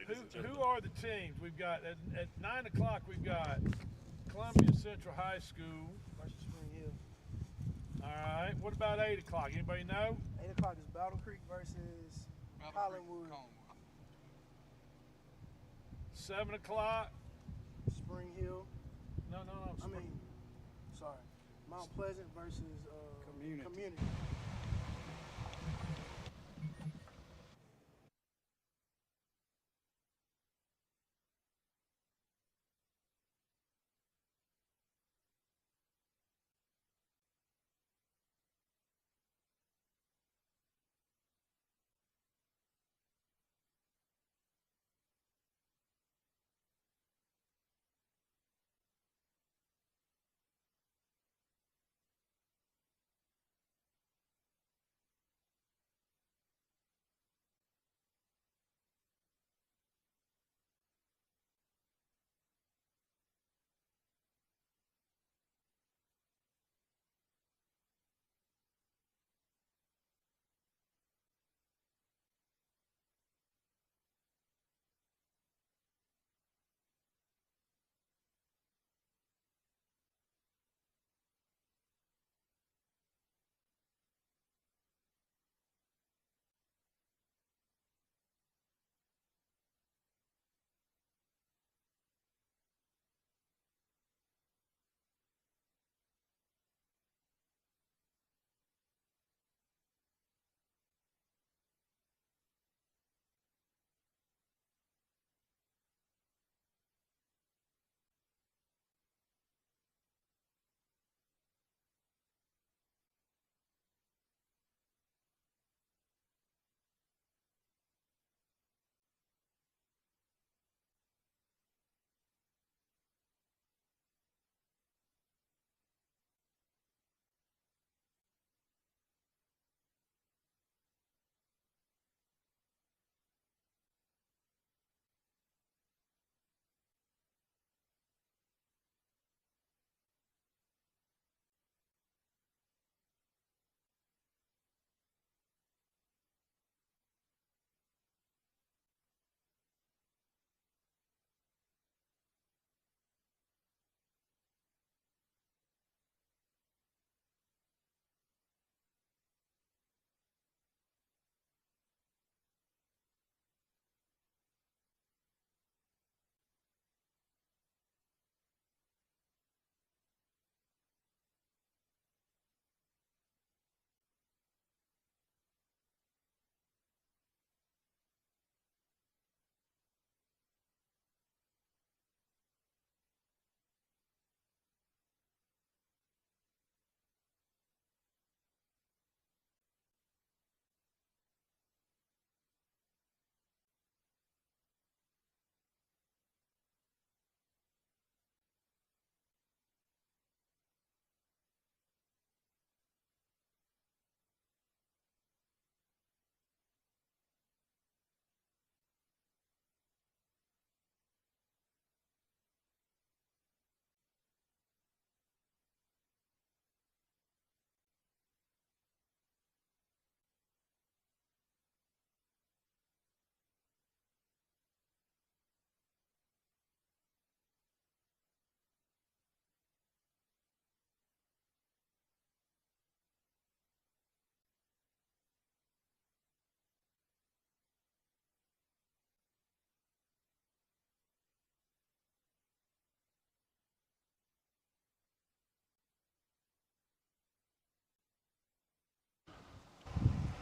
Who are the teams? We've got at 9 o'clock. We've got Columbia Central High School versus Spring Hill. All right. What about 8 o'clock? Anybody know? 8 o'clock is Battle Creek versus Collinwood. 7 o'clock. Spring Hill. No. Sorry. Mount Pleasant versus Community.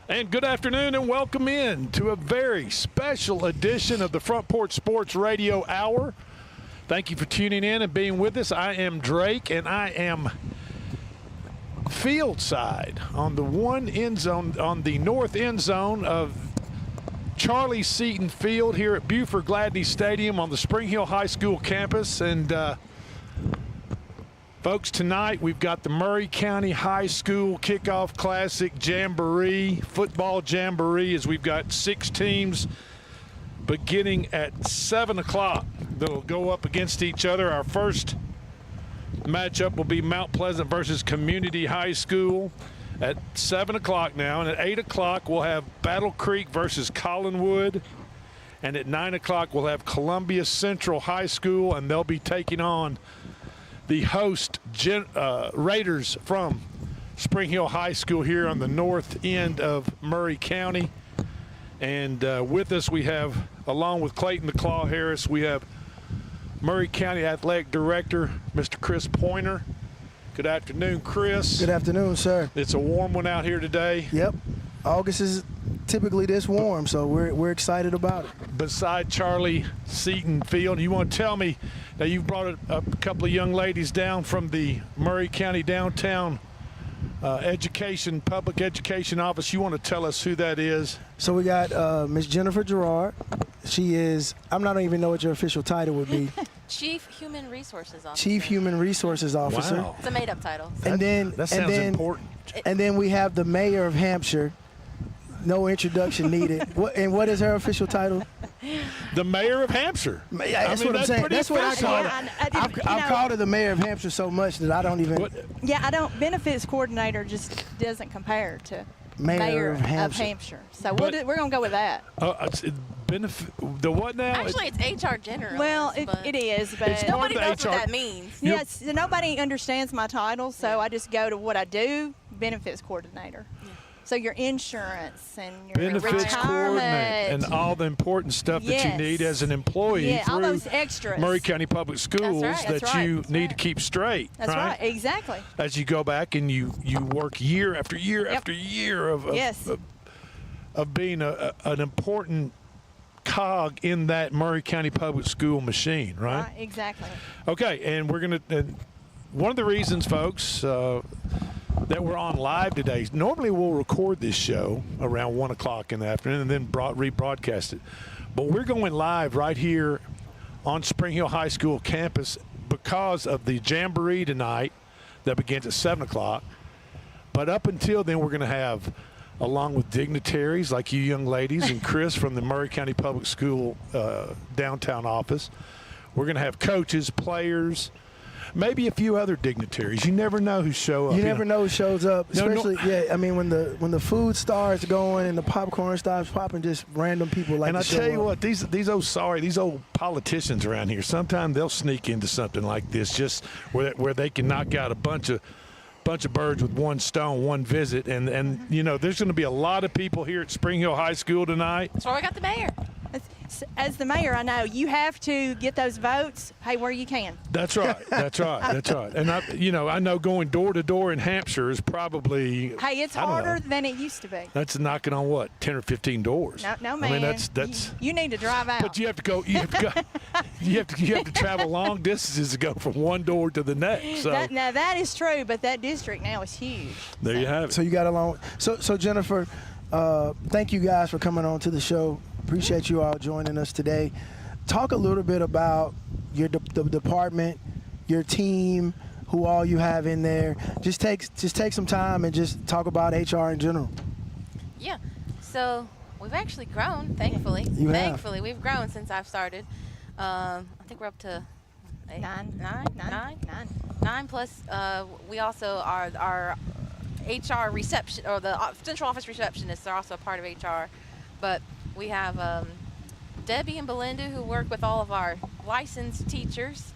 And good afternoon and welcome in to a very special edition of the Front Porch Sports Radio Hour. Thank you for tuning in and being with us. I am Drake, and I am field side on the one end zone, on the north end zone of Charlie Seaton Field here at Buford Gladney Stadium on the Spring Hill High School campus. And folks, tonight we've got the Murray County High School Kickoff Classic Jamboree, football jamboree, as we've got 6 teams beginning at 7 o'clock that'll go up against each other. Our first matchup will be Mount Pleasant versus Community High School at 7 o'clock now. And at 8 o'clock we'll have Battle Creek versus Collinwood. And at 9 o'clock, we'll have Columbia Central High School, and they'll be taking on the host Raiders from Spring Hill High School here on the north end of Murray County. And with us we have, along with Clayton the Claw Harris, we have Murray County Athletic Director, Mr. Chris Pointer. Good afternoon, Chris. Good afternoon, sir. It's a warm one out here today. Yep. August is typically this warm, so we're excited about it. Beside Charlie Seaton Field, you want to tell me, now you've brought a couple of young ladies down from the Murray County downtown public education office. You want to tell us who that is? So we got Miss Jennifer Gerard. She is, I don't even know what your official title would be. Chief Human Resources Officer. Chief Human Resources Officer. Wow. It's a made-up title. That sounds important. And then we have the Mayor of Hampshire. No introduction needed. What is her official title? The Mayor of Hampshire. That's what I'm saying. That's what I call her. Yeah, I've called her the Mayor of Hampshire so much that I don't even. Benefits coordinator just doesn't compare to Mayor of Hampshire. So we're going to go with that. The what now? Actually, it's HR general. Well, it is, but It's nobody part of knows the what HR. that means. yes, nobody understands my title, so I just go to what I do, benefits coordinator. So your insurance and your Benefits retirement coordinate and all the important stuff that you Yes. need as an employee yeah, all through those extras. Murray County Public Schools That's that you right. need to keep straight. That's right, exactly. As you go back and you work year after year Yep. after year of Yes. of being an important cog in that Murray County Public School machine, right? Right, exactly. Okay, and we're going to one of the reasons, folks, that we're on live today. Normally we'll record this show around 1 o'clock in the afternoon and then rebroadcast it. But we're going live right here on Spring Hill High School campus because of the Jamboree tonight that begins at 7 o'clock. But up until then, we're going to have, along with dignitaries like you young ladies and Chris from the Murray County Public School downtown office, we're going to have coaches, players, maybe a few other dignitaries. You never know who show up. You never know who shows up, No, especially I mean when the food starts going and the popcorn starts popping, just random people like. And I to show tell you up. what, these old politicians around here, sometimes they'll sneak into something like this, just where they can knock out a bunch of birds with one stone, one visit, and you know there's going to be a lot of people here at Spring Hill High School tonight. That's why we got the mayor. As the mayor, I know you have to get those votes, where you can. That's right. That's right. That's right. And I know going door to door in Hampshire is probably It's I don't know. harder than it used to be. That's knocking on what, 10 or 15 doors. No, man. I mean that's. You need to drive out. But you have to go. You have to travel long distances to go from one door to the next. So now that is true, but that district now is huge. there you have it. So you got along. So Jennifer, thank you guys for coming on to the show. Appreciate you all joining us today. Talk a little bit about your the department, your team, who all you have in there. Just take some time and just talk about HR in general. Yeah. So we've actually grown, thankfully. You have. Thankfully, we've grown since I've started. I think we're up to nine plus. We also are our HR reception, or the central office receptionists are also a part of HR. But we have Debbie and Belinda, who work with all of our licensed teachers,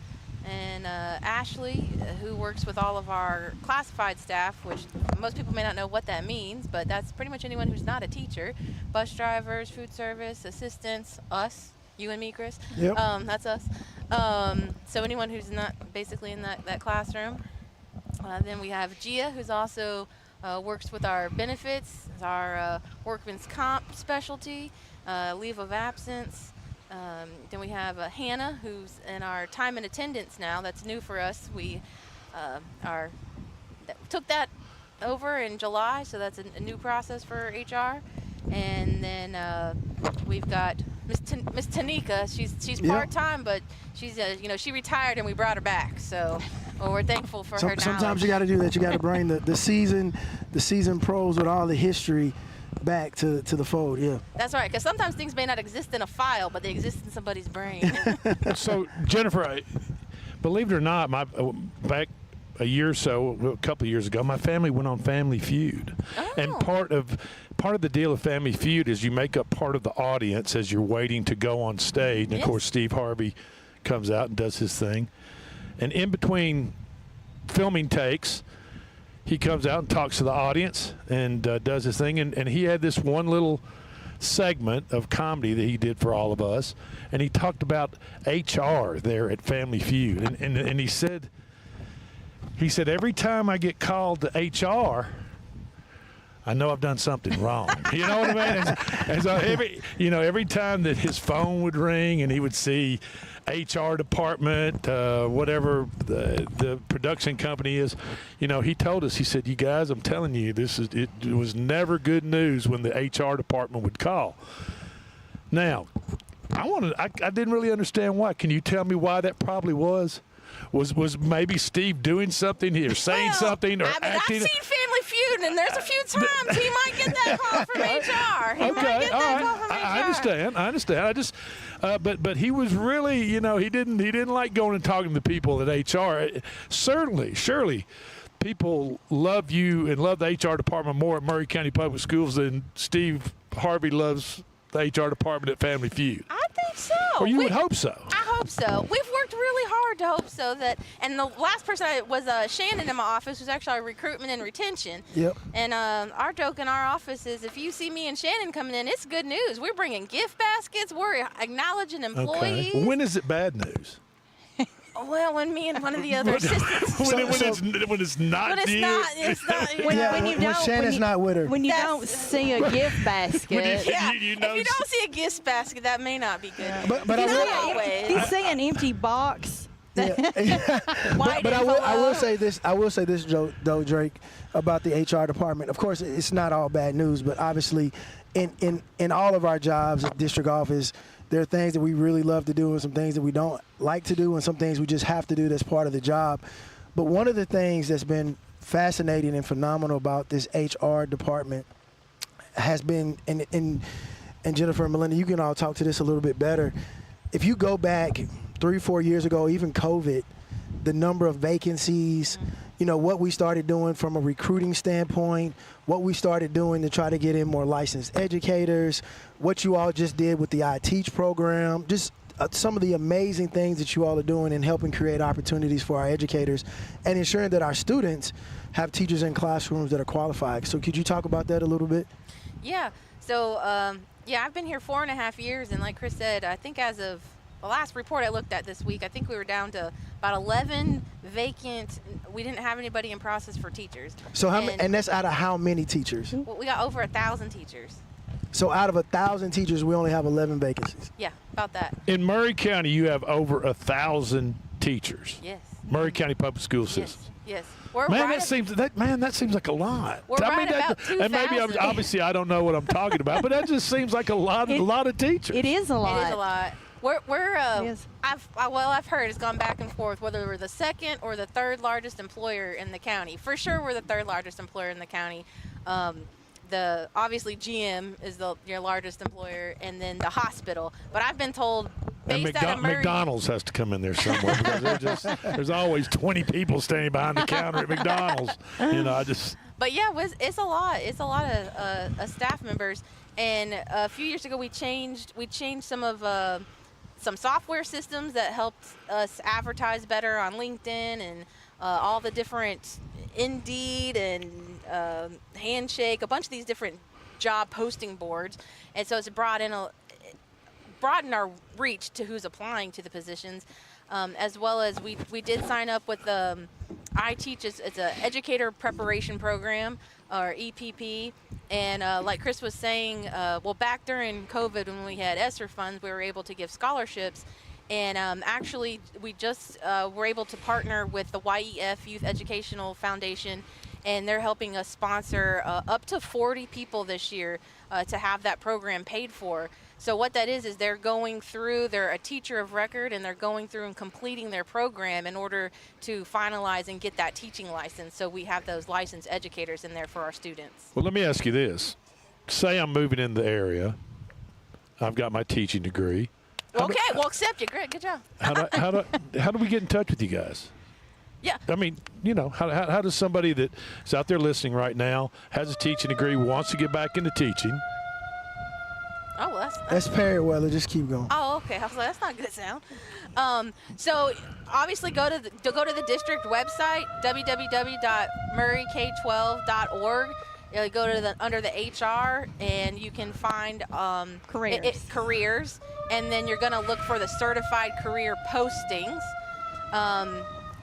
and Ashley, who works with all of our classified staff, which most people may not know what that means, but that's pretty much anyone who's not a teacher. Bus drivers, food service, assistants, us, you and me, Chris. Yep. That's us. So anyone who's not basically in that classroom. Then we have Gia, who's also works with our benefits, our workman's comp specialty, leave of absence. Then we have Hannah, who's in our time and attendance now. That's new for us. We took that over in July, so that's a new process for HR. And then we've got Miss Tanika. She's part-time, but she's she retired and we brought her back. So we're thankful for her. Sometimes you got to do that. You got to bring the season pros with all the history back to the fold. Yeah. That's right, because sometimes things may not exist in a file, but they exist in somebody's brain. So Jennifer, believe it or not, back a year or so, a couple of years ago, my family went on Family Feud. And part of the deal of Family Feud is you make up part of the audience as you're waiting to go on stage. And, of course, Steve Harvey comes out and does his thing. And in between filming takes, he comes out and talks to the audience and does his thing. And he had this one little segment of comedy that he did for all of us. And he talked about HR there at Family Feud. And he said, every time I get called to HR, I know I've done something wrong. You know what I mean? And so every time that his phone would ring and he would see HR department, whatever the production company is, he told us, he said, you guys, I'm telling you, it was never good news when the HR department would call. Now, I didn't really understand why. Can you tell me why that probably was? Was maybe Steve doing something here, saying something, or acting? I've seen Family Feud, and there's a few times he might get that call from HR. He might get that call from HR. I understand. I just, but he was really, he didn't like going and talking to people at HR. Surely, people love you and love the HR department more at Maury County Public Schools than Steve Harvey loves the HR department at Family Feud. I think so. Or you would hope so. I hope so. We've worked really hard to hope so and the last person was Shannon in my office, who's actually our recruitment and retention. Yep. And our joke in our office is, if you see me and Shannon coming in, it's good news. We're bringing gift baskets. We're acknowledging employees. Okay. When is it bad news? Well, when me and one of the other assistants. when it's not you. It's not. When Shannon's not with her. When you don't see a gift basket. Yeah. If you don't see a gift basket, that may not be good. But He's seeing an empty box. but I will say this. Though, Drake, about the HR department. Of course, it's not all bad news, but obviously, in all of our jobs at district office, there are things that we really love to do and some things that we don't like to do and some things we just have to do that's part of the job. But one of the things that's been fascinating and phenomenal about this HR department has been, and Jennifer and Melinda, you can all talk to this a little bit better. If you go back 3-4 years ago, even COVID, the number of vacancies, what we started doing from a recruiting standpoint, what we started doing to try to get in more licensed educators, what you all just did with the I Teach program, just some of the amazing things that you all are doing in helping create opportunities for our educators and ensuring that our students have teachers in classrooms that are qualified. So could you talk about that a little bit? Yeah. So, I've been here 4.5 years, and like Chris said, I think as of the last report I looked at this week, I think we were down to about 11 vacant. We didn't have anybody in process for teachers. So and that's out of how many teachers? Well, we got over 1,000 teachers. So out of 1,000 teachers, we only have 11 vacancies. Yeah, about that. In Maury County, you have over 1,000 teachers. Yes. Maury County Public School System. Yes. That seems like a lot. We're about 2,000. And maybe obviously I don't know what I'm talking about, but that just seems like a lot of teachers. It is a lot. It is a lot. I've heard it's gone back and forth whether we're the second or the third largest employer in the county. For sure, we're the third largest employer in the county. Obviously GM is your largest employer, and then the hospital. But I've been told based out of Maury, McDonald's has to come in there somewhere because there's always 20 people standing behind the counter at McDonald's. But yeah, it's a lot. It's a lot of staff members. And a few years ago, we changed some software systems that helped us advertise better on LinkedIn and all the different Indeed and Handshake, a bunch of these different job posting boards. And so it's broadened our reach to who's applying to the positions, as well as we did sign up with I Teach. It's an educator preparation program, or EPP. And like Chris was saying, back during COVID when we had ESSER funds, we were able to give scholarships. And actually, we just were able to partner with the YEF Youth Educational Foundation, and they're helping us sponsor up to 40 people this year to have that program paid for. So what that is they're a teacher of record, and they're going through and completing their program in order to finalize and get that teaching license. So we have those licensed educators in there for our students. Well, let me ask you this. Say I'm moving in the area. I've got my teaching degree. We'll accept you. Great, good job. How do we get in touch with you guys? Yeah. I mean, how does somebody that's out there listening right now, has a teaching degree, wants to get back into teaching? Oh, well, That's Perry Weather. Just keep going. Oh, okay. I was like, that's not a good sound. So obviously go to the district website, www.murrayk12.org. Go to under the HR, and you can find Careers. careers, and then you're going to look for the certified career postings.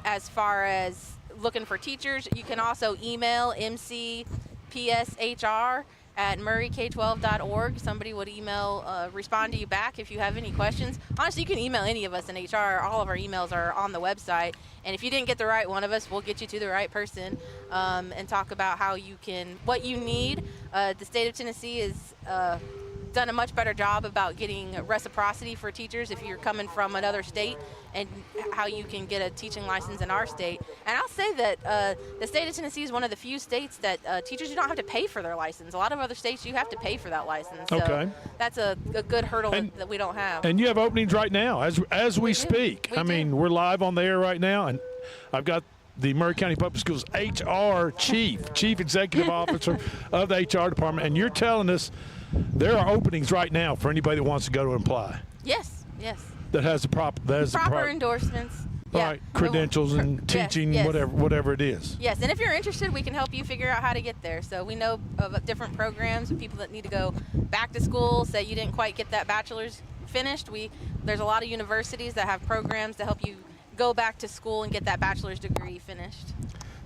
As far as looking for teachers, you can also email mcpshr@murrayk12.org. Somebody would respond to you back if you have any questions. Honestly, you can email any of us in HR. All of our emails are on the website. And if you didn't get the right one of us, we'll get you to the right person and talk about what you need. The state of Tennessee has done a much better job about getting reciprocity for teachers if you're coming from another state, and how you can get a teaching license in our state. And I'll say that the state of Tennessee is one of the few states that teachers do not have to pay for their license. A lot of other states, you have to pay for that license. So Okay. that's a good hurdle that we don't have. And you have openings right now as we speak. We do. We're live on the air right now, and I've got the Murray County Public Schools HR Chief Executive Officer of the HR department, and you're telling us there are openings right now for anybody that wants to go to apply. Yes. That has the proper Endorsements. All Yeah. right, credentials and teaching, yes. whatever it is. Yes, and if you're interested, we can help you figure out how to get there. So we know of different programs of people that need to go back to school, say you didn't quite get that bachelor's finished. There's a lot of universities that have programs to help you go back to school and get that bachelor's degree finished.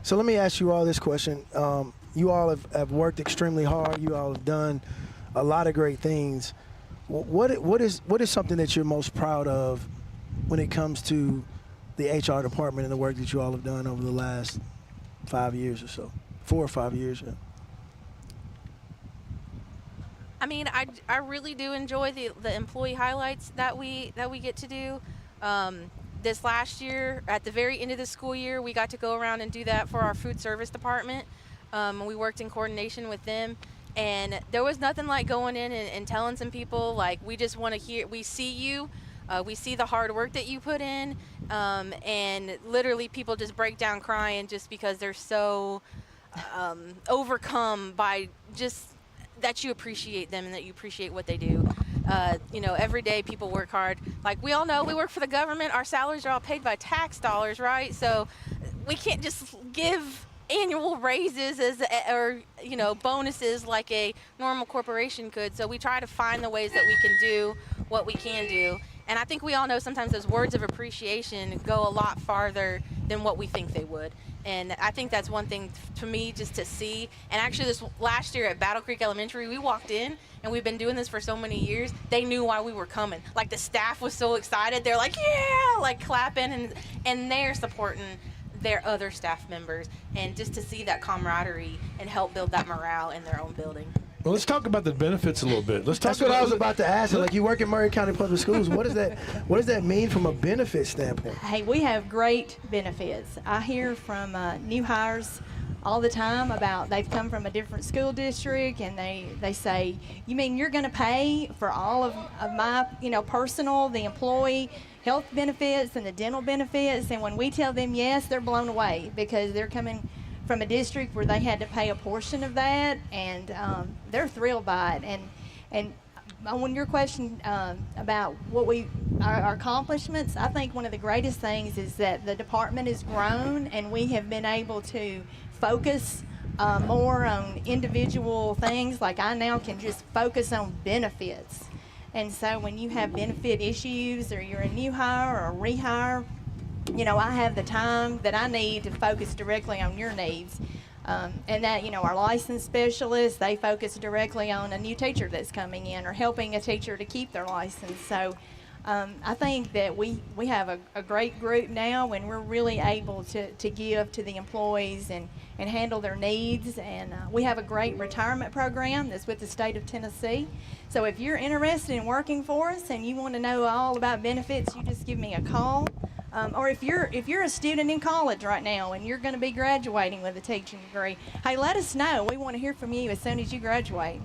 So let me ask you all this question. You all have worked extremely hard. You all have done a lot of great things. What is something that you're most proud of when it comes to the HR department and the work that you all have done over the last 5 years or so, 4 or 5 years? Yeah. I mean, I really do enjoy the employee highlights that we get to do. This last year, at the very end of the school year, we got to go around and do that for our food service department. We worked in coordination with them. And there was nothing like going in and telling some people, like, we just want to we see you, we see the hard work that you put in, and literally people just break down crying just because they're so overcome by just that you appreciate them and that you appreciate what they do. Every day people work hard. Like, we all know, we work for the government. Our salaries are all paid by tax dollars, right? So we can't just give annual raises or bonuses like a normal corporation could. So we try to find the ways that we can do what we can do. And I think we all know sometimes those words of appreciation go a lot farther than what we think they would. And I think that's one thing to me just to see. And actually this last year at Battle Creek Elementary, we walked in, and we've been doing this for so many years, they knew why we were coming. Like, the staff was so excited. They're like, yeah, like clapping, and they're supporting their other staff members, and just to see that camaraderie and help build that morale in their own building. Well, let's talk about the benefits a little bit. That's what I was about to ask. Like, you work in Murray County Public Schools. What does that mean from a benefit standpoint? Hey, we have great benefits. I hear from new hires all the time about they've come from a different school district, and they say, you mean you're going to pay for all of my personal, the employee health benefits and the dental benefits? And when we tell them yes, they're blown away, because they're coming from a district where they had to pay a portion of that, and they're thrilled by it. And on your question about our accomplishments, I think one of the greatest things is that the department has grown, and we have been able to focus more on individual things. Like, I now can just focus on benefits. And so when you have benefit issues, or you're a new hire or a rehire, I have the time that I need to focus directly on your needs. And that, our licensed specialists, they focus directly on a new teacher that's coming in, or helping a teacher to keep their license. So I think that we have a great group now, and we're really able to give to the employees and handle their needs. And we have a great retirement program that's with the state of Tennessee. So if you're interested in working for us and you want to know all about benefits, you just give me a call. Or if you're a student in college right now and you're going to be graduating with a teaching degree, hey, let us know. We want to hear from you as soon as you graduate.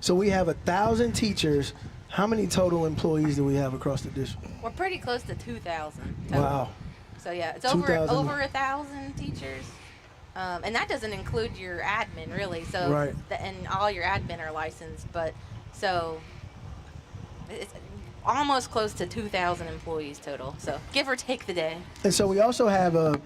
So we have 1,000 teachers. How many total employees do we have across the district? We're pretty close to 2,000. Wow. So yeah, it's over 2,000. 1,000 teachers, and that doesn't include your admin really. So Right. And all your admin are licensed, but so it's almost close to 2,000 employees total. So give or take the day. And so we also have a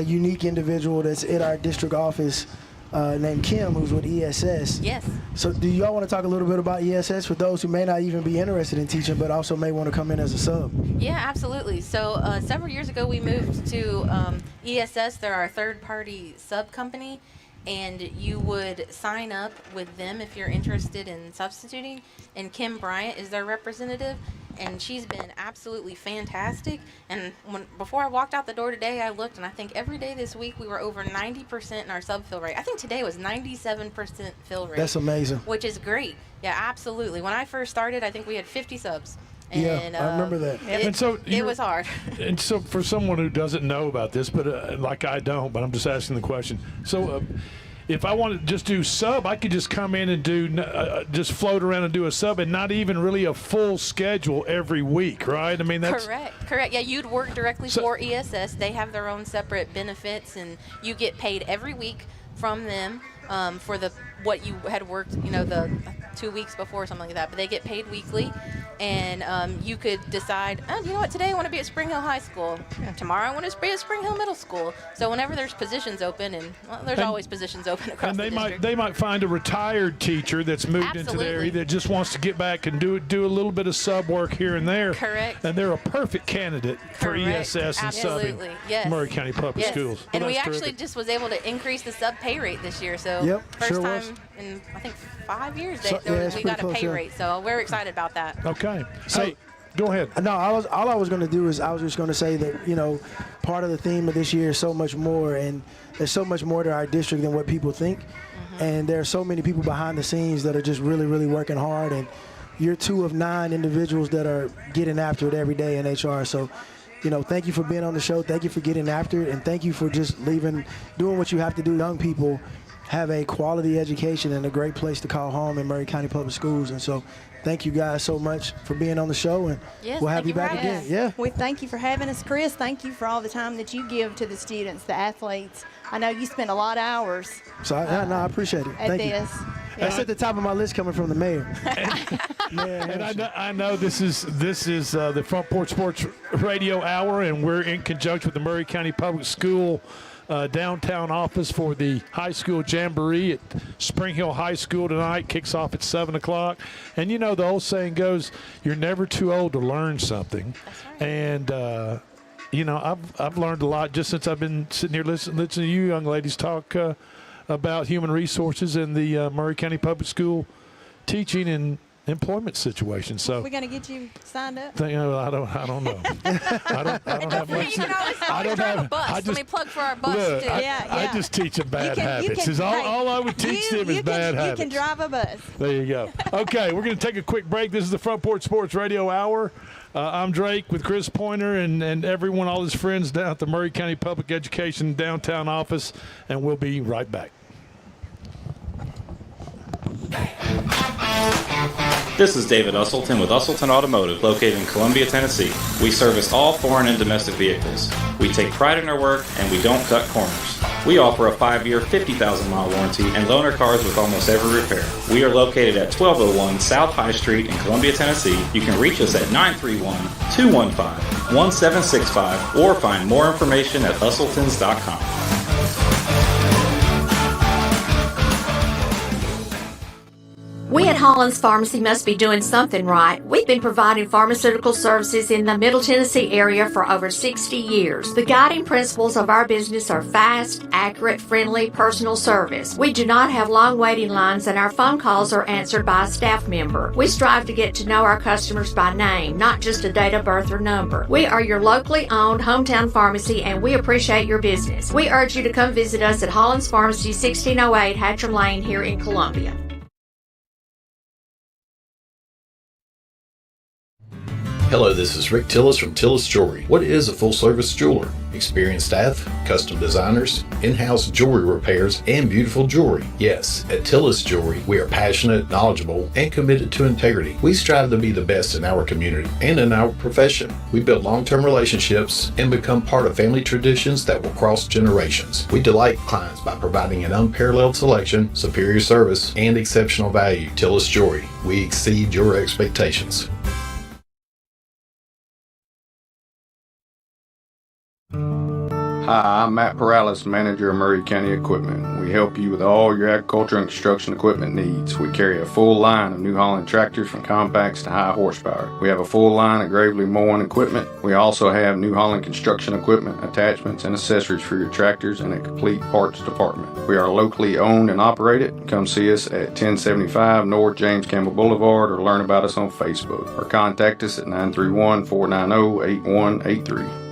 unique individual that's in our district office named Kim, who's with ESS. Yes. So do y'all want to talk a little bit about ESS for those who may not even be interested in teaching, but also may want to come in as a sub? Yeah, absolutely. So several years ago, we moved to ESS. They're our third-party sub company, and you would sign up with them if you're interested in substituting. And Kim Bryant is their representative, and she's been absolutely fantastic. And before I walked out the door today, I looked, and I think every day this week we were over 90% in our sub fill rate. I think today was 97% fill rate. That's amazing. Which is great. Yeah, absolutely. When I first started, I think we had 50 subs. And, Yeah, I remember that. And so it was hard. And so for someone who doesn't know about this, but like I don't, but I'm just asking the question. So if I want to just do sub, I could just come in and do just float around and do a sub, and not even really a full schedule every week, right? I mean, that's correct. Yeah, you'd work directly for ESS. They have their own separate benefits, and you get paid every week from them for what you had worked, the 2 weeks before or something like that. But they get paid weekly, and you could decide, you know what, today I want to be at Spring Hill High School. Tomorrow I want to be at Spring Hill Middle School. So whenever there's positions open, and there's always positions open across the district. They might find a retired teacher that's moved into the area that just wants to get back and do a little bit of sub work here and there. Correct. And they're a perfect candidate for ESS and Absolutely. subbing Yes. Maury County Public Yes. Schools. And Well, we that's actually terrific. just was able to increase the sub pay rate this year. So Yep, first sure time was. in I think 5 years So- yeah, it's we pretty got a close, pay yeah. rate. So we're excited about that. Okay. So- Hey, go ahead. No, all I was going to do is I was just going to say that, part of the theme of this year is so much more, and there's so much more to our district than what people think. And there are so many people behind the scenes that are just really, really working hard, and you're 2 of 9 individuals that are getting after it every day in HR. So, thank you for being on the show. Thank you for getting after it, and thank you for just doing what you have to do. Young people have a quality education and a great place to call home in Maury County Public Schools. And so thank you guys so much for being on the show, and Yes, we'll have thank you you for back having again. us. Yeah. We thank you for having us, Chris. Thank you for all the time that you give to the students, the athletes. I know you spend a lot of hours So I appreciate it. at Thank you. this. That's at the top of my list coming from the mayor. And I know this is the Front Porch Sports Radio Hour, and we're in conjunction with the Maury County Public School downtown office for the high school jamboree at Spring Hill High School tonight. Kicks off at 7 o'clock. And the old saying goes, you're never too old to learn something. That's right. And I've learned a lot just since I've been sitting here listening to you young ladies talk about human resources in the Maury County Public School teaching and employment situation. So We're going to get you signed up. I don't know. I don't have You much. can always drive a bus. Let me plug for our bus Look, too. I just teach them bad You habits. can- All I would teach them is bad habits. You can drive a bus. There you go. Okay, we're going to take a quick break. This is the Front Porch Sports Radio Hour. I'm Drake with Chris Pointer and everyone, all his friends down at the Maury County Public Education downtown office, and we'll be right back. This is David Usselton with Usselton Automotive, located in Columbia, Tennessee. We service all foreign and domestic vehicles. We take pride in our work, and we don't cut corners. We offer a 5-year, 50,000-mile warranty and loan our cars with almost every repair. We are located at 1201 South High Street in Columbia, Tennessee. You can reach us at 931-215-1765 or find more information at usseltons.com. We at Hollins Pharmacy must be doing something right. We've been providing pharmaceutical services in the Middle Tennessee area for over 60 years. The guiding principles of our business are fast, accurate, friendly, personal service. We do not have long waiting lines, and our phone calls are answered by a staff member. We strive to get to know our customers by name, not just a date of birth or number. We are your locally owned hometown pharmacy, and we appreciate your business. We urge you to come visit us at Hollins Pharmacy, 1608 Hatcham Lane here in Columbia. Hello, this is Rick Tillis from Tillis Jewelry. What is a full-service jeweler? Experienced staff, custom designers, in-house jewelry repairs, and beautiful jewelry. Yes, at Tillis Jewelry, we are passionate, knowledgeable, and committed to integrity. We strive to be the best in our community and in our profession. We build long-term relationships and become part of family traditions that will cross generations. We delight clients by providing an unparalleled selection, superior service, and exceptional value. Tillis Jewelry, we exceed your expectations. Hi, I'm Matt Perales, manager of Murray County Equipment. We help you with all your agriculture and construction equipment needs. We carry a full line of New Holland tractors from compacts to high horsepower. We have a full line of Gravely mowing equipment. We also have New Holland construction equipment, attachments, and accessories for your tractors and a complete parts department. We are locally owned and operated. Come see us at 1075 North James Campbell Boulevard or learn about us on Facebook or contact us at 931-490-8183.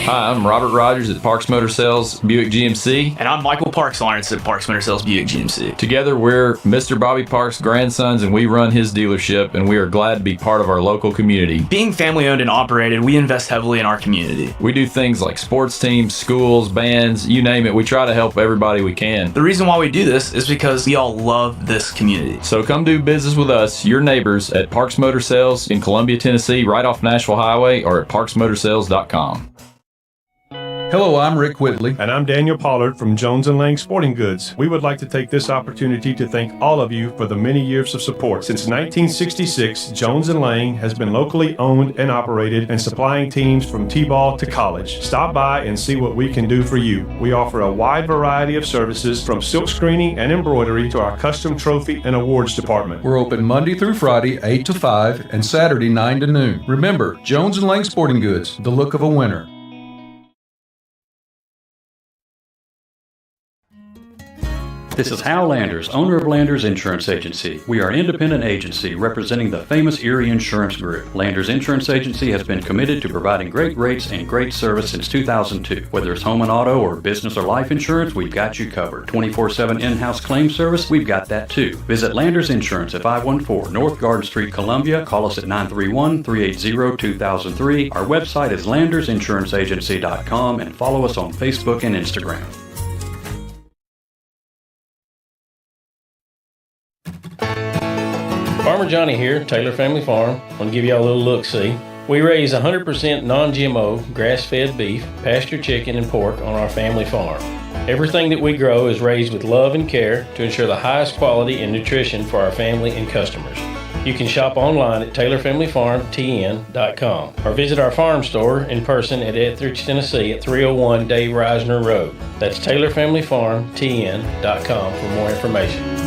Hi, I'm Robert Rogers at Parks Motor Sales Buick GMC. And I'm Michael Parks Lawrence at Parks Motor Sales Buick GMC. Together, we're Mr. Bobby Parks' grandsons, and we run his dealership, and we are glad to be part of our local community. Being family owned and operated, we invest heavily in our community. We do things like sports teams, schools, bands, you name it. We try to help everybody we can. The reason why we do this is because we all love this community. So come do business with us, your neighbors, at Parks Motor Sales in Columbia, Tennessee, right off Nashville Highway, or at parksmotorsales.com. Hello, I'm Rick Whitley. And I'm Daniel Pollard from Jones & Lang Sporting Goods. We would like to take this opportunity to thank all of you for the many years of support. Since 1966, Jones & Lang has been locally owned and operated and supplying teams from T-ball to college. Stop by and see what we can do for you. We offer a wide variety of services from silk screening and embroidery to our custom trophy and awards department. We're open Monday through Friday, 8 to 5, and Saturday, 9 to noon. Remember, Jones & Lang Sporting Goods, the look of a winner. This is Hal Landers, owner of Landers Insurance Agency. We are an independent agency representing the famous Erie Insurance Group. Landers Insurance Agency has been committed to providing great rates and great service since 2002. Whether it's home and auto or business or life insurance, we've got you covered. 24/7 in-house claim service, we've got that too. Visit Landers Insurance at 514 North Garden Street, Columbia. Call us at 931-380-2003. Our website is landersinsuranceagency.com and follow us on Facebook and Instagram. Farmer Johnny here, Taylor Family Farm. I want to give y'all a little look-see. We raise 100% non-GMO, grass-fed beef, pasture chicken, and pork on our family farm. Everything that we grow is raised with love and care to ensure the highest quality and nutrition for our family and customers. You can shop online at TaylorFamilyFarmTN.com or visit our farm store in person at Etheridge, Tennessee at 301 Dave Reisner Road. That's TaylorFamilyFarmTN.com for more information.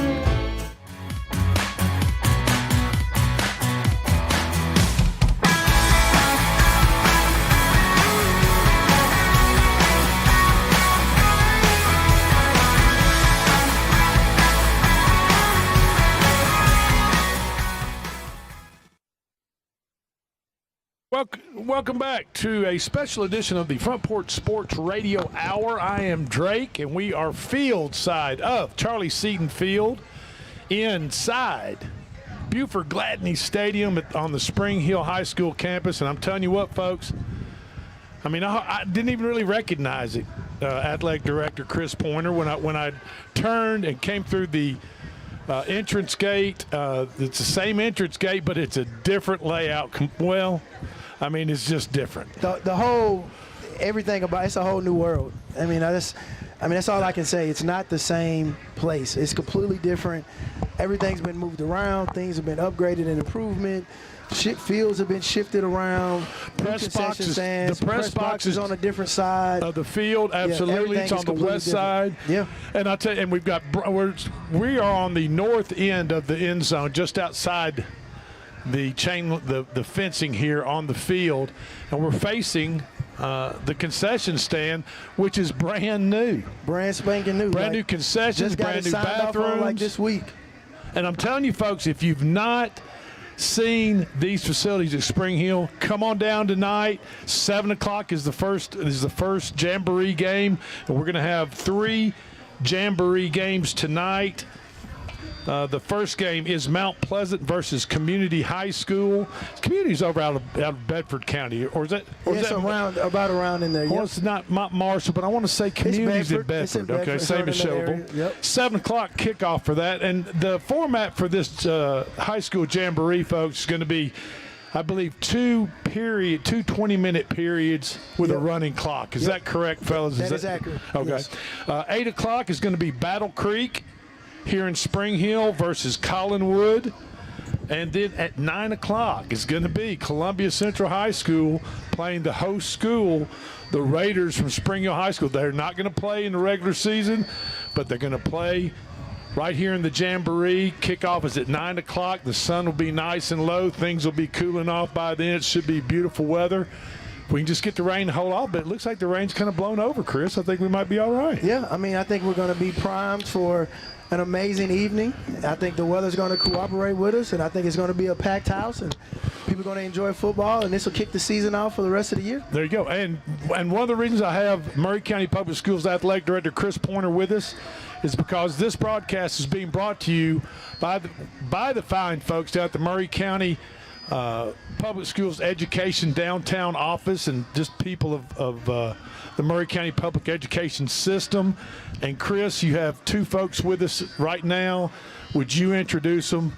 Welcome back to a special edition of the Front Porch Sports Radio Hour. I am Drake, and we are field side of Charlie Seaton Field inside Buford Gladney Stadium on the Spring Hill High School campus. And I'm telling you what, folks, I mean, I didn't even really recognize it, athletic director Chris Pointer, when I turned and came through the entrance gate. It's the same entrance gate, but it's a different layout. Well, I mean, it's just different. The whole, everything about it's a whole new world. I mean, that's all I can say. It's not the same place. It's completely different. Everything's been moved around. Things have been upgraded and improvement. Fields have been shifted around. The press box is on a different side of the field. Absolutely, yeah, it's on the west side. Yeah, and I tell you, and we are on the north end of the end zone, just outside the the fencing here on the field, and we're facing the concession stand, which is brand new, brand spanking new, brand new concessions, brand new bathrooms, like this week. And I'm telling you, folks, if you've not seen these facilities at Spring Hill, come on down tonight. 7 o'clock is the first Jamboree game, and we're going to have 3 Jamboree games tonight. The first game is Mount Pleasant versus Community High School. Community's over out of Bedford County, or is that? Or Yes, about around in there. Well, Yep. it's not Marshall, but I want to say Community's in Bedford. It's in Bedford. Okay, Bedford. same as It's over in that Showable. area. Yep. 7 o'clock kickoff for that, and the format for this high school Jamboree, folks, is going to be, I believe, 2 20-minute periods with a running clock. Is that correct, fellas? That is accurate. Okay. Yes. 8 o'clock is going to be Battle Creek here in Spring Hill versus Collinwood. And then at 9 o'clock it's going to be Columbia Central High School playing the host school, the Raiders from Spring Hill High School. They're not going to play in the regular season, but they're going to play right here in the Jamboree. Kickoff is at 9 o'clock. The sun will be nice and low. Things will be cooling off by then. It should be beautiful weather. We can just get the rain to hold off, but it looks like the rain's kind of blown over, Chris. I think we might be all right. Yeah, I mean, I think we're going to be primed for an amazing evening. I think the weather's going to cooperate with us, and I think it's going to be a packed house, and people are going to enjoy football, and this will kick the season off for the rest of the year. There you go. And one of the reasons I have Maury County Public Schools Athletic Director Chris Pointer with us is because this broadcast is being brought to you by the fine folks down at the Maury County Public Schools Education Downtown Office, and just people of the Maury County Public Education System. And Chris, you have 2 folks with us right now. Would you introduce them?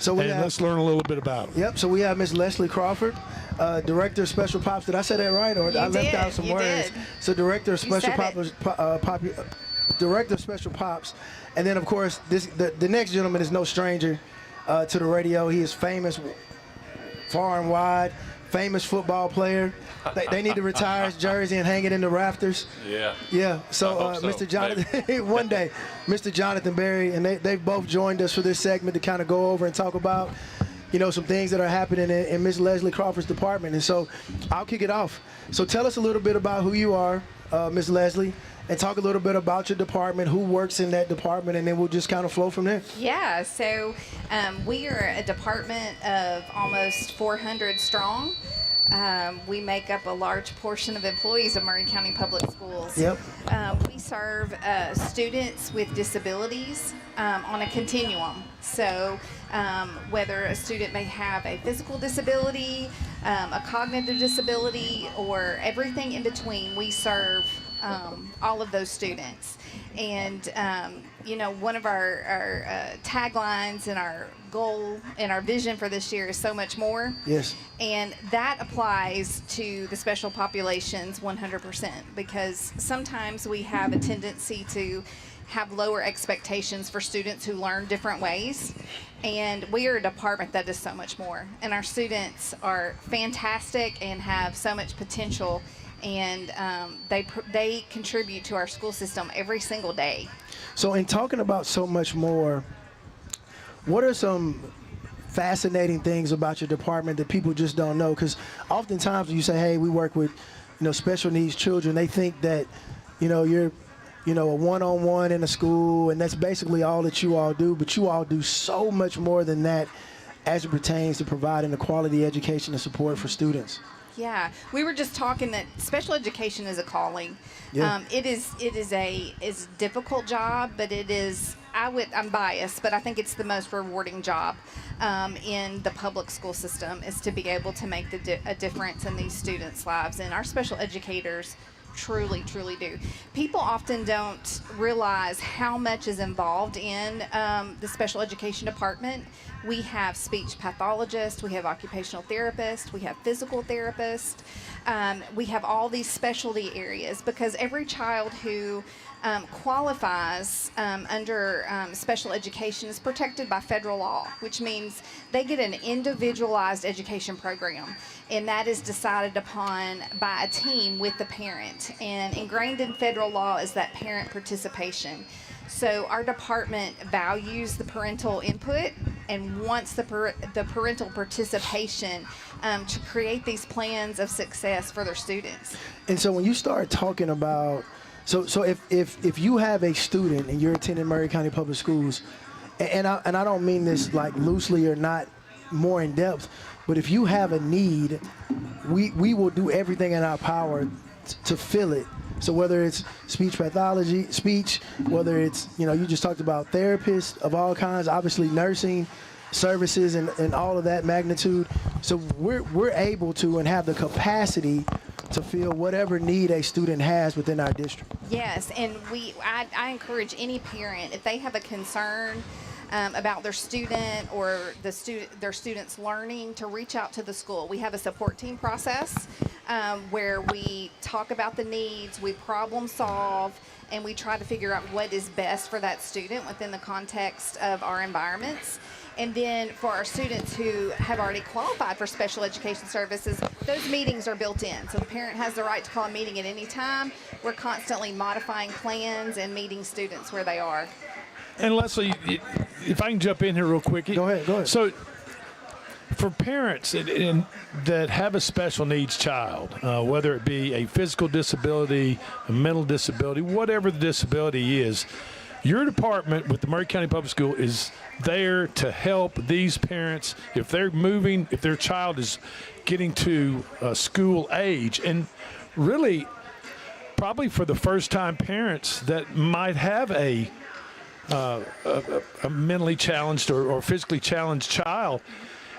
Let's learn a little bit about them. Yep, so we have Miss Leslie Crawford, Director of Special Pops. Did I say that right, or I left out some words? Did. So Director of Special Pops, Director of Special Pops. And then, of course, the next gentleman is no stranger to the radio. He is famous far and wide, famous football player. They need to retire his jersey and hang it in the rafters. Yeah. Yeah. So, Mr. Jonathan, one day, Mr. Jonathan Berry, and they've both joined us for this segment to kind of go over and talk about, some things that are happening in Miss Leslie Crawford's department. And so I'll kick it off. So tell us a little bit about who you are, Miss Leslie, and talk a little bit about your department, who works in that department, and then we'll just kind of flow from there. Yeah, so we are a department of almost 400 strong. We make up a large portion of employees of Maury County Public Schools. Yep. We serve students with disabilities on a continuum. So whether a student may have a physical disability, a cognitive disability, or everything in between, we serve all of those students. And one of our taglines and our goal and our vision for this year is so much more. Yes. And that applies to the special populations 100%, because sometimes we have a tendency to have lower expectations for students who learn different ways. And we are a department that is so much more. And our students are fantastic and have so much potential, and they contribute to our school system every single day. So in talking about so much more, what are some fascinating things about your department that people just don't know? Because oftentimes when you say, hey, we work with special needs children, they think that you're a one-on-one in a school, and that's basically all that you all do. But you all do so much more than that as it pertains to providing the quality education and support for students. Yeah, we were just talking that special education is a calling. Yeah. It is a difficult job, but it is. I'm biased, but I think it's the most rewarding job in the public school system, is to be able to make a difference in these students' lives, and our special educators truly do. People often don't realize how much is involved in the special education department. We have speech pathologists, we have occupational therapists, we have physical therapists, we have all these specialty areas, because every child who qualifies under special education is protected by federal law, which means they get an individualized education program, and that is decided upon by a team with the parent. And ingrained in federal law is that parent participation. So our department values the parental input and wants the parental participation to create these plans of success for their students. And so when you start talking about, so if you have a student and you're attending Maury County Public Schools, and I don't mean this like loosely or not more in depth. But if you have a need, we will do everything in our power to fill it. So whether it's speech pathology, whether it's, you just talked about therapists of all kinds, obviously nursing services and all of that magnitude. So we're able to and have the capacity to fill whatever need a student has within our district. Yes, and I encourage any parent, if they have a concern about their student or their students' learning, to reach out to the school. We have a support team process where we talk about the needs, we problem solve, and we try to figure out what is best for that student within the context of our environments. And then for our students who have already qualified for special education services, those meetings are built in. So the parent has the right to call a meeting at any time. We're constantly modifying plans and meeting students where they are. And Leslie, if I can jump in here real quick. Go ahead. So for parents that have a special needs child, whether it be a physical disability, a mental disability, whatever the disability is, your department with the Maury County Public School is there to help these parents if they're moving, if their child is getting to school age. And really, probably for the first time parents that might have a mentally challenged or physically challenged child,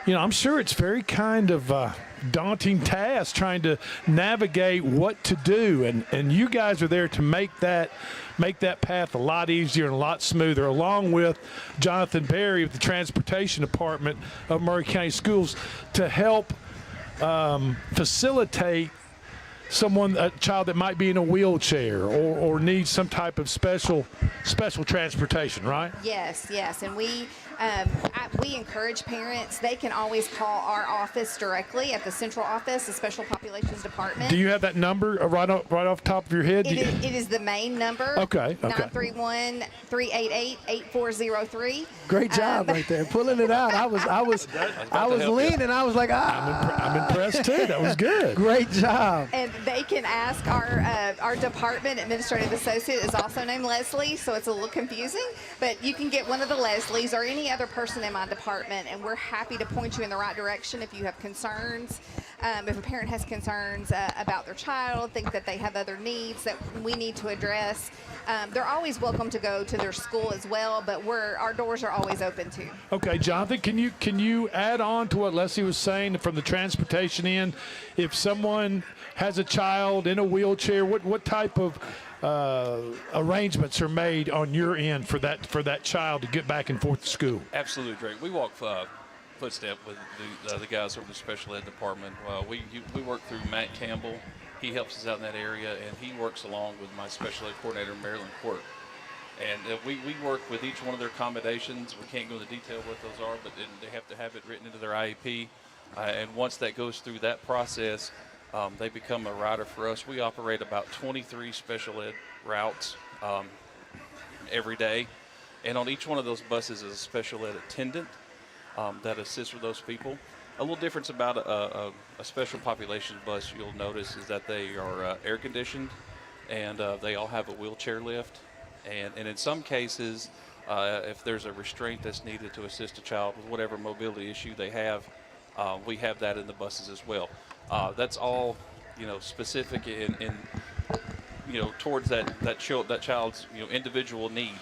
I'm sure it's very kind of daunting task trying to navigate what to do, and you guys are there to make that path a lot easier and a lot smoother, along with Jonathan Berry of the Transportation Department of Maury County Schools, to help facilitate a child that might be in a wheelchair or needs some type of special transportation, right? Yes, and we encourage parents. They can always call our office directly at the central office, the Special Populations Department. Do you have that number right off the top of your head? It is the main number. Okay. 931-388-8403. Great job right there, pulling it out. I was leaning. I was like, I'm impressed too. That was good. Great job. And they can ask our department administrative associate is also named Leslie, so it's a little confusing. But you can get one of the Leslies or any other person in my department, and we're happy to point you in the right direction if you have concerns. If a parent has concerns about their child, think that they have other needs that we need to address, they're always welcome to go to their school as well, but our doors are always open too. Okay, Jonathan, can you add on to what Leslie was saying from the transportation end? If someone has a child in a wheelchair, what type of arrangements are made on your end for that child to get back and forth to school? Absolutely, Drake. We walk footstep with the guys over the special ed department. We work through Matt Campbell. He helps us out in that area, and he works along with my special ed coordinator, Marilyn Quirk. And we work with each one of their accommodations. We can't go into detail what those are, but they have to have it written into their IEP. And once that goes through that process, they become a rider for us. We operate about 23 special ed routes every day. And on each one of those buses is a special ed attendant that assists with those people. A little difference about a special population bus you'll notice is that they are air conditioned, and they all have a wheelchair lift. And in some cases, if there's a restraint that's needed to assist a child with whatever mobility issue they have, we have that in the buses as well. That's all, specific in towards that child's individual need.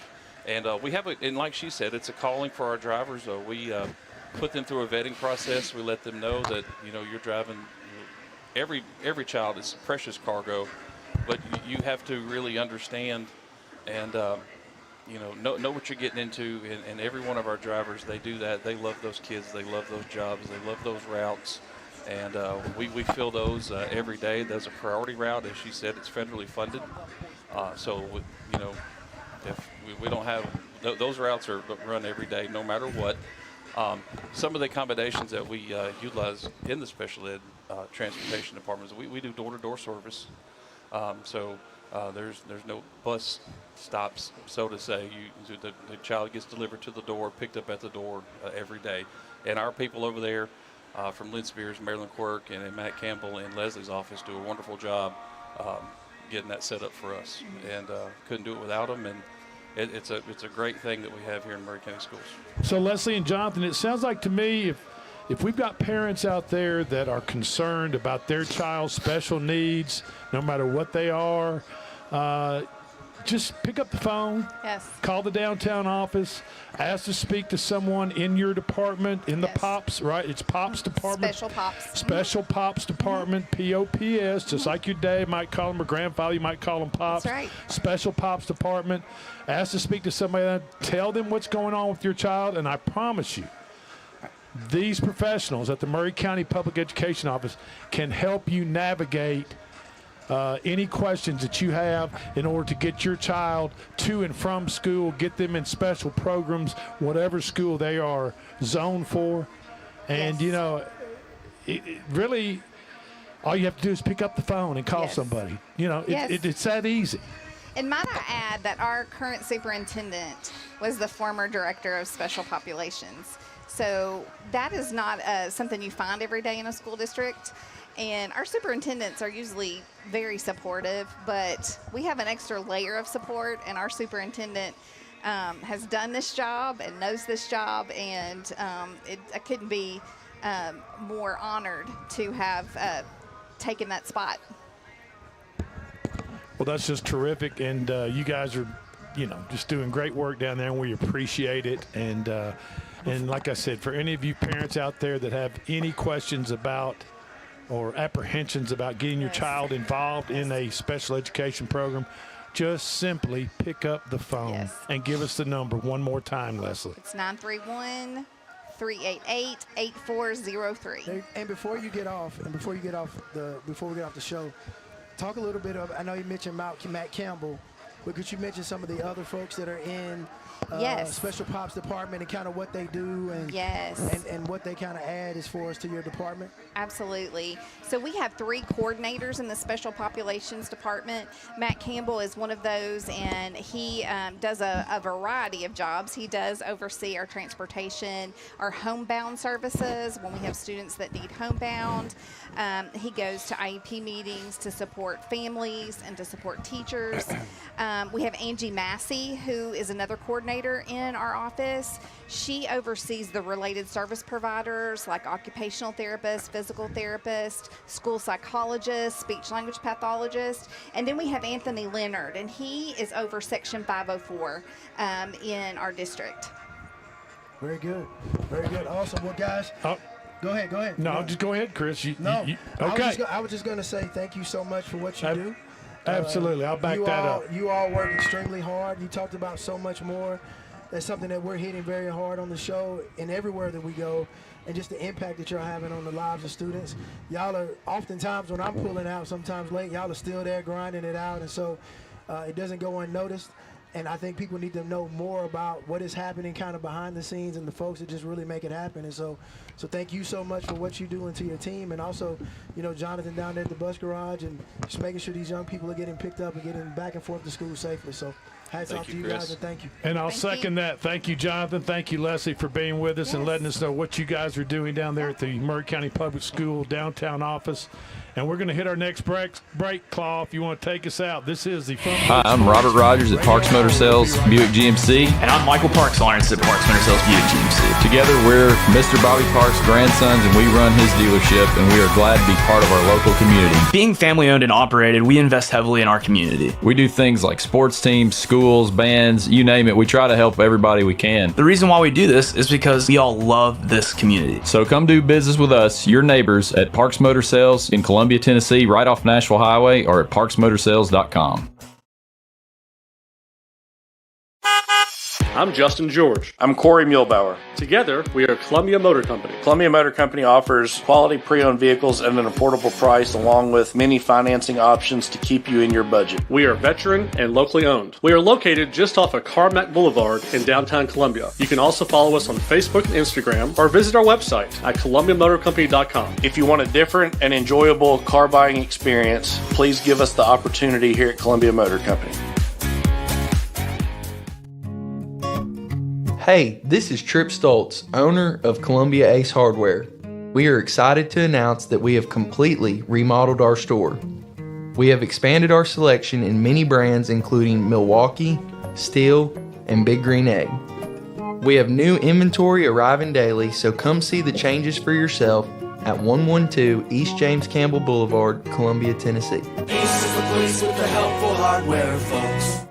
And we have and like she said, it's a calling for our drivers. We put them through a vetting process. We let them know that you're driving. Every child is precious cargo, but you have to really understand and know what you're getting into. And every one of our drivers, they do that. They love those kids. They love those jobs. They love those routes. And we fill those every day. There's a priority route. As she said, it's federally funded. So, if we don't have those routes are run every day, no matter what. Some of the accommodations that we utilize in the special ed transportation departments, we do door-to-door service. So there's no bus stops, so to say. The child gets delivered to the door, picked up at the door every day. And our people over there from Lynn Spears, Marilyn Quirk, and Matt Campbell in Leslie's office do a wonderful job getting that set up for us. And couldn't do it without them. And it's a great thing that we have here in Maury County Schools. So Leslie and Jonathan, it sounds like to me if we've got parents out there that are concerned about their child's special needs, no matter what they are, just pick up the phone. Yes. Call the downtown office. Ask to speak to someone in your department, in the POPs, right? It's POPs department. Special POPs. Special POPs department, POPS, just like your dad might call them, or grandfather, you might call them POPs. That's right. Special POPs department. Ask to speak to somebody. Tell them what's going on with your child, and I promise you, these professionals at the Maury County Public Education Office can help you navigate any questions that you have in order to get your child to and from school, get them in special programs, whatever school they are zoned for. And, you know, it really, all you have to do is pick up the phone and call somebody. You know, it's that easy. And might I add that our current superintendent was the former director of special populations. So that is not something you find every day in a school district. And our superintendents are usually very supportive, but we have an extra layer of support, and our superintendent has done this job and knows this job, and I couldn't be more honored to have taken that spot. Well, that's just terrific, and you guys are, you know, just doing great work down there, and we appreciate it. And like I said, for any of you parents out there that have any questions about or apprehensions about getting your child involved in a special education program, just simply pick up the phone and give us the number one more time, Leslie. It's 931-388-8403. And before we get off the show, talk a little bit of, I know you mentioned Matt Campbell, but could you mention some of the other folks that are in Special Pops department and kind of what they do and what they kind of add as far as to your department? Absolutely. So we have 3 coordinators in the Special Populations Department. Matt Campbell is one of those, and he does a variety of jobs. He does oversee our transportation, our homebound services when we have students that need homebound. He goes to IEP meetings to support families and to support teachers. We have Angie Massey, who is another coordinator in our office. She oversees the related service providers like occupational therapists, physical therapists, school psychologists, speech language pathologists. And then we have Anthony Leonard, and he is over Section 504 in our district. Very good. Very good. Awesome. Well, guys, go ahead. No, just go ahead, Chris. Okay. I I was just going to say thank you so much for what you do. Absolutely. I'll back that up. You all work extremely hard. You talked about so much more. That's something that we're hitting very hard on the show and everywhere that we go, and just the impact that you're having on the lives of students. Y'all are oftentimes, when I'm pulling out sometimes late, y'all are still there grinding it out, and so it doesn't go unnoticed. And I think people need to know more about what is happening kind of behind the scenes and the folks that just really make it happen. And so thank you so much for what you're doing to your team. And also, you know, Jonathan down there at the bus garage and just making sure these young people are getting picked up and getting back and forth to school safely. So hats off to you guys, and thank you. And I'll second that. Thank you, Jonathan. Thank you, Leslie, for being with us and letting us know what you guys are doing down there at the Maury County Public School downtown office. And we're going to hit our next break, Claw, if you want to take us out. This is the Fun. Hi, I'm Robert Rogers at Parks Motor Sales Buick GMC. And I'm Michael Parks, Lawrence at Parks Motor Sales Buick GMC. Together, we're Mr. Bobby Parks' grandsons, and we run his dealership, and we are glad to be part of our local community. Being family owned and operated, we invest heavily in our community. We do things like sports teams, schools, bands, you name it. We try to help everybody we can. The reason why we do this is because we all love this community. So come do business with us, your neighbors, at Parks Motor Sales in Columbia, Tennessee, right off Nashville Highway, or at parksmotorsales.com. I'm Justin George. I'm Corey Muehlbauer. Together, we are Columbia Motor Company. Columbia Motor Company offers quality pre-owned vehicles at an affordable price, along with many financing options to keep you in your budget. We are veteran and locally owned. We are located just off of Carmack Boulevard in downtown Columbia. You can also follow us on Facebook and Instagram, or visit our website at columbiamotorcompany.com. If you want a different and enjoyable car buying experience, please give us the opportunity here at Columbia Motor Company. Hey, this is Trip Stoltz, owner of Columbia Ace Hardware. We are excited to announce that we have completely remodeled our store. We have expanded our selection in many brands including Milwaukee, Steel, and Big Green Egg. We have new inventory arriving daily, so come see the changes for yourself at 112 East James Campbell Boulevard, Columbia, Tennessee. Ace is the place with the helpful hardware, folks.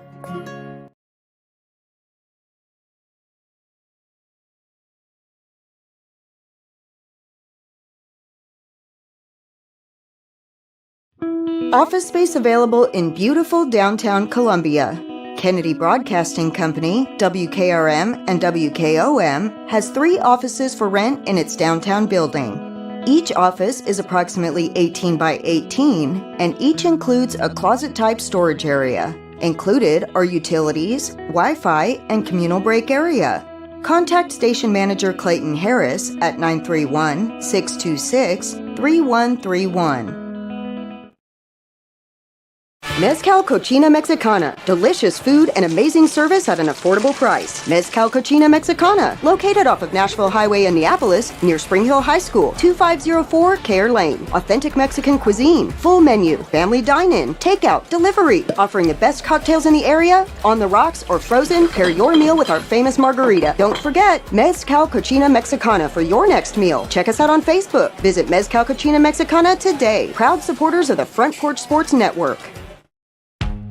Office space available in beautiful downtown Columbia. Kennedy Broadcasting Company, WKRM and WKOM, has 3 offices for rent in its downtown building. Each office is approximately 18 by 18, and each includes a closet-type storage area. Included are utilities, Wi-Fi, and communal break area. Contact Station Manager Clayton Harris at 931-626-3131. Mezcal Cochina Mexicana. Delicious food and amazing service at an affordable price. Mezcal Cochina Mexicana. Located off of Nashville Highway in Neapolis, near Spring Hill High School, 2504 Care Lane. Authentic Mexican cuisine. Full menu. Family dine-in. Takeout. Delivery. Offering the best cocktails in the area. On the rocks or frozen, pair your meal with our famous margarita. Don't forget, Mezcal Cochina Mexicana for your next meal. Check us out on Facebook. Visit Mezcal Cochina Mexicana today. Proud supporters of the Front Porch Sports Network.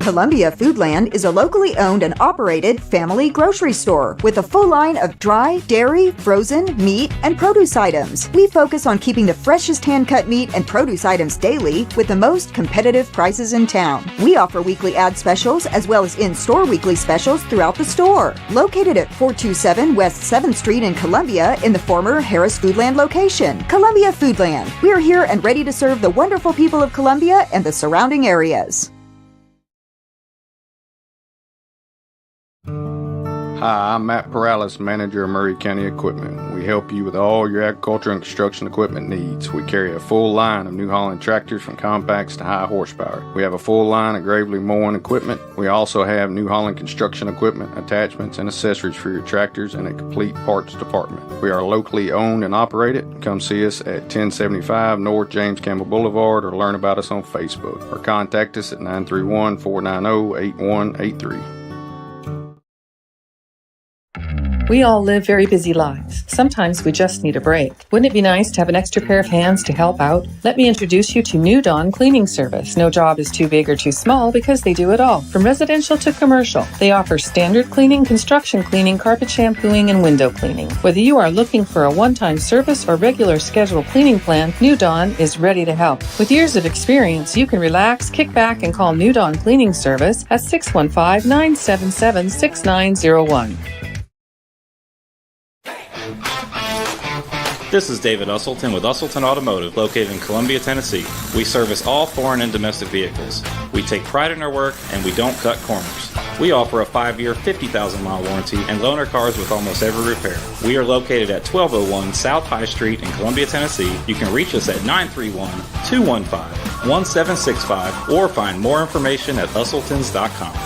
Columbia Foodland is a locally owned and operated family grocery store with a full line of dry, dairy, frozen, meat, and produce items. We focus on keeping the freshest hand-cut meat and produce items daily with the most competitive prices in town. We offer weekly ad specials as well as in-store weekly specials throughout the store. Located at 427 West 7th Street in Columbia in the former Harris Foodland location. Columbia Foodland. We are here and ready to serve the wonderful people of Columbia and the surrounding areas. Hi, I'm Matt Perales, manager of Murray County Equipment. We help you with all your agriculture and construction equipment needs. We carry a full line of New Holland tractors from compacts to high horsepower. We have a full line of Gravely mowing equipment. We also have New Holland construction equipment, attachments, and accessories for your tractors and a complete parts department. We are locally owned and operated. Come see us at 1075 North James Campbell Boulevard or learn about us on Facebook or contact us at 931-490-8183. We all live very busy lives. Sometimes we just need a break. Wouldn't it be nice to have an extra pair of hands to help out? Let me introduce you to New Dawn Cleaning Service. No job is too big or too small because they do it all, from residential to commercial. They offer standard cleaning, construction cleaning, carpet shampooing, and window cleaning. Whether you are looking for a one-time service or regular scheduled cleaning plan, New Dawn is ready to help. With years of experience, you can relax, kick back, and call New Dawn Cleaning Service at 615-977-6901. This is David Usselton with Usselton Automotive, located in Columbia, Tennessee. We service all foreign and domestic vehicles. We take pride in our work, and we don't cut corners. We offer a 5-year, 50,000-mile warranty and loan our cars with almost every repair. We are located at 1201 South High Street in Columbia, Tennessee. You can reach us at 931-215-1765 or find more information at usseltons.com.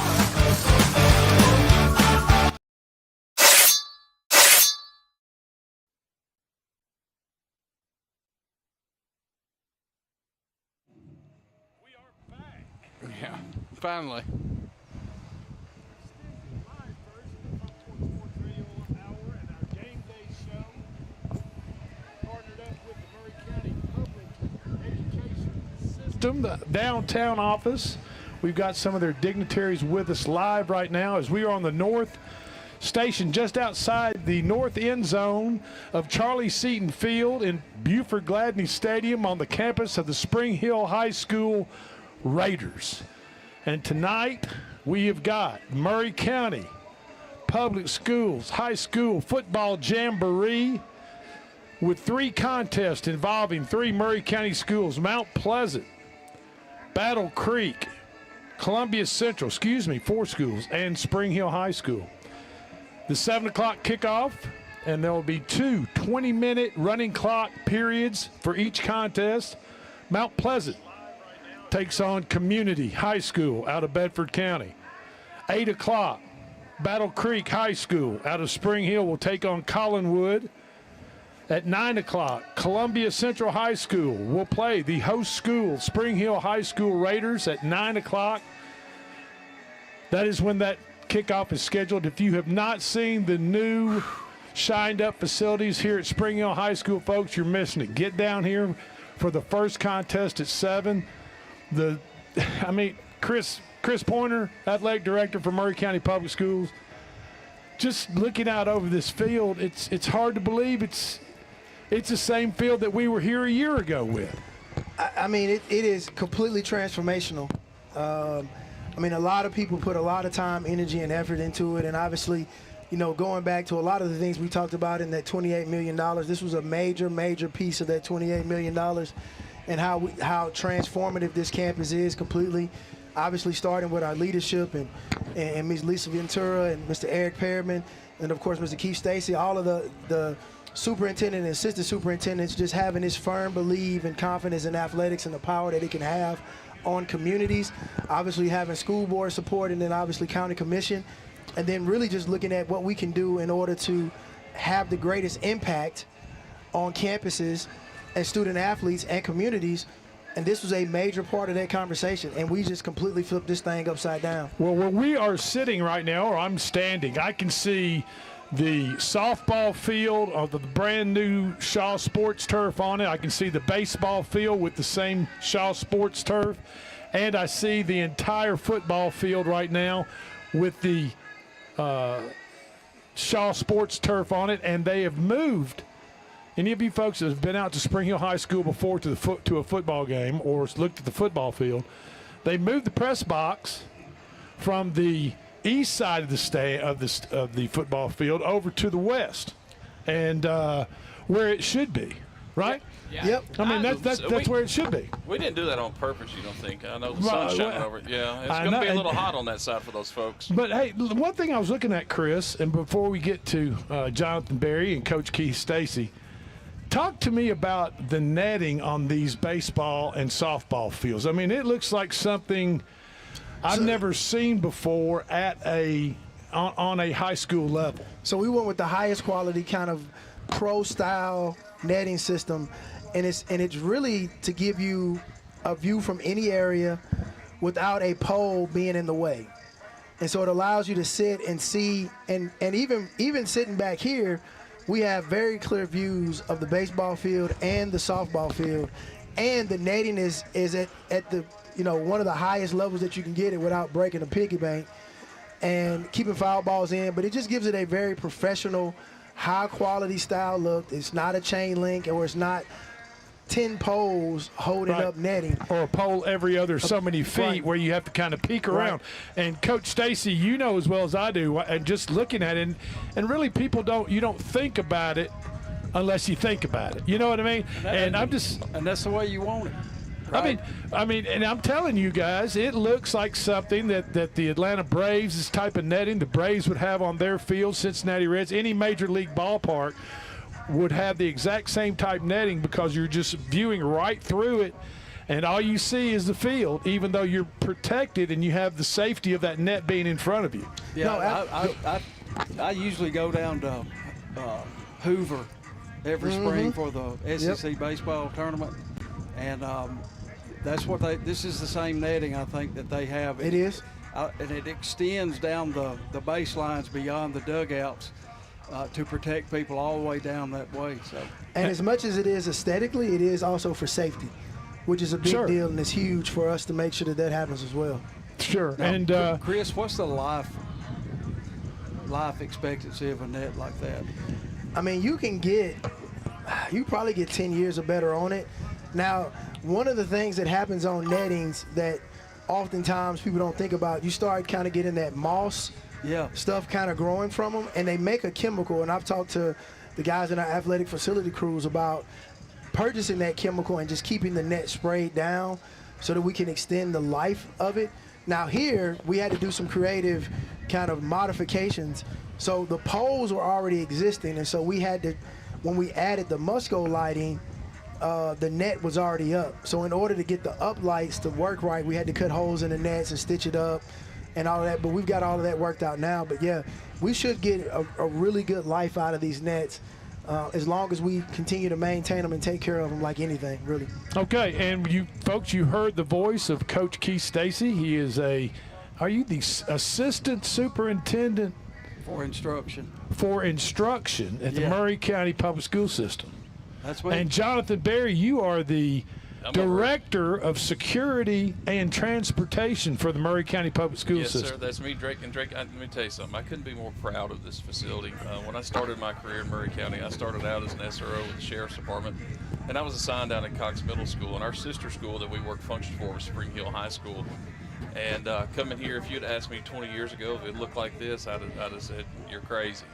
Yeah, finally. The downtown office. We've got some of their dignitaries with us live right now as we are on the north station just outside the north end zone of Charlie Seaton Field in Buford Gladney Stadium on the campus of the Spring Hill High School Raiders. And tonight we have got Murray County Public Schools High School Football Jamboree with 3 contests involving 3 Murray County schools: Mount Pleasant, Battle Creek, Columbia Central, 4 schools, and Spring Hill High School. The 7 o'clock kickoff, and there will be 2 20-minute running clock periods for each contest. Mount Pleasant takes on Community High School out of Bedford County. 8 o'clock, Battle Creek High School out of Spring Hill will take on Collinwood. At 9 o'clock, Columbia Central High School will play the host school, Spring Hill High School Raiders, at 9 o'clock. That is when that kickoff is scheduled. If you have not seen the new shined up facilities here at Spring Hill High School, folks, you're missing it. Get down here for the first contest at 7. Chris Pointer, athletic director for Maury County Public Schools, just looking out over this field, it's hard to believe it's the same field that we were here a year ago with. It is completely transformational. A lot of people put a lot of time, energy, and effort into it, and obviously, going back to a lot of the things we talked about in that $28 million, this was a major, major piece of that $28 million, and how transformative this campus is completely. Obviously, starting with our leadership and Ms. Lisa Ventura and Mr. Eric Perriman, and of course Mr. Keith Stacy, all of the superintendent and assistant superintendents just having this firm belief and confidence in athletics and the power that it can have on communities. Obviously having school board support, and then obviously county commission, and then really just looking at what we can do in order to have the greatest impact on campuses and student athletes and communities. And this was a major part of that conversation, and we just completely flipped this thing upside down. Well, where we are sitting right now, or I'm standing, I can see the softball field of the brand new Shaw Sports turf on it. I can see the baseball field with the same Shaw Sports turf, and I see the entire football field right now with the Shaw Sports turf on it, and they have moved. Any of you folks that have been out to Spring Hill High School before to a football game or looked at the football field, they moved the press box from the east side of the football field over to the west, and where it should be, right? Yeah. Yep. That's where it should be. We didn't do that on purpose, you don't think? I know the sun's shining over it. Yeah, it's going to be a little hot on that side for those folks. But, hey, one thing I was looking at, Chris, and before we get to Jonathan Berry and Coach Keith Stacy, talk to me about the netting on these baseball and softball fields. It looks like something I've never seen before on a high school level. So we went with the highest quality kind of pro-style netting system, and it's really to give you a view from any area without a pole being in the way. And so it allows you to sit and see, and even sitting back here, we have very clear views of the baseball field and the softball field, and the netting is at the one of the highest levels that you can get it without breaking a piggy bank and keeping foul balls in. But it just gives it a very professional, high quality style look. It's not a chain link, or it's not 10 poles holding up netting, or a pole every other so many feet where you have to kind of peek around. And Coach Stacy, you know as well as I do, and just looking at it, and really people don't think about it unless you think about it. You know what I mean? And that's the way you want it. Right? And I'm telling you guys, it looks like something that the Atlanta Braves, this type of netting the Braves would have on their field, Cincinnati Reds, any major league ballpark would have the exact same type netting, because you're just viewing right through it, and all you see is the field, even though you're protected and you have the safety of that net being in front of you. Yeah, I usually go down to Hoover every spring for the SEC baseball tournament, and that's what this is the same netting I think that they have. It is. And it extends down the baselines beyond the dugouts to protect people all the way down that way. So, and as much as it is aesthetically, it is also for safety, which is a big deal, and it's huge for us to make sure that happens as well. Sure. Now, and Chris, what's the life expectancy of a net like that? You probably get 10 years or better on it. Now, one of the things that happens on nettings that oftentimes people don't think about, you start kind of getting that moss stuff kind of growing from them, and they make a chemical, and I've talked to the guys in our athletic facility crews about purchasing that chemical and just keeping the net sprayed down so that we can extend the life of it. Now here, we had to do some creative kind of modifications. So the poles were already existing, and so we had to, when we added the Musco lighting, the net was already up. So in order to get the up lights to work right, we had to cut holes in the nets and stitch it up and all of that. But we've got all of that worked out now. But yeah, we should get a really good life out of these nets as long as we continue to maintain them and take care of them like anything, really. Okay, and you folks, you heard the voice of Coach Keith Stacy. He is are you the assistant superintendent for instruction. For instruction at the Murray County Public School System. That's me. And Jonathan Berry, you are the Director of Security and Transportation for the Murray County Public School System. Yes, sir. That's me, Drake. And Drake, let me tell you something. I couldn't be more proud of this facility. When I started my career in Murray County, I started out as an SRO with the Sheriff's Department, and I was assigned down at Cox Middle School. And our sister school that we worked function for was Spring Hill High School. And coming here, if you'd asked me 20 years ago if it looked like this, I'd have said, you're crazy.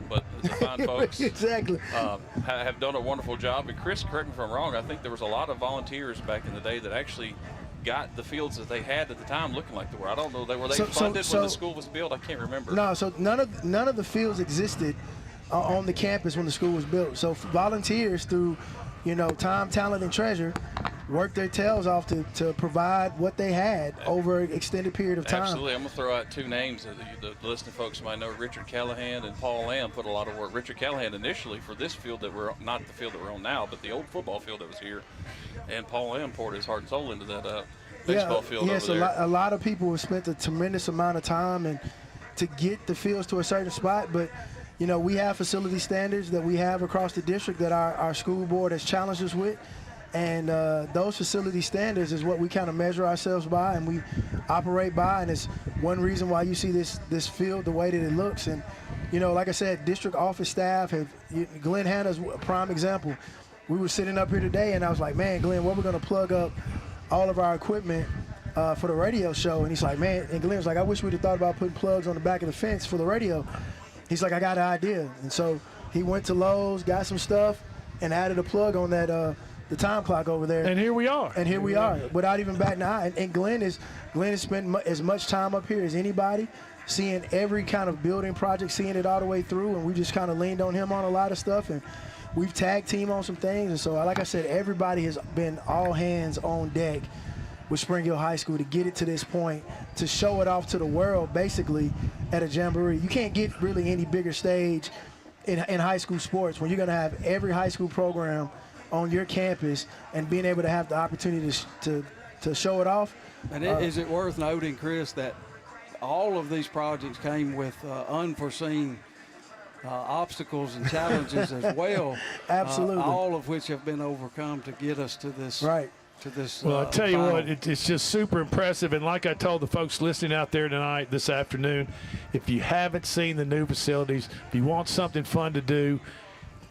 But the fine folks exactly have done a wonderful job. And Chris, correct me if I'm wrong, I think there was a lot of volunteers back in the day that actually got the fields that they had at the time looking like they were. I don't know, were they funded when the school was built? I can't remember. No, so none of the fields existed on the campus when the school was built. So volunteers through, time, talent, and treasure worked their tails off to provide what they had over an extended period of time. Absolutely. I'm going to throw out two names that the listening folks might know. Richard Callahan and Paul Lamb put a lot of work. Richard Callahan initially for this field that we're not the field that we're on now, but the old football field that was here. And Paul Lamb poured his heart and soul into that baseball field over there. A lot of people have spent a tremendous amount of time and to get the fields to a certain spot, but we have facility standards that we have across the district that our school board has challenged us with. And those facility standards is what we kind of measure ourselves by and we operate by. And it's one reason why you see this field the way that it looks. And, like I said, district office staff Glenn Hanna's a prime example. We were sitting up here today and I was like, man, Glenn, where we're going to plug up all of our equipment for the radio show? And he's like, man, and Glenn was like, I wish we'd have thought about putting plugs on the back of the fence for the radio. He's like, I got an idea. And so he went to Lowe's, got some stuff, and added a plug on that the time clock over there. And here we are. And here we are, without even batting an eye. And Glenn has spent as much time up here as anybody, seeing every kind of building project, seeing it all the way through, and we just kind of leaned on him on a lot of stuff, and we've tag team on some things. And so, like I said, everybody has been all hands on deck with Spring Hill High School to get it to this point, to show it off to the world, basically, at a jamboree. You can't get really any bigger stage in high school sports when you're going to have every high school program on your campus and being able to have the opportunity to show it off. And is it worth noting, Chris, that all of these projects came with unforeseen obstacles and challenges as well. Absolutely. All of which have been overcome to get us to this. Right. Well, I tell you what, it's just super impressive. And like I told the folks listening out there tonight, this afternoon, if you haven't seen the new facilities, if you want something fun to do,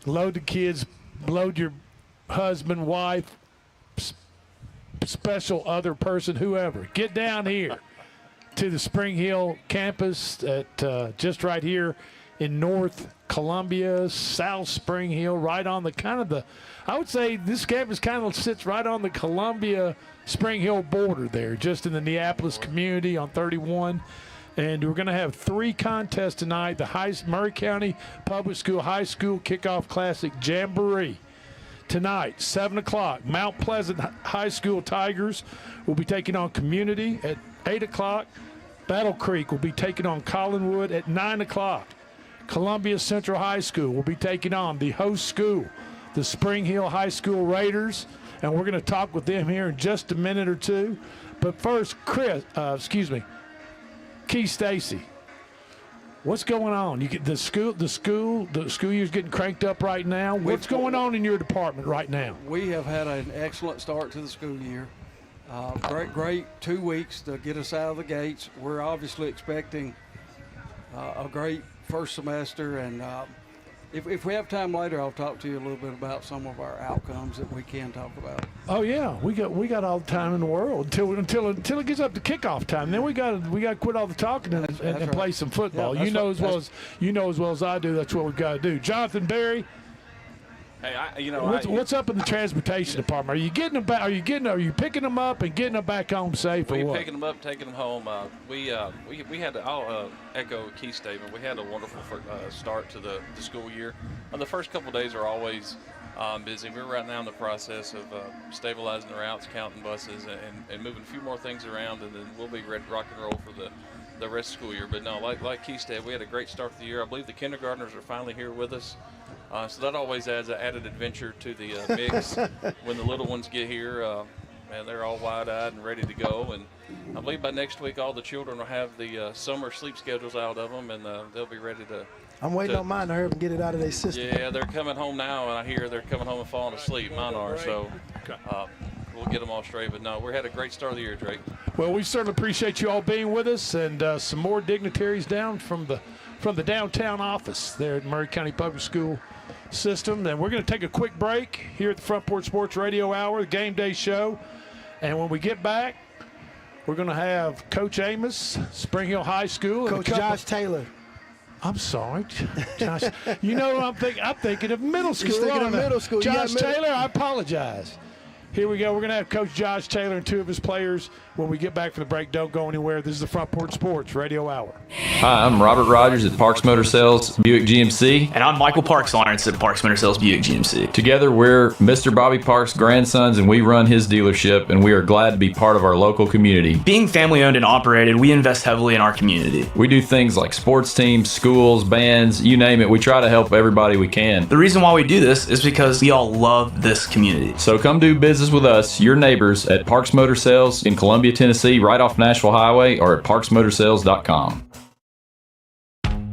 load the kids, load your husband, wife, special other person, whoever. Get down here to the Spring Hill campus at just right here in North Columbia, South Spring Hill, right on the I would say this campus kind of sits right on the Columbia Spring Hill border there, just in the Neapolis community on 31. And we're going to have 3 contests tonight. The Murray County Public School High School Kickoff Classic Jamboree. Tonight, 7 o'clock, Mount Pleasant High School Tigers will be taking on Community at 8 o'clock. Battle Creek will be taking on Collinwood at 9 o'clock. Columbia Central High School will be taking on the host school, the Spring Hill High School Raiders, and we're going to talk with them here in just a minute or two. But first, Keith Stacy, what's going on? You get the school year's getting cranked up right now. What's going on in your department right now? We have had an excellent start to the school year. Great 2 weeks to get us out of the gates. We're obviously expecting a great first semester, and if we have time later, I'll talk to you a little bit about some of our outcomes that we can talk about. Oh yeah, we got all the time in the world until it gets up to kickoff time. Then we got to quit all the talking and right. Play some football. Yeah, you know as well as I do. That's what we've got to do. Jonathan Berry. Hey, what's up in the transportation department? Are you getting them back? Are you picking them up and getting them back home safe, or what? We're picking them up, taking them home. We had I'll echo Keith's statement. We had a wonderful start to the school year. The first couple of days are always busy. We're right now in the process of stabilizing the routes, counting buses, and moving a few more things around, and then we'll be ready to rock and roll for the rest of the school year. But no, like Keith said, we had a great start to the year. I believe the kindergartners are finally here with us. So that always adds an added adventure to the mix when the little ones get here. man. They're all wide-eyed and ready to go. And I believe by next week, all the children will have the summer sleep schedules out of them, and they'll be ready to. I'm waiting on mine to hurry up and get it out of their system. Yeah, they're coming home now, and I hear they're coming home and falling asleep. Mine are, so we'll get them all straight. But no, we had a great start of the year, Drake. Well, we certainly appreciate you all being with us, and some more dignitaries down from the downtown office there at Maury County Public School System. And we're going to take a quick break here at the Front Porch Sports Radio Hour, the Game Day Show. And when we get back, we're going to have Coach Amos, Spring Hill High School. Coach Josh Taylor. I'm sorry, Josh. You know what I'm thinking? I'm thinking of middle school. You're thinking of middle school. Josh Taylor, I apologize. Here we go. We're going to have Coach Josh Taylor and two of his players when we get back from the break. Don't go anywhere. This is the Front Porch Sports Radio Hour. Hi, I'm Robert Rogers at Parks Motor Sales Buick GMC. And I'm Michael Parks Lawrence at Parks Motor Sales Buick GMC. Together, we're Mr. Bobby Parks' grandsons, and we run his dealership, and we are glad to be part of our local community. Being family owned and operated, we invest heavily in our community. We do things like sports teams, schools, bands, you name it. We try to help everybody we can. The reason why we do this is because we all love this community. So come do business with us, your neighbors, at Parks Motor Sales in Columbia, Tennessee, right off Nashville Highway, or at parksmotorsales.com.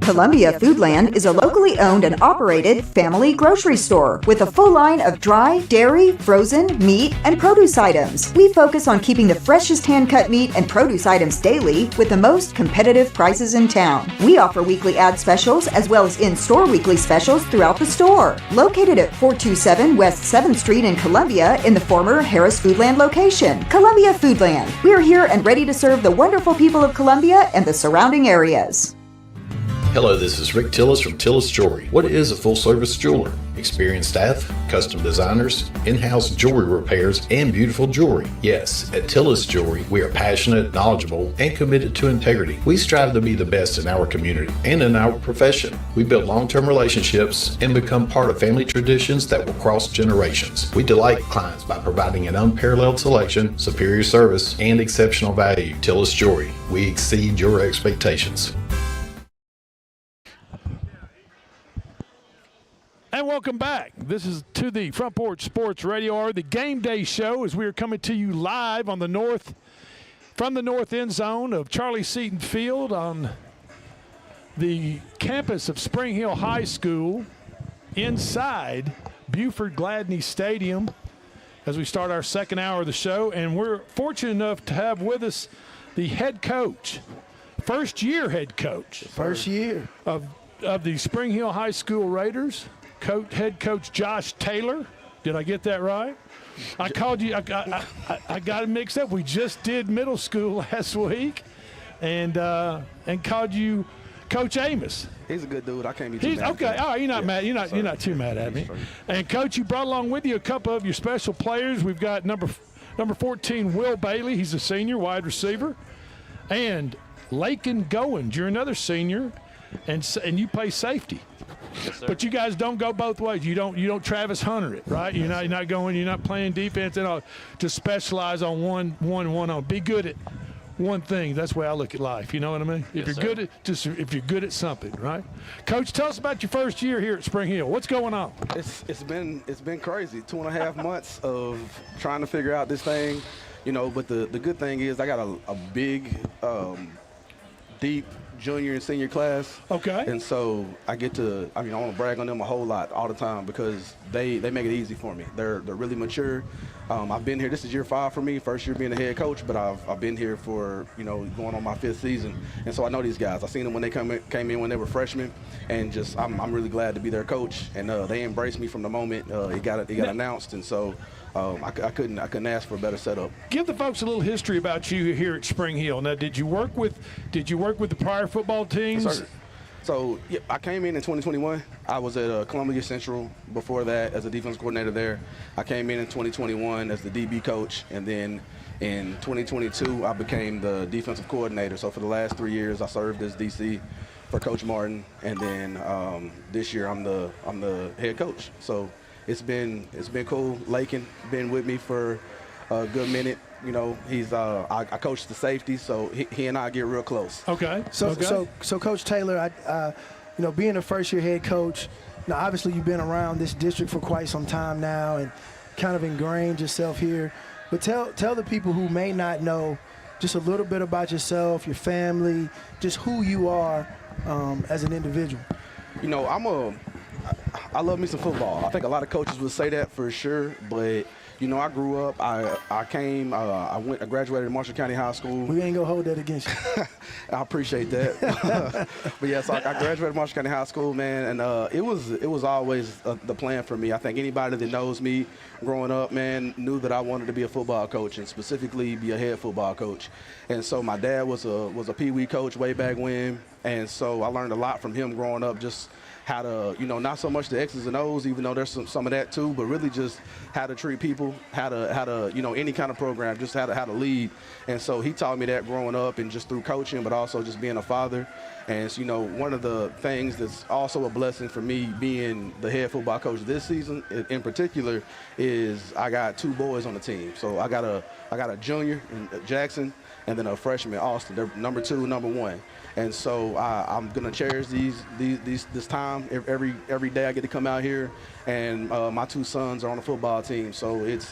Columbia Foodland is a locally owned and operated family grocery store with a full line of dry, dairy, frozen, meat, and produce items. We focus on keeping the freshest hand-cut meat and produce items daily with the most competitive prices in town. We offer weekly ad specials as well as in-store weekly specials throughout the store. Located at 427 West 7th Street in Columbia in the former Harris Foodland location. Columbia Foodland. We're here and ready to serve the wonderful people of Columbia and the surrounding areas. Hello, this is Rick Tillis from Tillis Jewelry. What is a full-service jeweler? Experienced staff, custom designers, in-house jewelry repairs, and beautiful jewelry. Yes, at Tillis Jewelry, we are passionate, knowledgeable, and committed to integrity. We strive to be the best in our community and in our profession. We build long-term relationships and become part of family traditions that will cross generations. We delight clients by providing an unparalleled selection, superior service, and exceptional value. Tillis Jewelry, we exceed your expectations. And welcome back. This is to the Front Porch Sports Radio Hour, the Game Day Show, as we are coming to you live on from the north end zone of Charlie Seaton Field on the campus of Spring Hill High School inside Buford Gladney Stadium as we start our second hour of the show. And we're fortunate enough to have with us the head coach, first-year head coach. First year. Of the Spring Hill High School Raiders. Head coach Josh Taylor. Did I get that right? I called you. I got it mixed up. We just did middle school last week, and called you Coach Amos. He's a good dude. I can't be too mad. Okay. All right. You're not mad. You're not too mad at me. And Coach, you brought along with you a couple of your special players. We've got number 14 Will Bailey. He's a senior wide receiver, and Lakin Goins. You're another senior, and you play safety. Yes, but you guys don't go both ways. You don't Travis Hunter it, right? You're not playing defense and all. Just specialize on one on. Be good at one thing. That's the way I look at life. You know what I mean? If you're good at something, right? Coach, tell us about your first year here at Spring Hill. What's going on? It's been crazy. 2.5 months of trying to figure out this thing, But the good thing is I got a big, deep junior and senior class. Okay. And so I want to brag on them a whole lot all the time because they make it easy for me. They're really mature. I've been here. This is year 5 for me, first year being a head coach, but I've been here for, going on my 5th season. And so I know these guys. I seen them when they came in when they were freshmen, and I'm really glad to be their coach. And they embraced me from the moment it got announced. And so I couldn't ask for a better setup. Give the folks a little history about you here at Spring Hill. Now, did you work with the prior football teams? Yes, sir. So I came in 2021. I was at Columbia Central before that as a defense coordinator there. I came in 2021 as the DB coach, and then in 2022 I became the defensive coordinator. So for the last 3 years I served as DC for Coach Martin, and then this year I'm the head coach. So it's been cool. Lakin been with me for a good minute. He's I coach the safety, so he and I get real close. Okay. So Coach Taylor, being a first-year head coach, now obviously you've been around this district for quite some time now and kind of ingrained yourself here. But tell the people who may not know just a little bit about yourself, your family, just who you are as an individual. You know, I love me some football. I think a lot of coaches would say that for sure, but you know, I grew up. I graduated in Marshall County High School. We ain't gonna hold that against you. I appreciate that. But yes, I graduated Marshall County High School, man, and it was always the plan for me. I think anybody that knows me growing up, man, knew that I wanted to be a football coach and specifically be a head football coach. And so my dad was a Pee Wee coach way back when, and so I learned a lot from him growing up, just how to, you know, not so much the X's and O's, even though there's some of that too, but really just how to treat people, how to, you know, any kind of program, just how to lead. And so he taught me that growing up and just through coaching, but also just being a father. And so, you know, one of the things that's also a blessing for me being the head football coach this season in particular is I got 2 boys on the team. So I got a junior in Jackson and then a freshman, Austin. They're number 2, number 1. And so I'm gonna cherish this time every day I get to come out here, and my 2 sons are on the football team. So it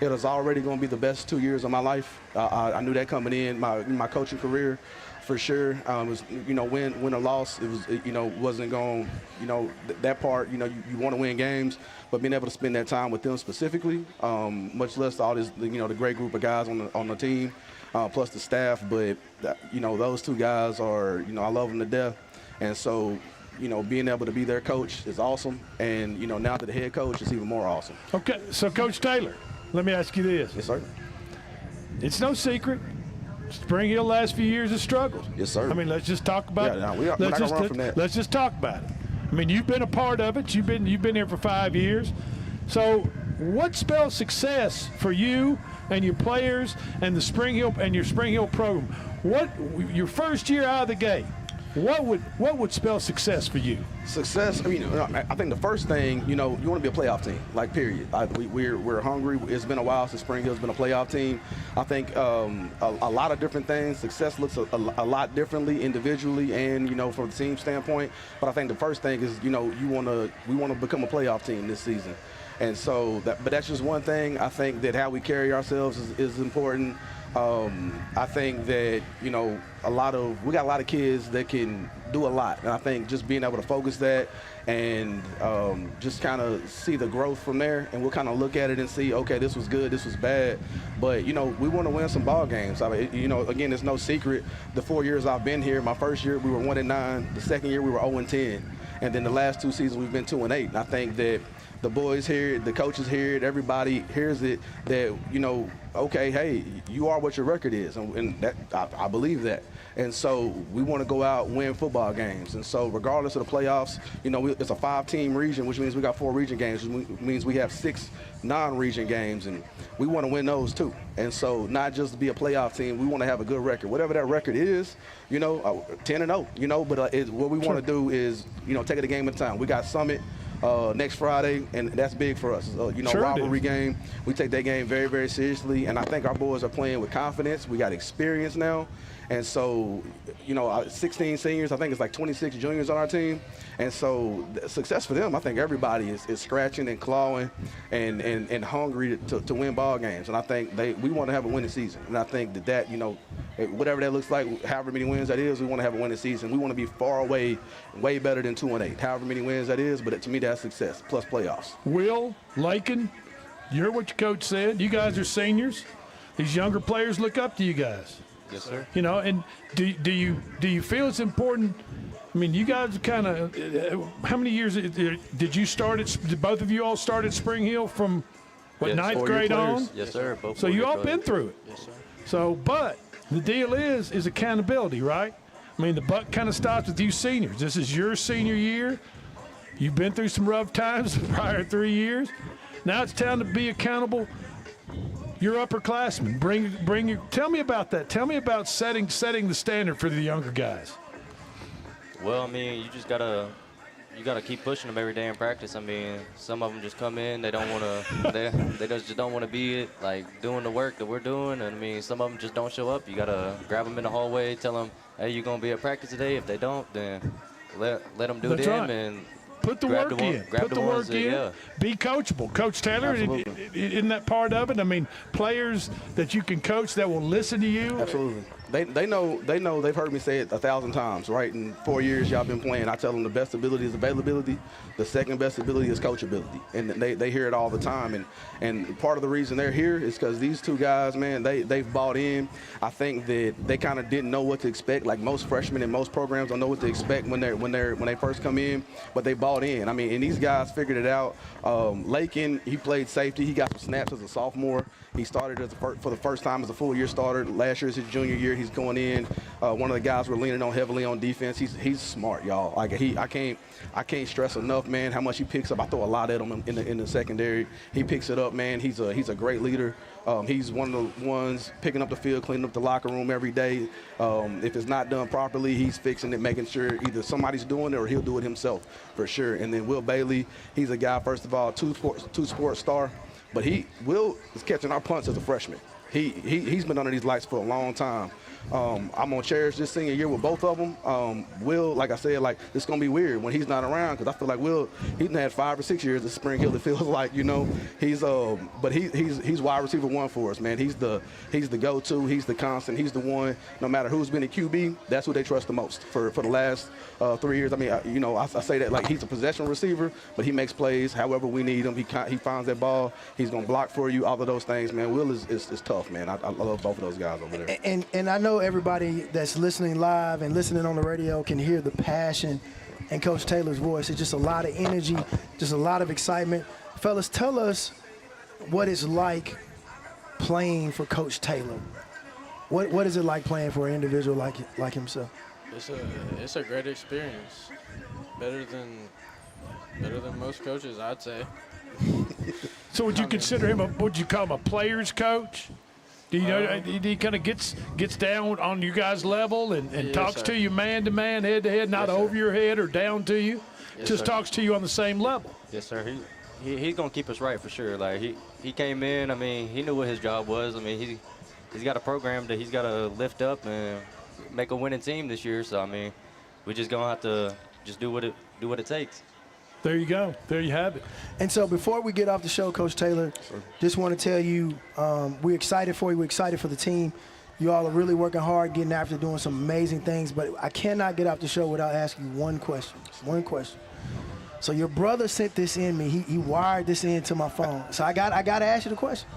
was already gonna be the best 2 years of my life. I knew that coming in my coaching career, for sure. It was, you know, win or loss. You know, wasn't going, you know, that part. You know, you want to win games, but being able to spend that time with them specifically, much less all this, you know, the great group of guys on the team. Plus the staff, but you know, those 2 guys are, you know, I love them to death, and so, you know, being able to be their coach is awesome, and you know, now that the head coach is even more awesome. Okay, so Coach Taylor, let me ask you this. Yes, sir. It's no secret, Spring Hill last few years has struggled. Yes, sir. I mean, let's just talk about it. No, we're not gonna run from that. Let's just talk about it. I mean, you've been a part of it. You've been here for 5 years. So, what spells success for you and your players and your Spring Hill program? What your first year out of the gate? What would spell success for you? Success. I mean, I think the first thing, you know, you want to be a playoff team, like period. We're hungry. It's been a while since Spring Hill's been a playoff team. I think a lot of different things. Success looks a lot differently individually and, you know, from the team standpoint. But I think the first thing is, you know, we want to become a playoff team this season. And so, but that's just one thing. I think that how we carry ourselves is important. I think that, you know, we got a lot of kids that can do a lot. And I think just being able to focus that and just kind of see the growth from there, and we'll kind of look at it and see, okay, this was good, this was bad. But, you know, we want to win some ball games. I mean, you know, again, it's no secret. The 4 years I've been here, my first year we were 1-9. The second year we were 0-10. And then the last 2 seasons we've been 2-8. And I think that the boys hear it, the coaches hear it, everybody hears it, that, you know, okay, hey, you are what your record is, and that I believe that. And so we want to go out and win football games. And so regardless of the playoffs, you know, it's a 5-team region, which means we got 4 region games, which means we have 6 non-region games, and we want to win those too. And so not just to be a playoff team, we want to have a good record. Whatever that record is, you know, 10-0, you know, but what we want to do is, you know, take it a game at a time. We got Summit next Friday, and that's big for us. You know, rivalry game. We take that game very, very seriously, and I think our boys are playing with confidence. We got experience now, and so, you know, 16 seniors. I think it's like 26 juniors on our team, and so success for them. I think everybody is scratching and clawing and hungry to win ball games, and I think we want to have a winning season, and I think that you know, whatever that looks like, however many wins that is, we want to have a winning season. We want to be far away, way better than 2-8. However many wins that is, but to me that's success plus playoffs. Will, Lakin, you heard what your coach said. You guys are seniors. These younger players look up to you guys. Yes, sir. You know, and do you feel it's important? I mean, you guys kind of, how many years did you start did both of you all start at Spring Hill from, what, Yes, 9th grade on? Yes, sir. Both So you all players. been through it. Yes, sir. So, but the deal is accountability, right? I mean, the buck kind of stops with you seniors. This is your senior year. You've been through some rough times the prior 3 years. Now it's time to be accountable. You're upperclassmen. Bring your. Tell me about that. Tell me about setting the standard for the younger guys. Well, I mean, you gotta keep pushing them every day in practice. I mean, some of them just come in, they don't want to, they just don't want to be it, like doing the work that we're doing. And I mean, some of them just don't show up. You gotta grab them in the hallway, tell them, hey, you're gonna be at practice today. If they don't, then let them do That's them right. and Put the grab work the one- in. grab Put the the ones work that- in. yeah. Be coachable. Coach Taylor, isn't that part of it? I mean, players that you can coach that will listen to you. Absolutely. They know they've heard me say it 1,000 times, right? In 4 years y'all been playing, I tell them the best ability is availability, the second best ability is coachability, and they hear it all the time. And part of the reason they're here is because these two guys, man, they've bought in. I think that they kind of didn't know what to expect. Like most freshmen in most programs don't know what to expect when they first come in, but they bought in. I mean, and these guys figured it out. Lakin, he played safety. He got some snaps as a sophomore. He started for the first time as a full-year starter. Last year is his junior year. He's going in. One of the guys we're leaning on heavily on defense. He's smart, y'all. Like I can't stress enough, man, how much he picks up. I throw a lot at him in the secondary. He picks it up, man. He's a great leader. He's one of the ones picking up the field, cleaning up the locker room every day. If it's not done properly, he's fixing it, making sure either somebody's doing it or he'll do it himself for sure. And then Will Bailey, he's a guy, first of all, two-sport star. But Will is catching our punts as a freshman. He's been under these lights for a long time. I'm gonna cherish this senior year with both of them. Will, like I said, like it's gonna be weird when he's not around because I feel like Will, he's had 5 or 6 years at Spring Hill. It feels like, you know, but he's wide receiver one for us, man. He's the go-to. He's the constant. He's the one. No matter who's been at QB, that's who they trust the most for the last 3 years. I mean, I say that like he's a possession receiver, but he makes plays however we need him. He finds that ball. He's gonna block for you. All of those things, man. Will is tough, man. I love both of those guys over there. And I know everybody that's listening live and listening on the radio can hear the passion in Coach Taylor's voice. It's just a lot of energy, just a lot of excitement. Fellas, tell us what it's like playing for Coach Taylor. What is it like playing for an individual like himself? It's a great experience. Better than most coaches, I'd say. So would you consider him would you call him a player's coach? Do you know he kind of gets down on you guys' level and Yes, talks sir. to you man to man, head to head, not Yes, over sir. your head or down to you? Yes, Just sir. talks to you on the same level. Yes, sir. He's gonna keep us right for sure. Like he came in. I mean, he knew what his job was. I mean, he's got a program that he's got to lift up and make a winning team this year. So I mean, we just gonna have to just do what it takes. There you go. There you have it. And so before we get off the show, Coach Taylor, just want to tell you we're excited for you. We're excited for the team. You all are really working hard, getting after doing some amazing things. But I cannot get off the show without asking you one question. One question. So your brother sent this in me. He wired this into my phone. So I got to ask you the question.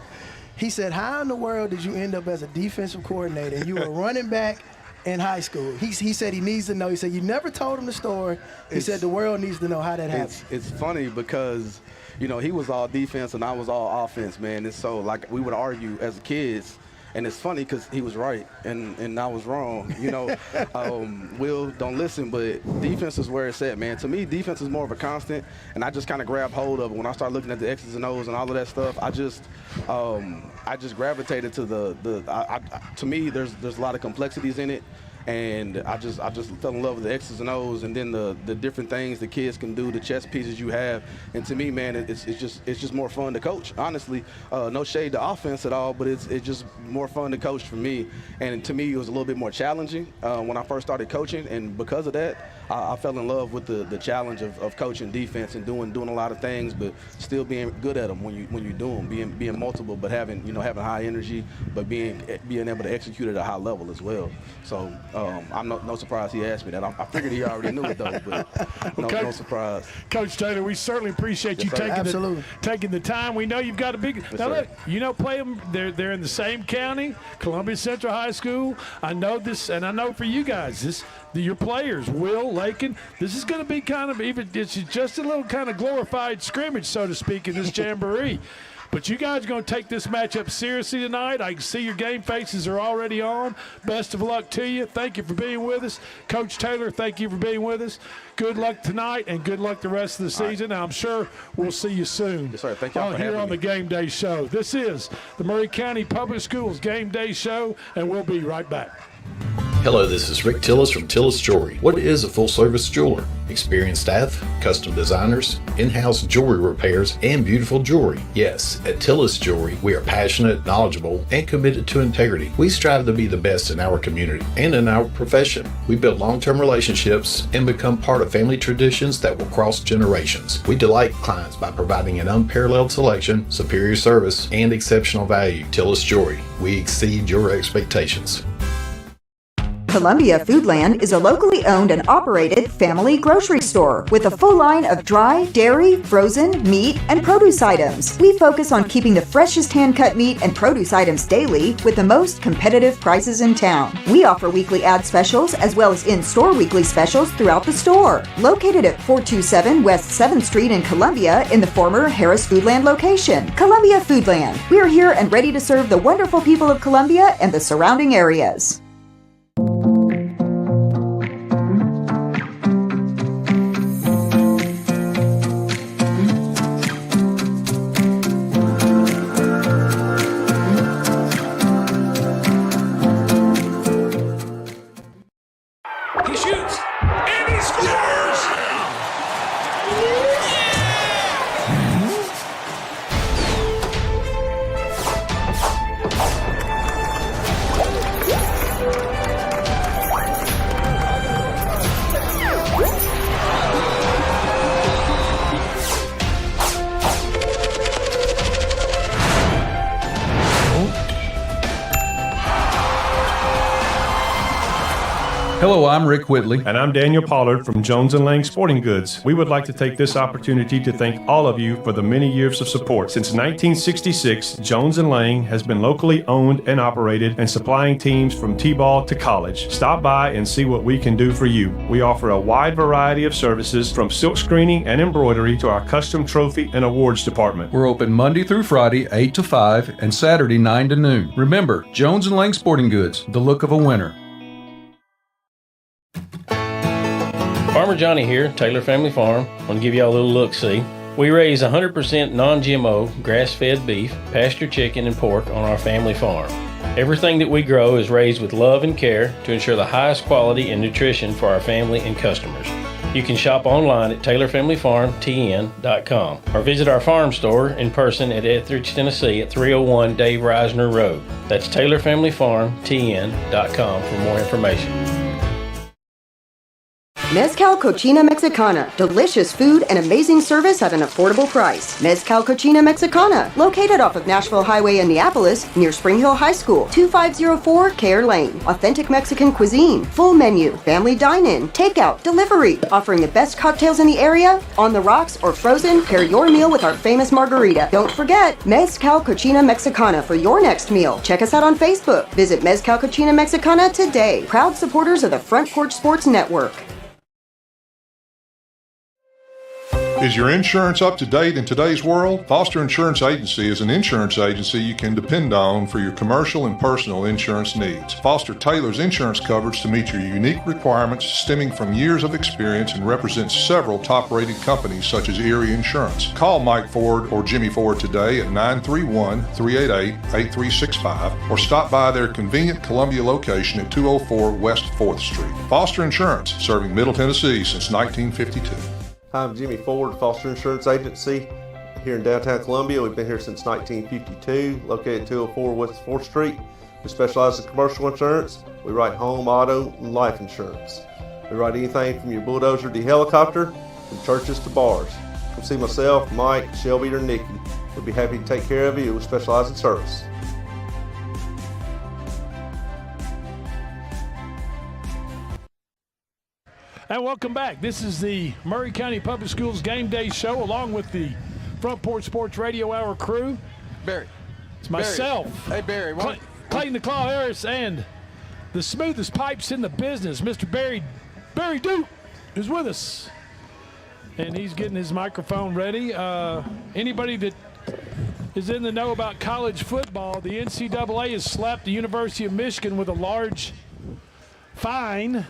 He said, how in the world did you end up as a defensive coordinator and you were running back in high school? He said he needs to know. He said you never told him the story. He said the world needs to know how that happened. It's funny because, you know, he was all defense and I was all offense, man. And so, like, we would argue as kids. And it's funny because he was right and I was wrong. You know, Will, don't listen, but defense is where it's at, man. To me, defense is more of a constant, and I just kind of grab hold of it. When I start looking at the X's and O's and all of that stuff, I just gravitated to to me, there's a lot of complexities in it. And I just fell in love with the X's and O's, and then the different things the kids can do, the chess pieces you have. And to me, man, it's just more fun to coach. Honestly, no shade to offense at all, but it's just more fun to coach for me. And to me, it was a little bit more challenging when I first started coaching, and because of that, I fell in love with the challenge of coaching defense and doing a lot of things, but still being good at them when you do them, being multiple, but having high energy, but being able to execute at a high level as well. So. I'm no surprise he asked me that. I figured he already knew it, though, but no surprise. Coach Taylor, we certainly appreciate you taking the time. We know you've got a big – now, look, you know, play them. They're in the same county, Columbia Central High School. I know this, and I know for you guys, your players, Will, Lakin, this is going to be kind of – it's just a little kind of glorified scrimmage, so to speak, in this jamboree. But you guys are going to take this matchup seriously tonight. I can see your game faces are already on. Best of luck to you. Thank you for being with us. Coach Taylor, thank you for being with us. Good luck tonight and good luck the rest of the season. I'm sure we'll see you soon. Yes, sir. Thank y'all for here having on me. the Game Day Show. This is the Maury County Public Schools Game Day Show, and we'll be right back. Hello, this is Rick Tillis from Tillis Jewelry. What is a full-service jeweler? Experienced staff, custom designers, in-house jewelry repairs, and beautiful jewelry. Yes, at Tillis Jewelry, we are passionate, knowledgeable, and committed to integrity. We strive to be the best in our community and in our profession. We build long-term relationships and become part of family traditions that will cross generations. We delight clients by providing an unparalleled selection, superior service, and exceptional value. Tillis Jewelry, we exceed your expectations. Columbia Foodland is a locally owned and operated family grocery store with a full line of dry, dairy, frozen, meat, and produce items. We focus on keeping the freshest hand-cut meat and produce items daily with the most competitive prices in town. We offer weekly ad specials as well as in-store weekly specials throughout the store. Located at 427 West 7th Street in Columbia in the former Harris Foodland location. Columbia Foodland. We are here and ready to serve the wonderful people of Columbia and the surrounding areas. He shoots, and he scores! Hello, I'm Rick Whitley. And I'm Daniel Pollard from Jones & Lang Sporting Goods. We would like to take this opportunity to thank all of you for the many years of support. Since 1966, Jones & Lang has been locally owned and operated and supplying teams from T-ball to college. Stop by and see what we can do for you. We offer a wide variety of services from silk screening and embroidery to our custom trophy and awards department. We're open Monday through Friday, 8 to 5, and Saturday, 9 to noon. Remember, Jones & Lang Sporting Goods, the look of a winner. Farmer Johnny here, Taylor Family Farm. I want to give y'all a little look-see. We raise 100% non-GMO, grass-fed beef, pasture chicken, and pork on our family farm. Everything that we grow is raised with love and care to ensure the highest quality and nutrition for our family and customers. You can shop online at TaylorFamilyFarmTN.com or visit our farm store in person at Etheridge, Tennessee at 301 Dave Reisner Road. That's TaylorFamilyFarmTN.com for more information. Mezcal Cochina Mexicana. Delicious food and amazing service at an affordable price. Mezcal Cochina Mexicana. Located off of Nashville Highway in Neapolis, near Spring Hill High School. 2504 Care Lane. Authentic Mexican cuisine. Full menu. Family dine-in. Takeout. Delivery. Offering the best cocktails in the area. On the rocks or frozen, pair your meal with our famous margarita. Don't forget, Mezcal Cochina Mexicana for your next meal. Check us out on Facebook. Visit Mezcal Cochina Mexicana today. Proud supporters of the Front Porch Sports Network. Is your insurance up to date in today's world? Foster Insurance Agency is an insurance agency you can depend on for your commercial and personal insurance needs. Foster tailors insurance coverage to meet your unique requirements stemming from years of experience and represents several top-rated companies such as Erie Insurance. Call Mike Ford or Jimmy Ford today at 931-388-8365 or stop by their convenient Columbia location at 204 West 4th Street. Foster Insurance, serving Middle Tennessee since 1952. Hi, I'm Jimmy Ford, Foster Insurance Agency here in downtown Columbia. We've been here since 1952, located at 204 West 4th Street. We specialize in commercial insurance. We write home, auto, and life insurance. We write anything from your bulldozer to your helicopter, from churches to bars. Come see myself, Mike, Shelby, or Nikki. We'll be happy to take care of you. We specialize in service. And welcome back. This is the Maury County Public Schools Game Day Show along with the Front Porch Sports Radio Hour crew. Barry. It's myself. Barry. Hey, Barry. Clayton the Claw Harris and the smoothest pipes in the business, Mr. Barry Duke, is with us. And he's getting his microphone ready. Anybody that is in the know about college football, the NCAA has slapped the University of Michigan with a large fine.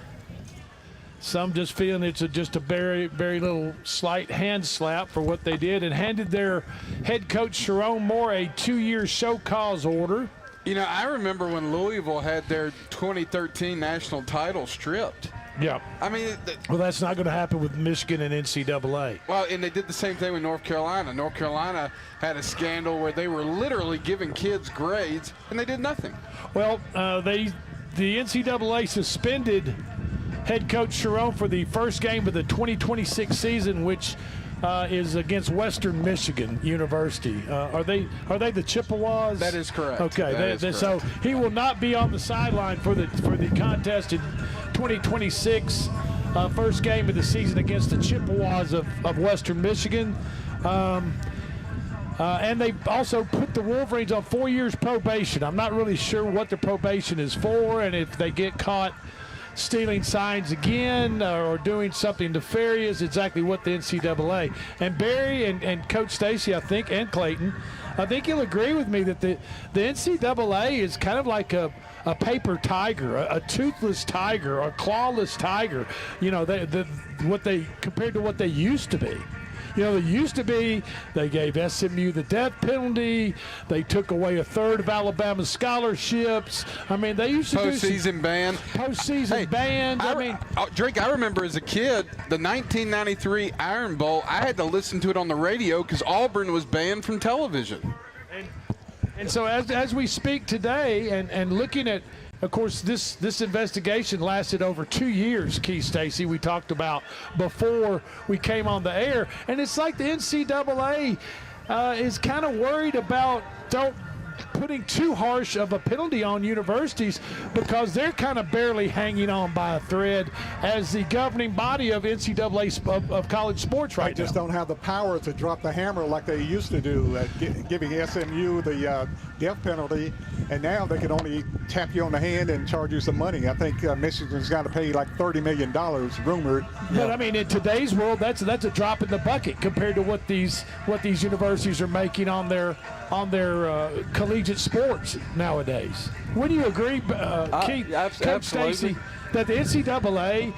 Some just feeling it's just a very, very little slight hand slap for what they did, and handed their head coach Sharon Moore a 2-year show cause order. You know, I remember when Louisville had their 2013 national title stripped. Yeah. I mean, well, that's not going to happen with Michigan and NCAA. Well, and they did the same thing with North Carolina. North Carolina had a scandal where they were literally giving kids grades, and they did nothing. Well, the NCAA suspended head coach Sharon for the first game of the 2026 season, which is against Western Michigan University. Are they the Chippewas? That is correct. Okay, so he will not be on the sideline for the contest in 2026 first game of the season against the Chippewas of Western Michigan. And they also put the Wolverines on 4 years probation. I'm not really sure what the probation is for, and if they get caught stealing signs again or doing something nefarious, exactly what the NCAA. And Barry and Coach Stacy, I think, and Clayton, I think you'll agree with me that the NCAA is kind of like a paper tiger, a toothless tiger, a clawless tiger. You know, compared to what they used to be. You know, they used to be, they gave SMU the death penalty. They took away a third of Alabama's scholarships. I mean, they used to postseason ban. Postseason ban. Drake, I remember as a kid, the 1993 Iron Bowl, I had to listen to it on the radio because Auburn was banned from television. And so as we speak today and looking at, of course, this investigation lasted over 2 years, Keith Stacy, we talked about before we came on the air. And it's like the NCAA is kind of worried about putting too harsh of a penalty on universities because they're kind of barely hanging on by a thread as the governing body of NCAA of college sports right now. They just don't have the power to drop the hammer like they used to do, giving SMU the death penalty, and now they can only tap you on the hand and charge you some money. I think Michigan's got to pay like $30 million, rumored. But I mean, in today's world, that's a drop in the bucket compared to what these universities are making on their collegiate sports nowadays. Wouldn't you agree, Keith, Coach Stacy, that the NCAA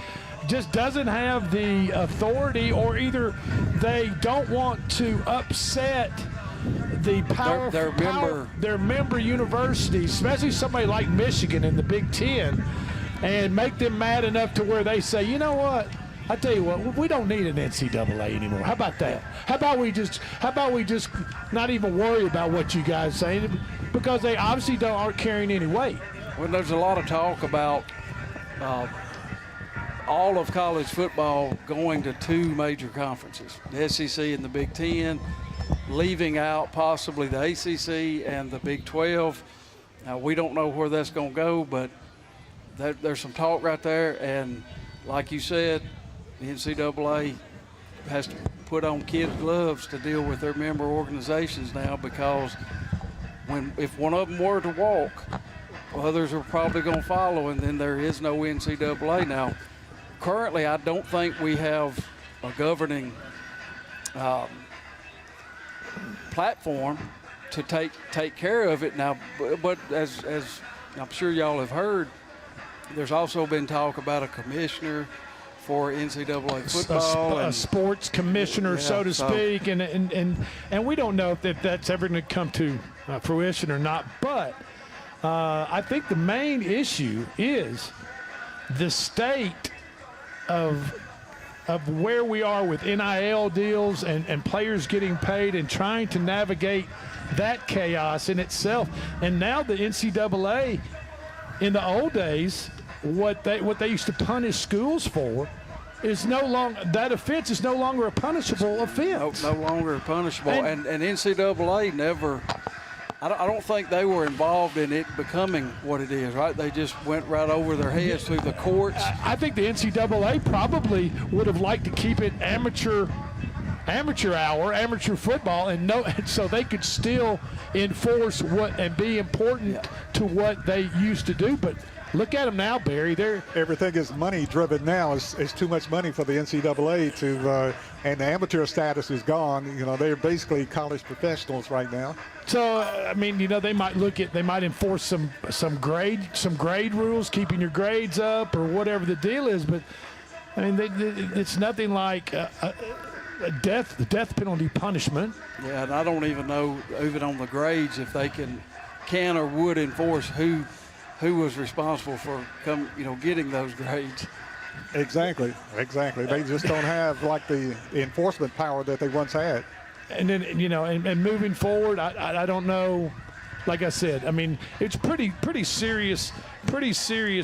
just doesn't have the authority, or either they don't want to upset the their member universities, especially somebody like Michigan in the Big Ten, and make them mad enough to where they say, you know what? I tell you what, we don't need an NCAA anymore. How about that? How about we just not even worry about what you guys say, because they obviously aren't carrying any weight. Well, there's a lot of talk about all of college football going to two major conferences, the SEC and the Big Ten, leaving out possibly the ACC and the Big 12. Now, we don't know where that's going to go, but there's some talk right there. And like you said, the NCAA has to put on kid gloves to deal with their member organizations now, because if one of them were to walk, others are probably going to follow, and then there is no NCAA. Now, currently, I don't think we have a governing platform to take care of it now. But as I'm sure y'all have heard, there's also been talk about a commissioner for NCAA football, a sports commissioner, so to speak, and we don't know if that's ever going to come to fruition or not. But I think the main issue is the state of where we are with NIL deals and players getting paid and trying to navigate that chaos in itself. And now the NCAA, in the old days, what they used to punish schools for is no longer, that offense is no longer a punishable offense. No longer punishable. And NCAA never, I don't think they were involved in it becoming what it is, right? They just went right over their heads through the courts. I think the NCAA probably would have liked to keep it amateur football, and so they could still enforce and be important to what they used to do. But look at them now, Barry. Everything is money driven now. It's too much money for the NCAA to, and the amateur status is gone. You know, they're basically college professionals right now. So I mean, you know, they might enforce some grade rules, keeping your grades up or whatever the deal is. But I mean, it's nothing like the death penalty punishment. Yeah, and I don't even know, even on the grades, if they can can or would enforce who was responsible for getting those grades. Exactly. They just don't have like the enforcement power that they once had. And then, and moving forward, I don't know. Like I said, I mean, it's pretty serious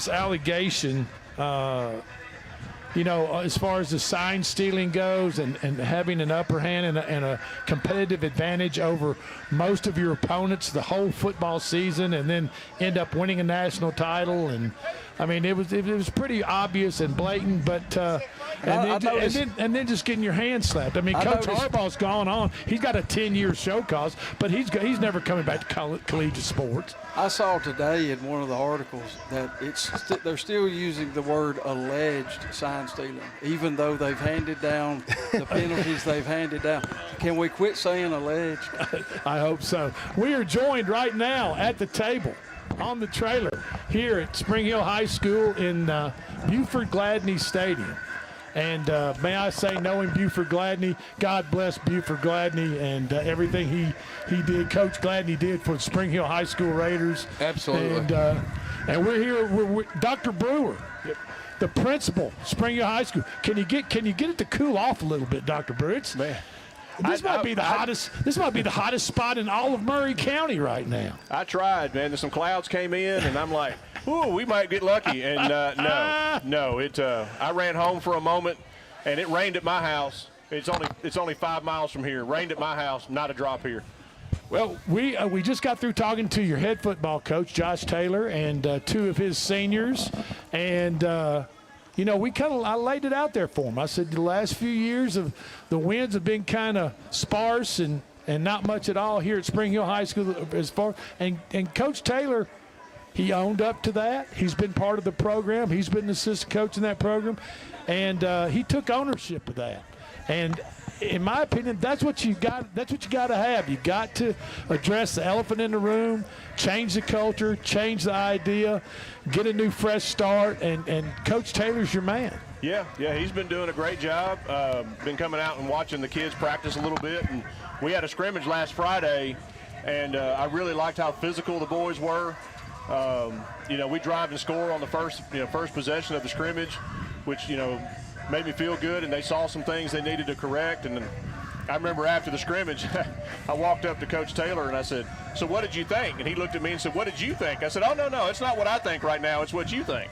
allegation. As far as the sign stealing goes, and having an upper hand and a competitive advantage over most of your opponents the whole football season, and then end up winning a national title. And I mean, it was pretty obvious and blatant, but and then just getting your hand slapped. I mean, Coach Harbaugh's gone on. He's got a 10-year show cause, but he's never coming back to collegiate sports. I saw today in one of the articles that they're still using the word alleged sign stealing, even though they've handed down the penalties they've handed down. Can we quit saying alleged? I hope so. We are joined right now at the table on the trailer here at Spring Hill High School in Buford Gladney Stadium. And may I say, knowing Buford Gladney, God bless Buford Gladney and everything he did, Coach Gladney did for the Spring Hill High School Raiders. Absolutely. And we're here with Dr. Brewer, the principal, Spring Hill High School. Can you get it to cool off a little bit, Dr. Brewer? This might be the hottest spot in all of Murray County right now. I tried, man. There's some clouds came in, and I'm like, ooh, we might get lucky. And no. I ran home for a moment, and it rained at my house. It's only 5 miles from here. Rained at my house, not a drop here. Well, we just got through talking to your head football coach, Josh Taylor, and two of his seniors, and I laid it out there for him. I said the last few years of the wins have been kind of sparse and not much at all here at Spring Hill High School as far. And Coach Taylor, he owned up to that. He's been part of the program. He's been an assistant coach in that program, and he took ownership of that. And in my opinion, that's what you got. That's what you got to have. You got to address the elephant in the room, change the culture, change the idea, get a new fresh start. And Coach Taylor's your man. Yeah, he's been doing a great job. Been coming out and watching the kids practice a little bit. And we had a scrimmage last Friday, and I really liked how physical the boys were. We drive and score on the first possession of the scrimmage, which made me feel good, and they saw some things they needed to correct. And then I remember after the scrimmage, I walked up to Coach Taylor and I said, "So what did you think?" And he looked at me and said, "What did you think?" I said, "Oh, no, it's not what I think right now. It's what you think."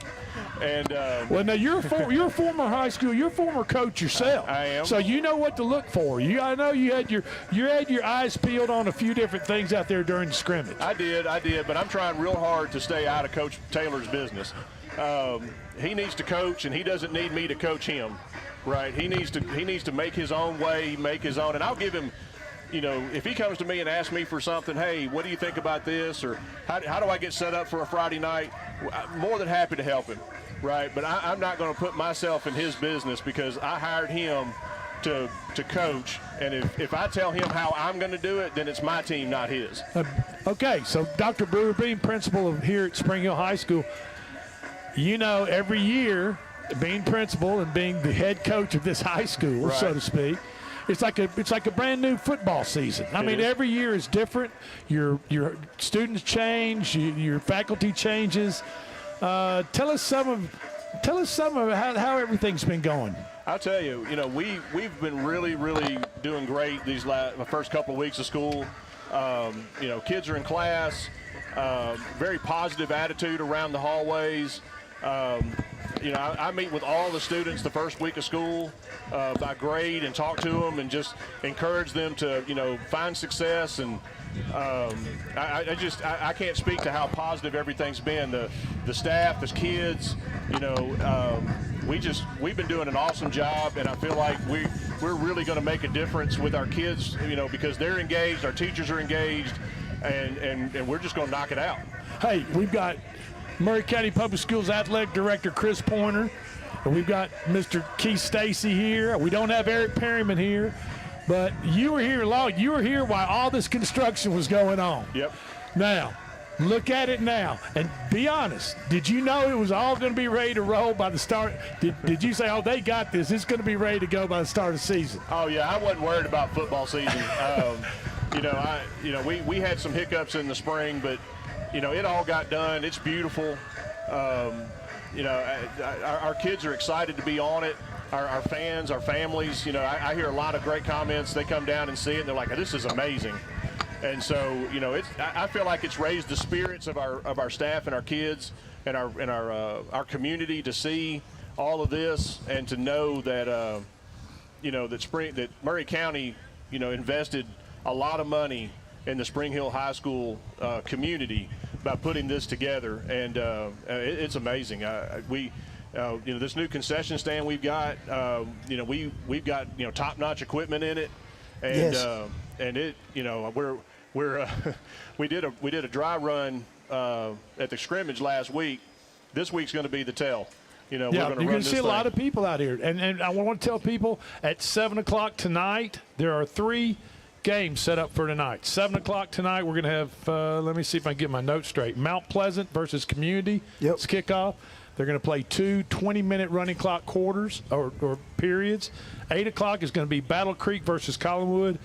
And well, now you're a former high school, you're a former coach yourself. I am. So you know what to look for. I know you had your eyes peeled on a few different things out there during the scrimmage. I did, but I'm trying real hard to stay out of Coach Taylor's business. He needs to coach, and he doesn't need me to coach him, right? He needs to make his own way, make his own, and I'll give him, if he comes to me and asks me for something, hey, what do you think about this, or how do I get set up for a Friday night? I'm more than happy to help him, right? But I'm not going to put myself in his business because I hired him to coach, and if I tell him how I'm going to do it, then it's my team, not his. Okay, so Dr. Brewer, being principal here at Spring Hill High School, every year, being principal and being the head coach of this high school, right, so to speak, it's like a brand new football season. I mean, every year is different. Your students change, your faculty changes. Tell us some of how everything's been going. I'll tell you, we've been really, really doing great these first couple of weeks of school. Kids are in class. Very positive attitude around the hallways. I meet with all the students the first week of school by grade and talk to them and just encourage them to, find success. And I can't speak to how positive everything's been. The staff, the kids, we've been doing an awesome job, and I feel like we're really going to make a difference with our kids, because they're engaged, our teachers are engaged, and we're just going to knock it out. Hey, we've got Murray County Public Schools Athletic Director Chris Pointer, and we've got Mr. Keith Stacy here. We don't have Eric Perryman here, but you were here while all this construction was going on. Yep. Now, look at it now, and be honest. Did you know it was all going to be ready to roll by the start? Did you say, "Oh, they got this. It's going to be ready to go by the start of the season"? Oh yeah, I wasn't worried about football season. We had some hiccups in the spring, but it all got done. It's beautiful. Our kids are excited to be on it. Our fans, our families, I hear a lot of great comments. They come down and see it, and they're like, this is amazing. And so, I feel like it's raised the spirits of our staff and our kids and our community to see all of this and to know that, that Murray County, invested a lot of money in the Spring Hill High School community by putting this together, and it's amazing. This new concession stand we've got, we've got top-notch equipment in it, and Yes. And it, we did a dry run at the scrimmage last week. This week's going to be the tell. We're Yeah, going to you're run going this to see a thing. lot of people out here. And I want to tell people at 7 o'clock tonight, there are 3 games set up for tonight. 7 o'clock tonight, we're going to have, let me see if I can get my notes straight, Mount Pleasant versus Community. Yep. It's kickoff. They're going to play 2 20-minute running clock quarters or periods. 8 o'clock is going to be Battle Creek versus Collinwood.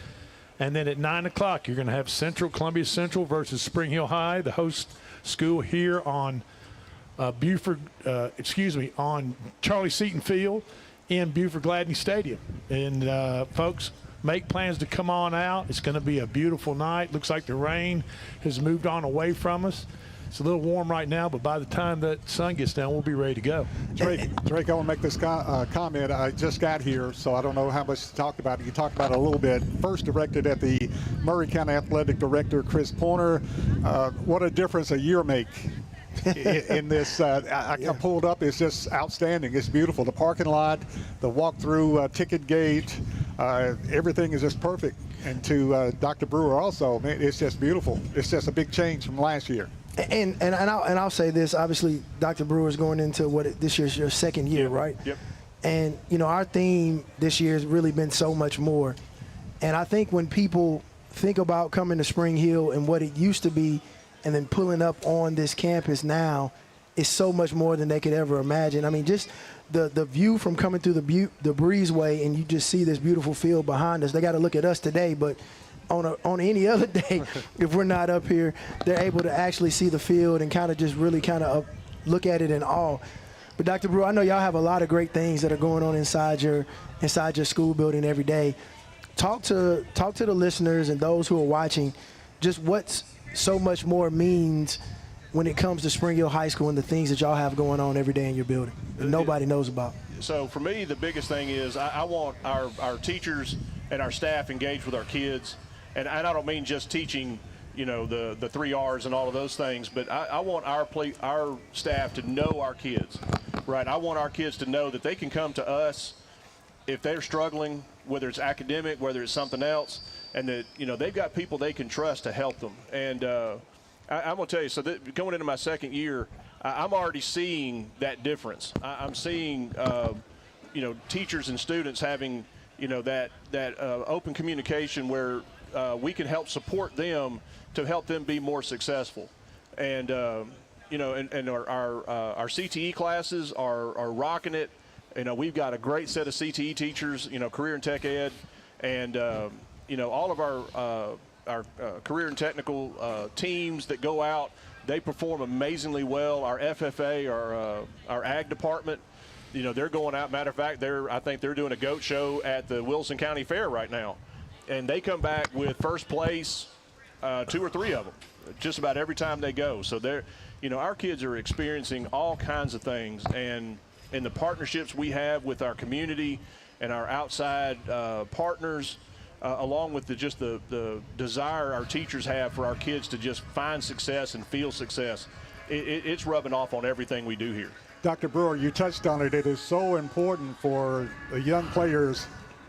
And then at 9 o'clock, you're going to have Columbia Central versus Spring Hill High, the host school here on on Charlie Seaton Field in Buford Gladney Stadium. And folks, make plans to come on out. It's going to be a beautiful night. Looks like the rain has moved on away from us. It's a little warm right now, but by the time that sun gets down, we'll be ready to go. Drake, I want to make this comment. I just got here, so I don't know how much to talk about. You can talk about it a little bit. First directed at the Murray County Athletic Director, Chris Pointer. What a difference a year make in this. I pulled up. It's just outstanding. It's beautiful. The parking lot, the walk-through ticket gate, everything is just perfect. And to Dr. Brewer also, man, it's just beautiful. It's just a big change from last year. And I'll say this. Obviously, Dr. Brewer is going into this year's your second year, right? Yep. And our theme this year has really been so much more. And I think when people think about coming to Spring Hill and what it used to be, and then pulling up on this campus now, is so much more than they could ever imagine. I mean, just the view from coming through the breezeway, and you just see this beautiful field behind us. They got to look at us today, but on any other day, if we're not up here, they're able to actually see the field and kind of just really look at it in awe. But Dr. Brewer, I know y'all have a lot of great things that are going on inside your school building every day. Talk to the listeners and those who are watching, just what's so much more means when it comes to Spring Hill High School and the things that y'all have going on every day in your building that nobody knows about. So for me, the biggest thing is I want our teachers and our staff engaged with our kids. And I don't mean just teaching, the 3 R's and all of those things, but I want our staff to know our kids, right? I want our kids to know that they can come to us if they're struggling, whether it's academic, whether it's something else, and that, they've got people they can trust to help them. And I'm going to tell you, so going into my second year, I'm already seeing that difference. I'm seeing, teachers and students having, that open communication where we can help support them to help them be more successful. And, our CTE classes are rocking it. We've got a great set of CTE teachers, career and tech ed, and, all of our career and technical teams that go out, they perform amazingly well. Our FFA, our ag department, they're going out. Matter of fact, I think they're doing a goat show at the Wilson County Fair right now. And they come back with first place, 2 or 3 of them, just about every time they go. So our kids are experiencing all kinds of things, and in the partnerships we have with our community and our outside partners, along with the desire our teachers have for our kids to just find success and feel success, it's rubbing off on everything we do here. Dr. Brewer, you touched on it. It is so important for the young players,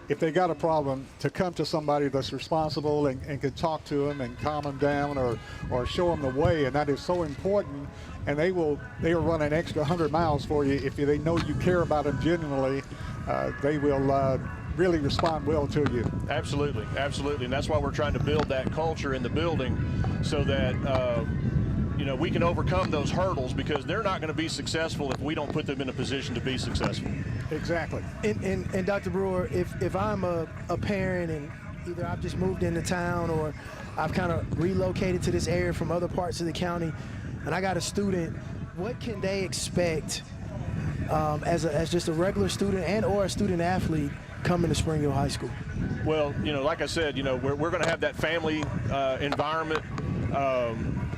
if they got a problem, to come to somebody that's responsible and can talk to them and calm them down or show them the way, and that is so important. And they will run an extra 100 miles for you if they know you care about them genuinely. They will really respond well to you. Absolutely, and that's why we're trying to build that culture in the building so that we can overcome those hurdles, because they're not going to be successful if we don't put them in a position to be successful. Exactly. And Dr. Brewer, if I'm a parent and either I've just moved into town or I've kind of relocated to this area from other parts of the county, and I got a student. What can they expect as just a regular student and or a student athlete coming to Spring Hill High School? Well, like I said, we're going to have that family environment.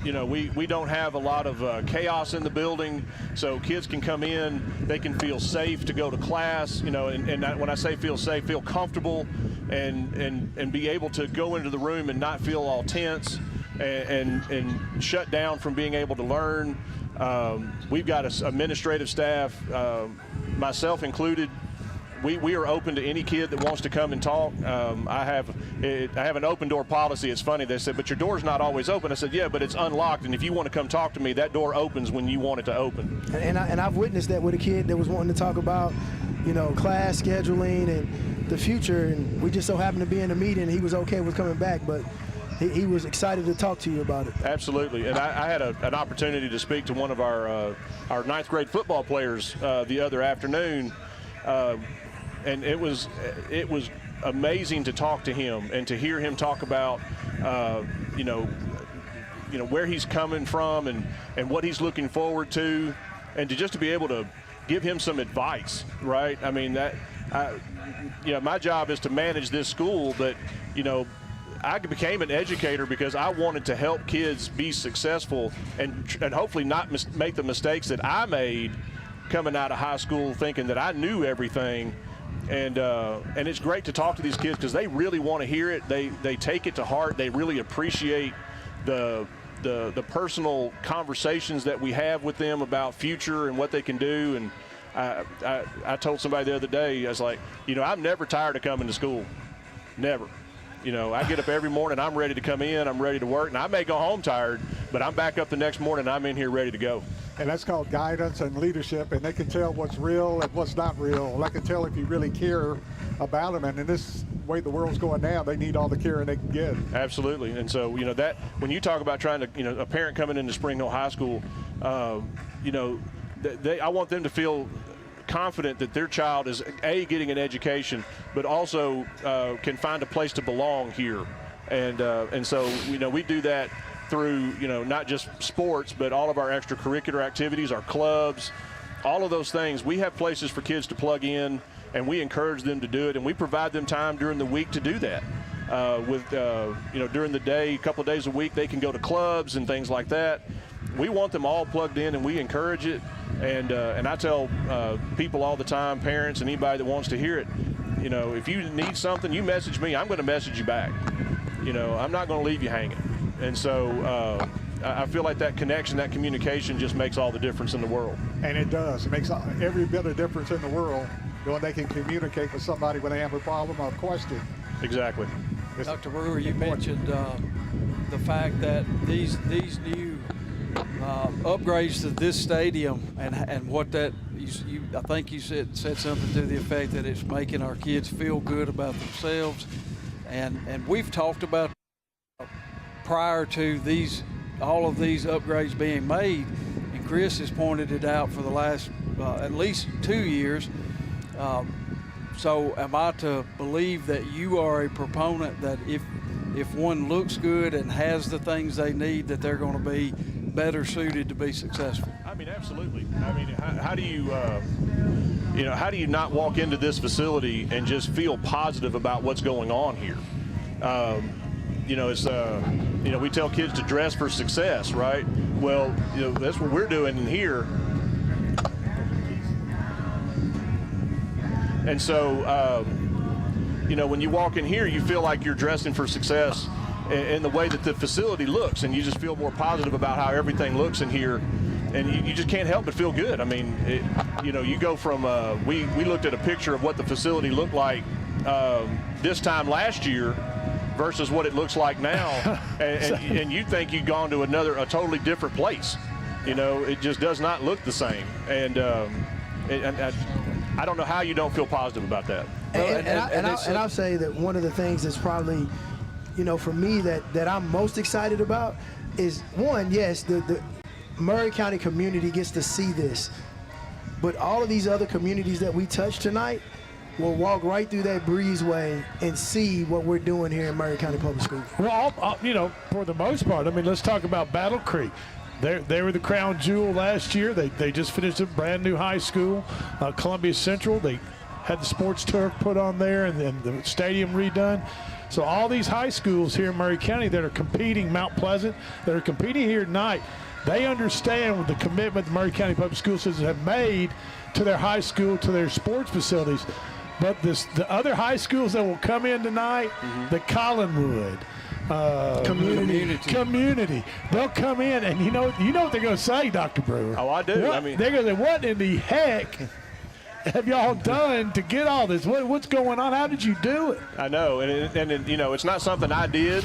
We don't have a lot of chaos in the building, so kids can come in, they can feel safe to go to class, and when I say feel safe, feel comfortable and be able to go into the room and not feel all tense and shut down from being able to learn. We've got an administrative staff, myself included. We are open to any kid that wants to come and talk. I have an open door policy. It's funny, they said, but your door's not always open. I said, yeah, but it's unlocked, and if you want to come talk to me, that door opens when you want it to open. And I've witnessed that with a kid that was wanting to talk about, class scheduling and the future, and we just so happened to be in a meeting, and he was okay with coming back, but he was excited to talk to you about it. Absolutely, and I had an opportunity to speak to one of our ninth grade football players the other afternoon. And it was amazing to talk to him and to hear him talk about, where he's coming from and what he's looking forward to, and to be able to give him some advice, right? I mean, my job is to manage this school, but, I became an educator because I wanted to help kids be successful and hopefully not make the mistakes that I made coming out of high school thinking that I knew everything. And it's great to talk to these kids because they really want to hear it. They take it to heart. They really appreciate the personal conversations that we have with them about future and what they can do. And I told somebody the other day, I was like, I'm never tired of coming to school. Never. I get up every morning, I'm ready to come in, I'm ready to work, and I may go home tired, but I'm back up the next morning, I'm in here ready to go. And that's called guidance and leadership, and they can tell what's real and what's not real. They can tell if you really care about them, and in this way the world's going now, they need all the care they can get. Absolutely, and so, that when you talk about trying to, a parent coming into Spring Hill High School, I want them to feel confident that their child is getting an education, but also can find a place to belong here, and so we do that through not just sports, but all of our extracurricular activities, our clubs, all of those things. We have places for kids to plug in, and we encourage them to do it, and we provide them time during the week to do that. During the day, a couple of days a week, they can go to clubs and things like that. We want them all plugged in, and we encourage it. And I tell people all the time, parents and anybody that wants to hear it, if you need something, you message me, I'm going to message you back. I'm not going to leave you hanging. And so I feel like that connection, that communication just makes all the difference in the world. And it does. It makes every bit of difference in the world when they can communicate with somebody when they have a problem or a question. Exactly. Dr. Brewer, you mentioned the fact that these new upgrades to this stadium and what that I think you said something to the effect that it's making our kids feel good about themselves, and we've talked about prior to all of these upgrades being made, and Chris has pointed it out for the last at least 2 years. So am I to believe that you are a proponent that if one looks good and has the things they need, that they're going to be better suited to be successful? I mean, absolutely. I mean, how do you not walk into this facility and just feel positive about what's going on here? We tell kids to dress for success, right? Well, that's what we're doing in here. And so, when you walk in here, you feel like you're dressing for success in the way that the facility looks, and you just feel more positive about how everything looks in here, and you just can't help but feel good. I mean, you go from we looked at a picture of what the facility looked like this time last year versus what it looks like now, and you think you've gone to a totally different place. It just does not look the same, and I don't know how you don't feel positive about that. And I'll say that one of the things that's probably, for me that I'm most excited about is, one, yes, the Murray County community gets to see this, but all of these other communities that we touched tonight, will walk right through that breezeway and see what we're doing here in Murray County Public Schools. Well, you know, for the most part, I mean, let's talk about Battle Creek. They were the crown jewel last year. They just finished a brand new high school. Columbia Central, they had the sports turf put on there and then the stadium redone. So all these high schools here in Murray County that are competing, Mount Pleasant, that are competing here tonight, they understand the commitment the Murray County Public School Systems have made to their high school, to their sports facilities. But the other high schools that will come in tonight, the Collinwood, community. They'll come in, and you know what they're going to say, Dr. Brewer. Oh, I do. They're going to say, what in the heck have y'all done to get all this? What's going on? How did you do it? I know, and you know, it's not something I did.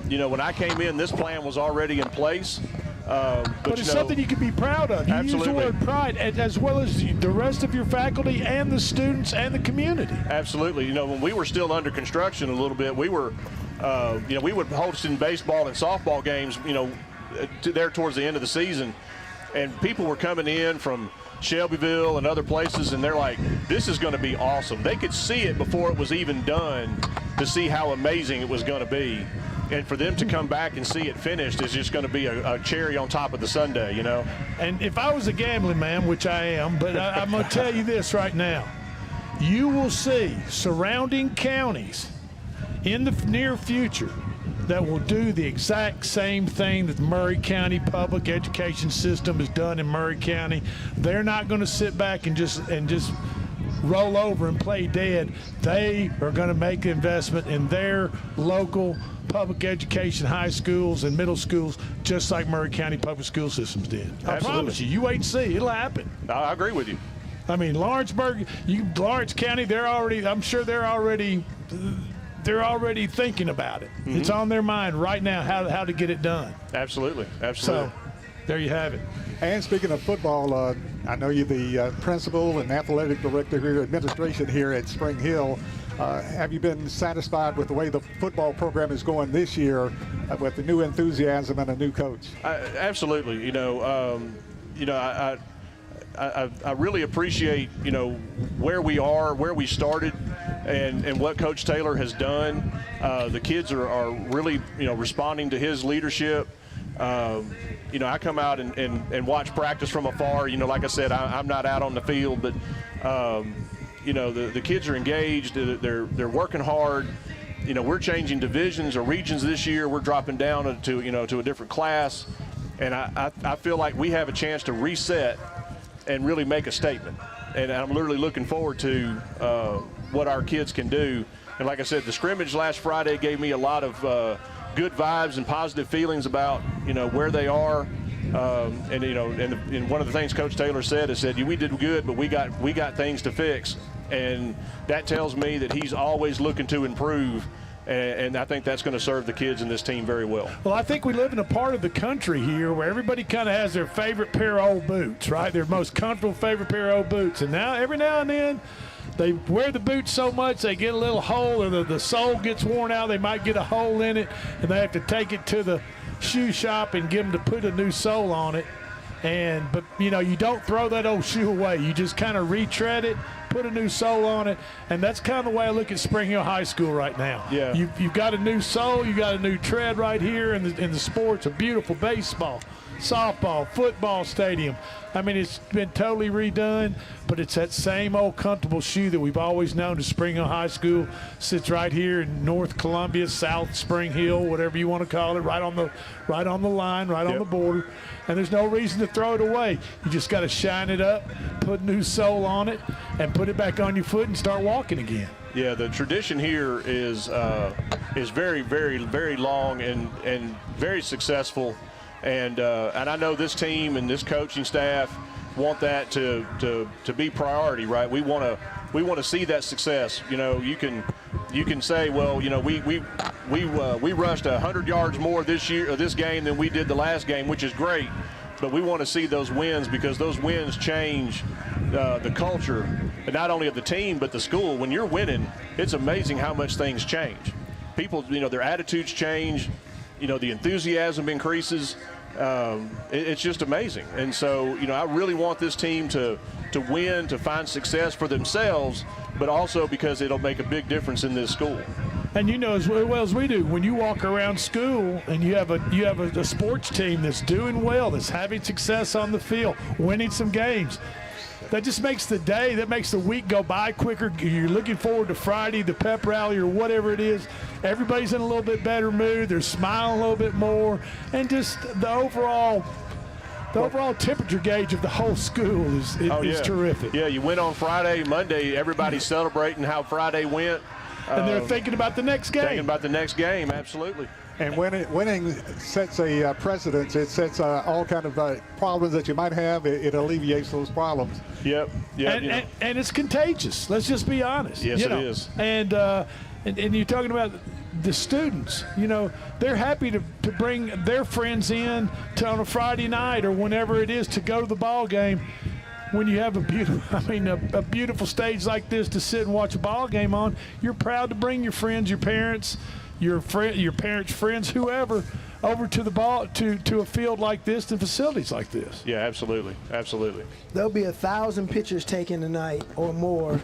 You know, when I came in, this plan was already in place. But it's something you can be proud of. You Absolutely. use the word pride, as well as the rest of your faculty and the students and the community. Absolutely. You know, when we were still under construction a little bit, we were, you know, we would host in baseball and softball games, you know, there towards the end of the season, and people were coming in from Shelbyville and other places, and they're like, this is going to be awesome. They could see it before it was even done to see how amazing it was going to be. And for them to come back and see it finished is just going to be a cherry on top of the sundae, you know. And if I was a gambling man, which I am, but I'm going to tell you this right now. You will see surrounding counties in the near future that will do the exact same thing that the Murray County public education system has done in Murray County. They're not going to sit back and just roll over and play dead. They are going to make an investment in their local public education high schools and middle schools, just like Murray County public school systems did. I promise you, you wait and see. It'll happen. I agree with you. I mean, Lawrenceburg, Lawrence County, I'm sure they're already thinking about it. Mm-hmm. It's on their mind right now how to get it done. Absolutely. So there you have it. And speaking of football, I know you're the principal and athletic director here, administration here at Spring Hill. Have you been satisfied with the way the football program is going this year with the new enthusiasm and a new coach? Absolutely. You know, I really appreciate, you know, where we are, where we started, and what Coach Taylor has done. The kids are really, you know, responding to his leadership. You know, I come out and watch practice from afar. You know, like I said, I'm not out on the field, but you know, the kids are engaged. They're working hard. You know, we're changing divisions or regions this year. We're dropping down to a different class, and I feel like we have a chance to reset and really make a statement. And I'm literally looking forward to what our kids can do. And like I said, the scrimmage last Friday gave me a lot of good vibes and positive feelings about, you know, where they are. And you know, and one of the things Coach Taylor said we did good, but we got things to fix, and that tells me that he's always looking to improve, and I think that's going to serve the kids in this team very well. Well, I think we live in a part of the country here where everybody kind of has their favorite pair of old boots, right? Their most comfortable favorite pair of old boots, and now every now and then they wear the boots so much they get a little hole, or the sole gets worn out. They might get a hole in it, and they have to take it to the shoe shop and get them to put a new sole on it. But you know, you don't throw that old shoe away. You just kind of retread it, put a new sole on it, and that's kind of the way I look at Spring Hill High School right now. Yeah. You've got a new sole, you got a new tread right here in the sports, a beautiful baseball, softball, football stadium. I mean, it's been totally redone, but it's that same old comfortable shoe that we've always known as Spring Hill High School. Sits right here in North Columbia, South Spring Hill, whatever you want to call it, right on the line, right on the border. And there's no reason to throw it away. You just got to shine it up, put a new sole on it, and put it back on your foot and start walking again. Yeah, the tradition here is very, very, very long and very successful. And I know this team and this coaching staff want that to be priority, right? We want to see that success. You know, you can say, well, you know, we rushed 100 yards more this game than we did the last game, which is great. But we want to see those wins, because those wins change the culture, and not only of the team but the school. When you're winning, it's amazing how much things change. People, you know, their attitudes change. You know, the enthusiasm increases. It's just amazing. And so, I really want this team to win, to find success for themselves, but also because it'll make a big difference in this school. And you know as well as we do, when you walk around school and you have a sports team that's doing well, that's having success on the field, winning some games, that just makes the day, that makes the week go by quicker. You're looking forward to Friday, the pep rally or whatever it is. Everybody's in a little bit better mood. They're smiling a little bit more. And just the overall temperature gauge of the whole school is terrific. Yeah, you win on Friday. Monday, everybody's celebrating how Friday went. And they're thinking about the next game. Thinking about the next game, absolutely. And winning sets a precedence. It sets all kind of problems that you might have. It alleviates those problems. Yep. And it's contagious. Let's just be honest. Yes, it is. And you're talking about the students. They're happy to bring their friends in on a Friday night or whenever it is to go to the ball game. When you have a beautiful stage like this to sit and watch a ball game on, you're proud to bring your friends, your parents, your parents' friends, whoever, over to the ball to a field like this and facilities like this. Yeah, absolutely. There'll be 1,000 pictures taken tonight or more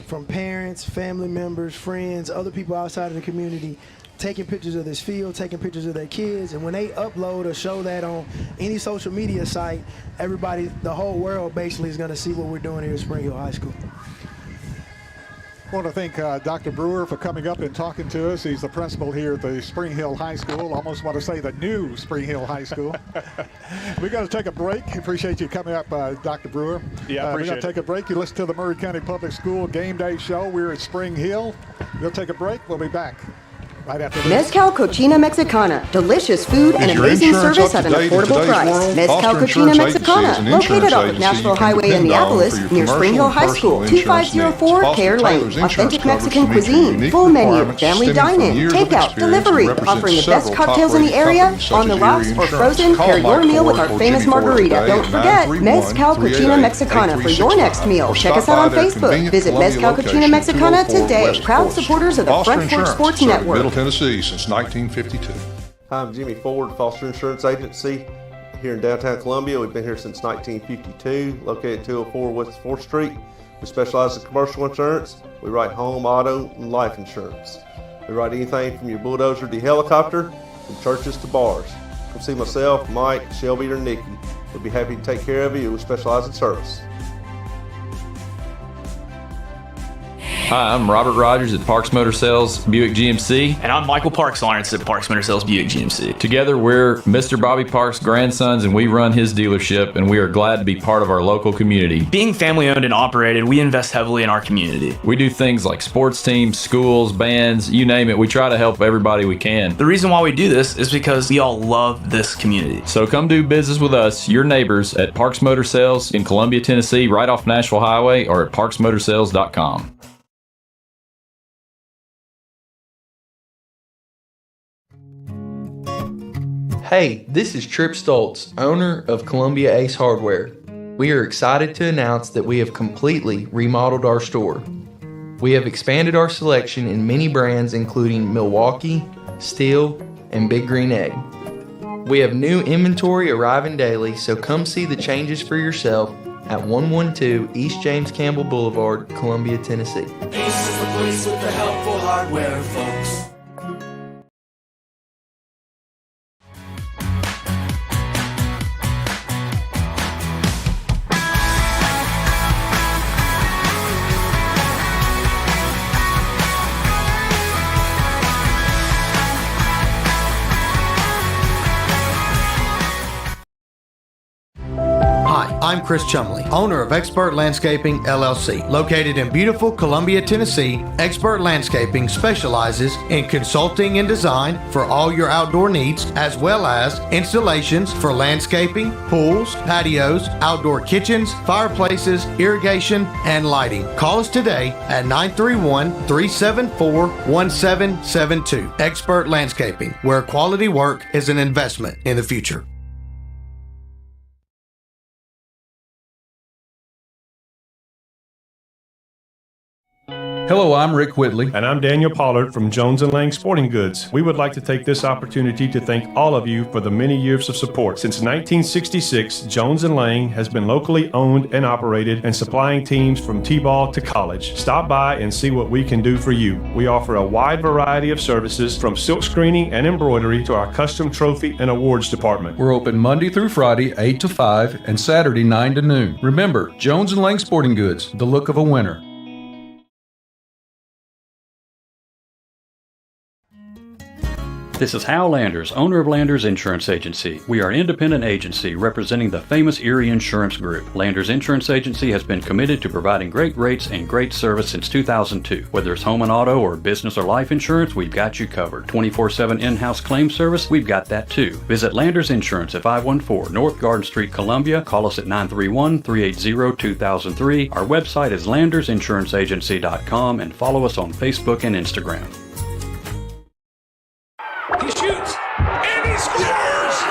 from parents, family members, friends, other people outside of the community, taking pictures of this field, taking pictures of their kids, and when they upload or show that on any social media site, everybody, the whole world basically is going to see what we're doing here at Spring Hill High School. I want to thank Dr. Brewer for coming up and talking to us. He's the principal here at the Spring Hill High School. Almost want to say the new Spring Hill High School. We're going to take a break. Appreciate you coming up, Dr. Brewer. Yeah, we're going to take a break. You listen to the Maury County Public School Game Day Show. We're at Spring Hill. We'll take a break. We'll be back right after this. Mezcal Cochina Mexicana. Delicious food and amazing service at an affordable price. Mezcal Cochina Mexicana. Located off of Nashville Highway in Neapolis, near Spring Hill High School, 2504 Care Lane. Authentic Mexican cuisine. Full menu. Family dine-in. Takeout. Delivery. Offering the best cocktails in the area. On the rocks or frozen. Pair your meal with our famous margarita. Don't forget, Mezcal Cochina Mexicana for your next meal. Check us out on Facebook. Visit Mezcal Cochina Mexicana today. Proud supporters of the Front Porch Sports Network. Tennessee since 1952. Hi, I'm Jimmy Ford, Foster Insurance Agency here in downtown Columbia. We've been here since 1952, located at 204 West 4th Street. We specialize in commercial insurance. We write home, auto, and life insurance. We write anything from your bulldozer to helicopter, from churches to bars. Come see myself, Mike, Shelby, or Nikki. We'd be happy to take care of you. We specialize in service. Hi, I'm Robert Rogers at Parks Motor Sales Buick GMC. And I'm Michael Parks Lawrence at Parks Motor Sales Buick GMC. Together, we're Mr. Bobby Parks' grandsons, and we run his dealership, and we are glad to be part of our local community. Being family owned and operated, we invest heavily in our community. We do things like sports teams, schools, bands, you name it. We try to help everybody we can. The reason why we do this is because we all love this community. So come do business with us, your neighbors, at Parks Motor Sales in Columbia, Tennessee, right off Nashville Highway, or at parksmotorsales.com. Hey, this is Trip Stoltz, owner of Columbia Ace Hardware. We are excited to announce that we have completely remodeled our store. We have expanded our selection in many brands including Milwaukee, Steel, and Big Green Egg. We have new inventory arriving daily, so come see the changes for yourself at 112 East James Campbell Boulevard, Columbia, Tennessee. Ace is the place with the helpful hardware, folks. I'm Chris Chumley, owner of Expert Landscaping, LLC. Located in beautiful Columbia, Tennessee, Expert Landscaping specializes in consulting and design for all your outdoor needs, as well as installations for landscaping, pools, patios, outdoor kitchens, fireplaces, irrigation, and lighting. Call us today at 931-374-1772. Expert Landscaping, where quality work is an investment in the future. Hello, I'm Rick Whitley. And I'm Daniel Pollard from Jones & Lang Sporting Goods. We would like to take this opportunity to thank all of you for the many years of support. Since 1966, Jones & Lang has been locally owned and operated and supplying teams from T-ball to college. Stop by and see what we can do for you. We offer a wide variety of services from silk screening and embroidery to our custom trophy and awards department. We're open Monday through Friday, 8 to 5, and Saturday, 9 to noon. Remember, Jones & Lang Sporting Goods, the look of a winner. This is Hal Landers, owner of Landers Insurance Agency. We are an independent agency representing the famous Erie Insurance Group. Landers Insurance Agency has been committed to providing great rates and great service since 2002. Whether it's home and auto or business or life insurance, we've got you covered. 24/7 in-house claim service, we've got that too. Visit Landers Insurance at 514 North Garden Street, Columbia. Call us at 931-380-2003. Our website is landersinsuranceagency.com and follow us on Facebook and Instagram. He shoots, and he scores!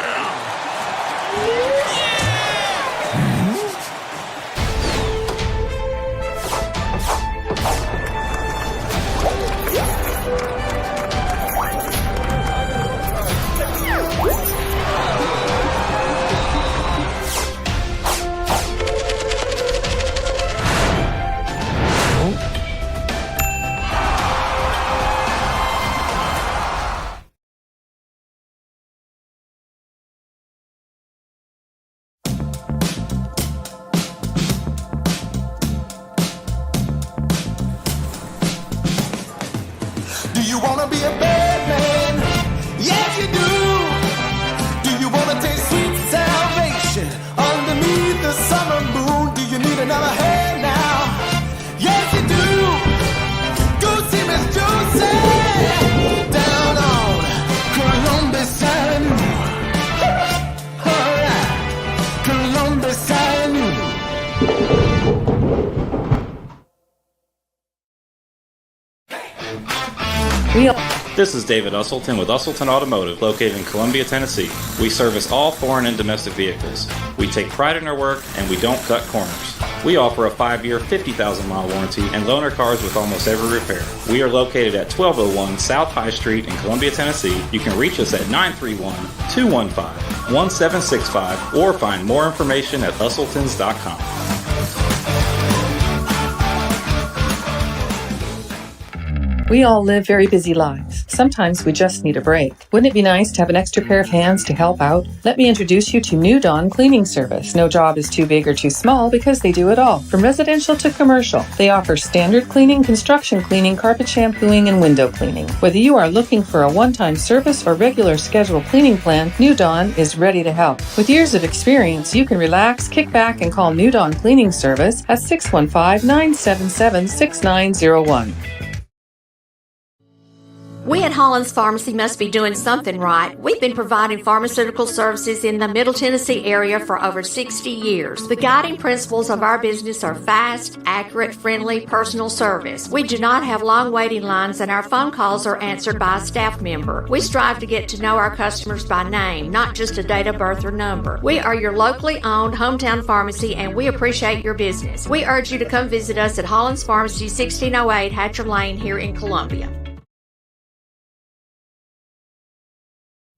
Do you wanna be a bad man? Yes, you do. Do you wanna taste sweet salvation underneath the summer moon? Do you need another hand now? Yes, you do. Go see Miss Josie down on Columbus Avenue. All right, Columbus Avenue. This is David Usselton with Usselton Automotive, located in Columbia, Tennessee. We service all foreign and domestic vehicles. We take pride in our work and we don't cut corners. We offer a 5-year, 50,000-mile warranty and loan our cars with almost every repair. We are located at 1201 South High Street in Columbia, Tennessee. You can reach us at 931-215-1765 or find more information at usseltons.com. We all live very busy lives. Sometimes we just need a break. Wouldn't it be nice to have an extra pair of hands to help out? Let me introduce you to New Dawn Cleaning Service. No job is too big or too small because they do it all, from residential to commercial. They offer standard cleaning, construction cleaning, carpet shampooing, and window cleaning. Whether you are looking for a one-time service or regular scheduled cleaning plan, New Dawn is ready to help. With years of experience, you can relax, kick back, and call New Dawn Cleaning Service at 615-977-6901. We at Hollins Pharmacy must be doing something right. We've been providing pharmaceutical services in the Middle Tennessee area for over 60 years. The guiding principles of our business are fast, accurate, friendly, personal service. We do not have long waiting lines and our phone calls are answered by a staff member. We strive to get to know our customers by name, not just a date of birth or number. We are your locally owned hometown pharmacy and we appreciate your business. We urge you to come visit us at Hollins Pharmacy, 1608 Hatcher Lane here in Columbia.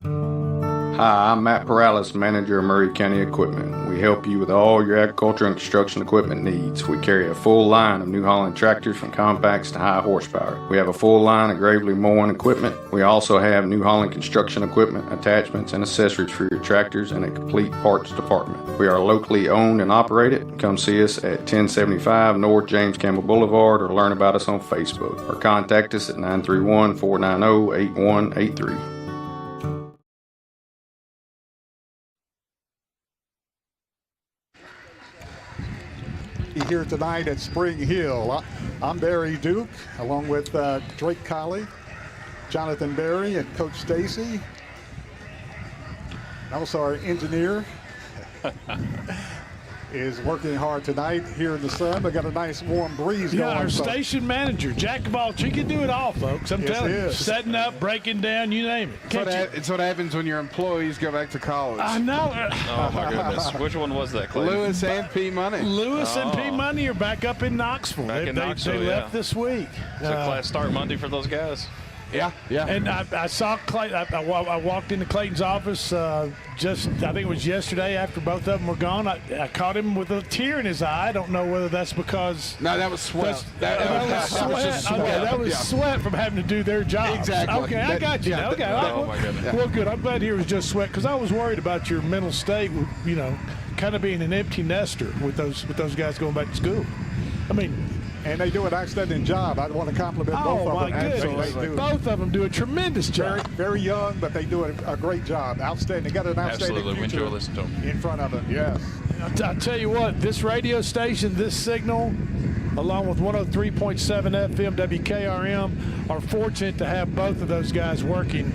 Hi, I'm Matt Perales, manager of Murray County Equipment. We help you with all your agriculture and construction equipment needs. We carry a full line of New Holland tractors from compacts to high horsepower. We have a full line of gravely mowing equipment. We also have New Holland construction equipment, attachments, and accessories for your tractors and a complete parts department. We are locally owned and operated. Come see us at 1075 North James Campbell Boulevard or learn about us on Facebook or contact us at 931-490-8183. Here tonight at Spring Hill. I'm Barry Duke, along with Drake Colley, Jonathan Berry, and Coach Stacy. Also our engineer. is working hard tonight here in the sun. They got a nice warm breeze going. Yeah, our station manager, jack of all, she can do it all, folks. I'm telling you, setting up, breaking down, you name it. It's what happens when your employees go back to college. I know. Oh my goodness, which one was that, Clay? Lewis and P. Money. Lewis and P. Money are back up in Knoxville. They left this week. So class start Monday for those guys. Yeah. And I saw Clay. I walked into Clayton's office I think it was yesterday after both of them were gone. I caught him with a tear in his eye. I don't know whether that's because. No, that was sweat. That was sweat. Okay, that was sweat from having to do their job. Exactly. Okay, I got you. Okay. Oh my goodness. Well, good. I'm glad it was just sweat because I was worried about your mental state. Kind of being an empty nester with those guys going back to school. I mean. And they do an outstanding job. I want to compliment both of them. Goodness. Both of them do a tremendous job. Very young, but they do a great job. Outstanding. They got an outstanding Absolutely. We enjoy listening to them. in front of them. Yes. I'll tell you what, this radio station, this signal, along with 103.7 FM WKRM, are fortunate to have both of those guys working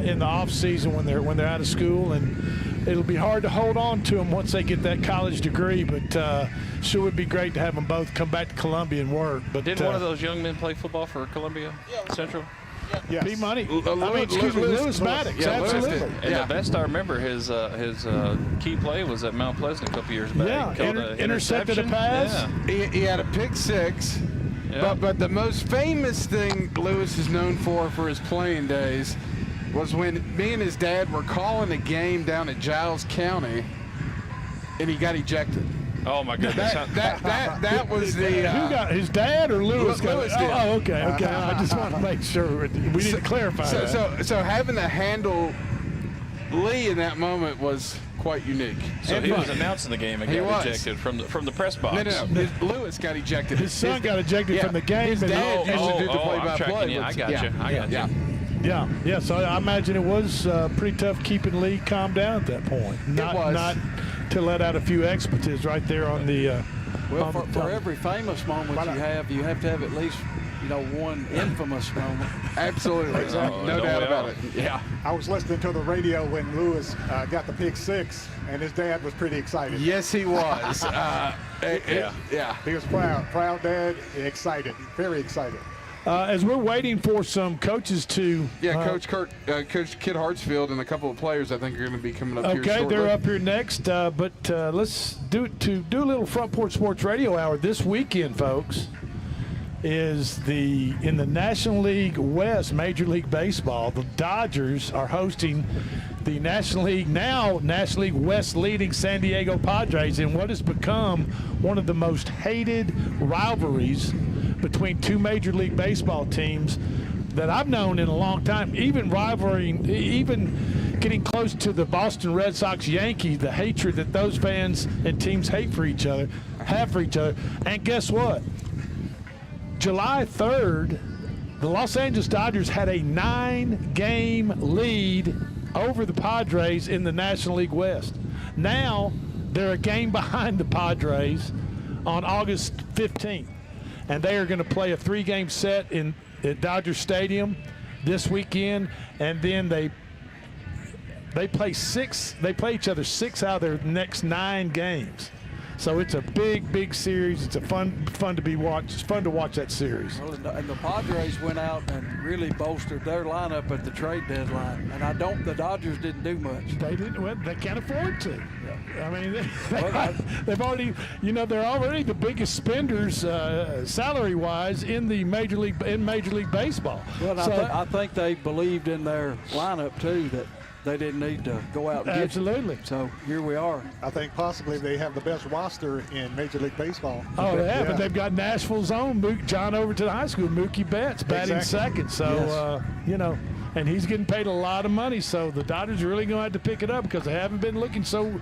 in the off season when they're out of school, and it'll be hard to hold on to them once they get that college degree, but sure would be great to have them both come back to Columbia and work. But didn't one of those young men play football for Columbia Central? Yes. P. Money. Lewis Maddox. Yeah, absolutely. And the best I remember, his key play was at Mount Pleasant a couple years back. Yeah, intercepted a pass. Yeah. He had a pick six. Yeah. But the most famous thing Lewis is known for his playing days was when me and his dad were calling a game down at Giles County, and he got ejected. Oh my goodness! That was the. Who got his dad or Lewis? Lewis did. Oh, okay. I just want to make sure we need to clarify that. So having to handle Lee in that moment was quite unique. So he was announcing the game and got ejected from the press box. No. Lewis got ejected. His son got ejected from the game. His dad used to do the play-by-play. I got you. Yeah. So I imagine it was pretty tough keeping Lee calm down at that point. Not to let out a few expletives right there on the. For every famous moment you have to have at least one infamous moment. Absolutely, no doubt about it. Yeah. I was listening to the radio when Lewis got the pick six, and his dad was pretty excited. Yes, he was. He was proud dad, excited, very excited. As we're waiting for some coaches to. Coach Kid Hartsfield and a couple of players I think are going to be coming up here shortly. Okay, they're up here next. But let's do a little Front Porch Sports Radio Hour this weekend, folks. Is in the National League West Major League Baseball. The Dodgers are hosting the National League West leading San Diego Padres in what has become one of the most hated rivalries between two Major League Baseball teams that I've known in a long time. Even getting close to the Boston Red Sox Yankees, the hatred that those fans and teams have for each other. And guess what? July 3rd, the Los Angeles Dodgers had a 9-game lead over the Padres in the National League West. Now they're a game behind the Padres on August 15th, and they are going to play a 3-game set at Dodger Stadium this weekend, and then they play each other 6 out of their next 9 games. So it's a big series. It's fun to be watched. It's fun to watch that series. Well, and the Padres went out and really bolstered their lineup at the trade deadline. And the Dodgers didn't do much. They didn't. Well, they can't afford to. Yeah. I mean, they've already. They're already the biggest spenders salary-wise in the Major League Baseball. Well, I think they believed in their lineup too, that they didn't need to go out and absolutely. So here we are. I think possibly they have the best roster in Major League Baseball. Oh, but they've got Nashville's own John Overton High School, Mookie Betts, batting second. So, and he's getting paid a lot of money. So the Dodgers are really going to have to pick it up because they haven't been looking so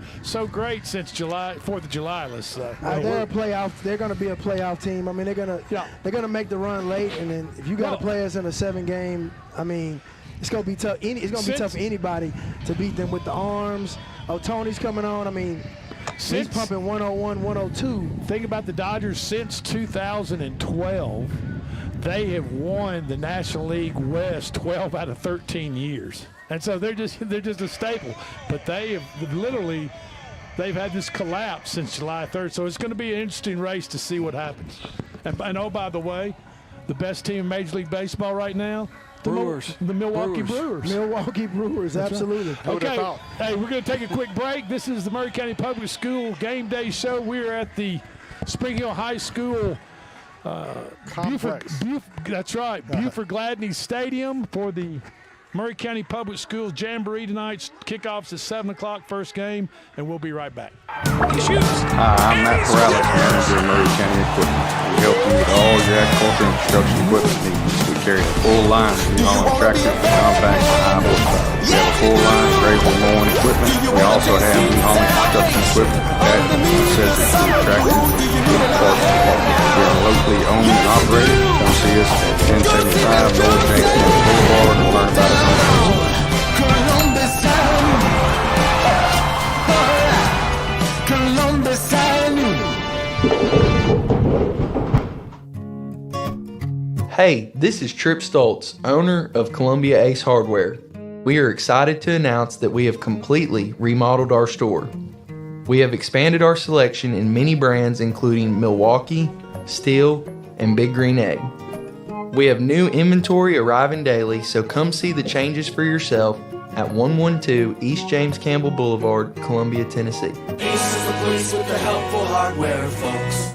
great since 4th of July. Let's say they're a playoff. They're going to be a playoff team. I mean, they're going to make the run late, and then if you got to play us in a 7-game, I mean. It's going to be tough. It's going to be tough for anybody to beat them with the arms. Oh, Tony's coming on. I mean, he's pumping 101, 102. Think about the Dodgers since 2012. They have won the National League West 12 out of 13 years. And so they're just a staple. But they have literally they've had this collapse since July 3rd. So it's going to be an interesting race to see what happens. And oh, by the way, the best team in Major League Baseball right now, the Milwaukee Brewers. Milwaukee Brewers, absolutely. Okay, hey, we're going to take a quick break. This is the Maury County Public School Game Day Show. We're at the Spring Hill High School complex. That's right, Buford Gladney Stadium for the Maury County Public Schools Jamboree tonight. Kickoff's at 7 o'clock, first game, and we'll be right back. Hi, I'm Matt Corrales, manager of Maury County Equipment. We help you with all your agriculture and construction equipment needs. We carry a full line of New Holland tractors, compacts, and high horsepower. We have a full line of gravel mowing equipment. We also have New Holland construction equipment, attachments, and accessories for your tractor and parts department. We are locally owned and operated. Come see us at 1075 North Jamestown Boulevard and learn about us on Facebook. Hey, this is Trip Stoltz, owner of Columbia Ace Hardware. We are excited to announce that we have completely remodeled our store. We have expanded our selection in many brands including Milwaukee, Steel, and Big Green Egg. We have new inventory arriving daily, so come see the changes for yourself at 112 East James Campbell Boulevard, Columbia, Tennessee. Ace is the place with the helpful hardware, folks.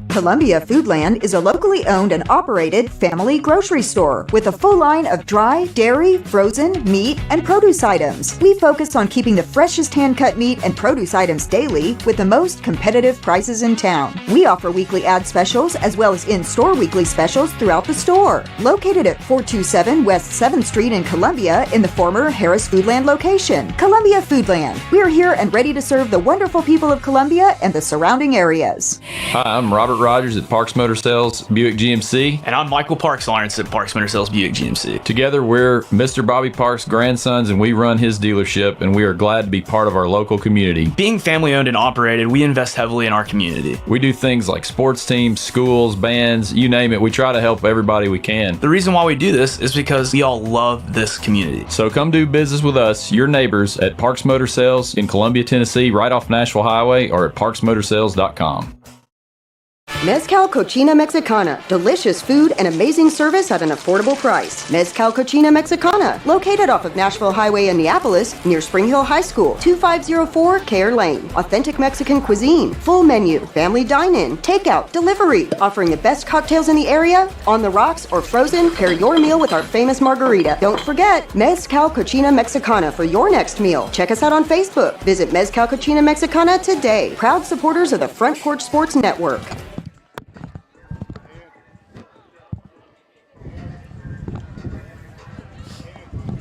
Columbia Foodland is a locally owned and operated family grocery store with a full line of dry, dairy, frozen, meat, and produce items. We focus on keeping the freshest hand-cut meat and produce items daily with the most competitive prices in town. We offer weekly ad specials as well as in-store weekly specials throughout the store. Located at 427 West 7th Street in Columbia in the former Harris Foodland location. Columbia Foodland. We're here and ready to serve the wonderful people of Columbia and the surrounding areas. Hi, I'm Robert Rogers at Parks Motor Sales Buick GMC. And I'm Michael Parks Lawrence at Parks Motor Sales Buick GMC. Together, we're Mr. Bobby Parks' grandsons, and we run his dealership, and we are glad to be part of our local community. Being family owned and operated, we invest heavily in our community. We do things like sports teams, schools, bands, you name it. We try to help everybody we can. The reason why we do this is because we all love this community. So come do business with us, your neighbors, at Parks Motor Sales in Columbia, Tennessee, right off Nashville Highway, or at parksmotorsales.com. Mezcal Cochina Mexicana. Delicious food and amazing service at an affordable price. Mezcal Cochina Mexicana. Located off of Nashville Highway in Neapolis, near Spring Hill High School. 2504 Care Lane. Authentic Mexican cuisine. Full menu. Family dine-in. Takeout. Delivery. Offering the best cocktails in the area. On the rocks or frozen, pair your meal with our famous margarita. Don't forget, Mezcal Cochina Mexicana for your next meal. Check us out on Facebook. Visit Mezcal Cochina Mexicana today. Proud supporters of the Front Porch Sports Network.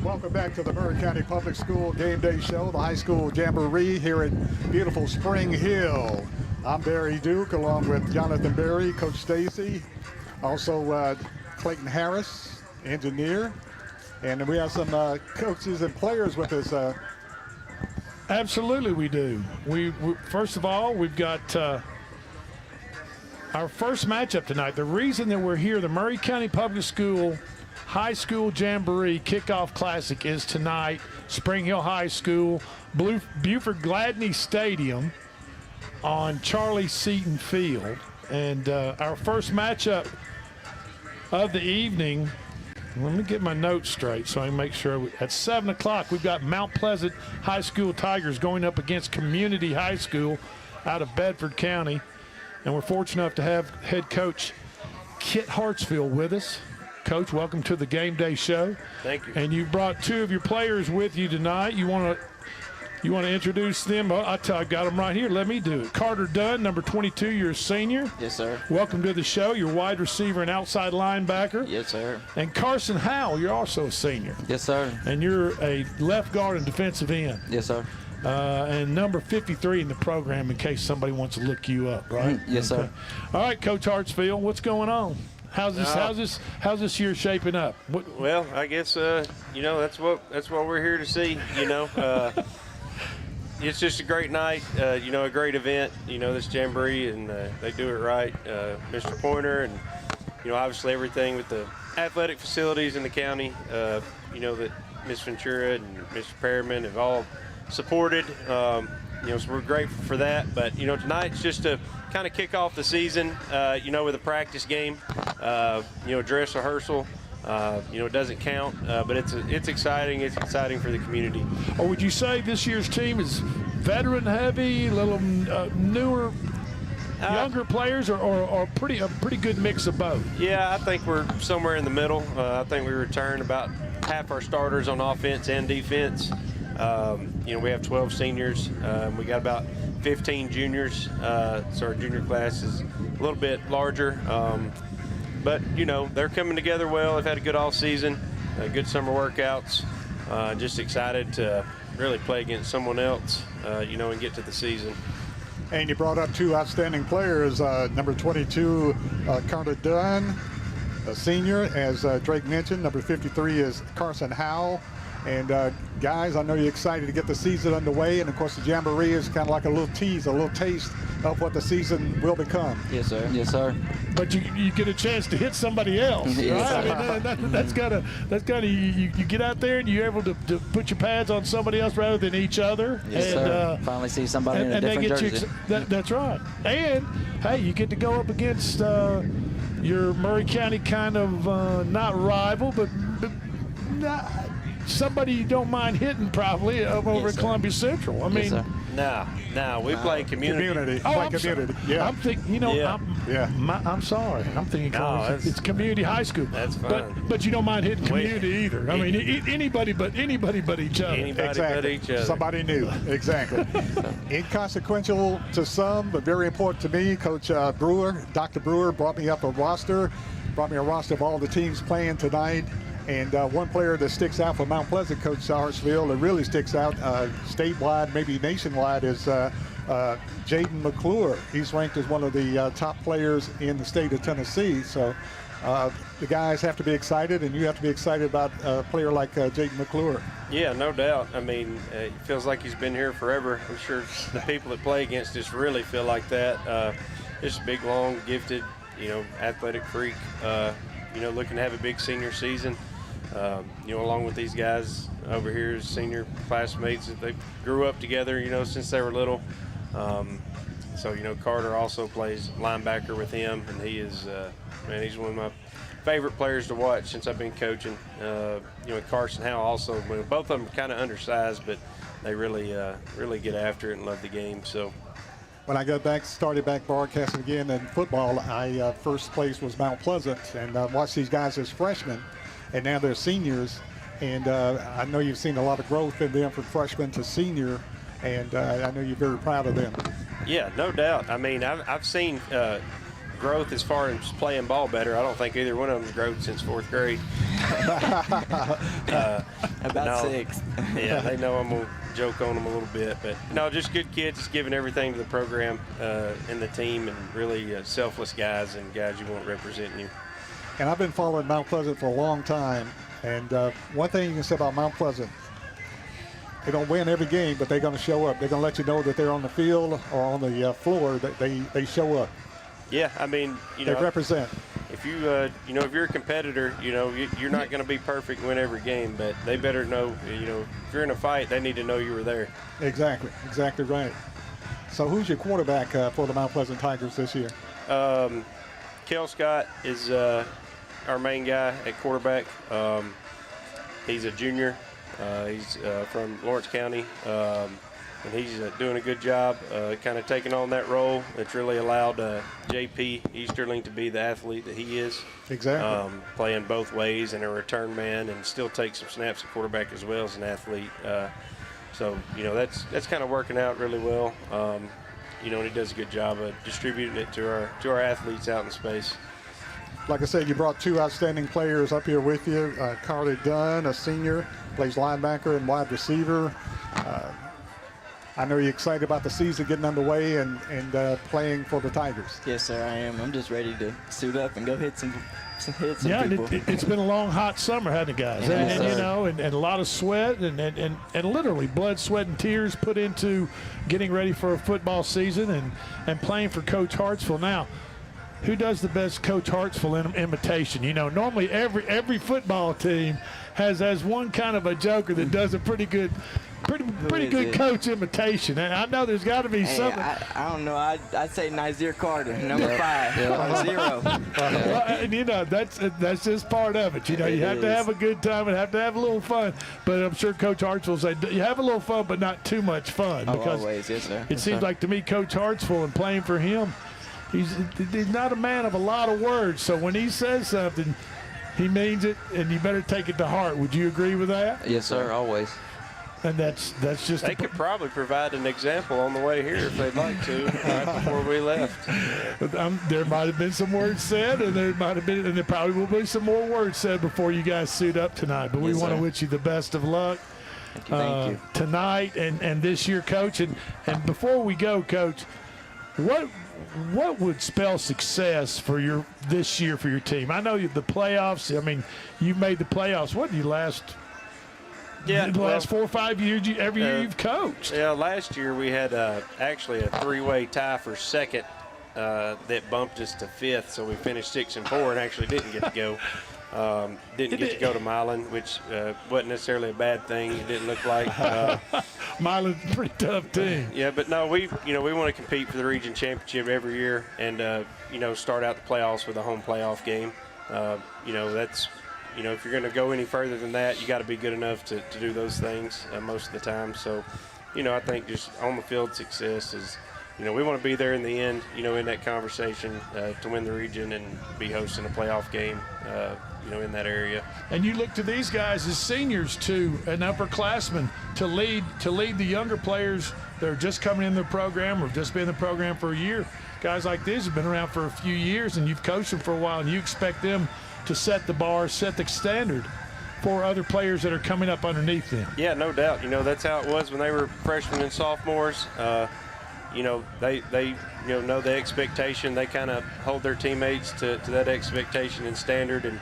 Welcome back to the Maury County Public School Game Day Show, the high school jamboree here at beautiful Spring Hill. I'm Barry Duke, along with Jonathan Berry, Coach Stacy, also Clayton Harris, engineer, and we have some coaches and players with us. Absolutely, we do. We first of all, we've got our first matchup tonight. The reason that we're here, the Maury County Public School High School Jamboree Kickoff Classic is tonight. Spring Hill High School, Buford Gladney Stadium on Charlie Seaton Field. And our first matchup of the evening, let me get my notes straight so I can make sure. At 7 o'clock, we've got Mount Pleasant High School Tigers going up against Community High School out of Bedford County. And we're fortunate enough to have head coach Kit Hartsfield with us. Coach, welcome to the Game Day Show. Thank you. And you brought two of your players with you tonight. You want to introduce them? I've got them right here. Let me do it. Carter Dunn, number 22, you're a senior. Yes, sir. Welcome to the show. You're wide receiver and outside linebacker. Yes, sir. And Carson Howell, you're also a senior. Yes, sir. And you're a left guard and defensive end. Yes, sir. And number 53 in the program in case somebody wants to look you up, right? Yes, sir. All right, Coach Hartsfield, what's going on? How's this year shaping up? Well, I guess that's what we're here to see. It's just a great night. A great event. This jamboree, and they do it right. Mr. Pointer and obviously everything with the athletic facilities in the county, that Ms. Ventura and Mr. Perriman have all supported. So we're grateful for that. But, tonight's just to kind of kick off the season, with a practice game, dress rehearsal. It doesn't count, but it's exciting. It's exciting for the community. Or would you say this year's team is veteran heavy, a little newer, younger players, or a pretty good mix of both? Yeah, I think we're somewhere in the middle. I think we returned about half our starters on offense and defense. We have 12 seniors. We got about 15 juniors, so our junior class is a little bit larger. But, they're coming together well. They've had a good off-season, good summer workouts. Just excited to really play against someone else, and get to the season. And you brought up two outstanding players, number 22, Carter Dunn, a senior, as Drake mentioned. Number 53 is Carson Howell. And guys, I know you're excited to get the season underway. And of course, the Jamboree is kind of like a little tease, a little taste of what the season will become. Yes, sir. Yes, sir. But you get a chance to hit somebody else, right? Yes, I mean, that's gotta you get out there and you're able to put your pads on somebody else rather than each other. Yes, sir. Finally see somebody in a different jersey. That's right. And hey, you get to go up against your Murray County kind of not rival, but not somebody you don't mind hitting probably over at Columbia Central. I mean, no, we play community. Community. Yeah. I'm thinking, I'm sorry. I'm thinking it's community high school. That's fine. But you don't mind hitting community either. I mean, anybody but each other. Anybody but each other. Somebody new. Exactly. Inconsequential to some, but very important to me. Coach Brewer, Dr. Brewer, brought me a roster of all the teams playing tonight. And one player that sticks out for Mount Pleasant, Coach Sarsfield, that really sticks out statewide, maybe nationwide, is Jaden McClure. He's ranked as one of the top players in the state of Tennessee. So the guys have to be excited, and you have to be excited about a player like Jaden McClure. Yeah, no doubt. I mean, it feels like he's been here forever. I'm sure the people that play against us really feel like that. Just a big, long, gifted, athletic freak, looking to have a big senior season. Along with these guys over here as senior classmates, they grew up together, since they were little. So, Carter also plays linebacker with him, and he is, he's one of my favorite players to watch since I've been coaching. Carson Howell also, both of them kind of undersized, but they really get after it and love the game. So. When I started back broadcasting again in football, I first place was Mount Pleasant, and watched these guys as freshmen. And now they're seniors, and I know you've seen a lot of growth in them from freshman to senior, and I know you're very proud of them. Yeah, no doubt. I mean, I've seen growth as far as playing ball better. I don't think either one of them's grown since 4th grade. About 6. Yeah, they know I'm going to joke on them a little bit. But, no, just good kids, just giving everything to the program and the team, and really selfless guys and guys you want representing you. And I've been following Mount Pleasant for a long time. And one thing you can say about Mount Pleasant, they don't win every game, but they're going to show up. They're going to let you know that they're on the field or on the floor, that they show up. Yeah, I mean, they represent. If you, if you're a competitor, you're not going to be perfect and win every game, but they better know, if you're in a fight, they need to know you were there. Exactly right. So who's your quarterback for the Mount Pleasant Tigers this year? Kel Scott is our main guy at quarterback. He's a junior. He's from Lawrence County, and he's doing a good job kind of taking on that role. It's really allowed J.P. Easterling to be the athlete that he is. Exactly. Playing both ways and a return man, and still take some snaps at quarterback as well as an athlete. So, that's kind of working out really well. And he does a good job of distributing it to our athletes out in space. Like I said, you brought two outstanding players up here with you. Carter Dunn, a senior, plays linebacker and wide receiver. I know you're excited about the season getting underway and playing for the Tigers. Yes, sir, I am. I'm just ready to suit up and go hit some yeah, people. It's been a long, hot summer, hasn't it, guys? Yes, and a lot of sweat and literally blood, sweat, and tears put into getting ready for a football season and playing for Coach Hartsfield. Now, who does the best Coach Hartsville imitation? You know, normally every football team has one kind of a joker that does a pretty good coach imitation. And I know there's got to be something. I don't know. I'd say Nazir Carter, number 5, 0. Well, and you know, that's just part of it. You know, you have to have a good time and have to have a little fun. But I'm sure Coach Hartsville will say, you have a little fun, but not too much fun. Because always, yes, sir. It seems like to me, Coach Hartsville, and playing for him, he's not a man of a lot of words. So when he says something, he means it, and you better take it to heart. Would you agree with that? Yes, sir, always. And that's just. They could probably provide an example on the way here if they'd like to, right before we left. There might have been some words said, and there probably will be some more words said before you guys suit up tonight. But we want to wish you the best of luck. Thank you. Tonight and this year, Coach. And before we go, Coach, what would spell success for this year for your team? I know the playoffs. I mean, you made the playoffs. What did you last? Yeah, the last 4 or 5 years, every year you've coached. Yeah, last year we had actually a 3-way tie for second that bumped us to 5th, so we finished 6 and 4 and actually didn't get to go. Didn't get to go to Milan, which wasn't necessarily a bad thing. It didn't look like. Milan's a pretty tough team. Yeah, but no, we want to compete for the region championship every year, and start out the playoffs with a home playoff game. That's. If you're going to go any further than that, you got to be good enough to do those things most of the time. So, I think just on the field success is, we want to be there in the end, in that conversation to win the region and be hosting a playoff game, in that area. And you look to these guys as seniors too, and upperclassmen to lead the younger players that are just coming in the program or just been in the program for a year. Guys like this have been around for a few years, and you've coached them for a while, and you expect them to set the bar, set the standard for other players that are coming up underneath them. Yeah, no doubt. That's how it was when they were freshmen and sophomores. They know the expectation. They kind of hold their teammates to that expectation and standard, and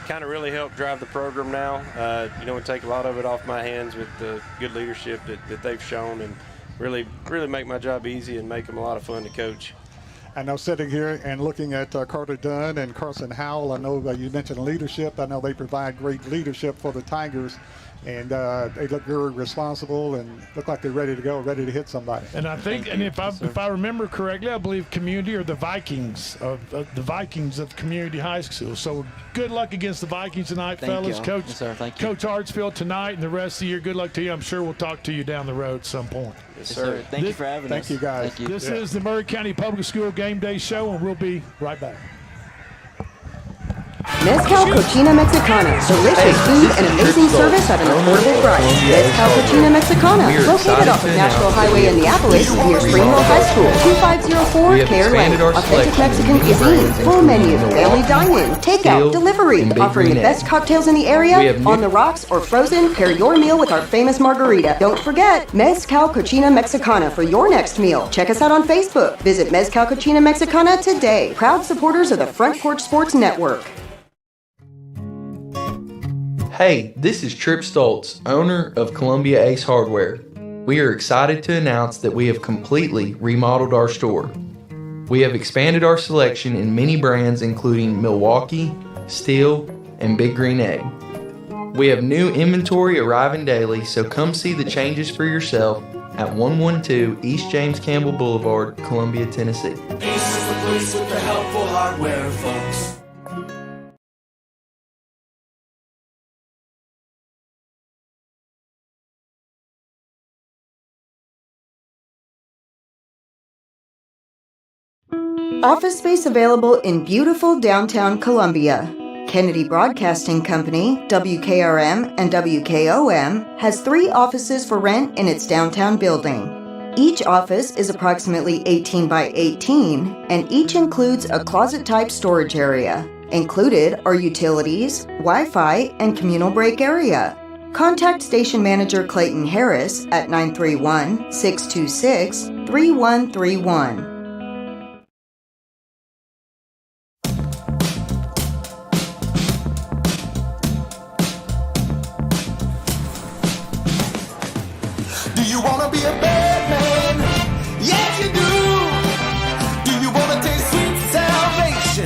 kind of really help drive the program now. And take a lot of it off my hands with the good leadership that they've shown, and really make my job easy and make them a lot of fun to coach. I know sitting here and looking at Carter Dunn and Carson Howell, I know you mentioned leadership. I know they provide great leadership for the Tigers, and they look very responsible and look like they're ready to go, ready to hit somebody. And I think, and if I remember correctly, I believe Community are the Vikings of Community High School. So good luck against the Vikings tonight, fellas. You. Coach, yes, sir. Thank you. Coach Hartsfield tonight and the rest of the year. Good luck to you. I'm sure we'll talk to you down the road at some point. Yes, sir. Thank you for having us. Thank you, guys. Thank you. This is the Maury County Public School Game Day Show, and we'll be right back. Mezcal Cochina Mexicana. Delicious food and amazing service at an affordable price. Mezcal Cochina Mexicana. Located off of Nashville Highway in Neapolis, near Spring Hill High School. 2504 Care Lane. Authentic Mexican cuisine. Full menu. Family dine-in. Takeout. Delivery. Offering the best cocktails in the area. On the rocks or frozen. Pair your meal with our famous margarita. Don't forget Mezcal Cochina Mexicana for your next meal. Check us out on Facebook. Visit Mezcal Cochina Mexicana today. Proud supporters of the Front Porch Sports Network. Hey, this is Trip Stoltz, owner of Columbia Ace Hardware. We are excited to announce that we have completely remodeled our store. We have expanded our selection in many brands including Milwaukee, Steel, and Big Green Egg. We have new inventory arriving daily, so come see the changes for yourself at 112 East James Campbell Boulevard, Columbia, Tennessee. Ace is the place with the helpful hardware, folks. Office space available in beautiful downtown Columbia. Kennedy Broadcasting Company, WKRM and WKOM, has 3 offices for rent in its downtown building. Each office is approximately 18 by 18, and each includes a closet-type storage area. Included are utilities, Wi-Fi, and communal break area. Contact Station Manager Clayton Harris at 931-626-3131. Do you wanna be a bad man? Yes, you do. Do you wanna taste sweet salvation?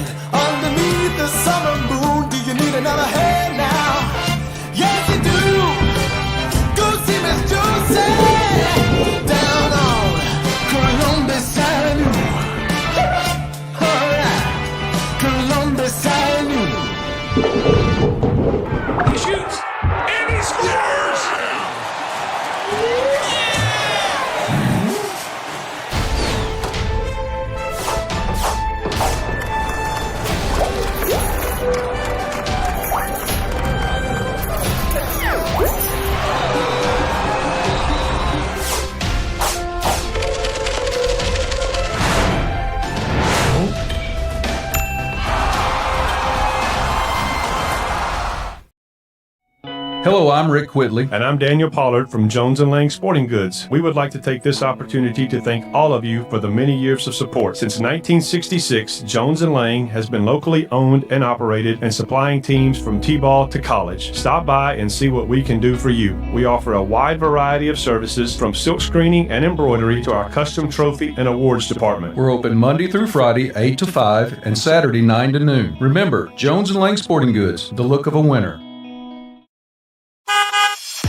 Hello, I'm Rick Whitley. And I'm Daniel Pollard from Jones & Lang Sporting Goods. We would like to take this opportunity to thank all of you for the many years of support. Since 1966, Jones & Lang has been locally owned and operated and supplying teams from T-ball to college. Stop by and see what we can do for you. We offer a wide variety of services from silk screening and embroidery to our custom trophy and awards department. We're open Monday through Friday, 8 to 5, and Saturday, 9 to noon. Remember, Jones & Lang Sporting Goods, the look of a winner.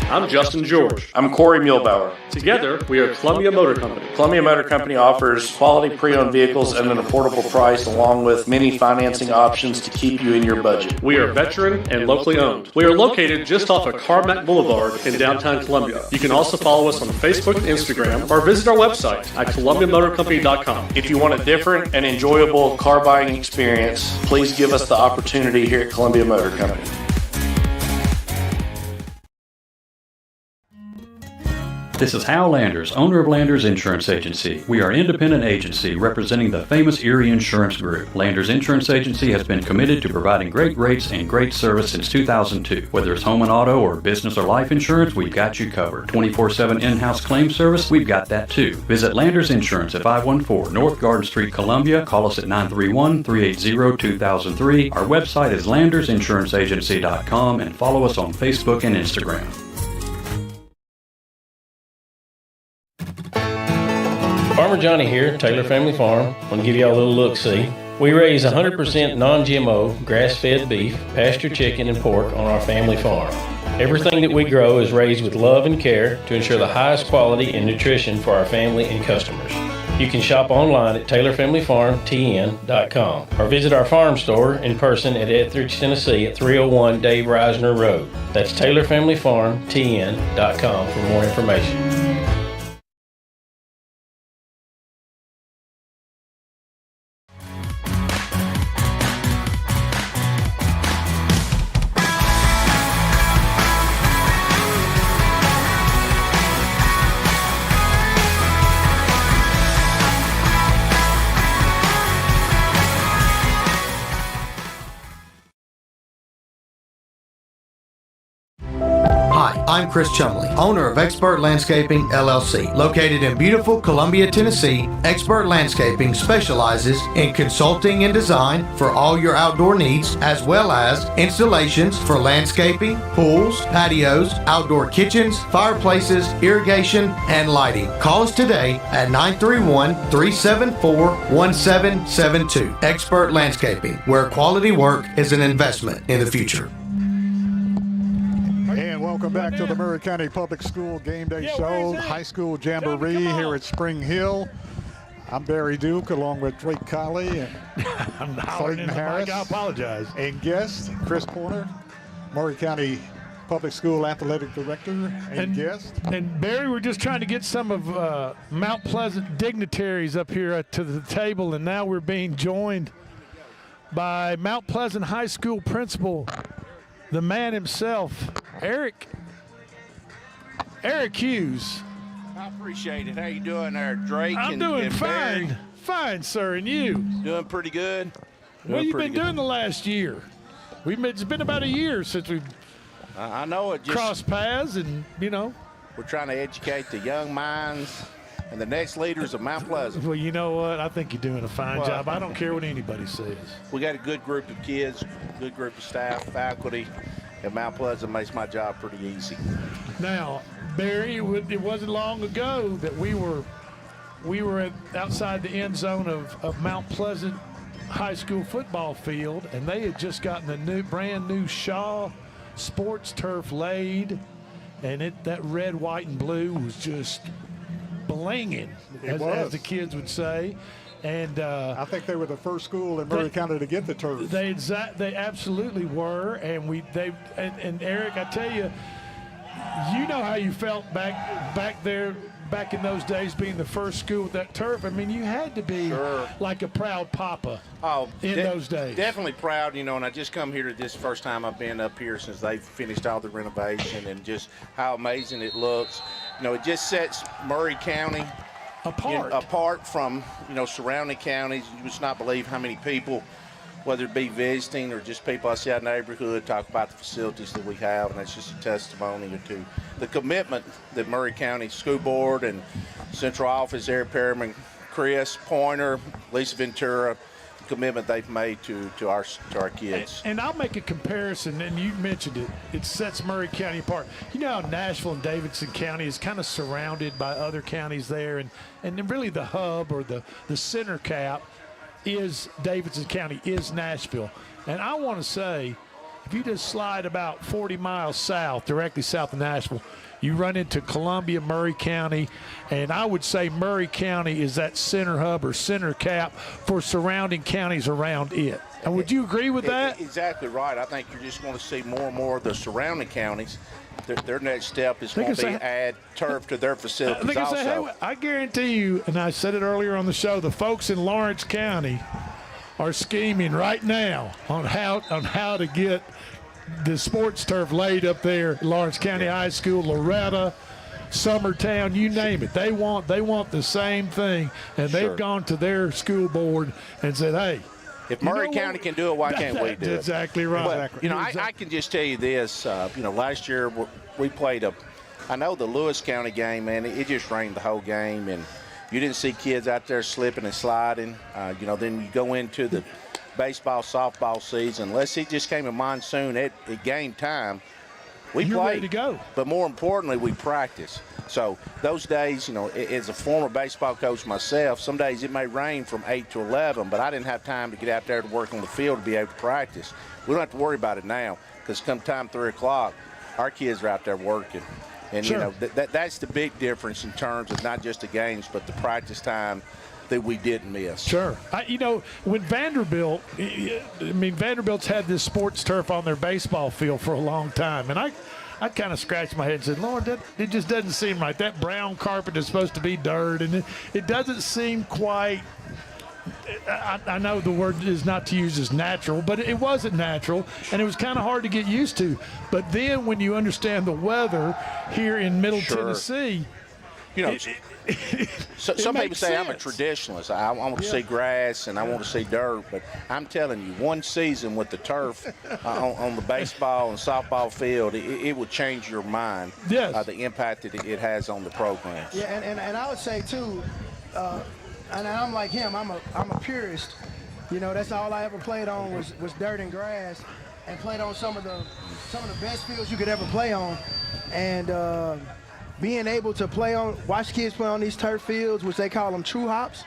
I'm Justin George. I'm Corey Muehlbauer. Together, we are Columbia Motor Company. Columbia Motor Company offers quality pre-owned vehicles at an affordable price, along with many financing options to keep you in your budget. We are veteran and locally owned. We are located just off of Carmack Boulevard in downtown Columbia. You can also follow us on Facebook and Instagram, or visit our website at ColumbiaMotorCompany.com. If you want a different and enjoyable car buying experience, please give us the opportunity here at Columbia Motor Company. This is Hal Landers, owner of Landers Insurance Agency. We are an independent agency representing the famous Erie Insurance Group. Landers Insurance Agency has been committed to providing great rates and great service since 2002. Whether it's home and auto or business or life insurance, we've got you covered. 24/7 in-house claim service, we've got that too. Visit Landers Insurance at 514 North Garden Street, Columbia. Call us at 931-380-2003. Our website is landersinsuranceagency.com, and follow us on Facebook and Instagram. Farmer Johnny here, Taylor Family Farm. I want to give y'all a little look-see. We raise 100% non-GMO, grass-fed beef, pasture chicken, and pork on our family farm. Everything that we grow is raised with love and care to ensure the highest quality and nutrition for our family and customers. You can shop online at TaylorFamilyFarmTN.com or visit our farm store in person at Etheridge, Tennessee at 301 Dave Reisner Road. That's TaylorFamilyFarmTN.com for more information. I'm Chris Chumley, owner of Expert Landscaping, LLC. Located in beautiful Columbia, Tennessee, Expert Landscaping specializes in consulting and design for all your outdoor needs, as well as installations for landscaping, pools, patios, outdoor kitchens, fireplaces, irrigation, and lighting. Call us today at 931-374-1772. Expert Landscaping, where quality work is an investment in the future. And welcome back to the Maury County Public School Game Day Show, High School Jamboree here at Spring Hill. I'm Barry Duke, along with Drake Colley and Clayton Harris. I apologize. And guest, Chris Porter, Maury County Public School Athletic Director and guest. And Barry, we're just trying to get some of Mount Pleasant dignitaries up here to the table, and now we're being joined by Mount Pleasant High School principal, the man himself, Eric Hughes. I appreciate it. How you doing there, Drake? I'm doing fine. Barry? Fine, sir. And you? Doing pretty good. What have you been doing the last year? It's been about a year since we've I know it. Crossed paths, and we're trying to educate the young minds and the next leaders of Mount Pleasant. Well, you know what? I think you're doing a fine job. I don't care what anybody says. We got a good group of kids, good group of staff, faculty at Mount Pleasant. Makes my job pretty easy. Now, Barry, it wasn't long ago that we were outside the end zone of Mount Pleasant High School football field, and they had just gotten a brand new Shaw sports turf laid, and that red, white, and blue was just blinging, as the kids would say. And I think they were the first school in Maury County to get the turf. They absolutely were, and and Eric, I tell you, you know how you felt back there. Back in those days, being the first school with that turf, I mean, you had to be like a proud papa in those days. Definitely proud, and I just come here to this first time I've been up here since they've finished all the renovation, and just how amazing it looks. It just sets Maury County apart from, surrounding counties. You just not believe how many people whether it be visiting or just people I see out in the neighborhood, talk about the facilities that we have, and that's just a testimony to the commitment that Maury County School Board and Central Office, Eric Perriman, Chris Pointer, Lisa Ventura, the commitment they've made to our kids. And I'll make a comparison, and you mentioned it. It sets Maury County apart. You know how Nashville and Davidson County is kind of surrounded by other counties there, and really the hub or the center cap is Davidson County, is Nashville. And I want to say, if you just slide about 40 miles south, directly south of Nashville, you run into Columbia, Maury County, and I would say Maury County is that center hub or center cap for surrounding counties around it. And would you agree with that? Exactly right. I think you're just going to see more and more of the surrounding counties. Their next step is going to be add turf to their facilities also. I guarantee you, and I said it earlier on the show, the folks in Lawrence County are scheming right now on how to get the sports turf laid up there at Lawrence County High School, Loretta, Summertown, you name it. They want the same thing, and they've gone to their school board and said, hey, if Maury County can do it, why can't we do it? Exactly right. But, I can just tell you this. Last year we played I know the Lewis County game, man, it just rained the whole game, and you didn't see kids out there slipping and sliding. Then you go into the baseball, softball season. Unless it just came a monsoon at game time, we played. Ready to go. But more importantly, we practice. So those days, as a former baseball coach myself, some days it may rain from 8 to 11, but I didn't have time to get out there to work on the field to be able to practice. We don't have to worry about it now because come time 3 o'clock, our kids are out there working. And, that's the big difference in terms of not just the games, but the practice time that we didn't miss. Sure. When Vanderbilt's had this sports turf on their baseball field for a long time, and I kind of scratched my head and said, Lord, it just doesn't seem right. That brown carpet is supposed to be dirt, and it doesn't seem quite – I know the word is not to use as natural, but it wasn't natural, and it was kind of hard to get used to. But then when you understand the weather here in Middle Tennessee – some people say I'm a traditionalist. I want to see grass and I want to see dirt, but I'm telling you, one season with the turf on the baseball and softball field, it will change your mind. Yes. The impact that it has on the programs. Yeah, and I would say too, and I'm like him. I'm a purist. That's all I ever played on was dirt and grass, and played on some of the best fields you could ever play on, and. Being able to watch kids play on these turf fields, which they call them true hops,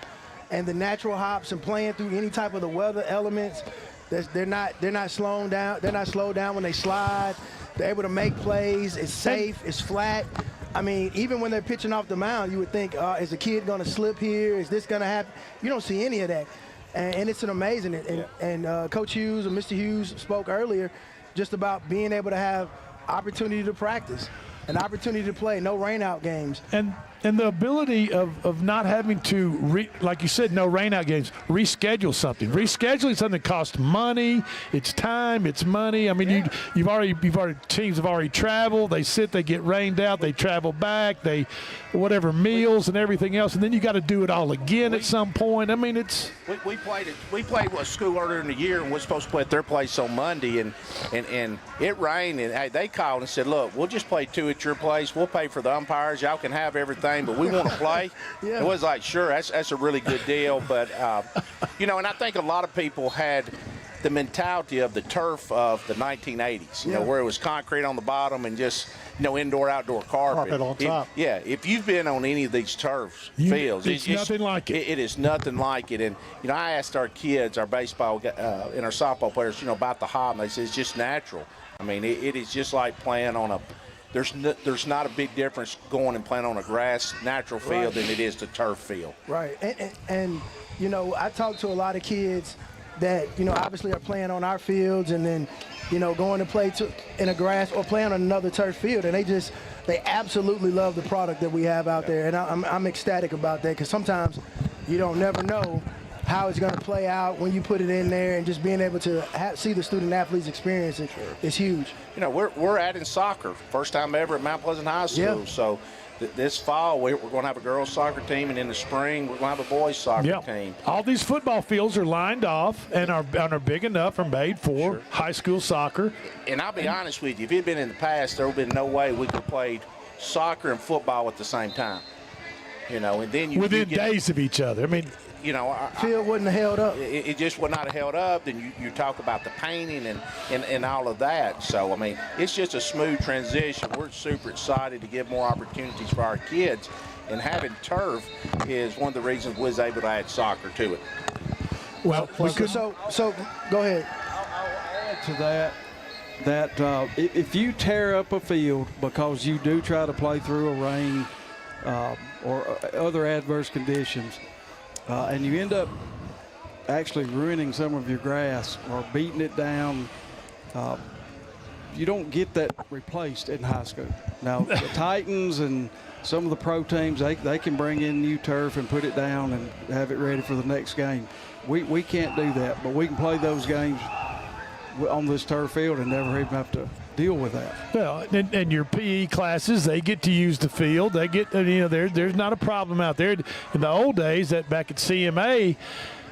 and the natural hops, and playing through any type of the weather elements, they're not slowing down. They're not slowed down when they slide. They're able to make plays. It's safe. It's flat. I mean, even when they're pitching off the mound, you would think, is a kid going to slip here? Is this going to happen? You don't see any of that, and it's an amazing. And Coach Hughes and Mr. Hughes spoke earlier just about being able to have opportunity to practice. An opportunity to play, no rainout games. And the ability of not having to, like you said, no rainout games, reschedule something. Rescheduling something costs money, it's time, it's money. I mean, you've already teams have already traveled, they get rained out, they travel back, whatever meals and everything else, and then you got to do it all again at some point. I mean, it's we played a school earlier in the year, and we're supposed to play at their place on Monday, and it rained, and they called and said, look, we'll just play 2 at your place, we'll pay for the umpires, y'all can have everything, but we want to play. It was like, sure, that's a really good deal, but and I think a lot of people had the mentality of the turf of the 1980s, where it was concrete on the bottom and just indoor outdoor carpet on top. If you've been on any of these turf fields, it's nothing like it. It is nothing like it. And I asked our kids, our baseball and our softball players, about the hop, and they said it's just natural. I mean, it is just like playing on a. There's not a big difference going and playing on a grass natural field than it is the turf field. Right, and I talk to a lot of kids that obviously are playing on our fields, and then going to play in a grass or playing on another turf field, and they absolutely love the product that we have out there, and I'm ecstatic about that, because sometimes you don't never know how it's going to play out when you put it in there, and just being able to see the student athletes experience it is huge. You know, we're adding soccer, first time ever at Mount Pleasant High School. Yeah. So this fall we're going to have a girls soccer team, and in the spring we're going to have a boys soccer team. All these football fields are lined off and are big enough and made for high school soccer. And I'll be honest with you, if it had been in the past, there would have been no way we could have played soccer and football at the same time. You know, and then within days of each other. I mean, you know, field wouldn't have held up. It just would not have held up. Then you talk about the painting and all of that. So I mean, it's just a smooth transition. We're super excited to give more opportunities for our kids, and having turf is one of the reasons we was able to add soccer to it. Well, so go ahead. I'll add to that if you tear up a field because you do try to play through a rain or other adverse conditions, and you end up actually ruining some of your grass or beating it down, you don't get that replaced in high school. Now, the Titans and some of the pro teams, they can bring in new turf and put it down and have it ready for the next game. We can't do that, but we can play those games on this turf field and never even have to deal with that. Well, and your PE classes, they get to use the field. They get, there's not a problem out there. In the old days, back at CMA,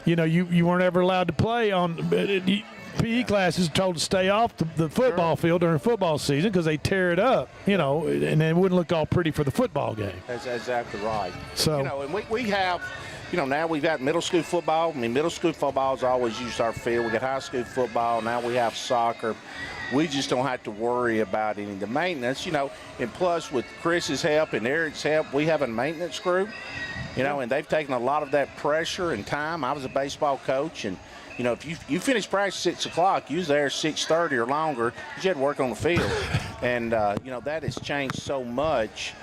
you weren't ever allowed to play on PE classes. Told to stay off the football field during football season because they tear it up, and it wouldn't look all pretty for the football game. That's exactly right. So, and we have. Now we've got middle school football. I mean, middle school football's always used our field. We got high school football. Now we have soccer. We just don't have to worry about any of the maintenance, and plus with Chris's help and Eric's help, we have a maintenance group, and they've taken a lot of that pressure and time. I was a baseball coach, and, if you finish practice 6 o'clock, you was there 6:30 or longer, you had to work on the field. And, that has changed so much.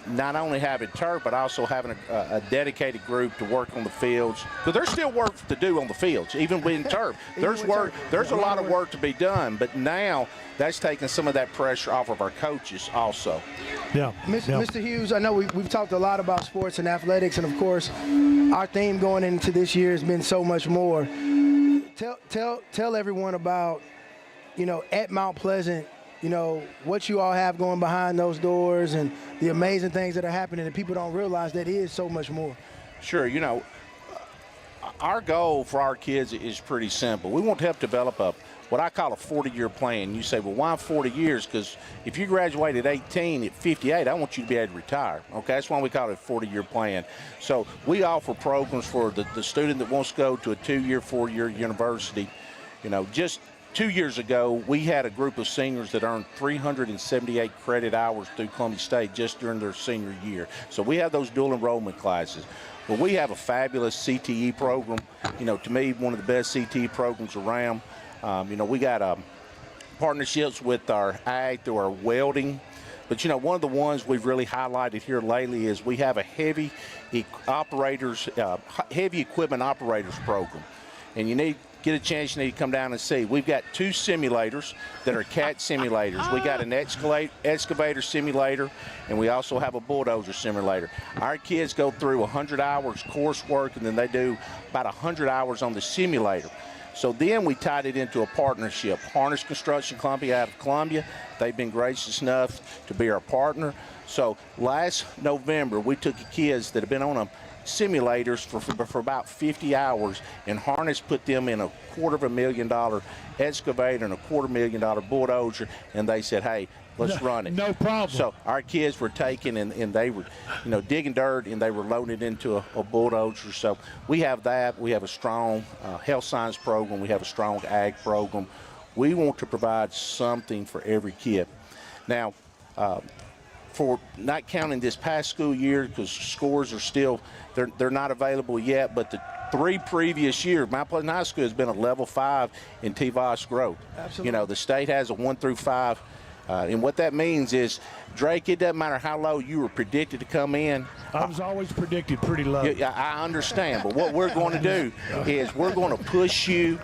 Not only having turf, but also having a dedicated group to work on the fields. Because there's still work to do on the fields, even with turf. There's work. There's a lot of work to be done. But now that's taking some of that pressure off of our coaches also. Yeah. Mr. Hughes, I know we've talked a lot about sports and athletics, and of course, our theme going into this year has been so much more. Tell everyone about, at Mount Pleasant, what you all have going behind those doors and the amazing things that are happening, and people don't realize that is so much more. Sure, our goal for our kids is pretty simple. We want to help develop what I call a 40-year plan. You say, well, why 40 years? Because if you graduate at 18, at 58, I want you to be able to retire. Okay, that's why we call it a 40-year plan. So we offer programs for the student that wants to go to a 2-year, 4-year university. Just 2 years ago, we had a group of seniors that earned 378 credit hours through Columbia State just during their senior year. So we have those dual enrollment classes. Well, we have a fabulous CTE program. To me, one of the best CTE programs around. We got partnerships with our ag through our welding. But, one of the ones we've really highlighted here lately is we have a heavy equipment operators program. And get a chance, you need to come down and see. We've got 2 simulators that are CAT simulators. We got an excavator simulator, and we also have a bulldozer simulator. Our kids go through 100 hours coursework, and then they do about 100 hours on the simulator. So then we tied it into a partnership. Harness Construction Columbia out of Columbia, they've been gracious enough to be our partner. So last November, we took the kids that have been on a simulators for about 50 hours, and Harness put them in a $250,000 excavator and a $250,000 bulldozer, and they said, hey, let's run it. No problem. So our kids were taking and they were, digging dirt, and they were loading it into a bulldozer. So we have that. We have a strong health science program. We have a strong ag program. We want to provide something for every kid. Now, for not counting this past school year, because scores are still, they're not available yet, but the 3 previous years, Mount Pleasant High School has been a level 5 in TVOS growth. Absolutely. The state has a 1 through 5, and what that means is, Drake, it doesn't matter how low you were predicted to come in. I was always predicted pretty low. I understand, but what we're going to do is we're going to push you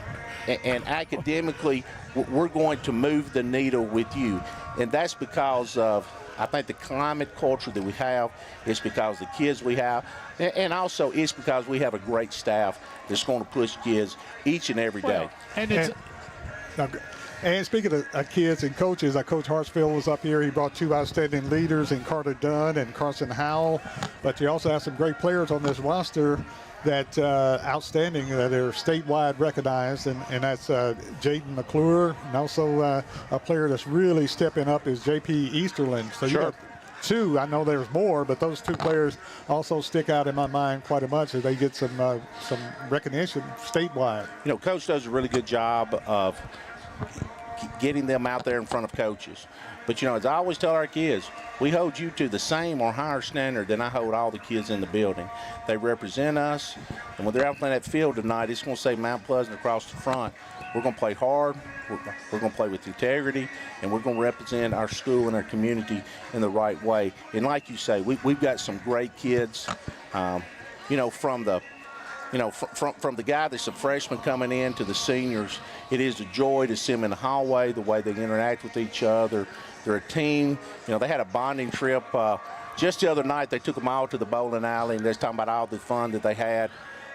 and academically, we're going to move the needle with you. And that's because of, I think, the climate culture that we have. It's because of the kids we have. And also it's because we have a great staff that's going to push kids each and every day. And speaking of kids and coaches, Coach Hartsfield was up here. He brought 2 outstanding leaders in Carter Dunn and Carson Howell. But you also have some great players on this roster that outstanding, that are statewide recognized, and that's Jaden McClure, and also a player that's really stepping up is J.P. Easterland. So you got 2. I know there's more, but those 2 players also stick out in my mind quite a much as they get some recognition statewide. You know, Coach does a really good job of getting them out there in front of coaches. But, you know, as I always tell our kids, we hold you to the same or higher standard than I hold all the kids in the building. They represent us, and when they're out playing that field tonight, it's going to say Mount Pleasant across the front. We're going to play hard, we're going to play with integrity, and we're going to represent our school and our community in the right way. And like you say, we've got some great kids, you know, from the guy that's a freshman coming in to the seniors. It is a joy to see them in the hallway, the way they interact with each other. They're a team. You know, they had a bonding trip just the other night. They took them all to the bowling alley, and they're talking about all the fun that they had.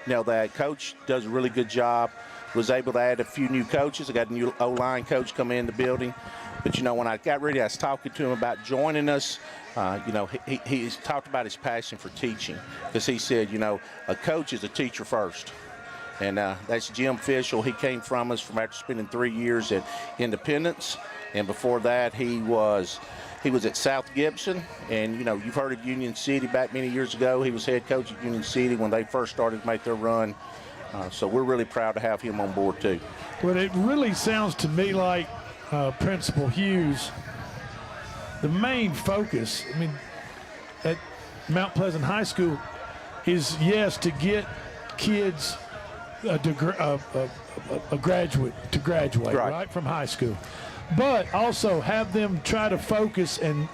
You know, that coach does a really good job. Was able to add a few new coaches. I got a new O-line coach coming in the building. But, you know, when I got ready, I was talking to him about joining us. You know, he's talked about his passion for teaching, because he said, you know, a coach is a teacher first. And that's Jim Fishel. He came from us from after spending 3 years at Independence. And before that, he was at South Gibson. And, you know, you've heard of Union City back many years ago. He was head coach at Union City when they first started to make their run. So we're really proud to have him on board, too. Well, it really sounds to me like Principal Hughes, the main focus, I mean, at Mount Pleasant High School is, yes, to get kids a graduate to graduate, right, from high school, but also have them try to focus and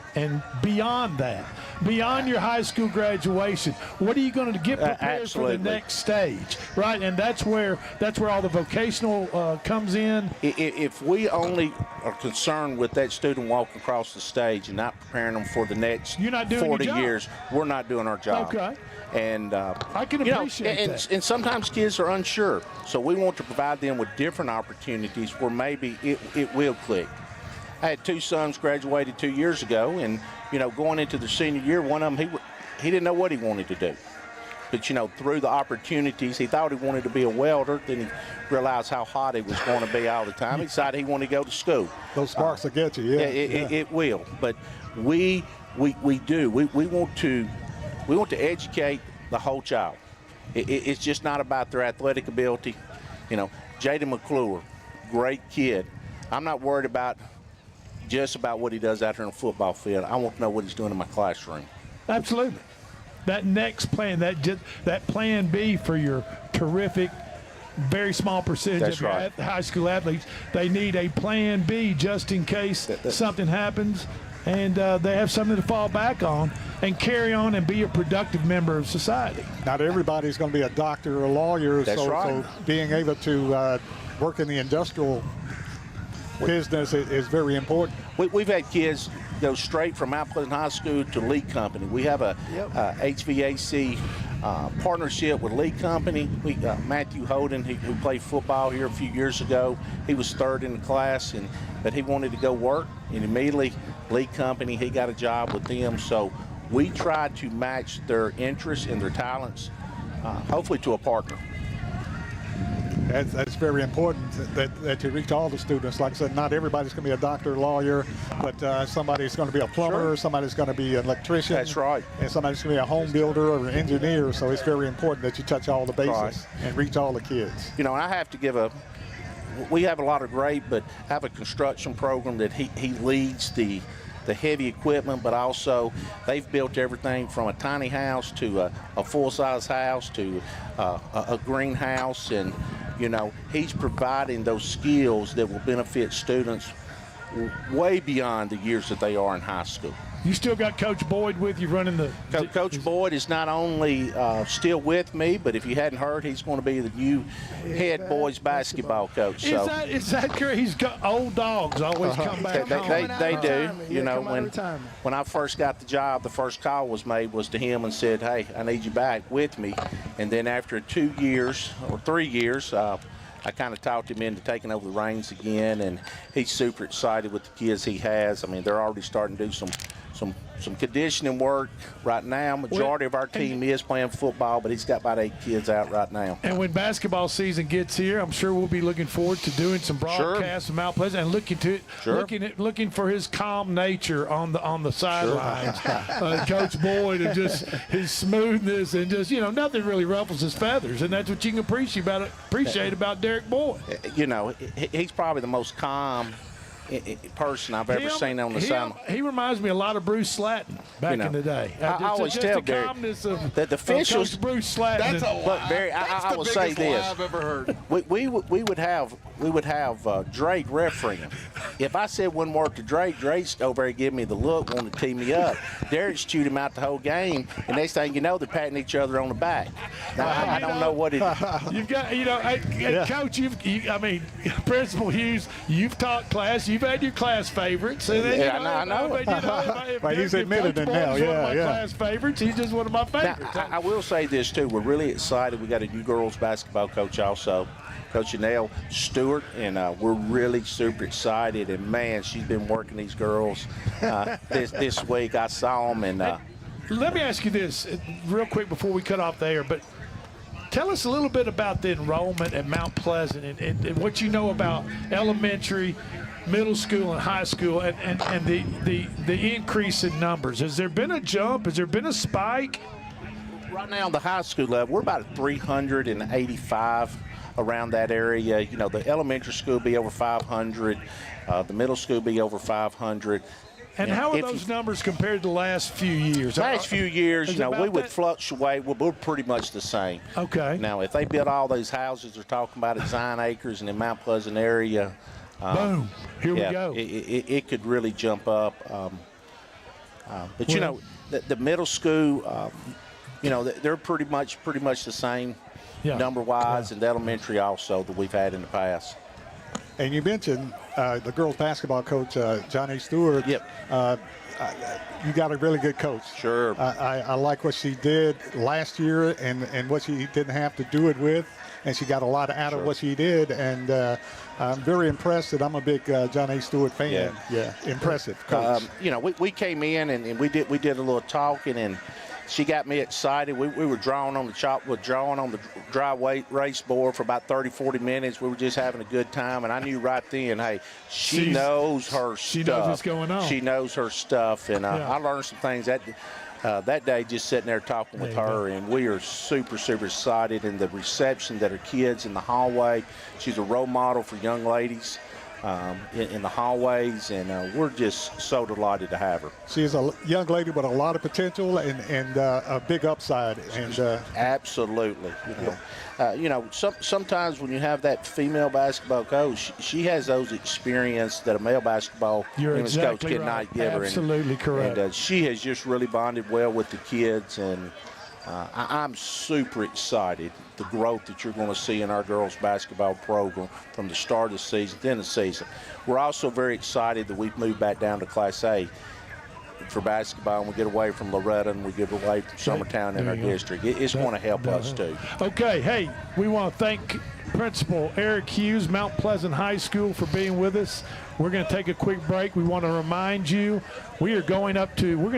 beyond that, beyond your high school graduation. What are you going to get prepared for the next stage, right? And that's where all the vocational comes in. If we only are concerned with that student walking across the stage and not preparing them for the next 40 years, we're not doing our job. Okay. And I can appreciate that. And sometimes kids are unsure, so we want to provide them with different opportunities where maybe it will click. I had 2 sons graduated 2 years ago, and, you know, going into the senior year, one of them, he didn't know what he wanted to do. But, you know, through the opportunities, he thought he wanted to be a welder. Then he realized how hot it was going to be all the time. He decided he wanted to go to school. Those sparks will get you, It will. But we want to educate the whole child. It's just not about their athletic ability. You know, Jaden McClure, great kid. I'm not worried about what he does out here on the football field. I want to know what he's doing in my classroom. Absolutely. That next plan, that plan B for your terrific, very small percentage of your high school athletes, they need a plan B just in case something happens, and they have something to fall back on and carry on and be a productive member of society. Not everybody's going to be a doctor or a lawyer, so being able to work in the industrial business is very important. We've had kids go straight from Mount Pleasant High School to Lee Company. We have a HVAC partnership with Lee Company. Matthew Holden, who played football here a few years ago, he was 3rd in the class, but he wanted to go work, and immediately Lee Company, he got a job with them. So we try to match their interests and their talents, hopefully to a partner. That's very important that you reach all the students. Like I said, not everybody's going to be a doctor or lawyer, but somebody's going to be a plumber, somebody's going to be an electrician. That's right. And somebody's going to be a home builder or an engineer. So it's very important that you touch all the bases and reach all the kids. You know, I have to we have a lot of great, but have a construction program that he leads the heavy equipment, but also they've built everything from a tiny house to a full-size house to a greenhouse, and you know, he's providing those skills that will benefit students way beyond the years that they are in high school. You still got Coach Boyd with you running the... Coach Boyd is not only still with me, but if you hadn't heard, he's going to be the new head boys basketball coach. So Is that correct? He's got old dogs always come back home. They do. You know, when I first got the job, the first call was made was to him and said, hey, I need you back with me. And then after 2 years or 3 years, I kind of talked him into taking over the reins again, and he's super excited with the kids he has. I mean, they're already starting to do some conditioning work right now. Majority of our team is playing football, but he's got about 8 kids out right now. And when basketball season gets here, I'm sure we'll be looking forward to doing some broadcasts of Mount Pleasant and looking for his calm nature on the sidelines. Coach Boyd and just his smoothness and just nothing really ruffles his feathers, and that's what you can appreciate about Derek Boyd. You know, he's probably the most calm person I've ever seen on the side. He reminds me a lot of Bruce Slatton back in the day. I always tell the calmness of the officials. Coach Bruce Slatton. That's a lie. But Barry, I will say this: I've ever heard. We would have Drake refereeing. If I said one word to Drake's over there give me the look, wanting to tee me up. Derek's chewed him out the whole game, and next thing you know, they're patting each other on the back. Now I don't know what it. You've got Coach. I mean, Principal Hughes. You've taught class. You've had your class favorites. And then, I know. But he's admitted it now. One of my class favorites. He's just one of my favorites. Now, I will say this too. We're really excited. We got a new girls basketball coach also, Coach Janelle Stewart, and we're really super excited. And man, she's been working these girls this week. I saw them, and let me ask you this real quick before we cut off the air, but. Tell us a little bit about the enrollment at Mount Pleasant and what you know about elementary, middle school, and high school, and the increase in numbers. Has there been a jump? Has there been a spike? Right now, the high school level, we're about 385 around that area. You know, the elementary school be over 500, the middle school be over 500. And how are those numbers compared to the last few years? Last few years, we would fluctuate. We're pretty much the same. Okay. Now, if they build all those houses they're talking about at Zion Acres and in Mount Pleasant area, boom, here we go. It could really jump up. But the middle school, they're pretty much the same number-wise, and the elementary also that we've had in the past. And you mentioned the girls basketball coach, Johnny Stewart. Yep. You got a really good coach. Sure. I like what she did last year and what she didn't have to do it with. And she got a lot out of what she did. And I'm very impressed that I'm a big John A. Stewart fan. Yeah. Impressive coach. We came in and we did a little talking, and she got me excited. We were drawing on the dry weight race board for about 30, 40 minutes. We were just having a good time, and I knew right then, hey, she knows her stuff. She knows what's going on. She knows her stuff, and I learned some things that day just sitting there talking with her, and we are super, super excited. And the reception that her kids in the hallway, she's a role model for young ladies. In the hallways, and we're just so delighted to have her. She is a young lady with a lot of potential and a big upside. And absolutely, sometimes when you have that female basketball coach, she has those experience that a male basketball coach cannot give her. Absolutely correct. And she has just really bonded well with the kids, and I'm super excited the growth that you're going to see in our girls basketball program from the start of the season to the end of the season. We're also very excited that we've moved back down to Class A for basketball, and we get away from Loretta and we get away from Summertown in our district. It's going to help us too. Okay, hey, we want to thank Principal Eric Hughes, Mount Pleasant High School, for being with us. We're going to take a quick break. We want to remind you we're going to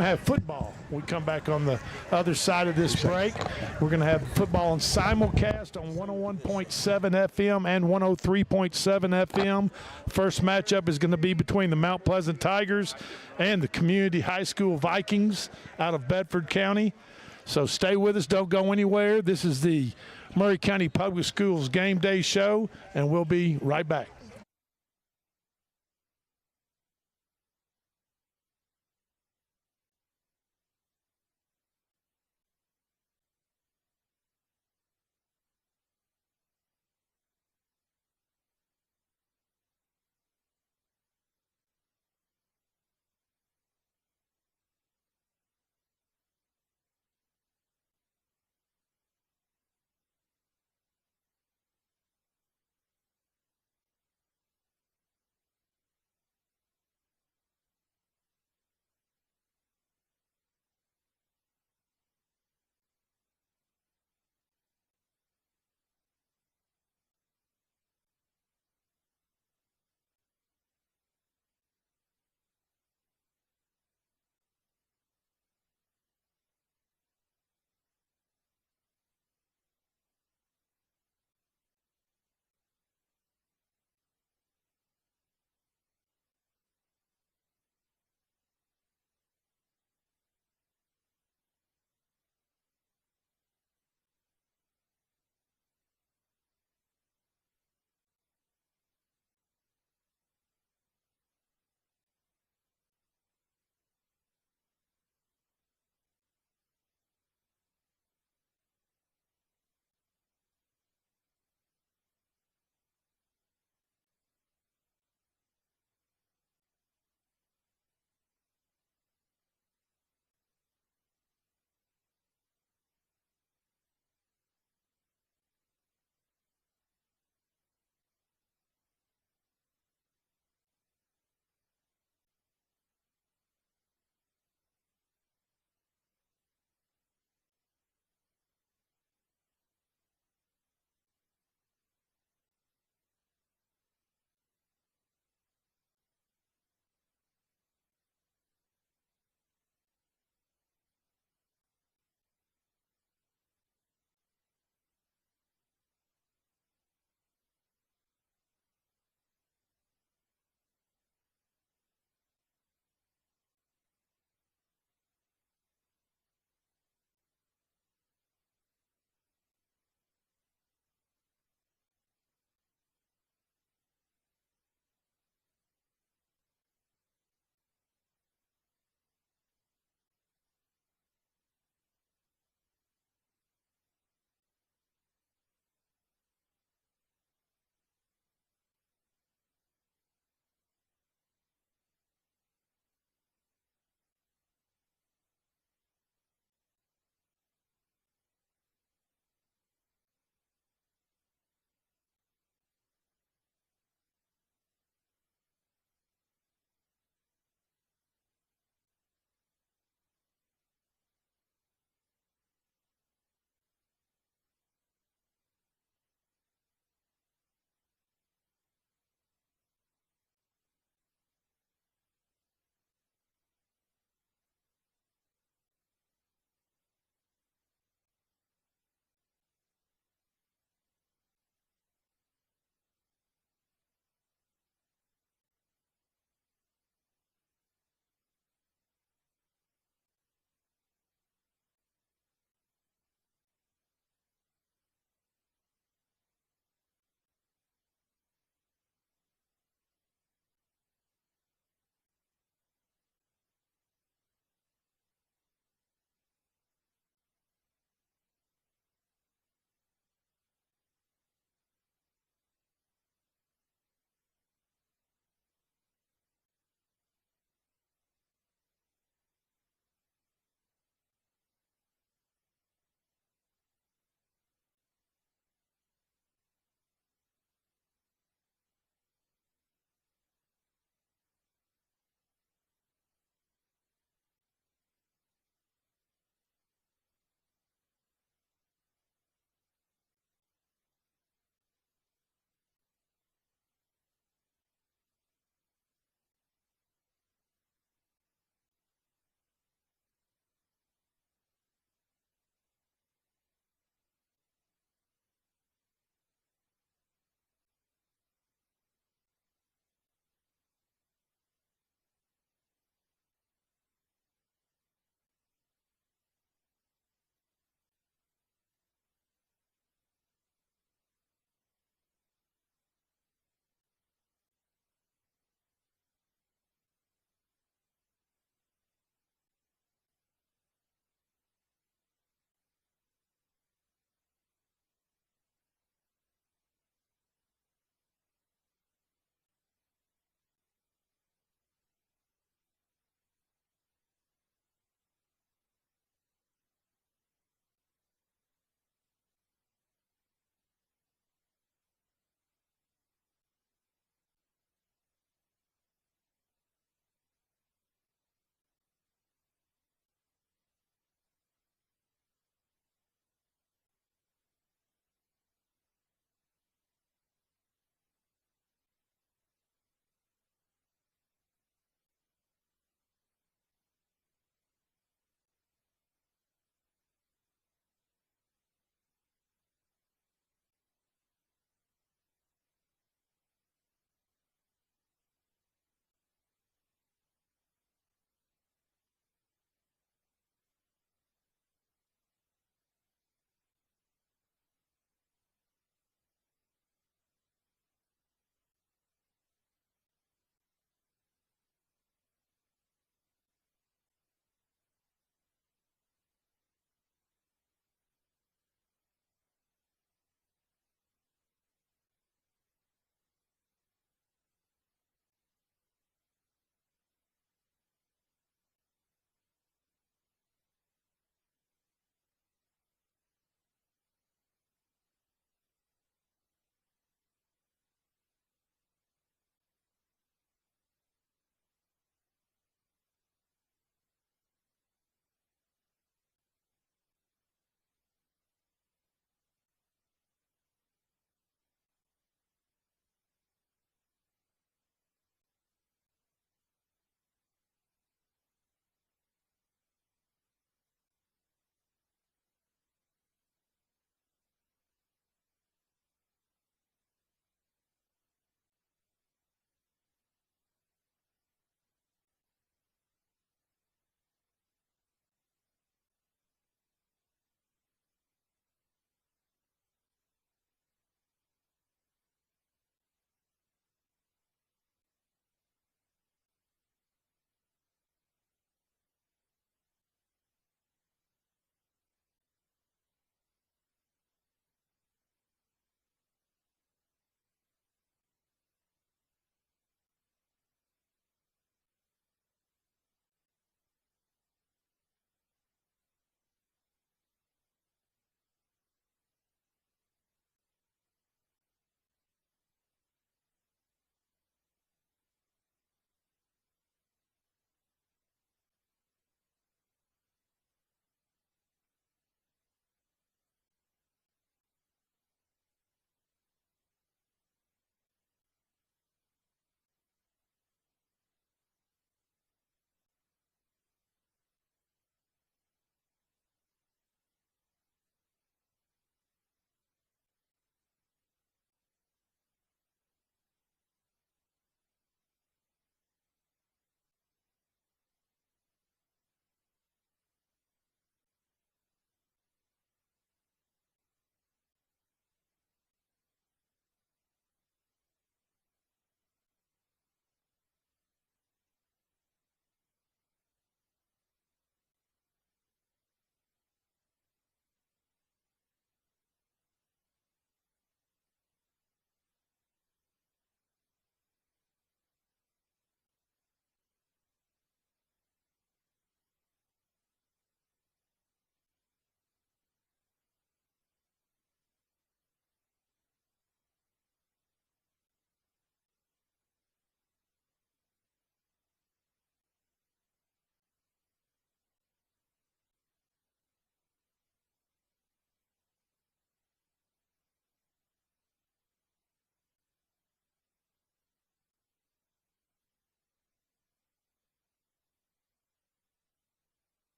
have football. We come back on the other side of this break. We're going to have football on simulcast on 101.7 FM and 103.7 FM. First matchup is going to be between the Mount Pleasant Tigers and the Community High School Vikings out of Bedford County. So stay with us. Don't go anywhere. This is the Maury County Public Schools Game Day Show, and we'll be right back.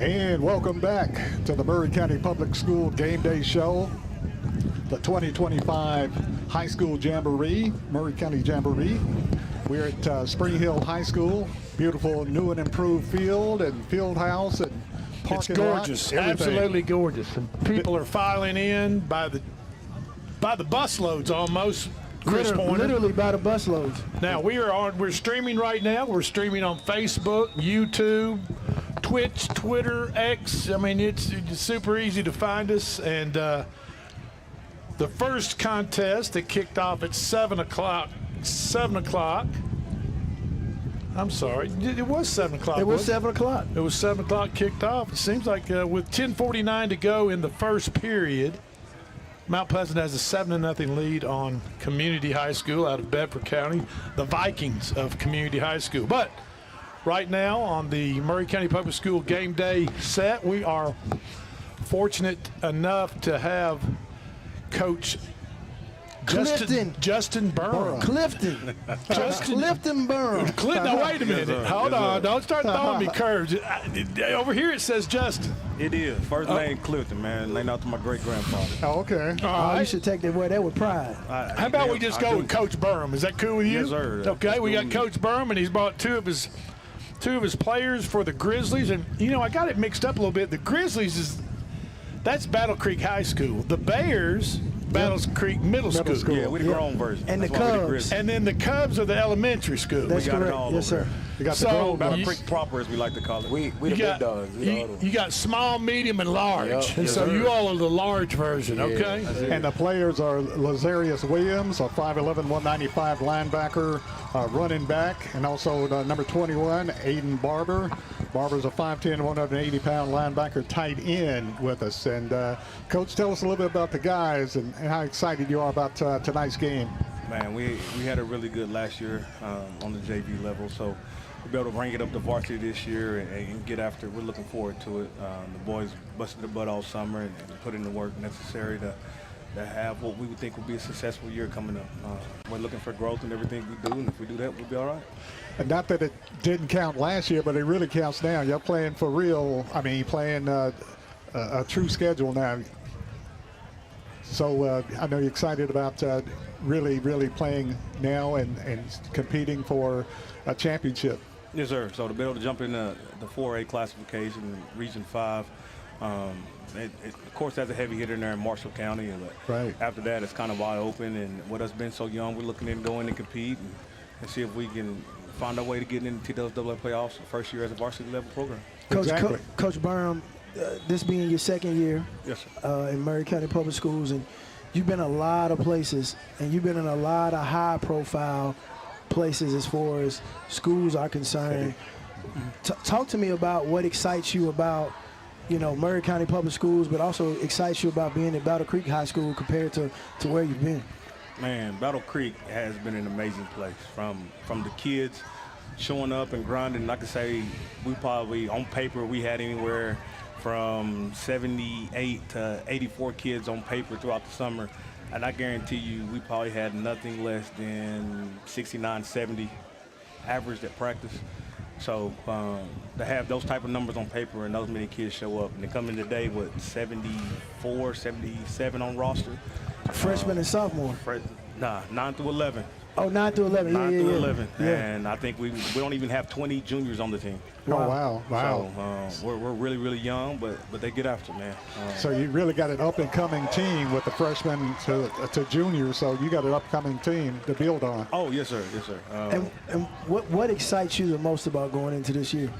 And welcome back to the Maury County Public School Game Day Show, the 2025 High School Jamboree, Maury County Jamboree. We're at Spring Hill High School, beautiful new and improved field and field house and parking It's gorgeous, lot, everything. absolutely gorgeous. And people are filing in by the busloads almost. Chris Pointer. Literally by the busloads. Now we're streaming right now. We're streaming on Facebook, YouTube, Twitch, Twitter, X. I mean, it's super easy to find us. And the first contest that kicked off at 7 o'clock. 7 o'clock. I'm sorry, it was 7 o'clock. It was 7 o'clock. It was 7 o'clock kicked off. It seems like with 10:49 to go in the first period, Mount Pleasant has a 7-0 lead on Community High School out of Bedford County, the Vikings of Community High School. But right now on the Maury County Public School Game Day set, we are fortunate enough to have Coach Justin Burrow. Clifton Burrow. Now, wait a minute. Hold on. Don't start throwing me curves. Over here it says Justin. It is. First name Clifton, man. Named after my great-grandfather. Oh, okay. All right. You should take that word there with pride. How about we just go with Coach Burham? Is that cool with you? Yes, sir. Okay, we got Coach Burham, and he's brought two of his players for the Grizzlies. And, I got it mixed up a little bit. The Grizzlies that's Battle Creek High School. The Bears, Battle Creek Middle School. Yeah, we're the grown version. And That's the Cubs. And then the Cubs are the elementary school. That's we got correct. it all Yes, over. sir. You got So, the grown Battle you- Creek proper, as we like to call it. We the big dogs. You got small, medium, and large. Yep. And Yes, so sir. you all are the large version, okay? And the players are Lazarius Williams, a 5'11", 195 linebacker, running back, and also number 21, Aiden Barber. Barber's a 5'10", 180-pound linebacker tight end with us. And, Coach, tell us a little bit about the guys and how excited you are about tonight's game. Man, we had a really good last year on the JV level, so we'll be able to bring it up to varsity this year and get after it. We're looking forward to it. The boys busted their butt all summer and put in the work necessary to have what we would think would be a successful year coming up. We're looking for growth in everything we do, and if we do that, we'll be all right. And not that it didn't count last year, but it really counts now. You're playing for real. I mean, playing a true schedule now. So I know you're excited about really playing now and competing for a championship. Yes, sir. So to be able to jump in the 4A classification, Region 5, it of course has a heavy hitter in there in Marshall County. But right. After that, it's kind of wide open. And with us being so young, we're looking to go in and compete and see if we can find our way to getting into TWA playoffs the first year as a varsity level program. Coach Burham, this being your second year Yes, sir. In Maury County Public Schools, and you've been a lot of places, and you've been in a lot of high-profile places as far as schools are concerned. Talk to me about what excites you about, Maury County Public Schools, but also excites you about being at Battle Creek High School compared to where you've been. Man, Battle Creek has been an amazing place. From the kids showing up and grinding, like I say, we probably, on paper, we had anywhere from 78 to 84 kids on paper throughout the summer. And I guarantee you, we probably had nothing less than 69, 70 average at practice. So to have those type of numbers on paper and those many kids show up, and they come in today with 74, 77 on roster. Freshman and sophomore? 9 through 11. Oh, 9 through 11. 9 yeah, through yeah. 11. Yeah. And I think we don't even have 20 juniors on the team. Oh, wow. So we're really young, but they get after, man. So you really got an up-and-coming team with the freshmen to juniors, so you got an upcoming team to build on. Oh, yes, sir. Yes, sir. And what excites you the most about going into this year?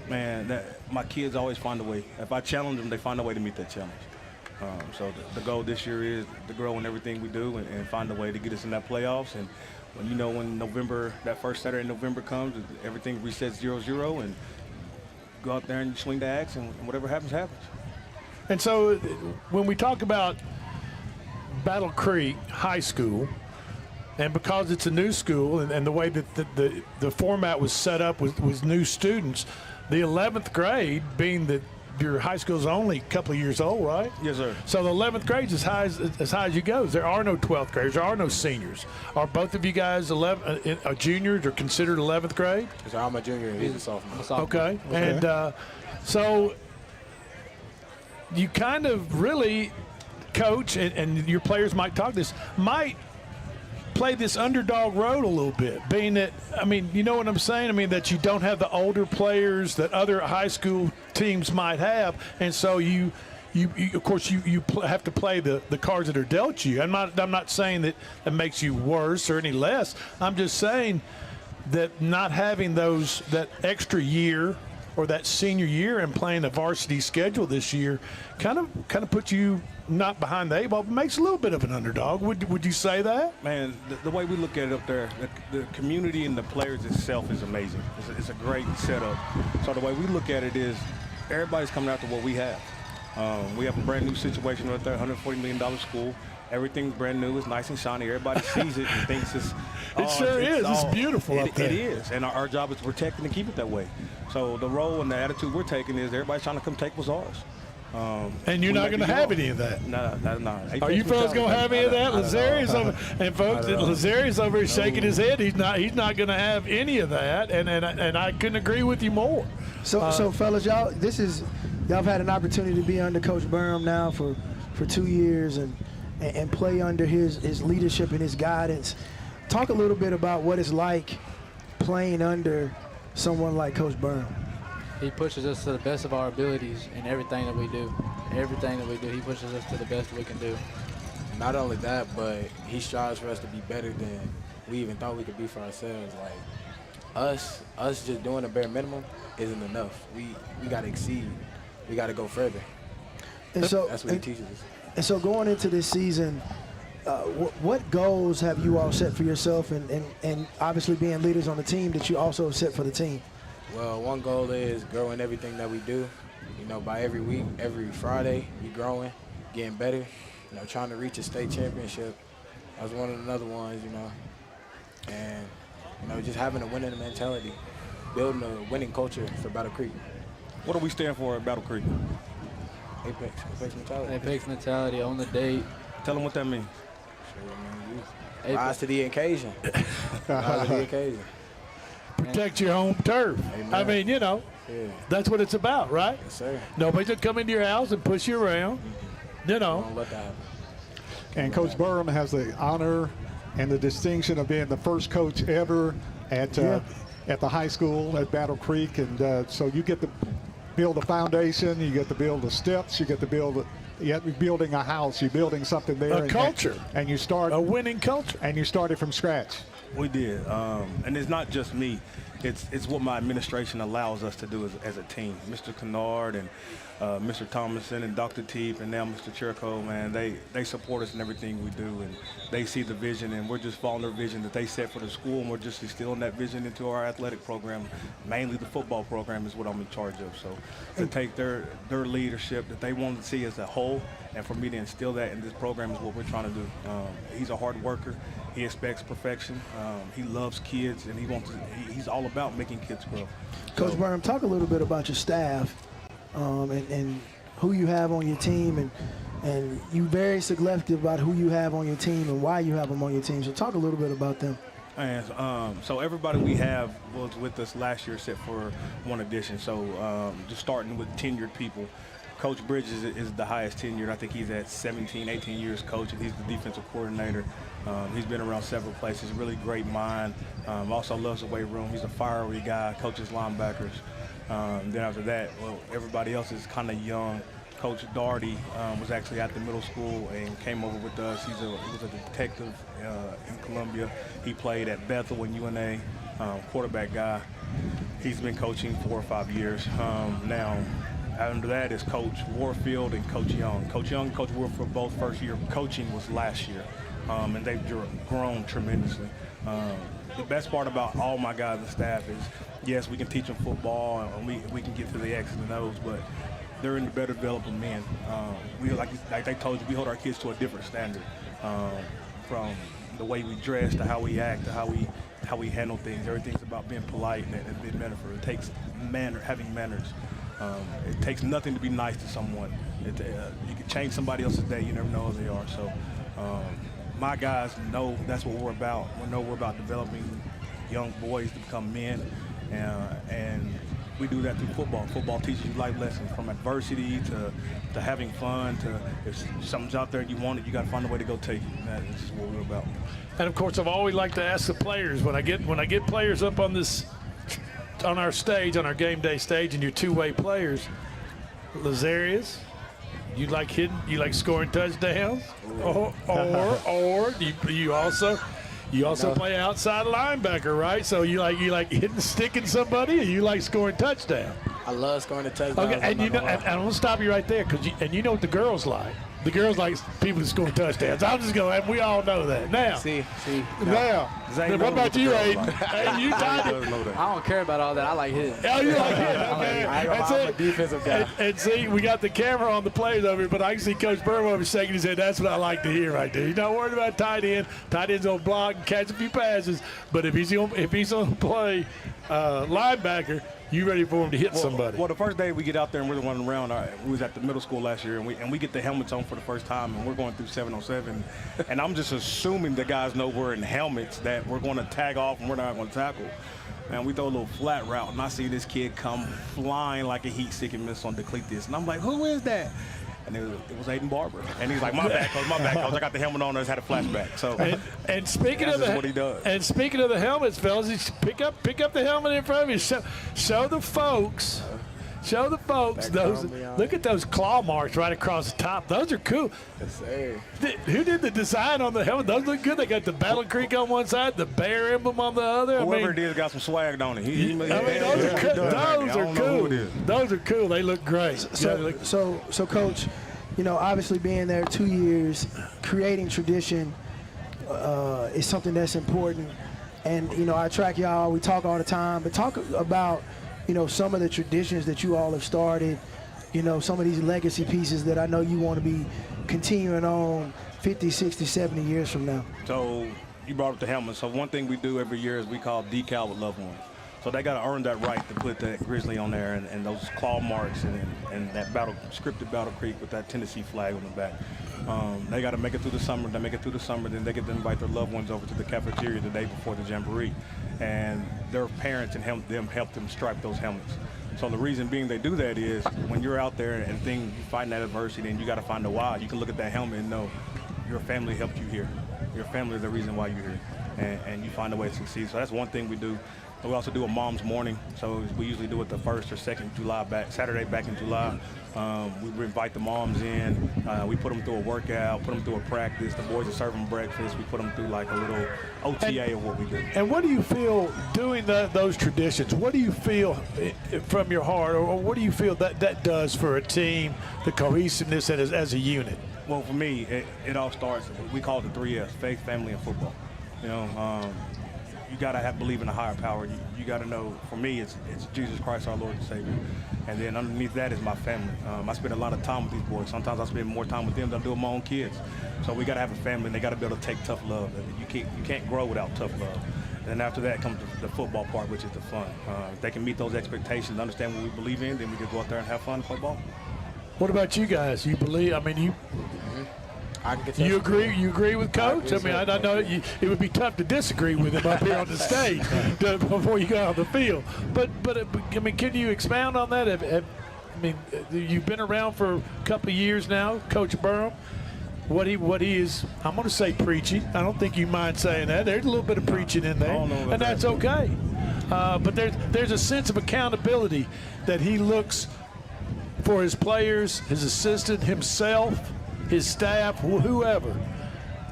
Man, my kids always find a way. If I challenge them, they find a way to meet that challenge. So the goal this year is to grow in everything we do and find a way to get us in that playoffs. And when November, that first Saturday in November comes, everything resets 0-0, and go out there and swing the axe, and whatever happens, happens. And so when we talk about Battle Creek High School, and because it's a new school and the way that the format was set up was new students, the 11th grade being the your high school is only a couple of years old, right? Yes, sir. So the 11th grade is as high as you go. There are no 12th graders. There are no seniors. Are both of you guys juniors or considered 11th grade? So I'm a junior and he's a sophomore. Okay. And so you kind of really coach, and your players might talk this, might play this underdog road a little bit, being that, I mean, you know what I'm saying? I mean, that you don't have the older players that other high school teams might have, and so you of course you have to play the cards that are dealt you. I'm not saying that makes you worse or any less. I'm just saying that not having that extra year or that senior year and playing the varsity schedule this year kind of puts you not behind the eight ball, but makes a little bit of an underdog. Would you say that? Man, the way we look at it up there, the community and the players itself is amazing. It's a great setup. So the way we look at it is everybody's coming after what we have. We have a brand new situation right there, $140 million school. Everything's brand new. It's nice and shiny. Everybody sees it and thinks it's. It sure is. It's beautiful up there. It is, and our job is to protect it and keep it that way. So the role and the attitude we're taking is everybody's trying to come take what's ours. And you're not going to have any of that. No. Are you fellas going to have any of that? Lazarius over, and folks, Lazarius over here shaking his head. He's not going to have any of that, and I couldn't agree with you more. So fellas, y'all have had an opportunity to be under Coach Burnham now for 2 years and play under his leadership and his guidance. Talk a little bit about what it's like playing under someone like Coach Burnham. He pushes us to the best of our abilities in everything that we do. Everything that we do, he pushes us to the best we can do. Not only that, but he strives for us to be better than we even thought we could be for ourselves. Like us just doing the bare minimum isn't enough. We got to exceed. We got to go further. And so that's what he teaches us. And so going into this season, what goals have you all set for yourself and obviously being leaders on the team that you also set for the team? Well, one goal is growing everything that we do. You know, by every week, every Friday, we growing, getting better. You know, trying to reach a state championship. That was one of the other ones, you know. And, you know, just having a winning mentality, building a winning culture for Battle Creek. What do we stand for at Battle Creek? Apex mentality. Apex mentality on the date. Tell them what that means. Rise to the occasion. Rise to the occasion. Protect your home turf. Amen. I mean, you know, that's what it's about, right? Yes, sir. Nobody's going to come into your house and push you around. You know. Don't let that happen. And Coach Burnham has the honor and the distinction of being the first coach ever at the high school at Battle Creek. And so you get to build a foundation, you get to build the steps, you get to build you're building a house, you're building something there. A culture. And you start a winning culture. And you started from scratch. We did, and it's not just me. It's what my administration allows us to do as a team. Mr. Kennard and Mr. Thomason and Dr. Teep and now Mr. Cherico, man, they support us in everything we do, and they see the vision, and we're just following their vision that they set for the school, and we're just instilling that vision into our athletic program. Mainly the football program is what I'm in charge of. So to take their leadership that they want to see as a whole, and for me to instill that in this program is what we're trying to do. He's a hard worker. He expects perfection. He loves kids, and he's all about making kids grow. Coach Burnham, talk a little bit about your staff and who you have on your team, and you very selective about who you have on your team and why you have them on your team. So talk a little bit about them. And so everybody we have was with us last year except for one addition. So just starting with tenured people. Coach Bridges is the highest tenured. I think he's at 17, 18 years coach, and he's the defensive coordinator. He's been around several places, really great mind. Also loves the weight room. He's a fiery guy, coaches linebackers. Then after that, well, everybody else is kind of young. Coach Daugherty was actually at the middle school and came over with us. He was a detective in Columbia. He played at Bethel and UNA, quarterback guy. He's been coaching 4 or 5 years now. Under that is Coach Warfield and Coach Young. Coach Young and Coach Warfield both first year coaching was last year, and they've grown tremendously. The best part about all my guys and staff is, yes, we can teach them football and we can get to the X's and O's, but they're in the better developing men. We like they told you, we hold our kids to a different standard, from the way we dress to how we act to how we handle things. Everything's about being polite and being mannerful. It takes having manners. It takes nothing to be nice to someone. You can change somebody else's day. You never know who they are. So my guys know that's what we're about. We know we're about developing young boys to become men, and we do that through football. Football teaches you life lessons, from adversity to having fun to if something's out there and you want it, you got to find a way to go take it. That is what we're about. And of course, I've always liked to ask the players when I get players up on our stage, on our game day stage, and you're two-way players. Lazarius, you like hitting, you like scoring touchdowns, or you also play outside linebacker, right? So you like hitting, sticking somebody, or you like scoring touchdowns? I love scoring the touchdowns. Okay, and I'm gonna stop you right there because you know what the girls like. The girls like people that score touchdowns. I'm just going, and we all know that. Now, now, what about you, Aiden? Hey, you I don't care about all that. I like hitting. Oh, you like hitting? Okay. I'm a defensive guy. And see, we got the camera on the players over here, but I can see Coach Burrow over shaking his head. That's what I like to hear right there. He's not worried about tight end. Tight end's gonna block and catch a few passes, but if he's gonna play linebacker, you ready for him to hit somebody? Well, the first day we get out there and we're running around, we was at the middle school last year, and we get the helmets on for the first time, and we're going through 707, and I'm just assuming the guys know we're in helmets, that we're going to tag off and we're not going to tackle. And we throw a little flat route, and I see this kid come flying like a heat seeking missile on Decletus, and I'm like, who is that? And it was Aiden Barber, and he's like, my bad, coach. I got the helmet on. I just had a flashback. So, and speaking of what he does. And speaking of the helmets, fellas, pick up the helmet in front of you. Show the folks. Look at those claw marks right across the top. Those are cool. Yes, sir. Who did the design on the helmet? Those look good. They got the Battle Creek on one side, the bear emblem on the other. Whoever it is got some swag on it. Those are cool. Those are cool. They look great. So Coach, obviously being there 2 years, creating tradition is something that's important. And, I track y'all. We talk all the time. But talk about, some of the traditions that you all have started, some of these legacy pieces that I know you want to be continuing on 50, 60, 70 years from now. So you brought up the helmet. So one thing we do every year is we call decal with loved ones. So they got to earn that right to put that grizzly on there and those claw marks and that scripted Battle Creek with that Tennessee flag on the back. They got to make it through the summer. They make it through the summer, then they get to invite their loved ones over to the cafeteria the day before the jamboree. And their parents and help them stripe those helmets. So the reason being they do that is when you're out there and you fighting that adversity and you got to find a why, you can look at that helmet and know your family helped you here. Your family is the reason why you're here. And you find a way to succeed. So that's one thing we do. We also do a mom's morning, so we usually do it the 1st or 2nd July Saturday back in July. We invite the moms in. We put them through a workout, put them through a practice. The boys are serving breakfast. We put them through like a little OTA of what we do. And what do you feel doing those traditions? What do you feel from your heart, or what do you feel that does for a team, the cohesiveness as a unit? Well, for me, it all starts, we call it the 3 F's, faith, family, and football. You got to believe in a higher power. You got to know, for me, it's Jesus Christ, our Lord and Savior. And then underneath that is my family. I spend a lot of time with these boys. Sometimes I spend more time with them than I do with my own kids. So we got to have a family, and they got to be able to take tough love. You can't grow without tough love. And then after that comes the football part, which is the fun. If they can meet those expectations, understand what we believe in, then we can go out there and have fun and play ball. What about you guys? You believe, you agree with Coach? I know it would be tough to disagree with him up here on the stage before you go out on the field. But can you expound on that? You've been around for a couple of years now, Coach Burrow. What he is, I'm going to say preaching. I don't think you mind saying that. There's a little bit of preaching in there, and that's okay. But there's a sense of accountability that he looks for his players, his assistant, himself, his staff, whoever.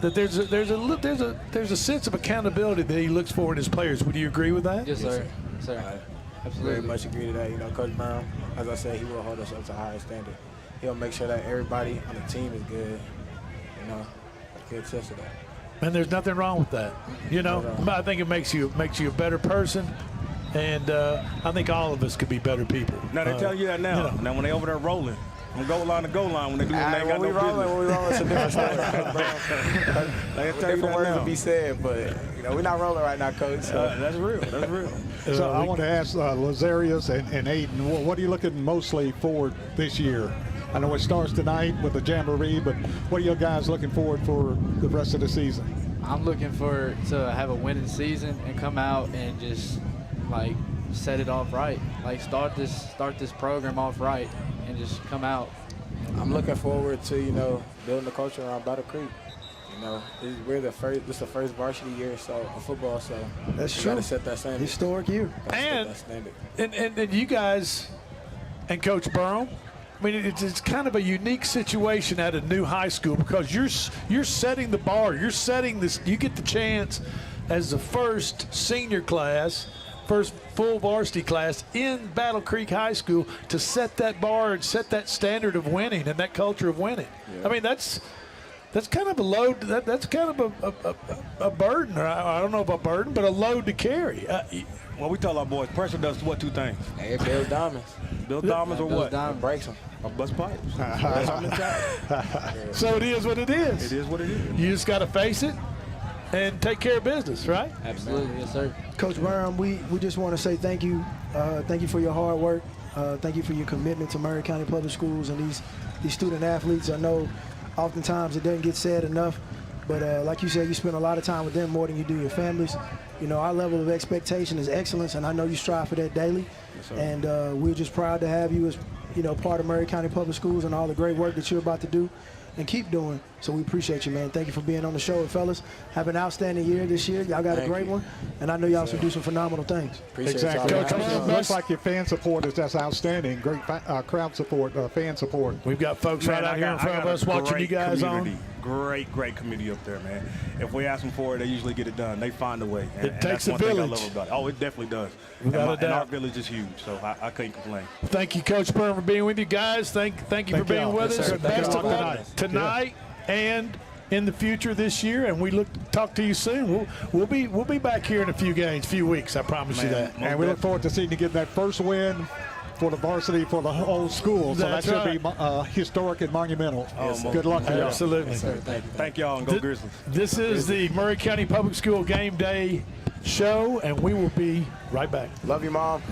That there's a sense of accountability that he looks for in his players. Would you agree with that? Yes, sir. Absolutely. Very much agree to that. Coach Brown, as I said, he will hold us up to a higher standard. He'll make sure that everybody on the team is good. Good sense of that. And there's nothing wrong with that. I think it makes you a better person. And I think all of us could be better people. Now they tell you that now. Now when they over there rolling, from goal line to goal line, when they do what they ain't got no business. When we rolling, it's a different story. Different words to be said, but we're not rolling right now, Coach. So. That's real. That's real. So I want to ask Lazarius and Aiden, what are you looking mostly forward this year? I know it starts tonight with the Jamboree, but what are you guys looking forward for the rest of the season? I'm looking to have a winning season and come out and just like set it off right. Like start this program off right and just come out. I'm looking forward to building the culture around Battle Creek. We're the first. This is the first varsity year of football, so that's we true. Got to set that standard. Historic year. And you guys and Coach Burrow, I mean, it's kind of a unique situation at a new high school because you're setting the bar. You're setting this. You get the chance as the first senior class, first full varsity class in Battle Creek High School to set that bar and set that standard of winning and that culture of winning. Yeah. I mean, that's kind of a load. That's kind of a burden. Or I don't know if a burden, but a load to carry. Well, we tell our boys, pressure does what, two things? It builds diamonds. Build diamonds or what? Diamonds. Breaks them. Or bust pipes. That's our mentality. So it is what it is. It is what it is. You just got to face it and take care of business, right? Absolutely, yes, sir. Coach Brown, we just want to say thank you. Thank you for your hard work. Thank you for your commitment to Maury County Public Schools and these student athletes. I know oftentimes it doesn't get said enough, but like you said, you spend a lot of time with them more than you do your families. Our level of expectation is excellence, and I know you strive for that daily. Yes, and we're just proud to have you as part of Maury County Public Schools and all the great work that you're about to do and keep doing. So we appreciate you, man. Thank you for being on the show. And fellas, have an outstanding year this year. Y'all got a great one, and I know y'all also do some phenomenal things. Exactly. Looks like your fan support is just outstanding. Great crowd support, fan support. We've got folks right out here in front of us watching you guys on. Great community up there, man. If we ask them for it, they usually get it done. They find a way. It takes a village. I love about it. Oh, it definitely does. And our village is huge, so I couldn't complain. Thank you, Coach Byrne, for being with you guys. Thank you for being with us. Best of luck tonight and in the future this year, and we look to talk to you soon. We'll be back here in a few weeks. I promise you that. And we look forward to seeing you get that first win for the varsity for the whole school. So that should be historic and monumental. Yes, good luck to y'all. Absolutely. Yes, sir. Thank y'all, and go Grizzlies. This is the Maury County Public School Game Day show, and we will be right back. Love you, Mom.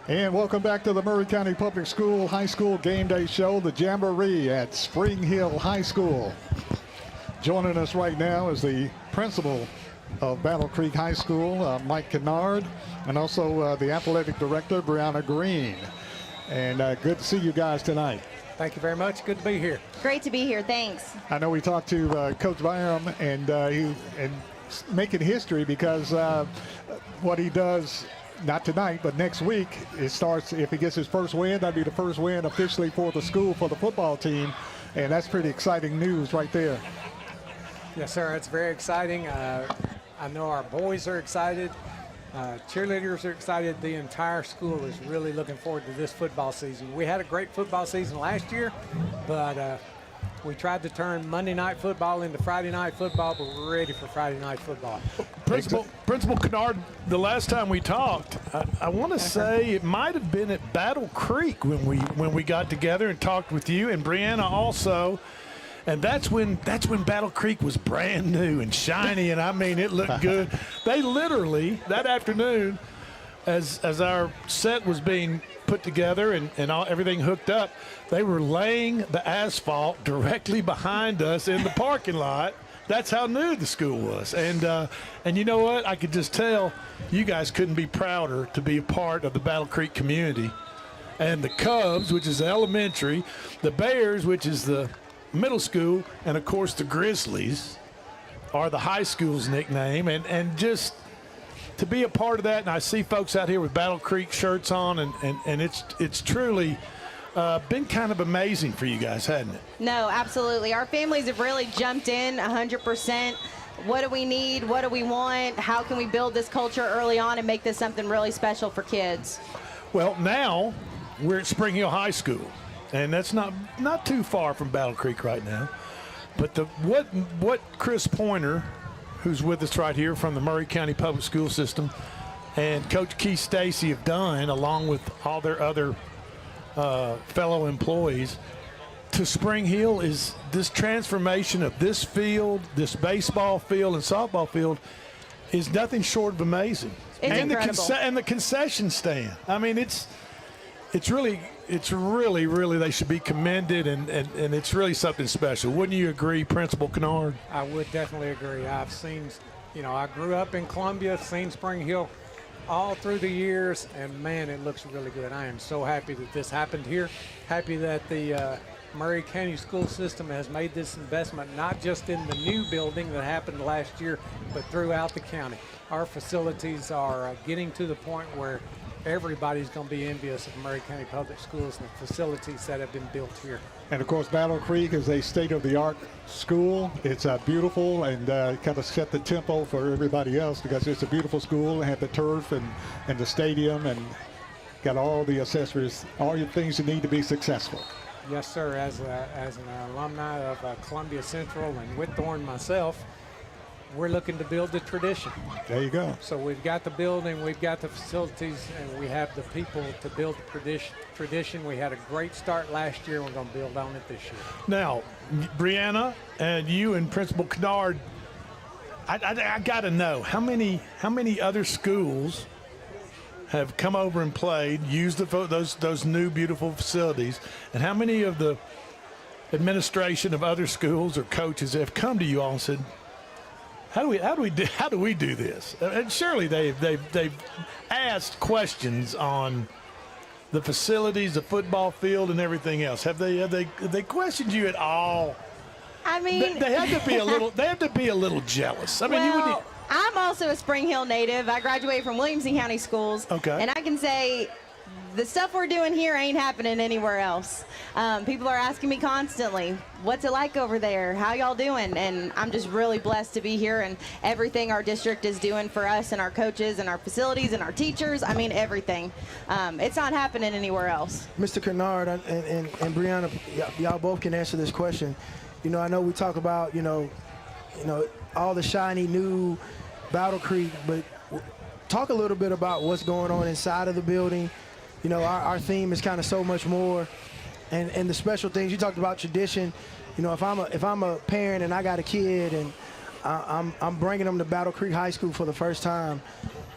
And welcome back to the Maury County Public School High School Game Day Show, the Jamboree at Spring Hill High School. Joining us right now is the principal of Battle Creek High School, Mike Kennard, and also the athletic director, Brianna Green. And good to see you guys tonight. Thank you very much. Good to be here. Great to be here. Thanks. I know we talked to Coach Byram, and making history because what he does, not tonight, but next week, it starts, if he gets his first win, that'd be the first win officially for the school, for the football team. And that's pretty exciting news right there. Yes, sir. It's very exciting. I know our boys are excited. Cheerleaders are excited. The entire school is really looking forward to this football season. We had a great football season last year, but we tried to turn Monday night football into Friday night football, but we're ready for Friday night football. Principal Kennard, the last time we talked, I want to say it might have been at Battle Creek when we got together and talked with you and Brianna also. And that's when Battle Creek was brand new and shiny, and I mean it looked good. They literally that afternoon, as our set was being put together and everything hooked up, they were laying the asphalt directly behind us in the parking lot. That's how new the school was. And you know what? I could just tell you guys couldn't be prouder to be a part of the Battle Creek community. And the Cubs, which is the elementary, the Bears, which is the middle school, and of course the Grizzlies are the high school's nickname. And just to be a part of that, and I see folks out here with Battle Creek shirts on, and it's truly been kind of amazing for you guys, hasn't it? No, absolutely. Our families have really jumped in 100%. What do we need? What do we want? How can we build this culture early on and make this something really special for kids? Well, now we're at Spring Hill High School, and that's not too far from Battle Creek right now. But what Chris Pointer, who's with us right here from the Maury County Public School System, and Coach Keith Stacy have done, along with all their other fellow employees, to Spring Hill, is this transformation of this field, this baseball field and softball field, is nothing short of amazing. It's incredible. And the concession stand. I mean, it's really, they should be commended, and it's really something special. Wouldn't you agree, Principal Kennard? I would definitely agree. I've seen, I grew up in Columbia, seen Spring Hill all through the years, and man, it looks really good. I am so happy that this happened here. Happy that the Maury County School System has made this investment, not just in the new building that happened last year, but throughout the county. Our facilities are getting to the point where everybody's going to be envious of Maury County Public Schools and the facilities that have been built here. And of course, Battle Creek is a state-of-the-art school. It's beautiful, and kind of set the tempo for everybody else because it's a beautiful school. They have the turf and the stadium, and got all the accessories, all your things you need to be successful. Yes, sir. As an alumni of Columbia Central and Whitthorne myself, we're looking to build the tradition. There you go. So we've got the building, we've got the facilities, and we have the people to build the tradition. We had a great start last year, and we're going to build on it this year. Now, Brianna and you and Principal Kennard, I got to know, how many other schools have come over and played, used those new beautiful facilities, and how many of the administration of other schools or coaches have come to you all and said, How do we do this? And surely they've asked questions on the facilities, the football field, and everything else. Have they questioned you at all? I mean, they have to be a little. They have to be a little jealous. I mean, well, I'm also a Spring Hill native. I graduated from Williamson County Schools. Okay. And I can say, the stuff we're doing here ain't happening anywhere else. People are asking me constantly, what's it like over there? How y'all doing? And I'm just really blessed to be here, and everything our district is doing for us and our coaches and our facilities and our teachers. I mean, everything. It's not happening anywhere else. Mr. Kennard and Brianna, y'all both can answer this question. I know we talk about, all the shiny new Battle Creek, but talk a little bit about what's going on inside of the building. Our theme is kind of so much more, and the special things. You talked about tradition. If I'm a parent and I got a kid and I'm bringing them to Battle Creek High School for the first time,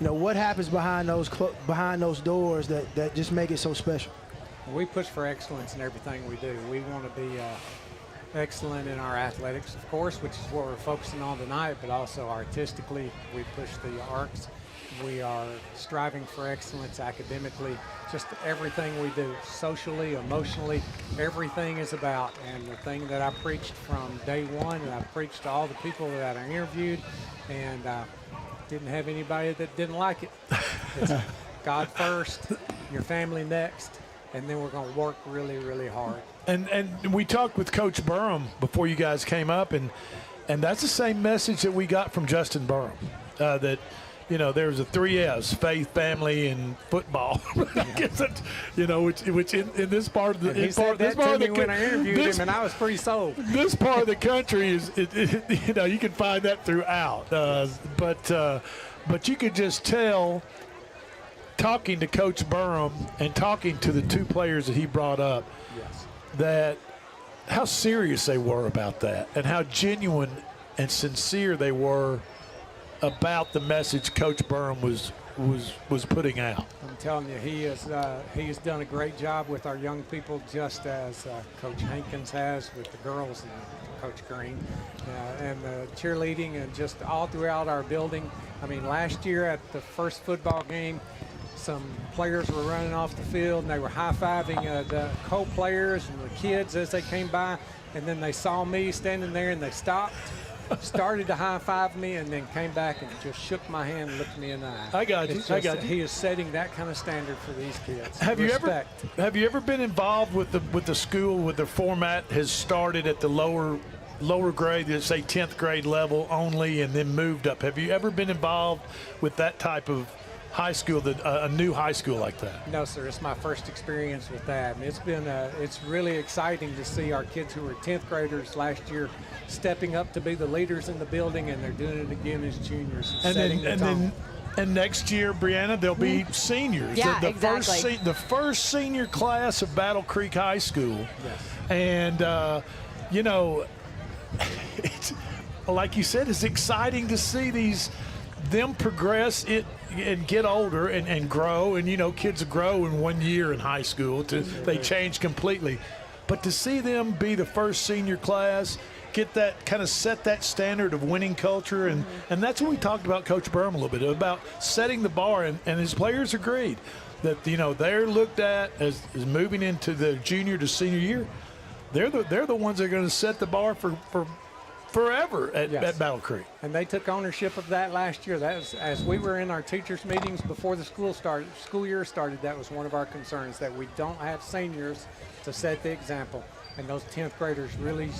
what happens behind those doors that just make it so special? We push for excellence in everything we do. We want to be excellent in our athletics, of course, which is what we're focusing on tonight, but also artistically, we push the arts. We are striving for excellence academically, just everything we do, socially, emotionally, everything is about. And the thing that I preached from day one, and I preached to all the people that I interviewed, and didn't have anybody that didn't like it. It's God first, your family next, and then we're going to work really, really hard. And we talked with Coach Burham before you guys came up, and that's the same message that we got from Justin Burham, that there's a 3 F's: faith, family, and football. I guess that's, which in this part of the he said that to me when I interviewed him, and I was pretty sold. This part of the country is, you can find that throughout. But you could just tell, talking to Coach Burham and talking to the 2 players that he brought up, that how serious they were about that, and how genuine and sincere they were about the message Coach Burham was putting out. I'm telling you, he has done a great job with our young people, just as Coach Hankins has with the girls and Coach Green, and the cheerleading, and just all throughout our building. I mean, last year at the first football game, some players were running off the field and they were high-fiving the co-players and the kids as they came by, and then they saw me standing there and they stopped, started to high-five me, and then came back and just shook my hand and looked me in the eye. I got you. He is setting that kind of standard for these kids. Have you ever been involved with the school, with the format has started at the lower grade, let's say 10th grade level only, and then moved up? Have you ever been involved with that type of high school, a new high school like that? No, sir. It's my first experience with that. And it's really exciting to see our kids who were 10th graders last year stepping up to be the leaders in the building, and they're doing it again as juniors. And next year, Brianna, they'll be seniors. Yeah, exactly. The first senior class of Battle Creek High School. Yes. And, it's, like you said, it's exciting to see them progress and get older and grow. And, kids grow in 1 year in high school. They change completely. But to see them be the first senior class, get that, kind of set that standard of winning culture. And that's what we talked about Coach Burham a little bit, about setting the bar. And his players agreed that, they're looked at as moving into the junior to senior year. They're the ones that are going to set the bar for forever at Battle Creek. And they took ownership of that last year. That was, as we were in our teachers' meetings before the school year started, that was one of our concerns, that we don't have seniors to set the example. And those 10th graders really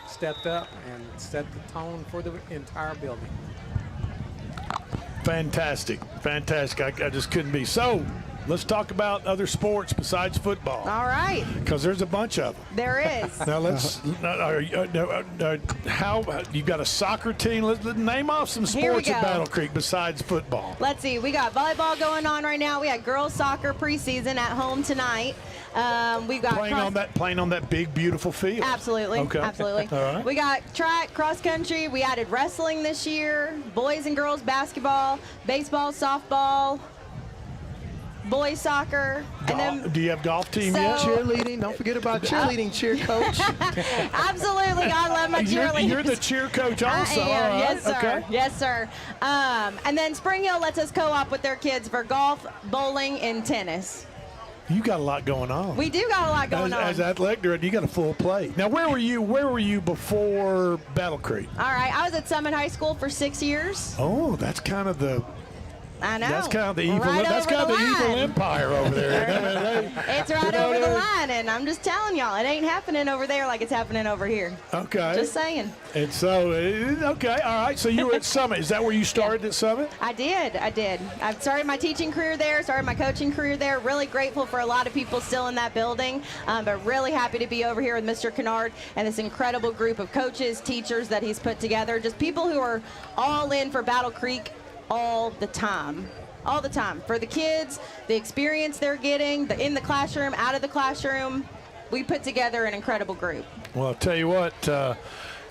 stepped up and set the tone for the entire building. Fantastic. I just couldn't be. So, let's talk about other sports besides football. All right. Because there's a bunch of them. There is. Now let's. How you got a soccer team? Let's name off some sports at Battle Creek besides football. Let's see. We got volleyball going on right now. We got girls soccer preseason at home tonight. We've got playing on that big beautiful field. Absolutely. Okay. Absolutely. All right. We got track, cross country. We added wrestling this year. Boys and girls basketball, baseball, softball. Boys soccer, and then do you have golf team yet? Cheerleading, don't forget about cheerleading, cheer coach. Absolutely, I love my cheerleaders. You're the cheer coach also. I am. All right. Yes, sir. Okay. Yes, sir. And then Spring Hill lets us co-op with their kids for golf, bowling, and tennis. You got a lot going on. We do got a lot going on. As athletic director, you got a full plate. Now, where were you before Battle Creek? All right, I was at Summit High School for 6 years. Oh, that's kind of the. I know. That's kind of the evil. Right that's kind of the line. evil empire over there. It's right over the line, and I'm just telling y'all, it ain't happening over there like it's happening over here. Okay. Just saying. And so, okay, all right. So you were at Summit. Is that where you started at Summit? I did. I started my teaching career there, started my coaching career there. Really grateful for a lot of people still in that building, but really happy to be over here with Mr. Kennard and this incredible group of coaches, teachers that he's put together. Just people who are all in for Battle Creek all the time. All the time. For the kids, the experience they're getting, in the classroom, out of the classroom, we put together an incredible group. Well, I'll tell you what,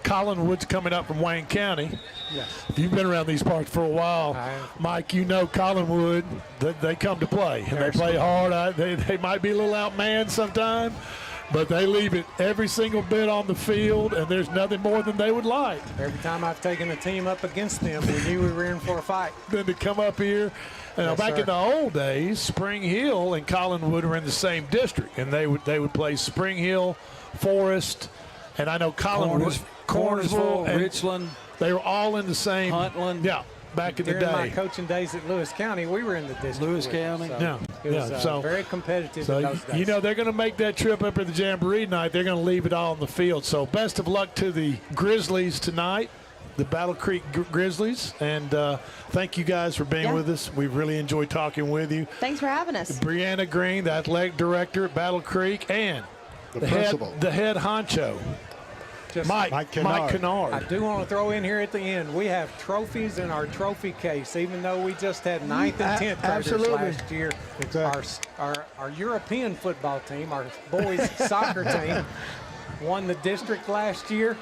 Collinwood's coming up from Wayne County. Yes. If you've been around these parts for a while, Mike, you know Collinwood, they come to play, and they play hard. They might be a little outmanned sometimes, but they leave it every single bit on the field, and there's nothing more than they would like. Every time I've taken a team up against them, we knew we were in for a fight. Then to come up here. Yes, Back sir. in the old days, Spring Hill and Collinwood were in the same district, and they would play Spring Hill, Forest, and I know Collinwood, Cornersville, and Richland. They were all in the same. Huntland. Yeah, back in the During my day. coaching days at Lewis County, we were in the district. Lewis with them, County. so Yeah, it was yeah, so- very competitive So in those days. you know they're going to make that trip up at the Jamboree tonight. They're going to leave it all on the field. So best of luck to the Grizzlies tonight, the Battle Creek Grizzlies, and thank you guys for being with us. We've really enjoyed talking with you. Thanks for having us. Brianna Green, the athletic director at Battle Creek, and The principal. the head honcho, Just Mike Kennard. I do want to throw in here at the end, we have trophies in our trophy case, even though we just had 9th and 10th graders Absolutely. last year. Our European football team, our boys soccer team, won the district last year.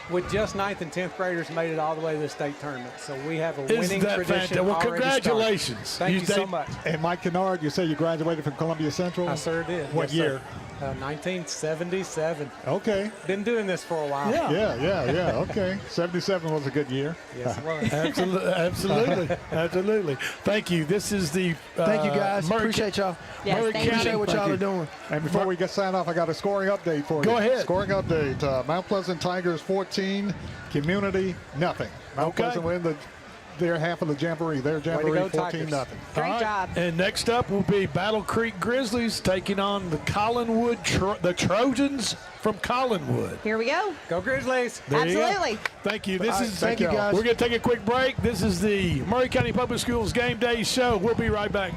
With just 9th and 10th graders made it all the way to the state tournament. So we have a winning that tradition fantastic? Well, already congratulations. started. Thank you so much. And Mike Kennard, you say you graduated from Columbia Central? I sure did. What Yes, year? Sir. 1977. Okay. Been doing this for a while. Yeah. Okay. 77 was a good year. Yes, it was. Absolutely. Thank you. This is the Thank you, guys. Murray Appreciate y'all. Yes, Murray thank you. County. Appreciate what y'all are doing. And before we get signed off, I got a scoring update for you. Go ahead. Scoring update. Mount Pleasant Tigers 14, Community nothing. Mount Okay. Pleasant win their half of the Jamboree. Their Jamboree go, 14 Tigers. nothing. Great All right. job. And next up will be Battle Creek Grizzlies taking on the Collinwood, the Trojans from Collinwood. Here we go. Go Grizzlies. There you go. Absolutely. Thank you. Thank you, guys. We're going to take a quick break. This is the Murray County Public Schools Game Day Show. We'll be right back.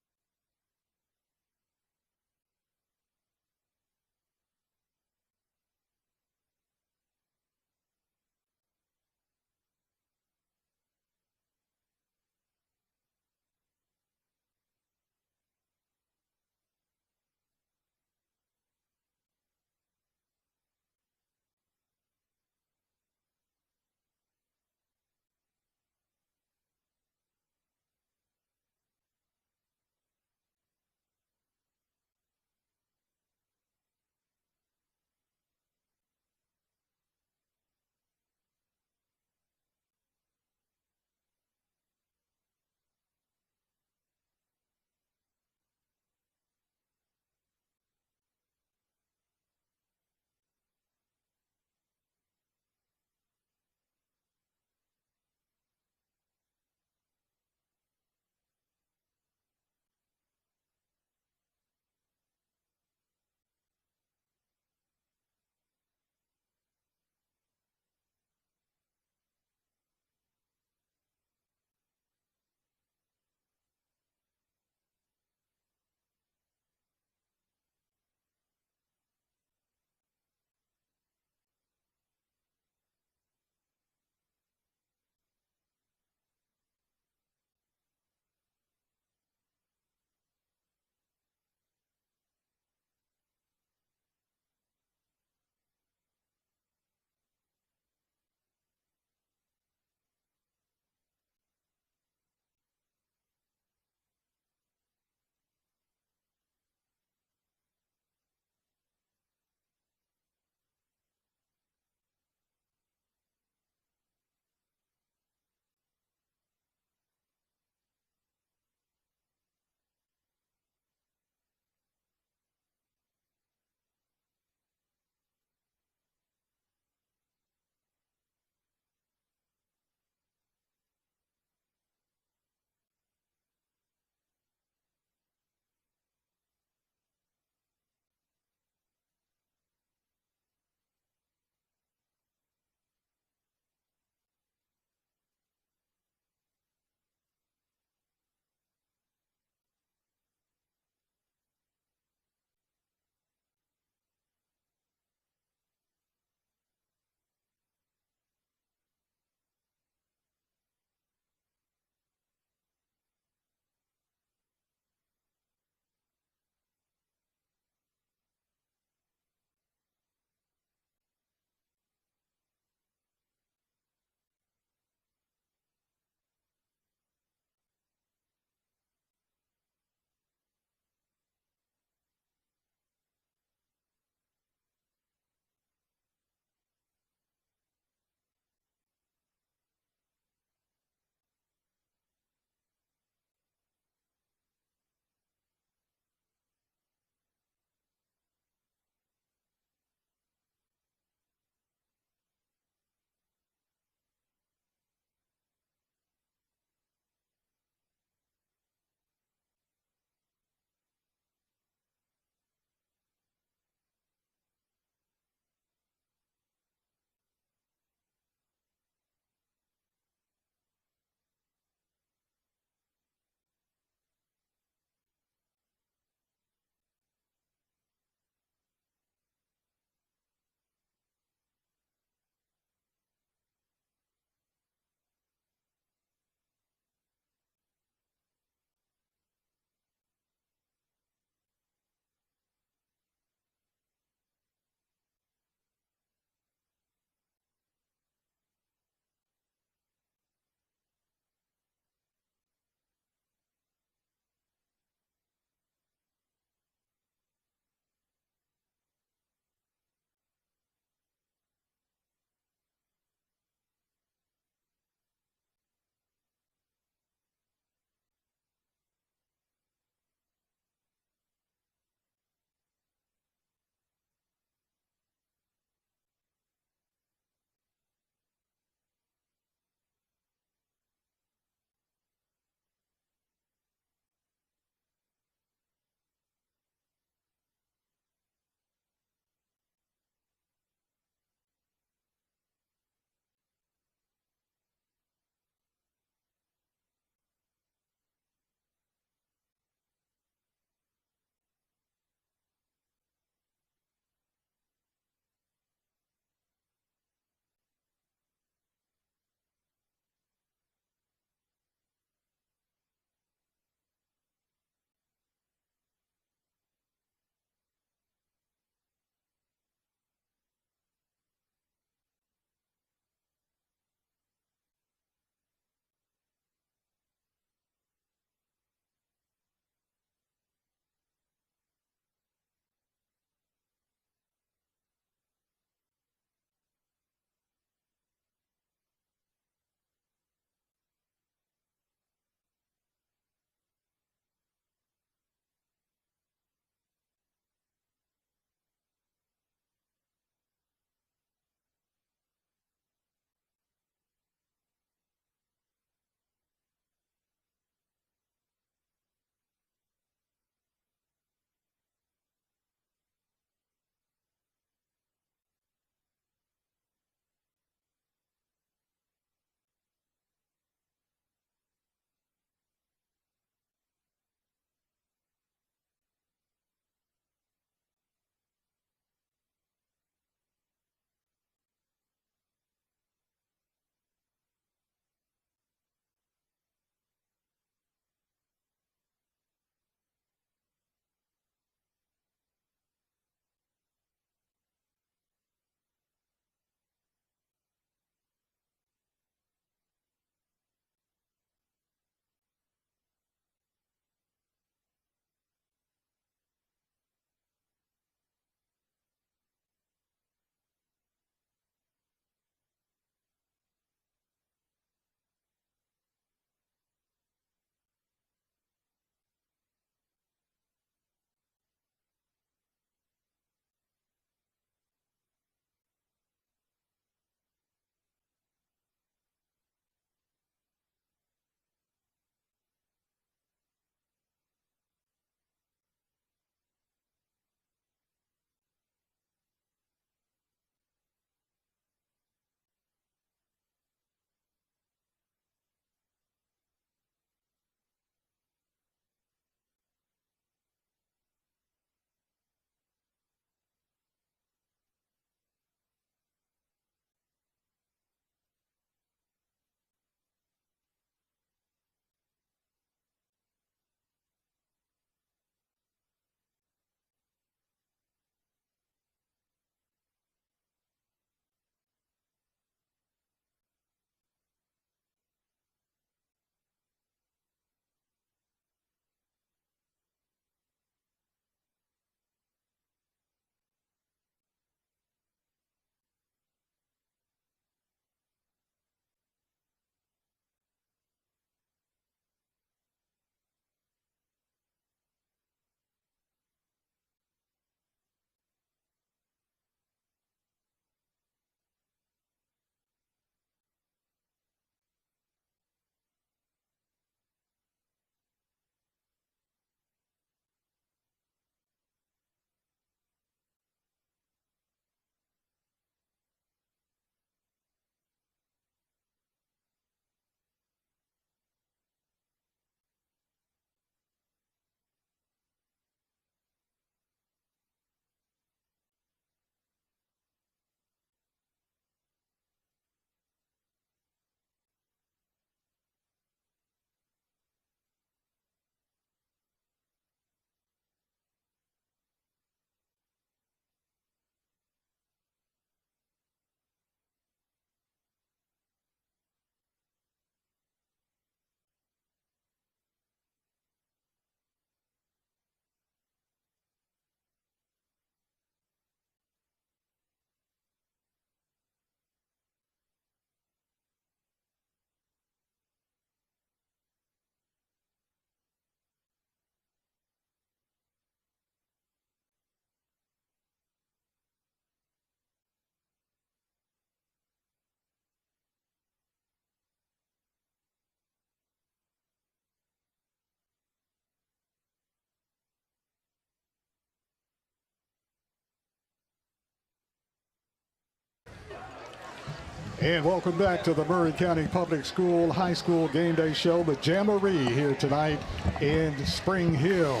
And welcome back to the Maury County Public School High School Game Day Show. The Jamboree here tonight in Spring Hill.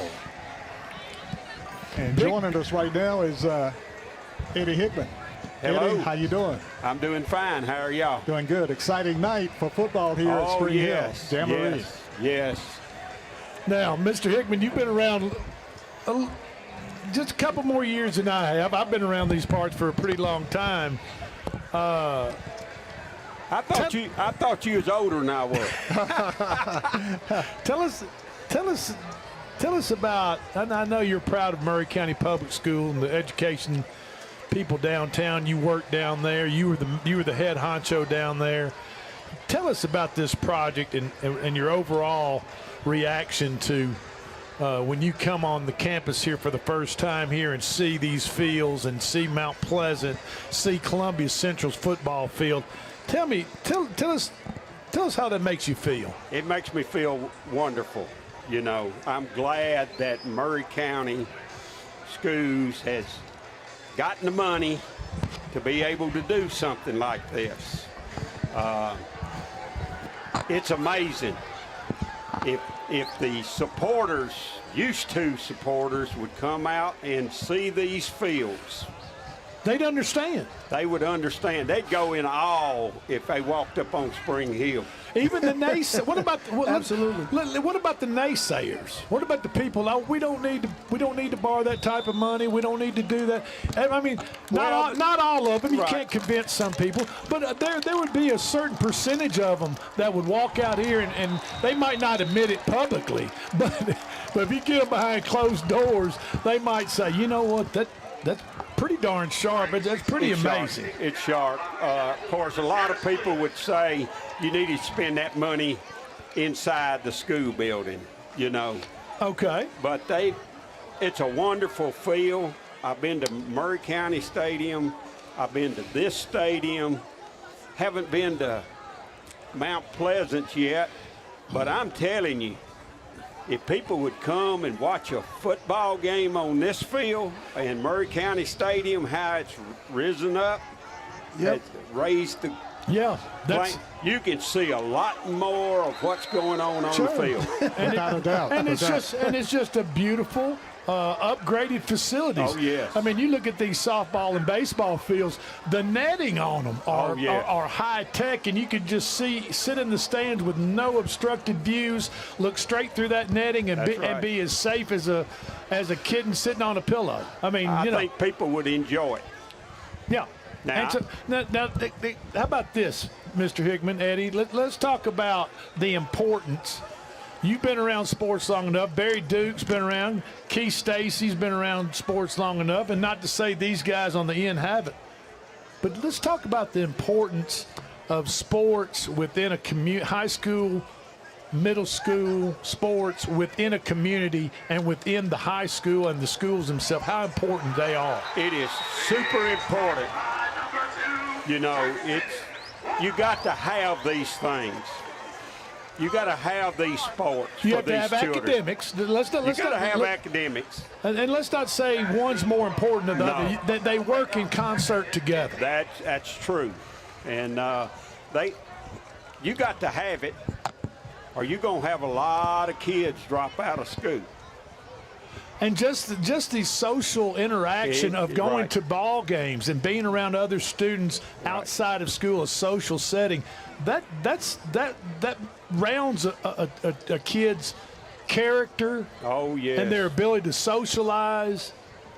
And joining us right now is Eddie Hickman. Hello. Eddie, how you doing? I'm doing fine. How are y'all? Doing good. Exciting night for football here at Spring Hill. Jamboree. Yes. Now, Mr. Hickman, you've been around just a couple more years than I have. I've been around these parts for a pretty long time. I thought you was older than I was. Tell us about. I know you're proud of Maury County Public School and the education people downtown. You work down there. You were the head honcho down there. Tell us about this project and your overall reaction to when you come on the campus here for the first time here and see these fields and see Mount Pleasant, see Columbia Central's football field. Tell us how that makes you feel. It makes me feel wonderful. You know, I'm glad that Maury County Schools has gotten the money to be able to do something like this. It's amazing. If the supporters, used to supporters, would come out and see these fields, they'd understand. They would understand. They'd go in awe if they walked up on Spring Hill. Even the naysayers. Absolutely. What about the naysayers? What about the people? Oh, we don't need to borrow that type of money. We don't need to do that. I mean, not all of them. You can't convince some people, but there would be a certain percentage of them that would walk out here and they might not admit it publicly, but if you get them behind closed doors, they might say, you know what, that's pretty darn sharp. That's pretty amazing. It's sharp. Of course, a lot of people would say you need to spend that money inside the school building, you know. Okay. But it's a wonderful field. I've been to Maury County Stadium. I've been to this stadium. Haven't been to Mount Pleasant yet. But I'm telling you, if people would come and watch a football game on this field in Maury County Stadium, how it's risen up, it's raised the you can see a lot more of what's going on the field. Without a doubt. And it's just a beautiful upgraded facilities. Oh, yes. I mean, you look at these softball and baseball fields, the netting on them are high tech, and you could just sit in the stands with no obstructed views, look straight through that netting and be as safe as a kitten sitting on a pillow. I mean, I think people would enjoy it. Yeah. Now, how about this, Mr. Hickman, Eddie? Let's talk about the importance. You've been around sports long enough. Barry Duke's been around. Keith Stacy's been around sports long enough. And not to say these guys on the end haven't. But let's talk about the importance of sports within a high school, middle school, sports within a community and within the high school and the schools themselves, how important they are. It is super important. You know, you got to have these things. You got to have these sports you for these children. You have to have academics. You got to have academics. And let's not say one's more important than the other. That they work in concert together. That's true. And you got to have it, or you're going to have a lot of kids drop out of school. And just the social interaction of going to ball games and being around other students outside of school, a social setting, that rounds a kid's character. Oh, yes. And their ability to socialize.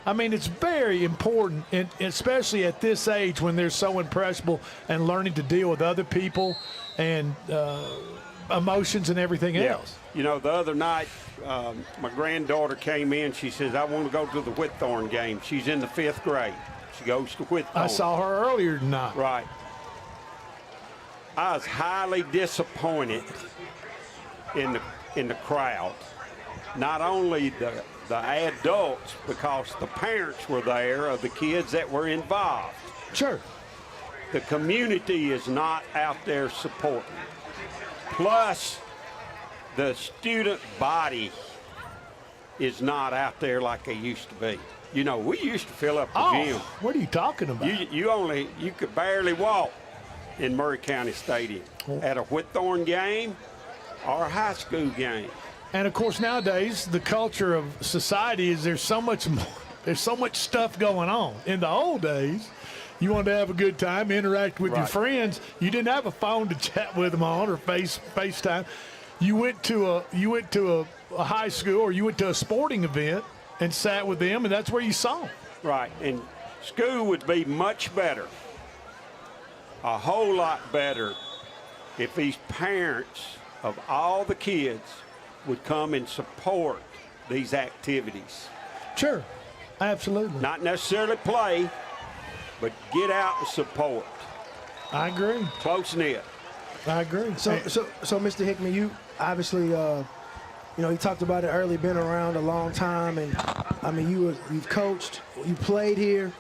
I mean, it's very important, and especially at this age when they're so impressionable and learning to deal with other people and emotions and everything else. You know, the other night, my granddaughter came in. She says, I want to go to the Whitthorne game. She's in the 5th grade. She goes to Whitthorne. I saw her earlier tonight. Right. I was highly disappointed in the crowd. Not only the adults, because the parents were there of the kids that were involved. Sure. The community is not out there supporting. Plus, the student body is not out there like they used to be. You know, we used to fill up the gym. What are you talking about? You could barely walk. in Murray County Stadium at a Whitthorne game or a high school game. And, of course, nowadays, the culture of society is there's so much more. There's so much stuff going on. In the old days, you wanted to have a good time, interact with your friends. You didn't have a phone to chat with them on or FaceTime. You went to a high school or you went to a sporting event and sat with them, and that's where you saw them. Right, and school would be much better, a whole lot better, if these parents of all the kids would come and support these activities. Sure, absolutely. Not necessarily play, but get out and support. I agree. Close knit. I agree. So Mr. Hickman, you obviously, you talked about it early, been around a long time, and I mean, you've coached, you played here,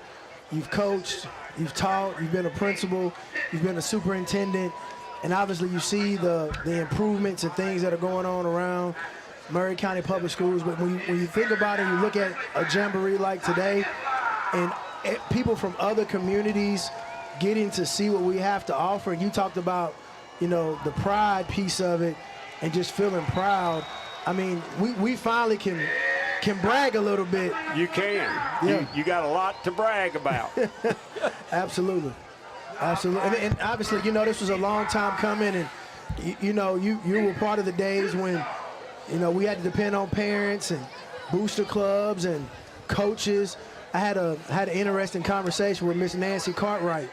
you've coached, you've taught, you've been a principal, you've been a superintendent, and obviously you see the improvements and things that are going on around Murray County Public Schools. But when you think about it, you look at a jamboree like today, and people from other communities getting to see what we have to offer. And you talked about, the pride piece of it and just feeling proud. I mean, we finally can brag a little bit. You can. Yeah. You got a lot to brag about. Absolutely. Absolutely. And obviously, this was a long time coming, and you were part of the days when, we had to depend on parents and booster clubs and coaches. I had an interesting conversation with Miss Nancy Cartwright.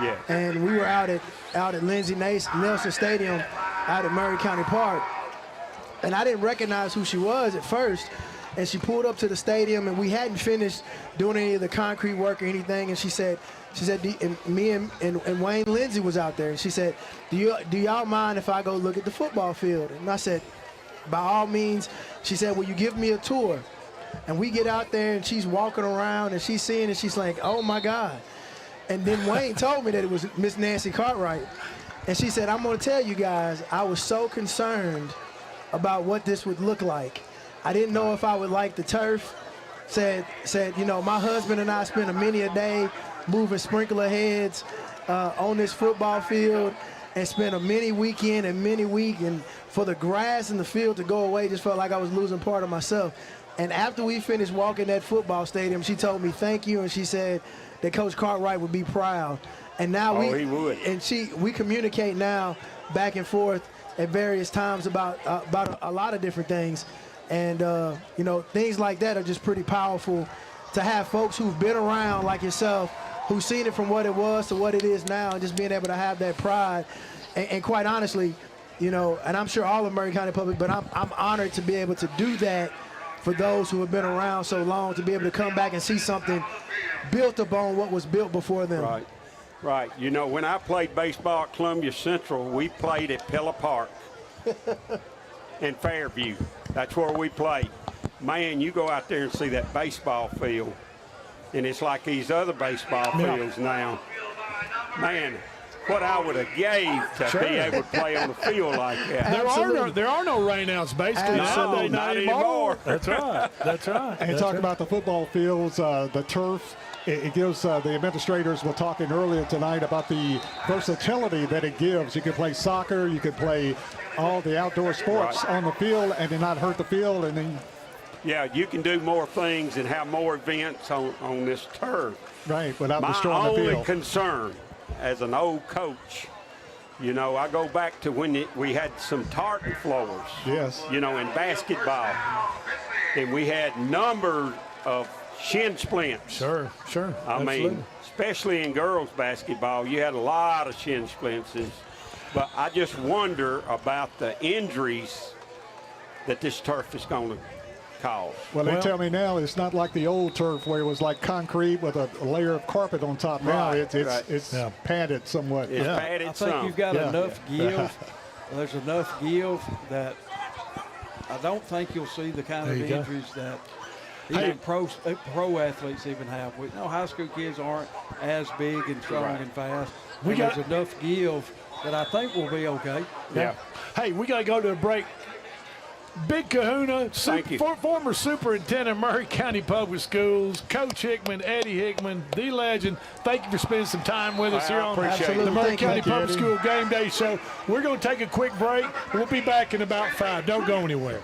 Yeah. And we were out at Lindsey Nelson Stadium out at Murray County Park. And I didn't recognize who she was at first. And she pulled up to the stadium, and we hadn't finished doing any of the concrete work or anything. And she said, and me and Wayne Lindsay was out there. And she said, do y'all mind if I go look at the football field? And I said, by all means. She said, will you give me a tour? And we get out there, and she's walking around, and she's seeing it. She's like, oh, my God. And then Wayne told me that it was Miss Nancy Cartwright. And she said, I'm going to tell you guys, I was so concerned about what this would look like. I didn't know if I would like the turf. Said, my husband and I spent many a day moving sprinkler heads on this football field, and spent a mini weekend and mini week. And for the grass in the field to go away, just felt like I was losing part of myself. And after we finished walking that football stadium, she told me thank you, and she said that Coach Cartwright would be proud. And now he would. And we communicate now back and forth at various times about a lot of different things. And, things like that are just pretty powerful to have folks who've been around like yourself, who've seen it from what it was to what it is now, and just being able to have that pride. And quite honestly, and I'm sure all of Murray County Public, but I'm honored to be able to do that for those who have been around so long, to be able to come back and see something built upon what was built before them. Right. When I played baseball at Columbia Central, we played at Pella Park in Fairview. That's where we played. Man, you go out there and see that baseball field, and it's like these other baseball fields now. Man, what I would have gave to be able to play on a field like that. There are no rainouts basically. No, not anymore. That's right. That's right. And talk about the football fields, the turf. It gives the administrators were talking earlier tonight about the versatility that it gives. You can play soccer, you can play all the outdoor sports on the field and then not hurt the field. And then you can do more things and have more events on this turf. Right, without destroying the field. My only concern as an old coach, I go back to when we had some tartan floors. Yes. In basketball. And we had numbers of shin splints. Sure. I mean, especially in girls basketball, you had a lot of shin splints. But I just wonder about the injuries that this turf is going to cause. Well, they tell me now it's not like the old turf where it was like concrete with a layer of carpet on top. Now it's padded somewhat. It's padded I think you've got enough give. There's enough give that I don't think you'll see the kind of injuries that even pro athletes even have. We know high school kids aren't as big and strong and fast. There's enough give that I think will be okay. Yeah. Hey, we got to go to a break. Big Kahuna, Thank you. former superintendent of Murray County Public Schools, Coach Hickman, Eddie Hickman, the legend. Thank you for spending some time with us here on the Murray County Public School Game Day Show. We're going to take a quick break. We'll be back in about 5. Don't go anywhere.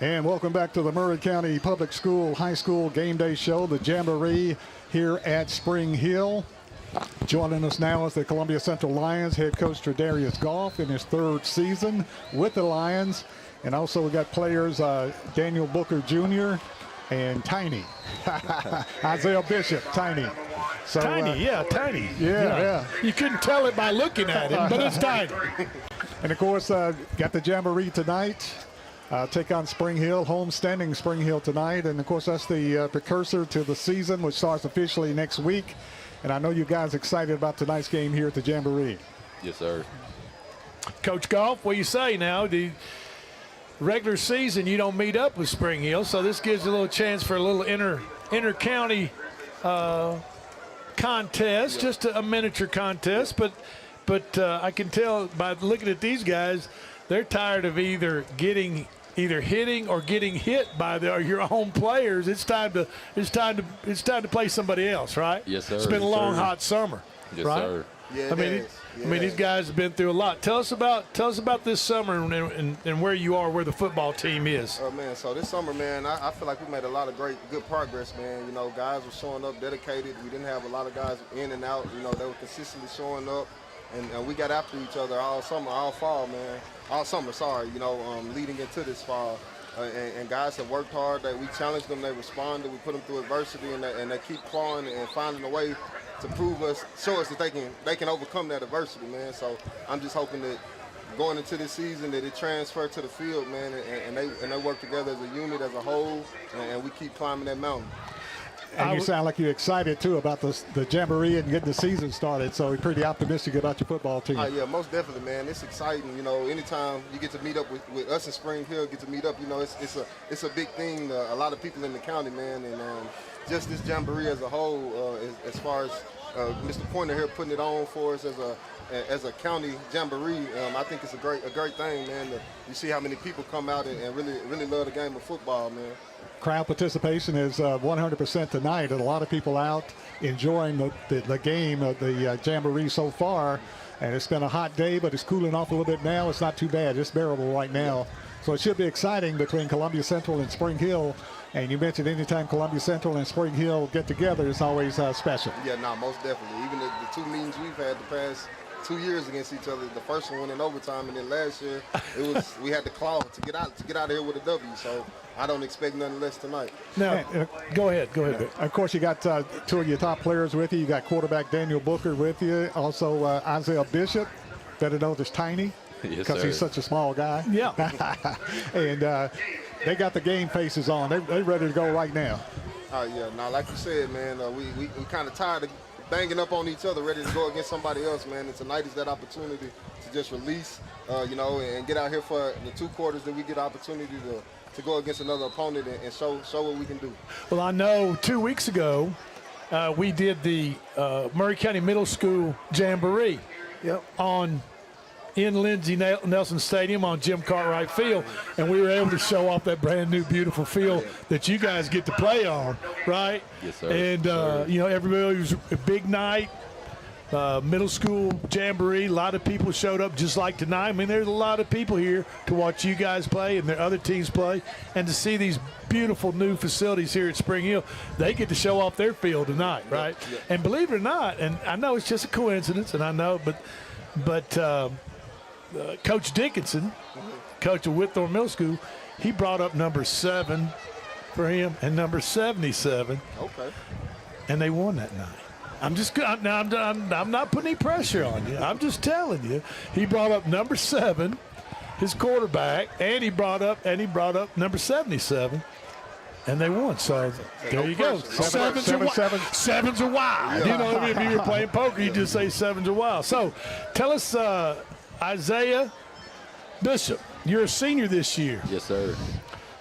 And welcome back to the Murray County Public School High School Game Day Show, the Jamboree here at Spring Hill. Joining us now is the Columbia Central Lions head coach Tredarius Goff in his 3rd season with the Lions. And also we got players Daniel Booker Jr. and Tiny. Isaiah Bishop, Tiny. So, Tiny. Yeah. You couldn't tell it by looking at him, but it's Tiny. And of course, got the Jamboree tonight. Take on Spring Hill, homestanding Spring Hill tonight. And of course, that's the precursor to the season, which starts officially next week. And I know you guys are excited about tonight's game here at the Jamboree. Yes, sir. Coach Goff, what do you say now? The regular season, you don't meet up with Spring Hill, so this gives you a little chance for a little inter-county contest, just a miniature contest. But I can tell by looking at these guys, they're tired of either hitting or getting hit by your own players. It's time to play somebody else, right? Yes, sir. It's been a long, hot summer, yes, right? Sir. Yeah, I mean, these guys have been through a lot. Tell us about this summer and where you are, where the football team is. Oh man, so this summer, man, I feel like we made a lot of good progress, man. You know, guys were showing up dedicated. We didn't have a lot of guys in and out. You know, they were consistently showing up, and we got after each other all summer, sorry. You know, leading into this fall. And guys have worked hard. We challenged them. They responded. We put them through adversity, and they keep clawing and finding a way to show us that they can overcome that adversity, man. So I'm just hoping that going into this season that it transfer to the field, man, and they work together as a unit, as a whole, and we keep climbing that mountain. And you sound like you're excited, too, about the Jamboree and getting the season started, so we're pretty optimistic about your football team. Yeah, most definitely, man. It's exciting. You know, anytime you get to meet up with us in Spring Hill, get to meet up, you know, it's a big thing. A lot of people in the county, man, and just this Jamboree as a whole, as far as Mr. Pointer here putting it on for us as a county Jamboree, I think it's a great thing, man. You see how many people come out and really love the game of football, man. Crowd participation is 100% tonight, and a lot of people out enjoying the game of the Jamboree so far. And it's been a hot day, but it's cooling off a little bit now. It's not too bad. It's bearable right now. So it should be exciting between Columbia Central and Spring Hill. And you mentioned anytime Columbia Central and Spring Hill get together, it's always special. Yeah, most definitely. Even the 2 meetings we've had the past 2 years against each other. The first one in overtime, and then last year we had to claw to get out of here with a W. So I don't expect nothing less tonight. Now, go ahead. Of course, you got 2 of your top players with you. You got quarterback Daniel Booker with you. Also, Isaiah Bishop, better known as Tiny, because he's such a small guy. Yeah. And they got the game faces on. They're ready to go right now. Like you said, man, we kind of tired of banging up on each other, ready to go against somebody else, man. And tonight is that opportunity to just release, and get out here for the 2 quarters that we get opportunity to go against another opponent and show what we can do. Well, I know 2 weeks ago we did the Murray County Middle School Jamboree in Lindsey Nelson Stadium on Jim Cartwright Field, and we were able to show off that brand new beautiful field that you guys get to play on, right? Yes, sir. And everybody was a big night. Middle school Jamboree, a lot of people showed up just like tonight. I mean, there's a lot of people here to watch you guys play and their other teams play, and to see these beautiful new facilities here at Spring Hill. They get to show off their field tonight, right? Yeah. And believe it or not, and I know it's just a coincidence, and I know, but Coach Dickinson, coach of Whitthorne Middle School, he brought up number 7 for him and number 77. Okay. And they won that night. I'm not putting any pressure on you. I'm just telling you. He brought up number 7, his quarterback, and he brought up number 77, and they won. So there you go. Sevens are wild. You know, if you were playing poker, you just say sevens are wild. So tell us, Isaiah Bishop, you're a senior this year. Yes, sir.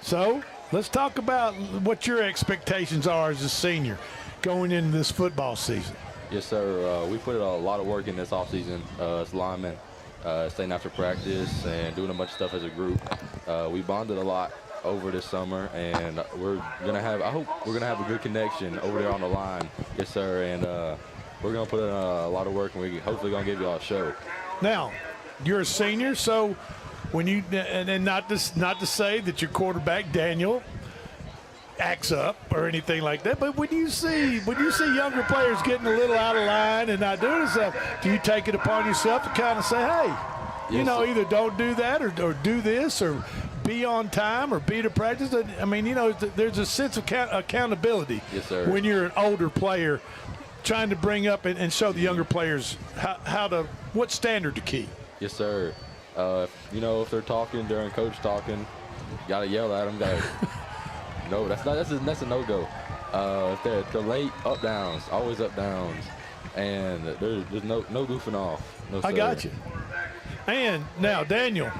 So let's talk about what your expectations are as a senior going into this football season. Yes, sir. We put a lot of work in this offseason as linemen, staying after practice and doing a bunch of stuff as a group. We bonded a lot over this summer, and I hope we're gonna have a good connection over there on the line. Yes, sir. And we're gonna put in a lot of work, and we hopefully gonna give y'all a show. Now, you're a senior, so when you and not to say that your quarterback Daniel acts up or anything like that, but when you see younger players getting a little out of line and not doing stuff, do you take it upon yourself to kind of say, hey, either don't do that or do this or be on time or be to practice? I mean, there's a sense of accountability when you're an older player trying to bring up and show the younger players what standard to keep. Yes, sir. If they're talking during coach talking, you gotta yell at them. No, that's a no-go. If they're late, up downs, always up downs, and there's no goofing off. No, I got you. And now, Daniel,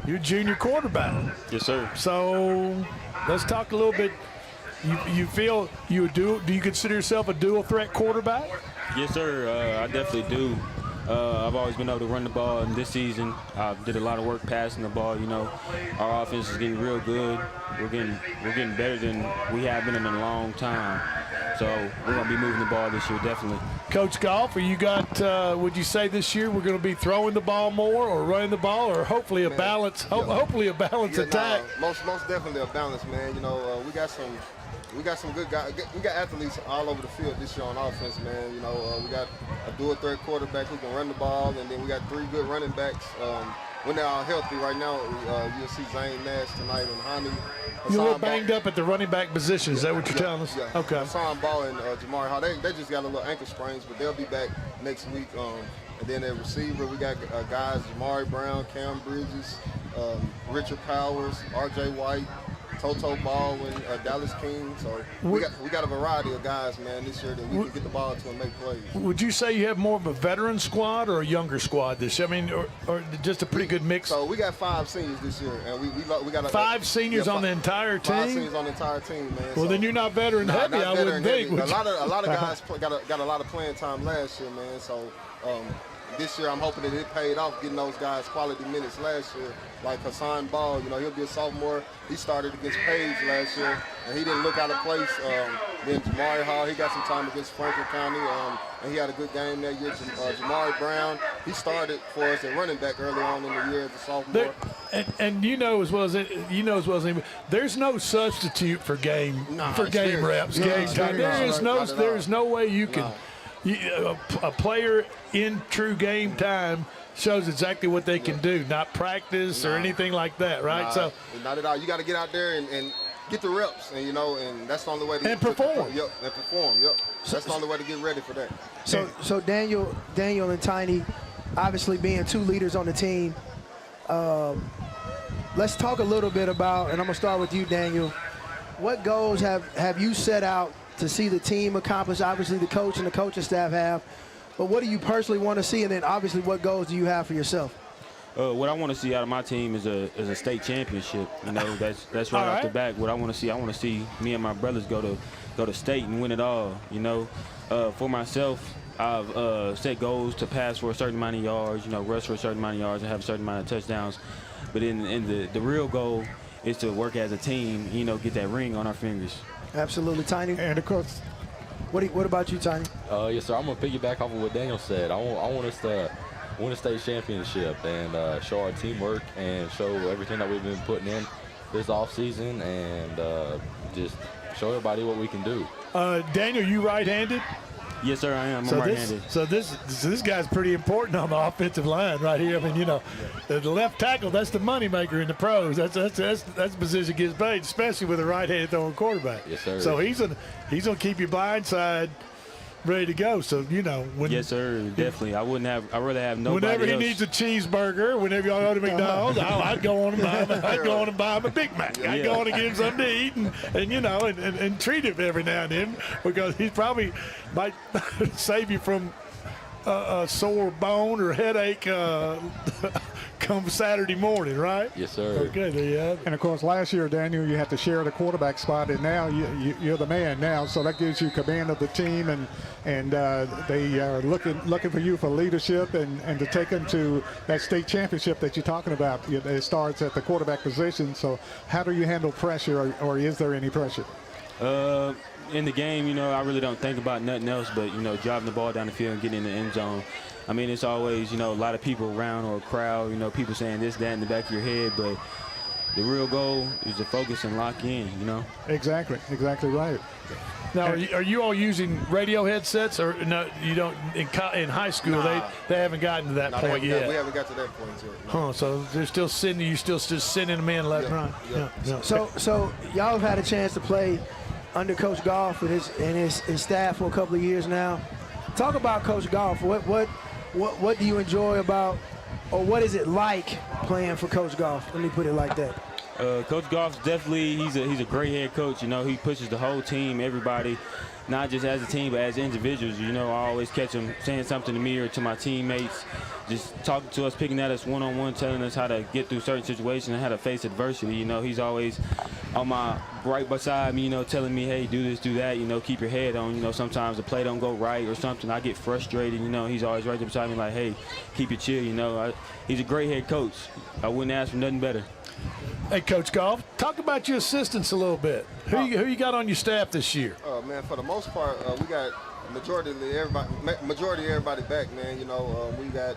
you're junior quarterback. Yes, sir. So let's talk a little bit. You feel do you consider yourself a dual threat quarterback? Yes, sir. I definitely do. I've always been able to run the ball, and this season I did a lot of work passing the ball. Our offense is getting real good. We're getting better than we have been in a long time. So we're gonna be moving the ball this year, definitely. Coach Goff, would you say this year we're going to be throwing the ball more or running the ball, or hopefully a balance? Hopefully a balanced attack. Most definitely a balance, man. We got some good guys. We got athletes all over the field this year on offense, man. We got a dual threat quarterback who can run the ball, and then we got 3 good running backs. When they're all healthy right now, you'll see Zane Nash tonight and Hani. You're a little banged up at the running back position. Is that what you're telling us? Yeah. Okay. Hassan Ball and Jamari Hall, they just got a little ankle sprains, but they'll be back next week. And then at receiver, we got guys Jamari Brown, Cam Bridges, Richard Powers, R.J. White, Toto Baldwin, Dallas King. So we got a variety of guys, man, this year that we can get the ball to and make plays. Would you say you have more of a veteran squad or a younger squad this year? I mean, or just a pretty good mix? So we got 5 seniors this year, and we got 5 seniors on the entire team. 5 seniors on the entire team, man. Well, then you're not veteran heavy, I wouldn't think. A lot of guys got a lot of playing time last year, man. So this year I'm hoping that it paid off getting those guys quality minutes last year. Like Hassan Ball, he'll be a sophomore. He started against Page last year, and he didn't look out of place. Then Jamari Hall, he got some time against Franklin County, and he had a good game that year. Jamari Brown, he started for us at running back early on in the year as a sophomore. And as well as anybody, there's no substitute for game reps, game time. There's no way you can. A player in true game time shows exactly what they can do, not practice or anything like that, right? So not at all. You got to get out there and get the reps, and and that's the only way to perform. And perform. That's the only way to get ready for that. So Daniel and Tiny, obviously being 2 leaders on the team, let's talk a little bit about, and I'm gonna start with you, Daniel. What goals have you set out to see the team accomplish? Obviously the coach and the coaching staff have, but what do you personally want to see, and then obviously what goals do you have for yourself? What I want to see out of my team is a state championship. That's right off the back. What I want to see me and my brothers go to state and win it all. For myself, I've set goals to pass for a certain amount of yards, rush for a certain amount of yards, and have a certain amount of touchdowns. But in the real goal is to work as a team, get that ring on our fingers. Absolutely. Tiny. And of course, what about you, Tiny? Yes, sir. I'm gonna piggyback off of what Daniel said. I want us to win a state championship and show our teamwork and show everything that we've been putting in this off season, and just show everybody what we can do. Daniel, you right-handed? Yes, sir, I am. I'm right-handed. So this guy's pretty important on the offensive line right here. I mean, the left tackle, that's the moneymaker in the pros. That's the position gets paid, especially with a right-handed throwing quarterback. Yes, sir. So he's gonna keep your blind side ready to go. So when yes, sir, definitely. I'd rather have nobody whenever he else. needs a cheeseburger, whenever y'all go to McDonald's, I'd go on and buy him a Big Mac. I'd go on and give him something to eat and treat him every now and then, because he probably might save you from a sore bone or headache come Saturday morning, right? Yes, sir. Okay, there you have it. And of course, last year, Daniel, you had to share the quarterback spot, and now you're the man now. So that gives you command of the team, and they are looking for you for leadership and to take them to that state championship that you're talking about. It starts at the quarterback position. So how do you handle pressure, or is there any pressure? In the game, I really don't think about nothing else but, driving the ball down the field and getting in the end zone. I mean, it's always, you know, a lot of people around or a crowd, you know, people saying this, that in the back of your head, but the real goal is to focus and lock in, you know? Exactly right. Now, are you all using radio headsets, or no? You don't in high school? Nah. They haven't gotten to that point yet. We haven't got to that point yet. No. Huh? So they're still sending you, just sending them in left and right. Yeah. So y'all have had a chance to play under Coach Goff and his staff for a couple of years now. Talk about Coach Goff. What do you enjoy about, or what is it like playing for Coach Goff? Let me put it like that. Coach Goff's definitely, he's a great head coach. You know, he pushes the whole team, everybody, not just as a team, but as individuals. You know, I always catch him saying something to me or to my teammates, just talking to us, picking at us one-on-one, telling us how to get through certain situations and how to face adversity. You know, he's always on my right beside me, you know, telling me, hey, do this, do that, you know, keep your head on. You know, sometimes the play don't go right or something. I get frustrated, you know. He's always right there beside me like, hey, keep it chill, you know. He's a great head coach. I wouldn't ask for nothing better. Hey, Coach Goff, talk about your assistants a little bit. Who you got on your staff this year? Man, for the most part, we got majority of everybody back, man. You know, we got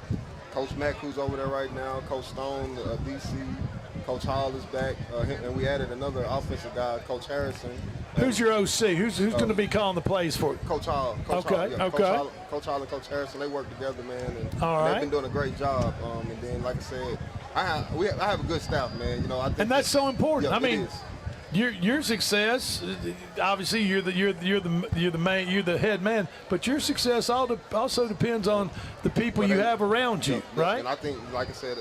Coach Mack, who's over there right now, Coach Stone, DC, Coach Hall is back, and we added another offensive guy, Coach Harrison. Who's your OC? Who's going to be calling the plays for you? Coach Hall. Coach Hall and Coach Harrison, they work together, man, and they've been doing a great job. And then, like I said, I have a good staff, man. You know, I think and that's so important. Yeah, I mean, your success, obviously you're the head man, but your success also depends on the people you have around you, right? And I think, like I said,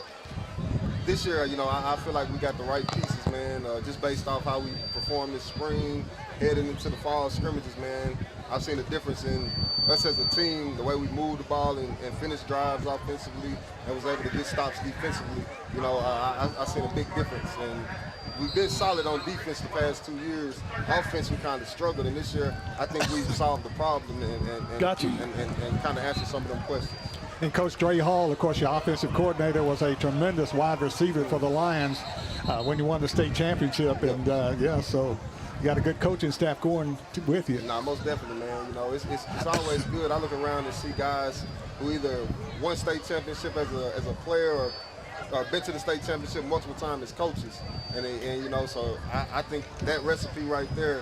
this year, you know, I feel like we got the right pieces, man. Just based off how we performed this spring, heading into the fall scrimmages, man. I've seen a difference in us as a team, the way we moved the ball and finished drives offensively, and was able to get stops defensively. You know, I've seen a big difference, and we've been solid on defense the past 2 years. Offense, we kind of struggled, and this year, I think we've solved the problem and kind of answered some of them questions. And Coach Dre Hall, of course, your offensive coordinator, was a tremendous wide receiver for the Lions when you won the state championship. And, so you got a good coaching staff going with you. Nah, most definitely, man. You know, it's always good. I look around and see guys who either won state championship as a player or been to the state championship multiple times as coaches. And you know, so I think that recipe right there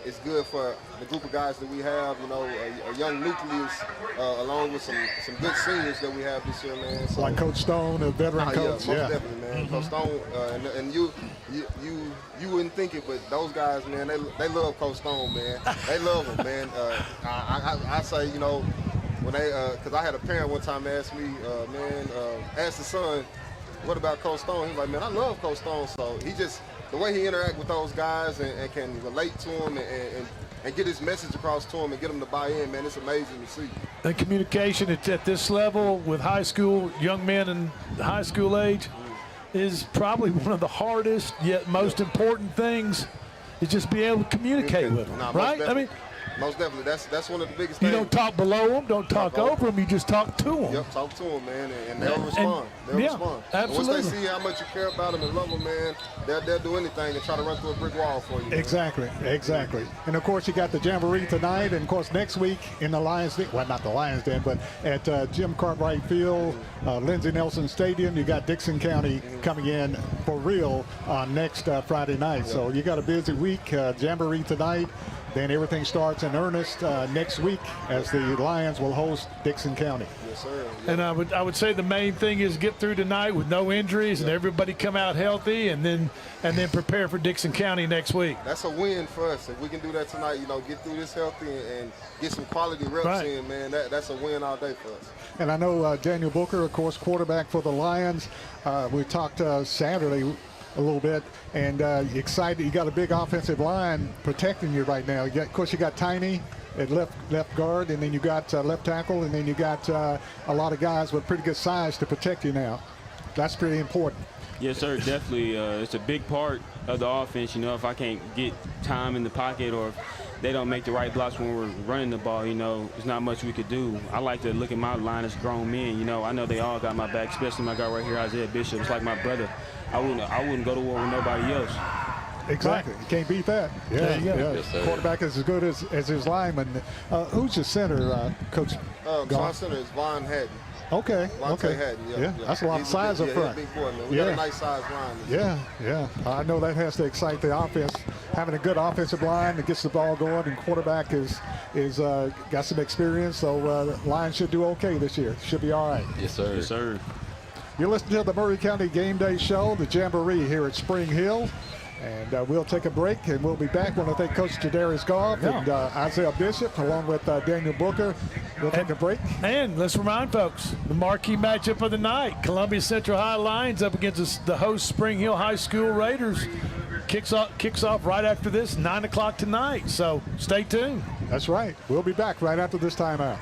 is good for the group of guys that we have, you know, a young nucleus along with some good seniors that we have this year, man. So, like Coach Stone, a veteran coach. Yeah, most definitely, man. Coach Stone, and you wouldn't think it, but those guys, man, they love Coach Stone, man. They love him, man. I say, you know, when they, because I had a parent one time ask me, ask the son, what about Coach Stone? He's like, man, I love Coach Stone. So he just, the way he interact with those guys and can relate to them and get his message across to them and get them to buy in, man, it's amazing to see. The communication at this level with high school, young men in high school age, is probably one of the hardest yet most important things, is just be able to communicate with them, right? I mean, most definitely. That's one of the biggest you things. don't talk below them, don't talk over them, you just talk to them. Yep, talk to them, man, and they'll respond. They'll respond. Absolutely. And once they see how much you care about them and love them, man, they'll do anything and try to run through a brick wall for you. Man. Exactly. And of course, you got the Jamboree tonight, and of course next week in the Lions Den, well, not the Lions Den, but at Jim Cartwright Field, Lindsey Nelson Stadium, you got Dixon County coming in for real next Friday night. Yep. So you got a busy week. Jamboree tonight. Then everything starts in earnest next week as the Lions will host Dixon County. Yes, sir. Yep. And I would say the main thing is get through tonight with no injuries and everybody come out healthy, and then prepare for Dixon County next week. That's a win for us. If we can do that tonight, you know, get through this healthy and get some quality reps in, man, that's a win all day for us. And I know Daniel Booker, of course, quarterback for the Lions. We talked Saturday a little bit, and excited. You got a big offensive line protecting you right now. Of course, you got Tiny at left guard, and then you got left tackle, and then you got a lot of guys with pretty good size to protect you now. That's pretty important. Yes, sir, definitely. It's a big part of the offense. You know, if I can't get time in the pocket, or if they don't make the right blocks when we're running the ball, you know, there's not much we could do. I like to look at my line as grown men. You know, I know they all got my back, especially my guy right here, Isaiah Bishop. It's like my brother. I wouldn't go to war with nobody else. Exactly. Right. You can't beat that. Yeah, There you go. yeah. Yes, sir. Quarterback is as good as his lineman. Who's your center, Coach? My Goff? center is Von Hatton. Okay. Vontae Okay. Hatton, Yeah, that's a lot of He's size up front. He's a big boy, man. We got a nice size line. Yeah, yeah. I know that has to excite the offense. Having a good offensive line that gets the ball going, and quarterback is got some experience, so line should do okay this year. Should be all right. Yes, sir. Yes, sir. You're listening to the Murray County Game Day Show, the Jamboree here at Spring Hill. And we'll take a break, and we'll be back. Want to thank Coach Jadarius Goff and Isaiah Bishop, along with Daniel Booker. We'll take a break. And let's remind folks, the marquee matchup of the night, Columbia Central High Lions up against the host Spring Hill High School Raiders. Kicks off right after this, 9 o'clock tonight. So stay tuned. That's right. We'll be back right after this timeout.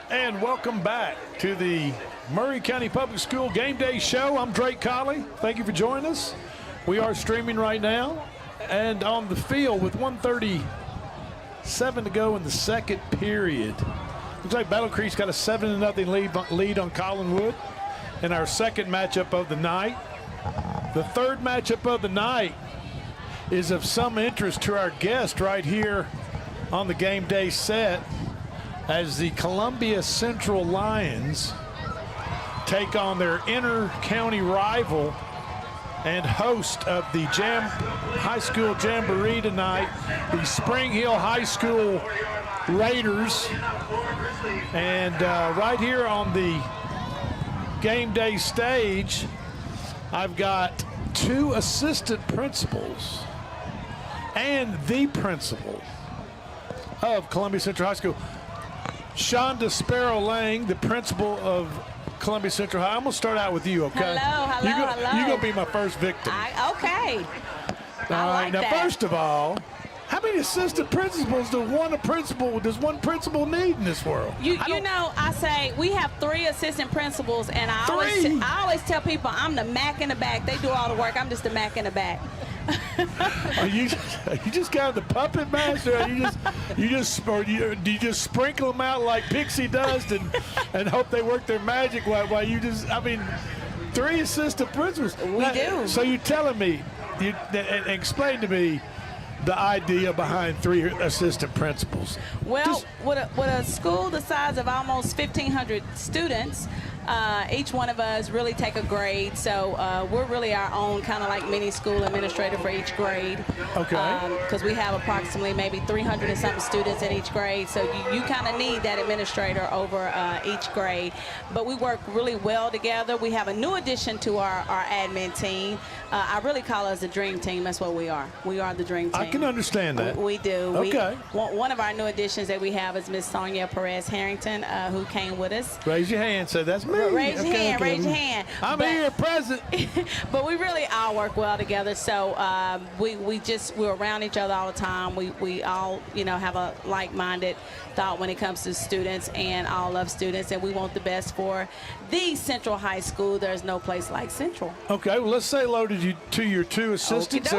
And welcome back to the Maury County Public School Game Day Show. I'm Drake Colley. Thank you for joining us. We are streaming right now. And on the field with 1:37 to go in the second period. Looks like Battle Creek's got a 7-0 lead on Collinwood in our second matchup of the night. The third matchup of the night is of some interest to our guest right here on the game day set, as the Columbia Central Lions take on their inter-county rival and host of the High School Jamboree tonight, the Spring Hill High School Raiders. And right here on the game day stage, I've got two assistant principals and the principal of Columbia Central High School. Shonda Sparrow Lang, the principal of Columbia Central High. I'm going to start out with you, okay? Hello. You're going to be my first victim. Okay. All right. Now, first of all, how many assistant principals does one principal need in this world? You know, I say we have 3 assistant principals, and I always tell people I'm the Mac in the back. They do all the work. I'm just the Mac in the back. Are you just kind of the puppet master? Or do you just sprinkle them out like Pixie does and hope they work their magic while you just, 3 assistant principals. We do. So you're telling me, explain to me the idea behind 3 assistant principals. Well, with a school the size of almost 1,500 students, each one of us really take a grade. So we're really our own kind of like mini school administrator for each grade. Okay. Because we have approximately maybe 300 and something students in each grade. So you kind of need that administrator over each grade. But we work really well together. We have a new addition to our admin team. I really call us the dream team. That's what we are. We are the dream team. I can understand that. We do. Okay. One of our new additions that we have is Miss Sonia Perez Harrington, who came with us. Raise your hand. So that's me. Raise your hand. Raise your hand. I'm here present. But we really all work well together. So we're around each other all the time. We all have a like-minded thought when it comes to students, and all love students, and we want the best for the Central High School. There's no place like Central. Okay, well, let's say hello to your 2 assistants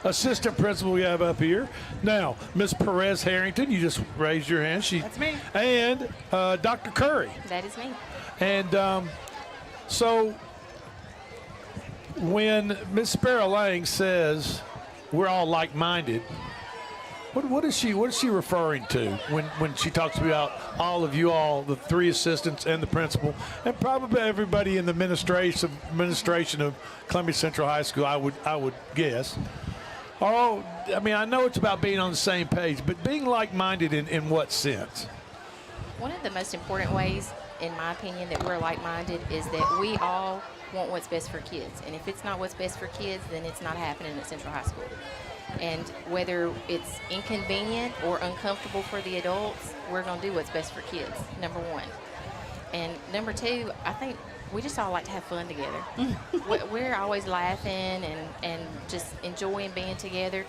assistant principal we have up here. Now, Miss Perez Harrington, you just raised your hand. That's me. And Dr. Curry. That is me. And so when Miss Sparrow Lang says we're all like-minded, what is she referring to when she talks about all of you all, the 3 assistants and the principal, and probably everybody in the administration of Columbia Central High School, I would guess. I know it's about being on the same page, but being like-minded in what sense? One of the most important ways, in my opinion, that we're like-minded is that we all want what's best for kids. And if it's not what's best for kids, then it's not happening at Central High School. And whether it's inconvenient or uncomfortable for the adults, we're going to do what's best for kids, number 1. And number 2, I think we just all like to have fun together. We're always laughing and just enjoying being together.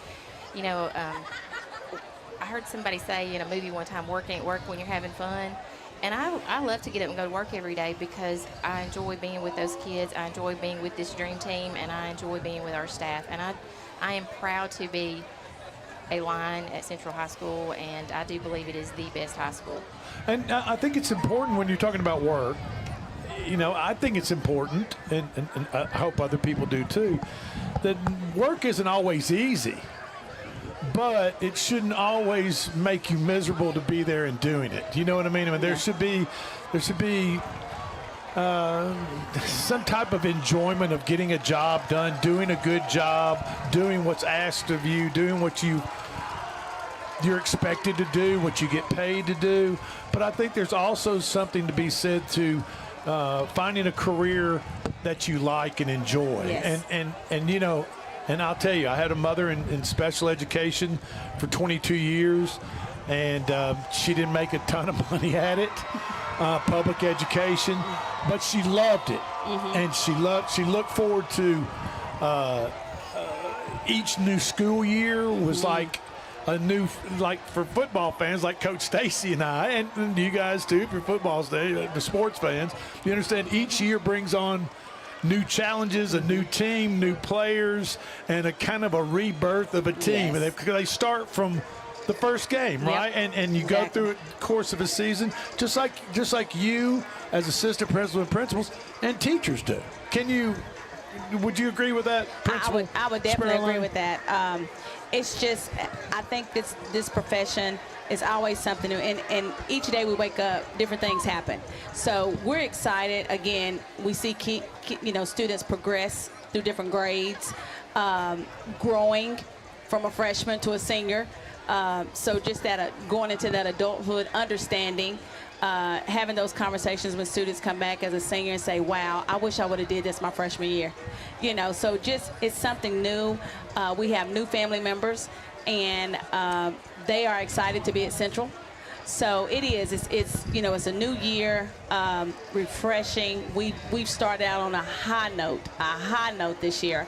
I heard somebody say in a movie one time, work ain't work when you're having fun. And I love to get up and go to work every day because I enjoy being with those kids. I enjoy being with this dream team, and I enjoy being with our staff. And I am proud to be a Lion at Central High School, and I do believe it is the best high school. And I think it's important when you're talking about work. I think it's important, and I hope other people do too, that work isn't always easy. But it shouldn't always make you miserable to be there and doing it. You know what I mean? There should be some type of enjoyment of getting a job done, doing a good job, doing what's asked of you, doing what you're expected to do, what you get paid to do. But I think there's also something to be said to finding a career that you like and enjoy. Yes. And I'll tell you, I had a mother in special education for 22 years, and she didn't make a ton of money at it, public education, but she loved it. And she looked forward to each new school year was like a new, like for football fans like Coach Stacy and I, and you guys too, for football the sports fans, you understand each year brings on new challenges, a new team, new players, and a kind of a rebirth of a team. Yes. And they start from the first game, right? And you go through the course of a season, just like you as assistant principal and principals and teachers do. Would you agree with that, Principal? I would definitely Sparrow? agree with that. It's just, I think this profession is always something new, and each day we wake up, different things happen. So we're excited. Again, we see students progress through different grades, growing from a freshman to a senior. So just that going into that adulthood, understanding, having those conversations when students come back as a senior and say, wow, I wish I would have did this my freshman year. So just it's something new. We have new family members, and they are excited to be at Central. So it is. It's a new year, refreshing. We've started out on a high note this year.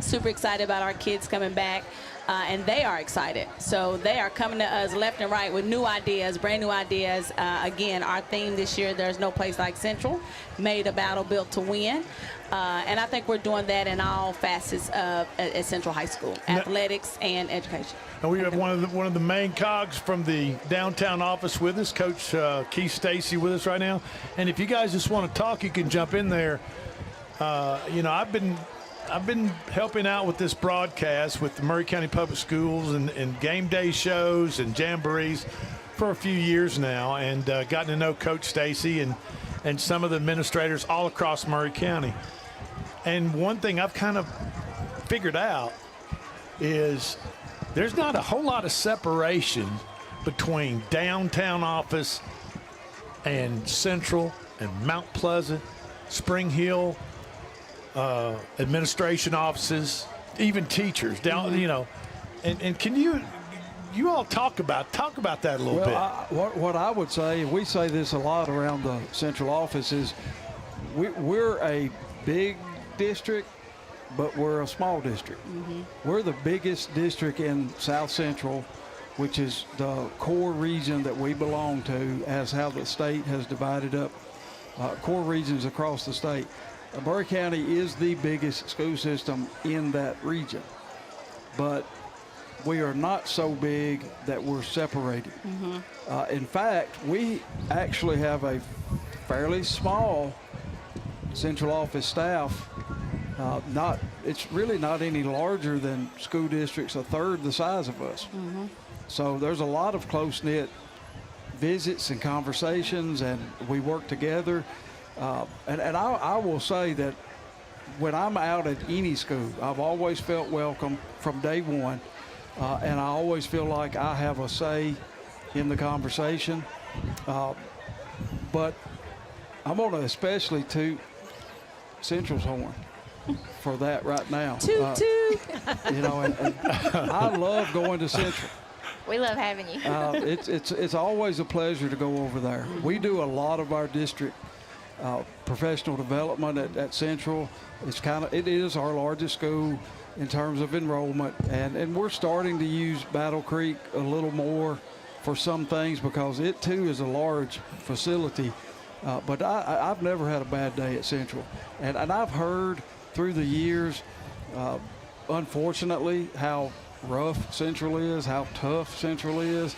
Super excited about our kids coming back. And they are excited. So they are coming to us left and right with new ideas, brand new ideas. Again, our theme this year, there's no place like Central, made a battle built to win. And I think we're doing that in all facets at Central High School, athletics and education. And we have one of the main cogs from the downtown office with us, Coach Keith Stacy with us right now. And if you guys just want to talk, you can jump in there. I've been helping out with this broadcast with the Maury County Public Schools and game day shows and jamborees for a few years now, and gotten to know Coach Stacy and some of the administrators all across Maury County. And one thing I've kind of figured out is there's not a whole lot of separation between downtown office and Central and Mount Pleasant, Spring Hill, administration offices, even teachers down, and can you all talk about that a little bit? What I would say, we say this a lot around the central office, is we're a big district, but we're a small district. We're the biggest district in South Central, which is the core region that we belong to, as how the state has divided up core regions across the state. Maury County is the biggest school system in that region, but we are not so big that we're separated. In fact, we actually have a fairly small central office staff. It's really not any larger than school districts a third the size of us. So there's a lot of close-knit visits and conversations, and we work together. And I will say that when I'm out at any school, I've always felt welcome from day one, and I always feel like I have a say in the conversation. But I'm going to especially toot Central's horn for that right now. Toot, toot. And I love going to Central. We love having you. It's always a pleasure to go over there. We do a lot of our district professional development at Central. It is our largest school in terms of enrollment, and we're starting to use Battle Creek a little more for some things because it too is a large facility. But I've never had a bad day at Central, and I've heard through the years, unfortunately, how rough Central is, how tough Central is,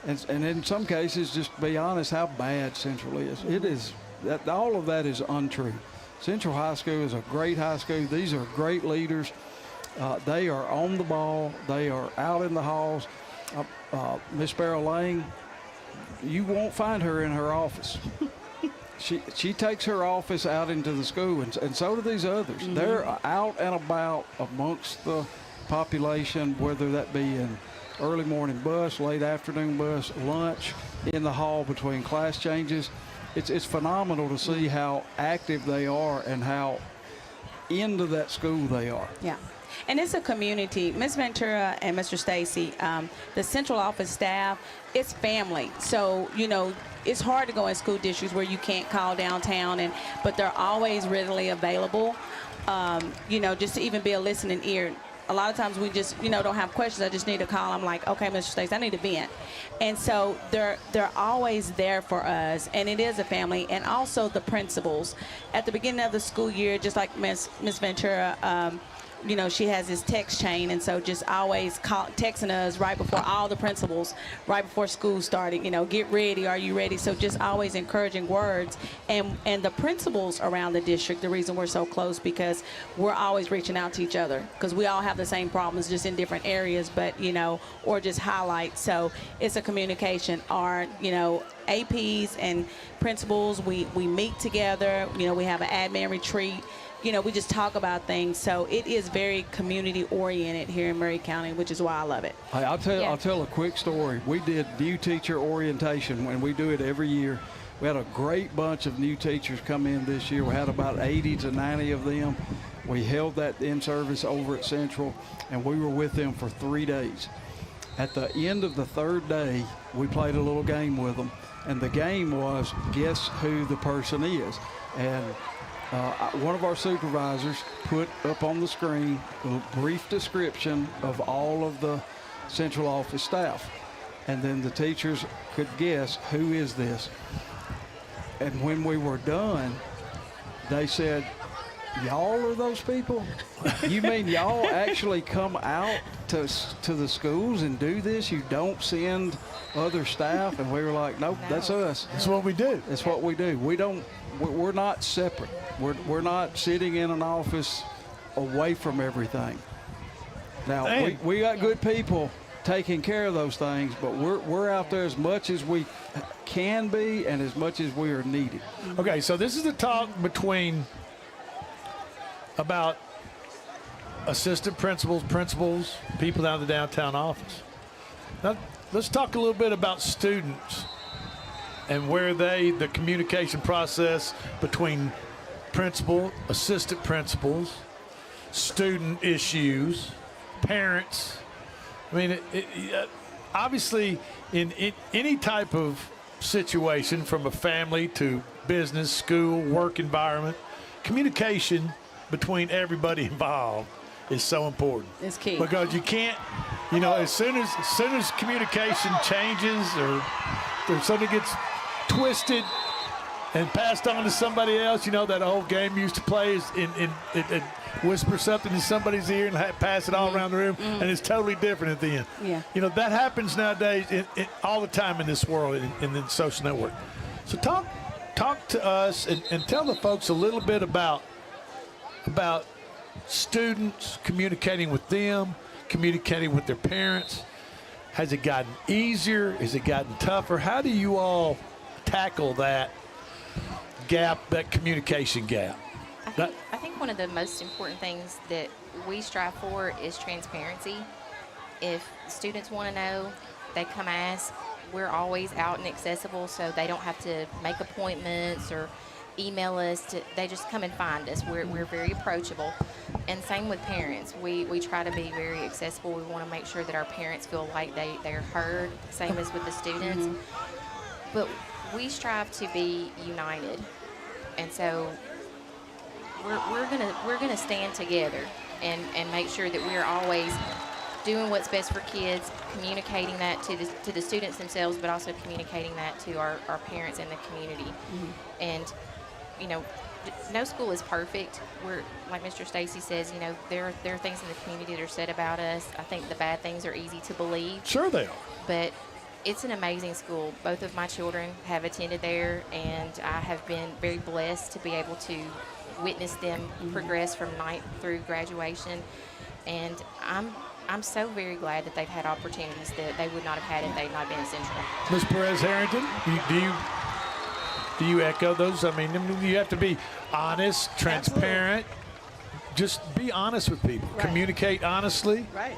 and in some cases, just to be honest, how bad Central is. It is. All of that is untrue. Central High School is a great high school. These are great leaders. They are on the ball. They are out in the halls. Miss Sparrow Lane, you won't find her in her office. She takes her office out into the school, and so do these others. They're out and about amongst the population, whether that be in early morning bus, late afternoon bus, lunch, in the hall between class changes. It's phenomenal to see how active they are and how into that school they are. Yeah. And it's a community. Ms. Ventura and Mr. Stacy, the central office staff, it's family. So, it's hard to go in school districts where you can't call downtown, but they're always readily available, just to even be a listening ear. a lot of times we just, don't have questions. I just need to call. I'm like, okay, Mr. Stacey, I need to vent. And so they're always there for us, and it is a family. And also the principals. At the beginning of the school year, just like Miss Ventura, she has this text chain, and so just always texting us right before all the principals, right before school started, get ready, are you ready? So just always encouraging words. And the principals around the district, the reason we're so close, because we're always reaching out to each other, because we all have the same problems, just in different areas, but, or just highlights. So it's a communication. Our, APs and principals, we meet together, we have an admin retreat. We just talk about things. So it is very community oriented here in Maury County, which is why I love it. Hey, I'll tell a quick story. We did new teacher orientation, and we do it every year. We had a great bunch of new teachers come in this year. We had about 80 to 90 of them. We held that in-service over at Central, and we were with them for 3 days. At the end of the 3rd day, we played a little game with them, and the game was guess who the person is. And one of our supervisors put up on the screen a brief description of all of the central office staff. And then the teachers could guess, who is this? And when we were done, they said, y'all are those people? You mean y'all actually come out to the schools and do this? You don't send other staff? And we were like, nope, that's us. That's what we do. That's what we do. We're not separate. We're not sitting in an office away from everything. Now, we got good people taking care of those things, but we're out there as much as we can be and as much as we are needed. Okay, so this is the talk about assistant principals, people down at the downtown office. Now, let's talk a little bit about students and where the communication process between principal, assistant principals, student issues, parents. I mean, obviously, in any type of situation, from a family to business, school, work environment, communication between everybody involved is so important. It's key. Because you can't, as soon as communication changes or something gets twisted and passed on to somebody else, that old game you used to play is it whisper something in somebody's ear and pass it all around the room, and it's totally different at the end. Yeah. That happens nowadays all the time in this world, in the social network. So talk to us and tell the folks a little bit about students, communicating with them, communicating with their parents. Has it gotten easier? Has it gotten tougher? How do you all tackle that gap, that communication gap? I think one of the most important things that we strive for is transparency. If students want to know, they come ask. We're always out and accessible, so they don't have to make appointments or email us. They just come and find us. We're very approachable. And same with parents. We try to be very accessible. We want to make sure that our parents feel like they're heard, same as with the students. But we strive to be united. And so we're gonna stand together and make sure that we're always doing what's best for kids, communicating that to the students themselves, but also communicating that to our parents and the community. And no school is perfect. We're, like Mr. Stacey says, there are things in the community that are said about us. I think the bad things are easy to believe. Sure they are. But it's an amazing school. Both of my children have attended there, and I have been very blessed to be able to witness them progress from ninth through graduation. And I'm so very glad that they've had opportunities that they would not have had if they'd not been in Central. Ms. Perez-Harrington, do you echo those? I mean, you have to be honest, transparent. Absolutely. Just be honest with people. Right. Communicate honestly. Right.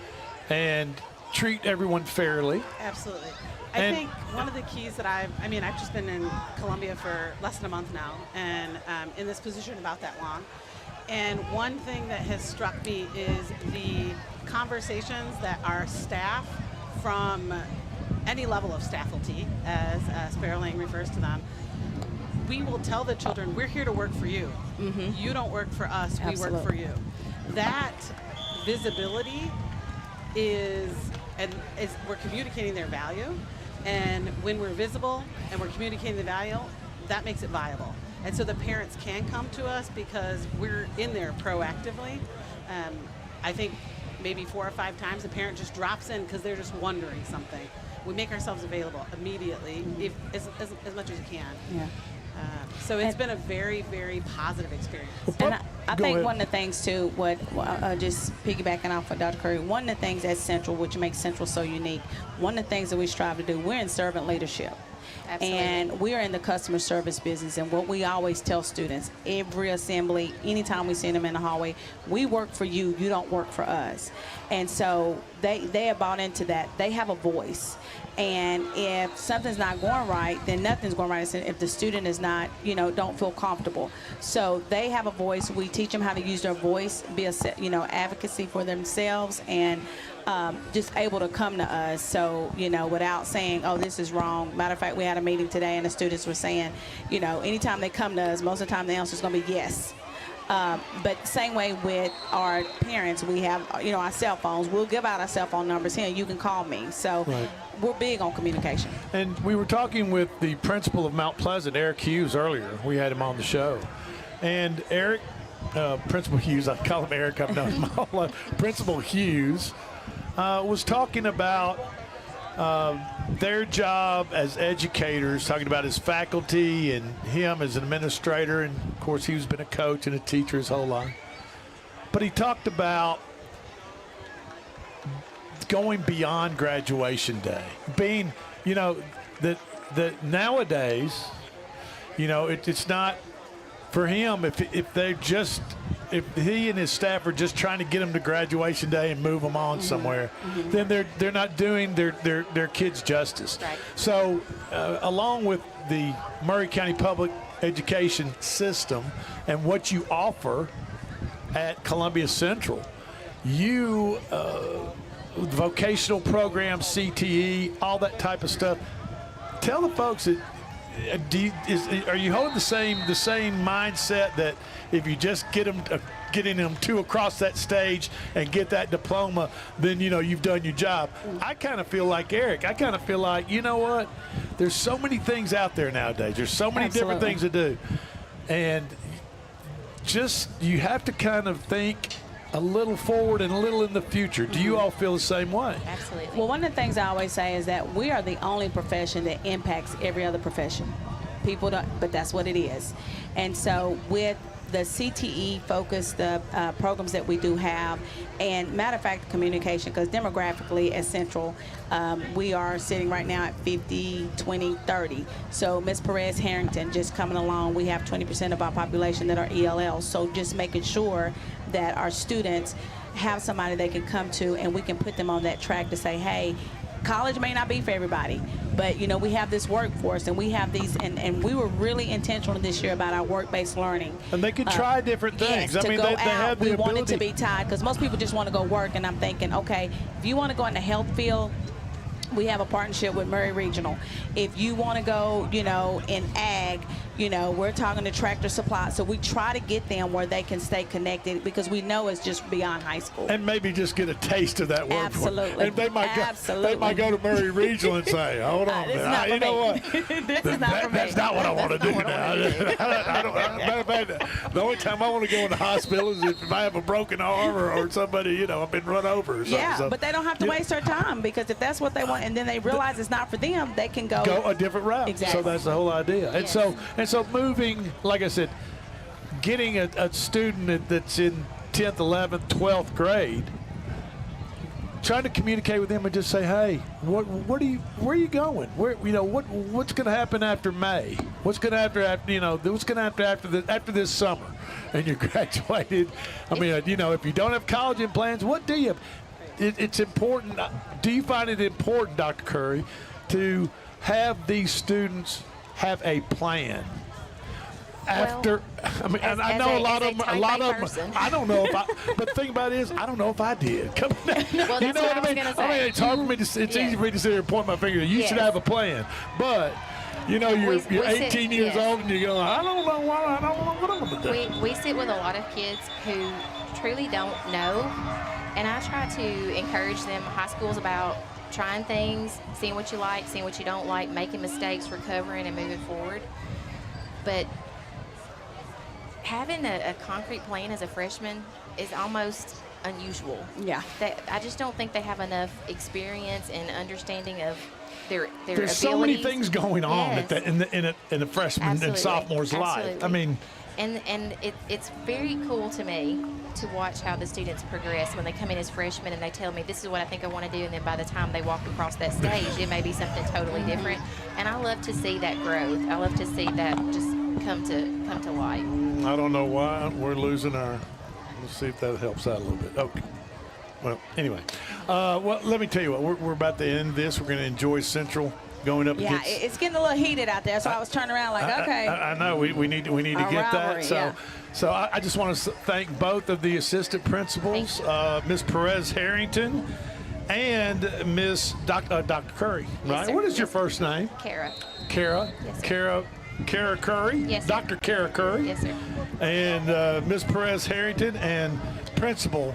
And treat everyone fairly. Absolutely. I think one of the keys that I've just been in Columbia for less than a month now, and in this position about that long. And one thing that has struck me is the conversations that our staff, from any level of staffalty, as Sparrow Lane refers to them, we will tell the children, we're here to work for you. You don't work for us, we work for you. That visibility is we're communicating their value, and when we're visible and we're communicating the value, that makes it viable. And so the parents can come to us because we're in there proactively. I think maybe 4 or 5 times the parent just drops in because they're just wondering something. We make ourselves available immediately, as much as you can. Yeah. So it's been a very, very positive experience. And I think one of the things too, just piggybacking off of Dr. Curry, one of the things at Central, which makes Central so unique, one of the things that we strive to do, we're in servant leadership. Absolutely. And we are in the customer service business, and what we always tell students, every assembly, anytime we see them in the hallway, we work for you, you don't work for us. And so they have bought into that. They have a voice. And if something's not going right, then nothing's going right. If the student is not, don't feel comfortable. So they have a voice. We teach them how to use their voice, be advocacy for themselves, and just able to come to us. So, without saying, oh, this is wrong. Matter of fact, we had a meeting today and the students were saying, anytime they come to us, most of the time the answer is going to be yes. But same way with our parents, we have, our cell phones. We'll give out our cell phone numbers here. You can call me. So we're big on communication. And we were talking with the principal of Mount Pleasant, Eric Hughes, earlier. We had him on the show. And Eric, Principal Hughes, I call him Eric, I've known him all life. Principal Hughes was talking about their job as educators, talking about his faculty and him as an administrator, and of course he's been a coach and a teacher his whole life. But he talked about going beyond graduation day, being, that nowadays, it's not for him if he and his staff are just trying to get them to graduation day and move them on somewhere, then they're not doing their kids justice. Right. So along with the Maury County Public Education system and what you offer at Columbia Central, vocational programs, CTE, all that type of stuff. Tell the folks that are you holding the same mindset that if you just getting them to across that stage and get that diploma, then you've done your job? I kind of feel like Eric. I kind of feel like, what? There's so many things out there nowadays. There's so many different things to do, and just you have to kind of think a little forward and a little in the future. Do you all feel the same way? Absolutely. Well, one of the things I always say is that we are the only profession that impacts every other profession. People don't, but that's what it is. And so with the CTE focus, the programs that we do have, and matter of fact, communication, because demographically at Central, we are sitting right now at 50, 20, 30. So Ms. Perez Harrington just coming along, we have 20% of our population that are ELL. So just making sure that our students have somebody they can come to and we can put them on that track to say, hey, college may not be for everybody, but we have this workforce and we have these, and we were really intentional this year about our work-based learning. And they can try different things. Yes, I mean, to go they have the we ability. wanted to be tied because most people just want to go work, and I'm thinking, okay, if you want to go in the health field, we have a partnership with Murray Regional. If you want to go, in ag, we're talking to Tractor Supply. So we try to get them where they can stay connected because we know it's just beyond high school. And maybe just get a taste of that work. Absolutely. And they might go to Murray Regional and say, hold on, this is man. not You for know me. what? This is not for me. That's not what I want to do now. Matter of fact, the only time I want to go in the hospital is if I have a broken arm or somebody, I've been run over or something. Yeah, So, but they don't have to waste their time because if that's what they want and then they realize it's not for them, they can go a different route. Exactly. So that's the whole idea. And so moving, like I said, getting a student that's in 10th, 11th, 12th grade, trying to communicate with them and just say, hey, where are you going? What's going to happen after May? What's going to happen what's going to happen after this summer? And you're graduated. I mean, if you don't have college in plans, what do you? It's important. Do you find it important, Dr. Curry, to have these students have a plan? After, I know a lot of them. I don't know if but the thing about it is, I don't know if I did. Come on, Well, you know what I mean? It's hard for me to. It's easy for me to sit here and point my finger. You should have a plan, but. You're 18 years old and you're going, I don't know what I'm going to do. We sit with a lot of kids who truly don't know And I try to encourage them. High school's about trying things, seeing what you like, seeing what you don't like, making mistakes, recovering, and moving forward. But having a concrete plan as a freshman is almost unusual. Yeah. I just don't think they have enough experience and understing of their There's abilities. so many things going on Yes. in a freshman and Absolutely. sophomore's life. Absolutely. I mean, and it's very cool to me to watch how the students progress when they come in as freshmen and they tell me this is what I think I want to do, and then by the time they walk across that stage, it may be something totally different. And I love to see that growth. I love to see that just come to light. I don't know why we're losing our. Let's see if that helps out a little bit. Okay. Well, anyway, well, let me tell you what. We're about to end this. We're going to enjoy Central going up Yeah, against. it's getting a little heated out there, so I was turning around like, okay. I know we need to Our get rivalry, that. So, yeah. so I just want to thank both of the assistant principals, Ms. Perez Harrington and Ms. Dr. Curry. Right? sir. What is your first name? Kara. Kara. Yes, sir. Kara Curry. Yes, sir. Dr. Kara Curry. Yes, sir. And Ms. Perez Harrington and Principal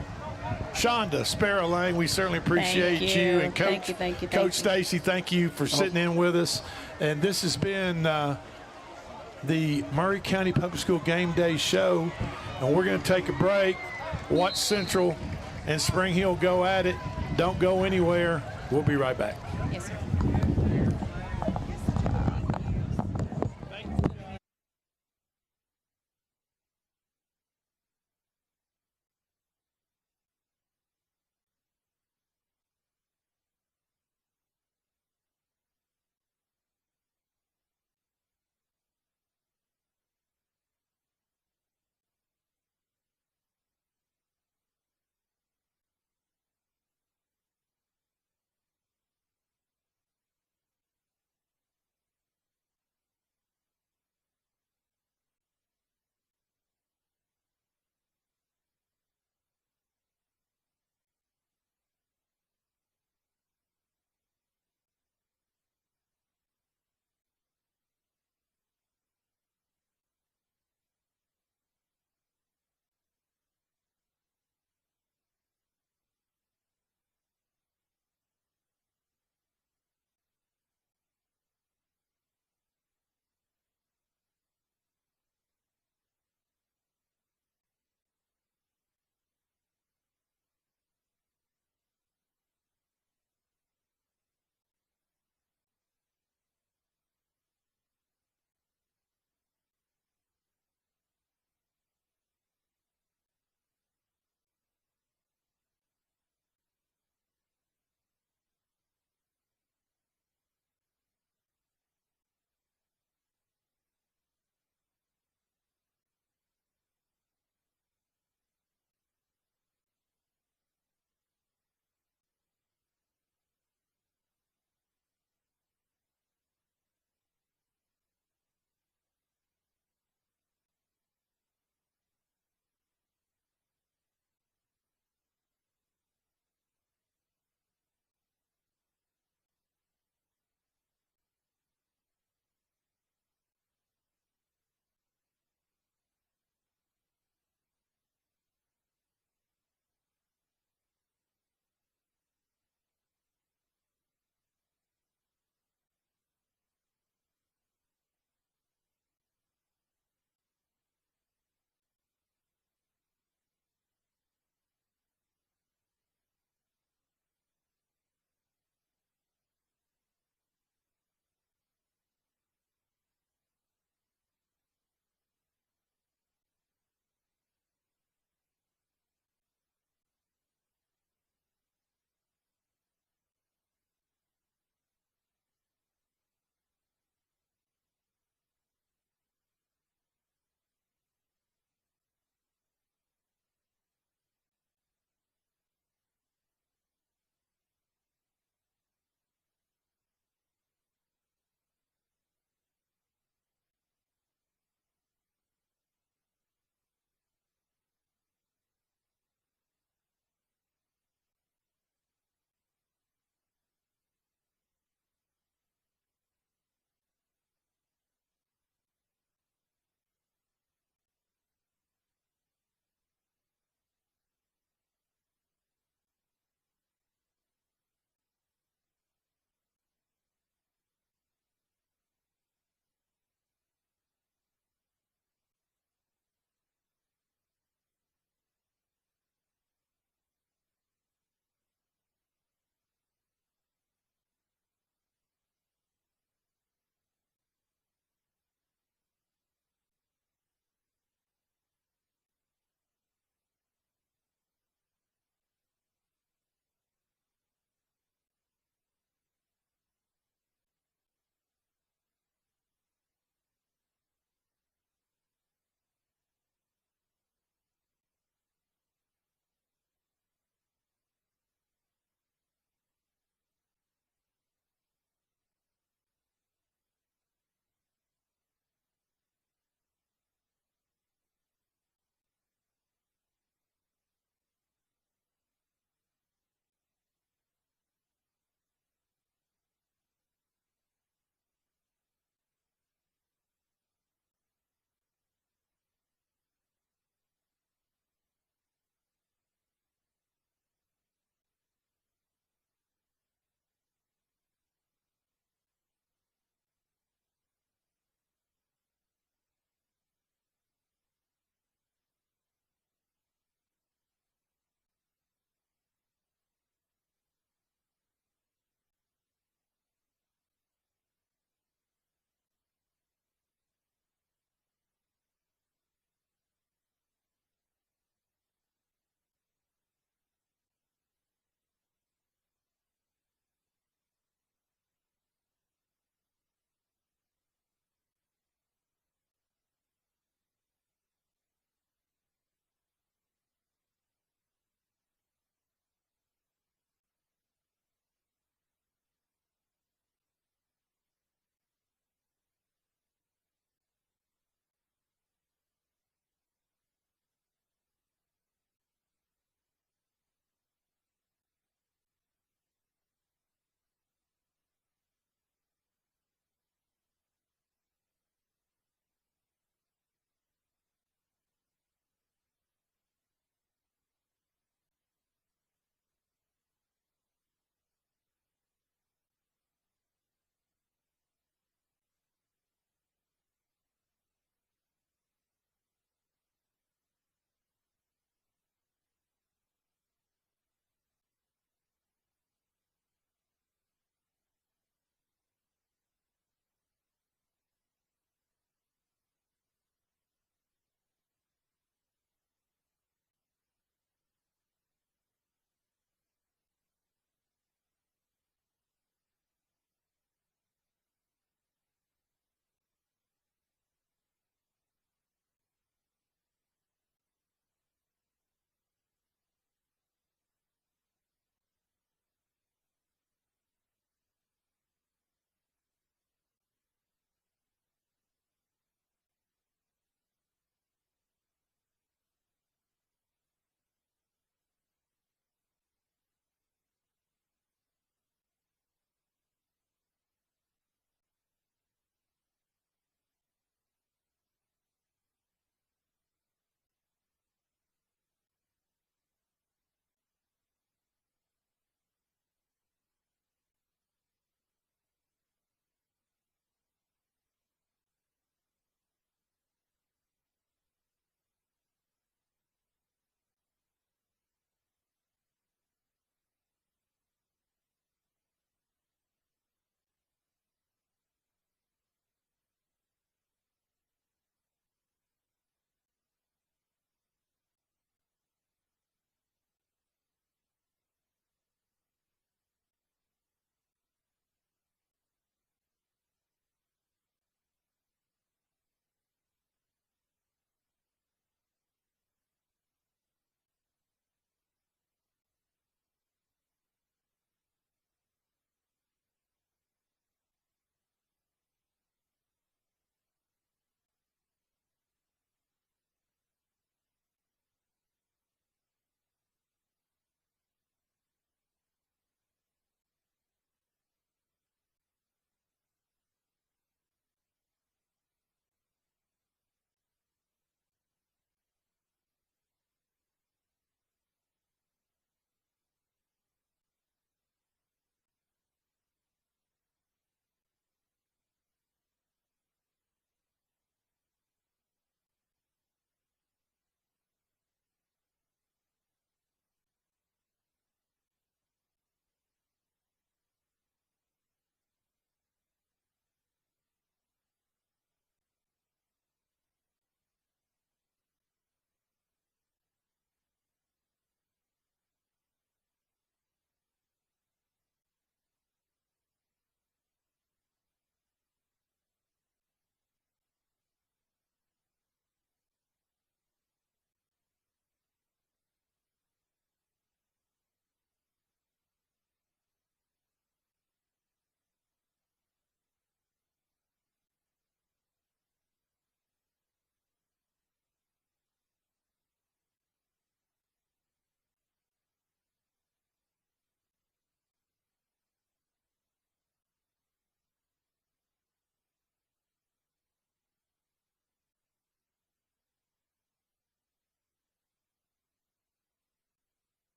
Shonda Sparrow Lang. We certainly appreciate Thank you. you. And Coach, Thank you. Coach Stacy, thank you for sitting in with us. And this has been the Maury County Public School Game Day show. And we're going to take a break, watch Central and Spring Hill go at it. Don't go anywhere. We'll be right back. Yes, sir.